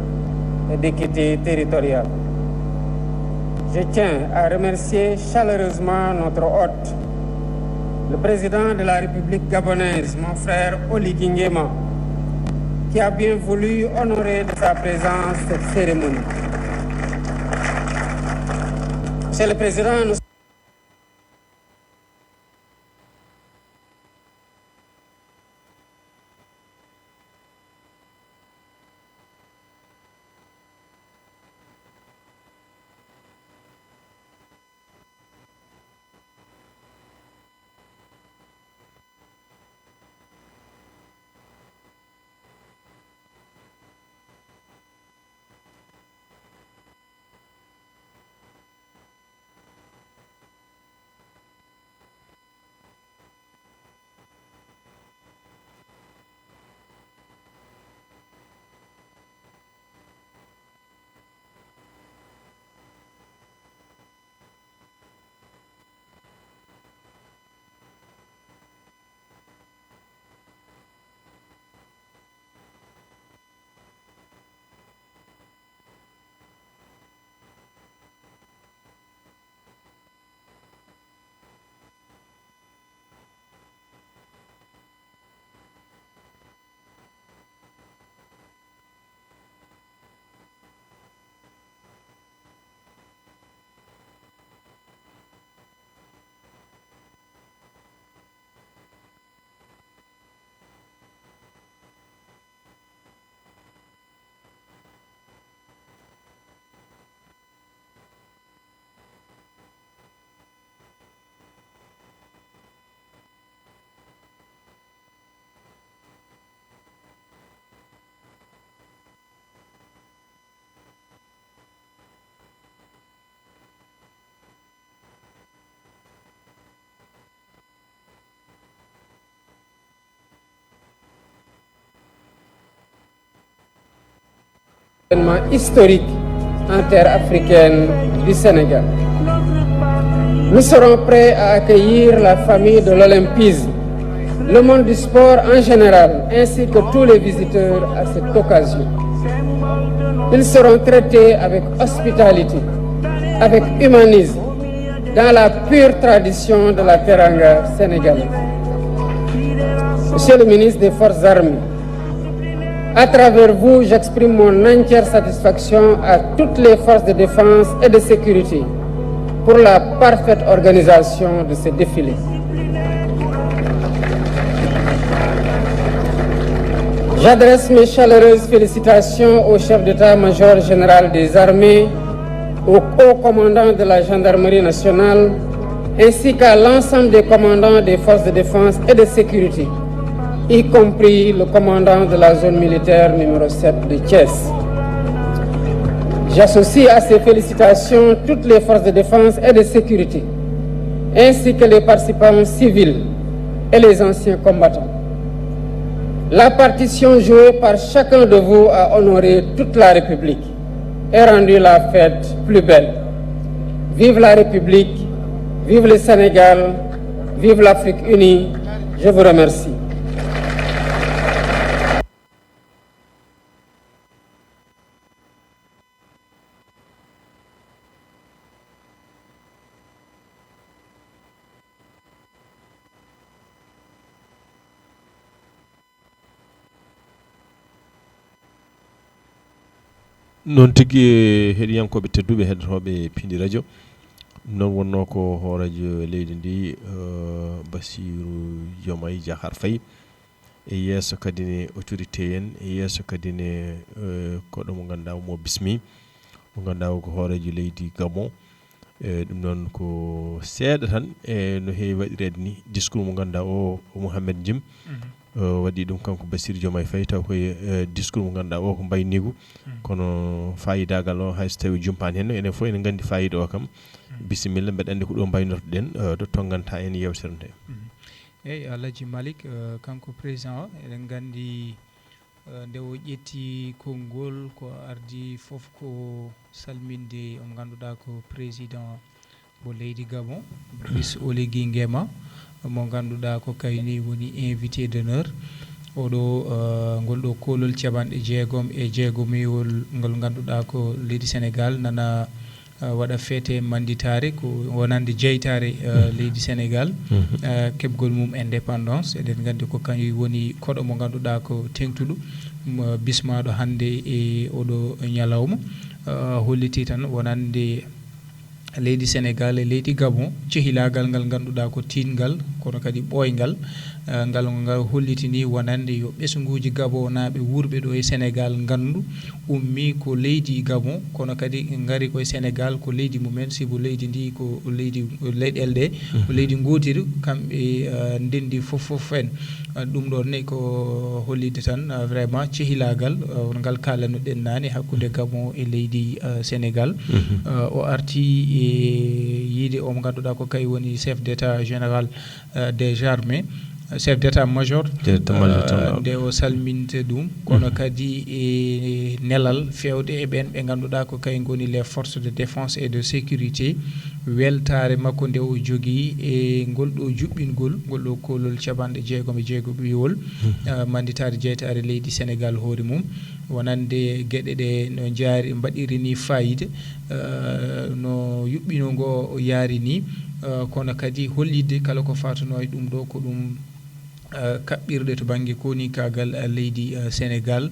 et d'équité territoriale. Je tiens à remercier chaleureusement notre hôte, le président de la République gabonaise, mon frère Oligui Nguema, qui a bien voulu honorer de sa présence cette cérémonie. Monsieur le Président, nous événement historique en terre africaine du Sénégal. Nous serons prêts à accueillir la famille de l'Olympisme, le monde du sport en général, ainsi que tous les visiteurs à cette occasion. Ils seront traités avec hospitalité, avec humanisme, dans la pure tradition de la teranga sénégalaise. Monsieur le ministre des Forces armées, à travers vous, j'exprime mon entière satisfaction à toutes les forces de défense et de sécurité pour la parfaite organisation de ce défilé. J'adresse mes chaleureuses félicitations au chef d'état-major général des armées, au haut commandant de la gendarmerie nationale, ainsi qu'à l'ensemble des commandants des forces de défense et de sécurité, y compris le commandant de la zone militaire numéro 7 de Thiès. J'associe à ces félicitations toutes les forces de défense et de sécurité, ainsi que les participants civils et les anciens combattants. La partition jouée par chacun de vous a honoré toute la République et rendu la fête plus belle. Vive la République, vive le Sénégal, vive l'Afrique unie. Je vous remercie.
non tigi heɗiyankoɓe tedduɓe heɗotoɓe Pindi Radio non wonno ko hooradio leydi ndi Bassirou Diomaye Diakhar Faye e yesso kadi ne autorité en e yesso kadi ne koɗo mo ganduɗa mo bismi mo ganduɗa ko hooradio leydi Gabon ɗum noon ko seeɗa tan e no heewi waɗirede ni discours mo ganduɗa o Mouhamed Djim waɗi ɗum kanko Bassirou Diomaye Faye taw koye discours mo ganduɗa o ko mbaynigu kono fayidagal o hayso tawi jumpani hen enen fof enen gandi fayida o kam bisimilla mbeɗa andi ko ɗo mbaynortoɗen to tonganta en yewtere nde
eyyi Alhaji Malick kanko président o eɗen gandi nde o ƴetti konngol ko ardi fof ko salminde on ganduɗa ko président mo leydi Gabon Brice Oligui Nguema mo ganduɗa ko kayni woni invité d'honneur oɗo ngol ɗo kolol caɓanɗe jeegom e jeegomiyol ngol ganduɗa ko leydi Sénégal nana waɗa feete manditare ko wonande jeytare leydi Sénégal keɓgol mum indépendance eɗen gandi ko kañum woni koɗo mo ganduɗa ko tengtuɗo bismaɗo hande e oɗo ñalawma holliti tan wonande leydi Sénégal e leydi Gabon cehilagal ngal ganduɗa ko tingal kono kadi ɓoyngal ngal hollitini wonande yo ɓesguji Gabon naaɓe wurɓe ɗo e Sénégal gandu ummi ko leydi Gabon kono kadi ngari koye Sénégal ko leydi mumen sibo leydi ndi ko leydi leyɗele ɗe ko leydi gotiɗo kamɓe ndendi fof en ɗum ɗon ne ko hollide tan vraiment cehilagal ngal kalannoɗen nane hakkude Gabon e leydi Sénégal o arti e yiide o mo ganduɗa ko kay woni chef d'état général des armées chef d'état major nde o salminte ɗum kono kadi e nelal fewde e ɓen ɓe ganduɗa ko kay goni les forces de défense et de sécurité weltare makko nde o jogui e ngol ɗo juɓɓingol ngol ɗo kolol caɓanɗe jeegom e jeegoɓiwol manditare jeytare leydi Sénégal hoore mum wonande gueɗe ɗe no jaari mbaɗiri ni fayida no yuɓɓino ngo yaari ni kono kadi hollide kala ko fatuno e ɗum ɗo ko ɗum kaɓɓirɗe to banggue konikagal leydi Sénégal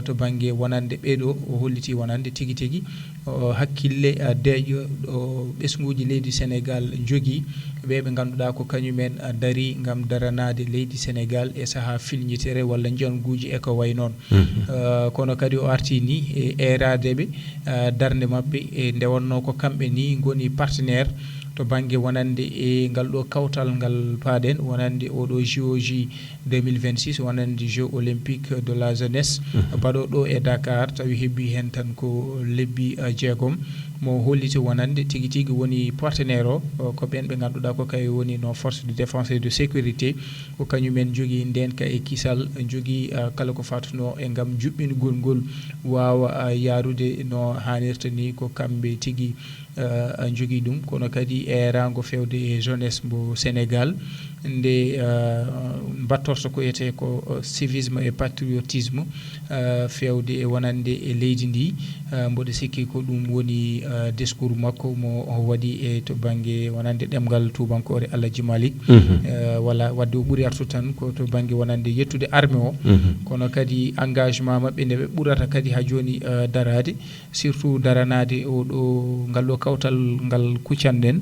to banggue wonande ɓeɗo o holliti wonande tigui tigui hakkille deeƴo ɗo ɓesguji leydi Sénégal jogui ɓe ganduɗa ko kañumen daari gam daranade leydi Sénégal e saaha filñitere walla janguji e ko way noon kono kadi o arti ni e eradeɓe darde mabɓe e nde wonno ko kamɓe ni goni partenaire to banggue wonande e ngal ɗo kawtal ngal paaɗen wonande oɗo JOJ 2026 wonande jeux olympique de la jeunesse baɗoɗo e Dakar tawi hebbi hen tan ko lebbi jeegom mo holliti wonande tigui tigui woni partenaire o ko ɓen ɓe ganduɗa ko kay woni no force de défense et de sécurité ko kañumen jogui ndenka e kisal jogui kala ko fatuno e gam juɓɓingol ngol wawa yarude no hannirta ni ko kamɓe tigui jogui ɗum kono kadi e rango fewde e jeunesse mo Sénégal nde battorto ko yete ko civisme et patriotisme fewde e wonande e leydi ndi mboɗo sikki ko ɗum woni discours makko mo waɗi e to banggue wonande ɗemgal tubankore Alhaji Malick walla wadde o ɓuuri artude tan ko to banggue wonande yettude armée o kono kadi engagement mabɓe nde ɓe ɓuurata kadi ha joni darade surtout daranade oɗo ngal ɗo kawtal ngal kuccanɗen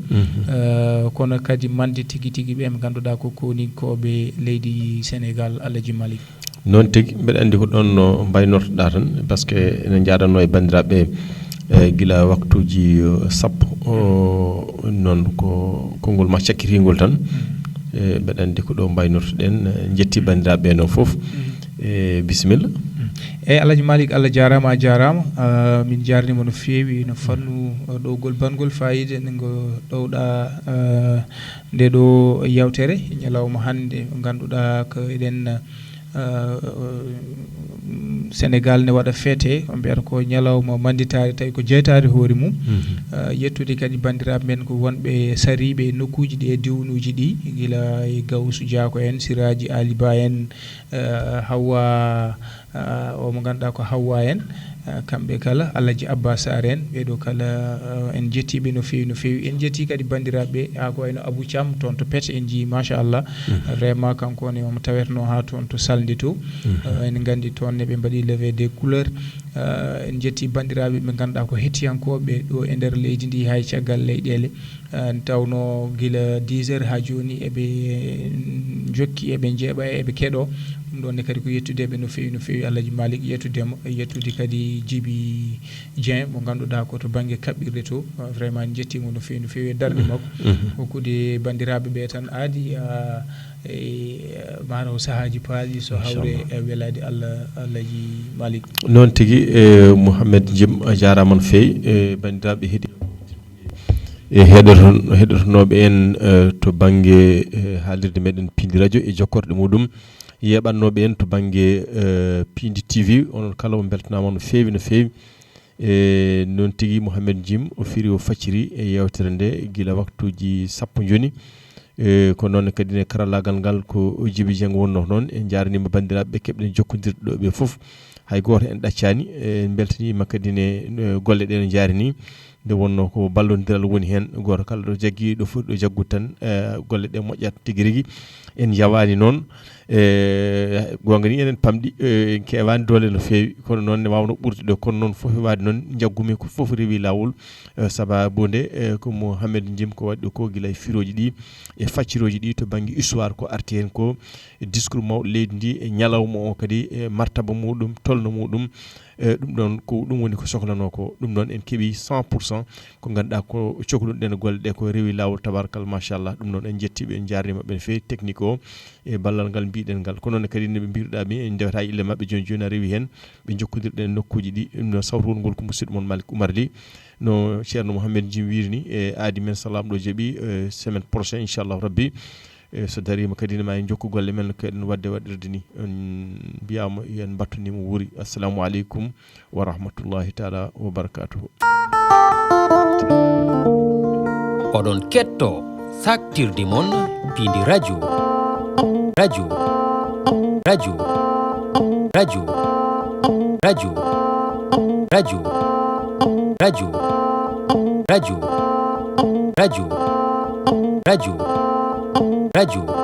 kono kadi mande tigui tigui ɓe ɓe ganduɗa ko koninkoɓe leydi Sénégal Alhaji Malick
noon tigui mbeɗa andi ko ɗon no mbaynortoɗa tan par ce que enen jaɗanno e bandiraɓe guila waktuji sappo noon ko konngol ma cakkitingol tan mbeɗa andi ko ɗo mbaynortoɗen jetti bandiraɓe noon foof bisimilla
eyyi Alhaji Malick Allah jarama a jarama min jarnima no fewi no fannu ɗowgol bangol fayida ngo ɗowɗa nde ɗo yewtere ñalawma hande ganduɗa ko eɗen Sénégal ne waɗa feete mbiyata ko ñalawma manditare tawi ko jeytare hoore mum yettude kadi bandiraɓe men ko wonɓe sariɓe e nokkuji ɗi e diwnuji ɗi guila e Gawsu Diako en Siraji Ali Ba en Hawa o mo ganduɗa ko Hawwa en kamɓe kala Alhaji Abba Sar en ɓeɗo kala en jettiɓe no fewi no fewi en jetti kadi bandiraɓe ha ko wayno Abou Thiam toon to Pete en jii machallah vraiment kankone omo tawetno ha toon to Salde to en gandi toon ɓe mbaɗi levé des couleurs en jetti bandiraɓe ɓe ganduɗa ko hettiyankoɓe ɗo e nder leydi ndi hay caggal leyɗele tawno guila 10 heures ha joni eɓe jokki eɓe jeeɓa eɓe keeɗo ɗum ɗonne kadi ko yettudeɓe no fewi Alhaji Malick yettudemo yettude kadi Djiby Dieng mo ganduɗa ko to banggue kaɓɓirde to vraiment en jettimo no fewi e darde makko hokkude bandiraɓe ɓe tan aadi manaw sahaji paaɗi so hawre e welade Allah Alhaji Malick
noon tigui Mouhamed Djim a jarama no fewi bandiraɓe heeɗi e heɗotonoɓe en to banggue haalirde meɗen Pindi radio e jokkorde muɗum yeɓannoɓe en to banggue Pindi TV onon kala o beltanama no fewi e noon tigui Mouhamed Djim o firi o facciri e yewtere nde guila waktuji sappo joni ko noon kadi ne karallagal ngal ko Djiby Dieng wonno noon en jaranima bandiraɓe kebɗen jokkodirde ɗo ɓe foof hay goto en ɗaccani en beltanima kadi ne golle ɗe no jaari ni nde wonno ko ballodiral woni hen goto kala ɗo jaggui ɗo foti ɗo jaggude tan golle ɗe moƴƴat tigui rigui en jawani noon gonga ni enen pamɗi en kewani dole no fewi kono noon ne wawno ɓurde ɗo kono noon foof wade noon jaggumi ko foof rewi lawol sababude ko Mouhamed Djim ko waɗi ɗo ko guila e firoji ɗi e facciroji ɗi to banggue histoire ko arti hen ko discours mawɗo leydi ndi e ñalawma o kadi e martaba muɗum tolno muɗum ɗum ɗon ko ɗum woni ko sohlano ko ɗum ɗon en keeɓi 100% ko ganduɗa ko cohluɗen golle ɗe ko rewi lawol tabarakal machallah ɗum ɗon en jettiɓe en jarnima ɓe fewi technique o e ballal ngal mbiɗen ngal kono noon kadi noɓe mbiruɗami en dewata ille mabɓe joni a rewi hen ɓe jokkodirɗen nokkuji ɗi ɗum noon sawtugol ngol ko musidɗo moon Malick Oumar Ly no ceerno Mouhamed Djim wirini e aadi men salam ɗo jaaɓi semaine prochaine inchallahu rabbi so darima kadi ne ma en jokku golle men no kewɗen wadde waɗirde ni on mbiyama yen battunimo wuuri assalamu aleykum wa rahmatullahi taala wa barakatuhu
oɗon ketto saktirde mon Pindi radio radio radio radio radio radio radio radio radio radio radio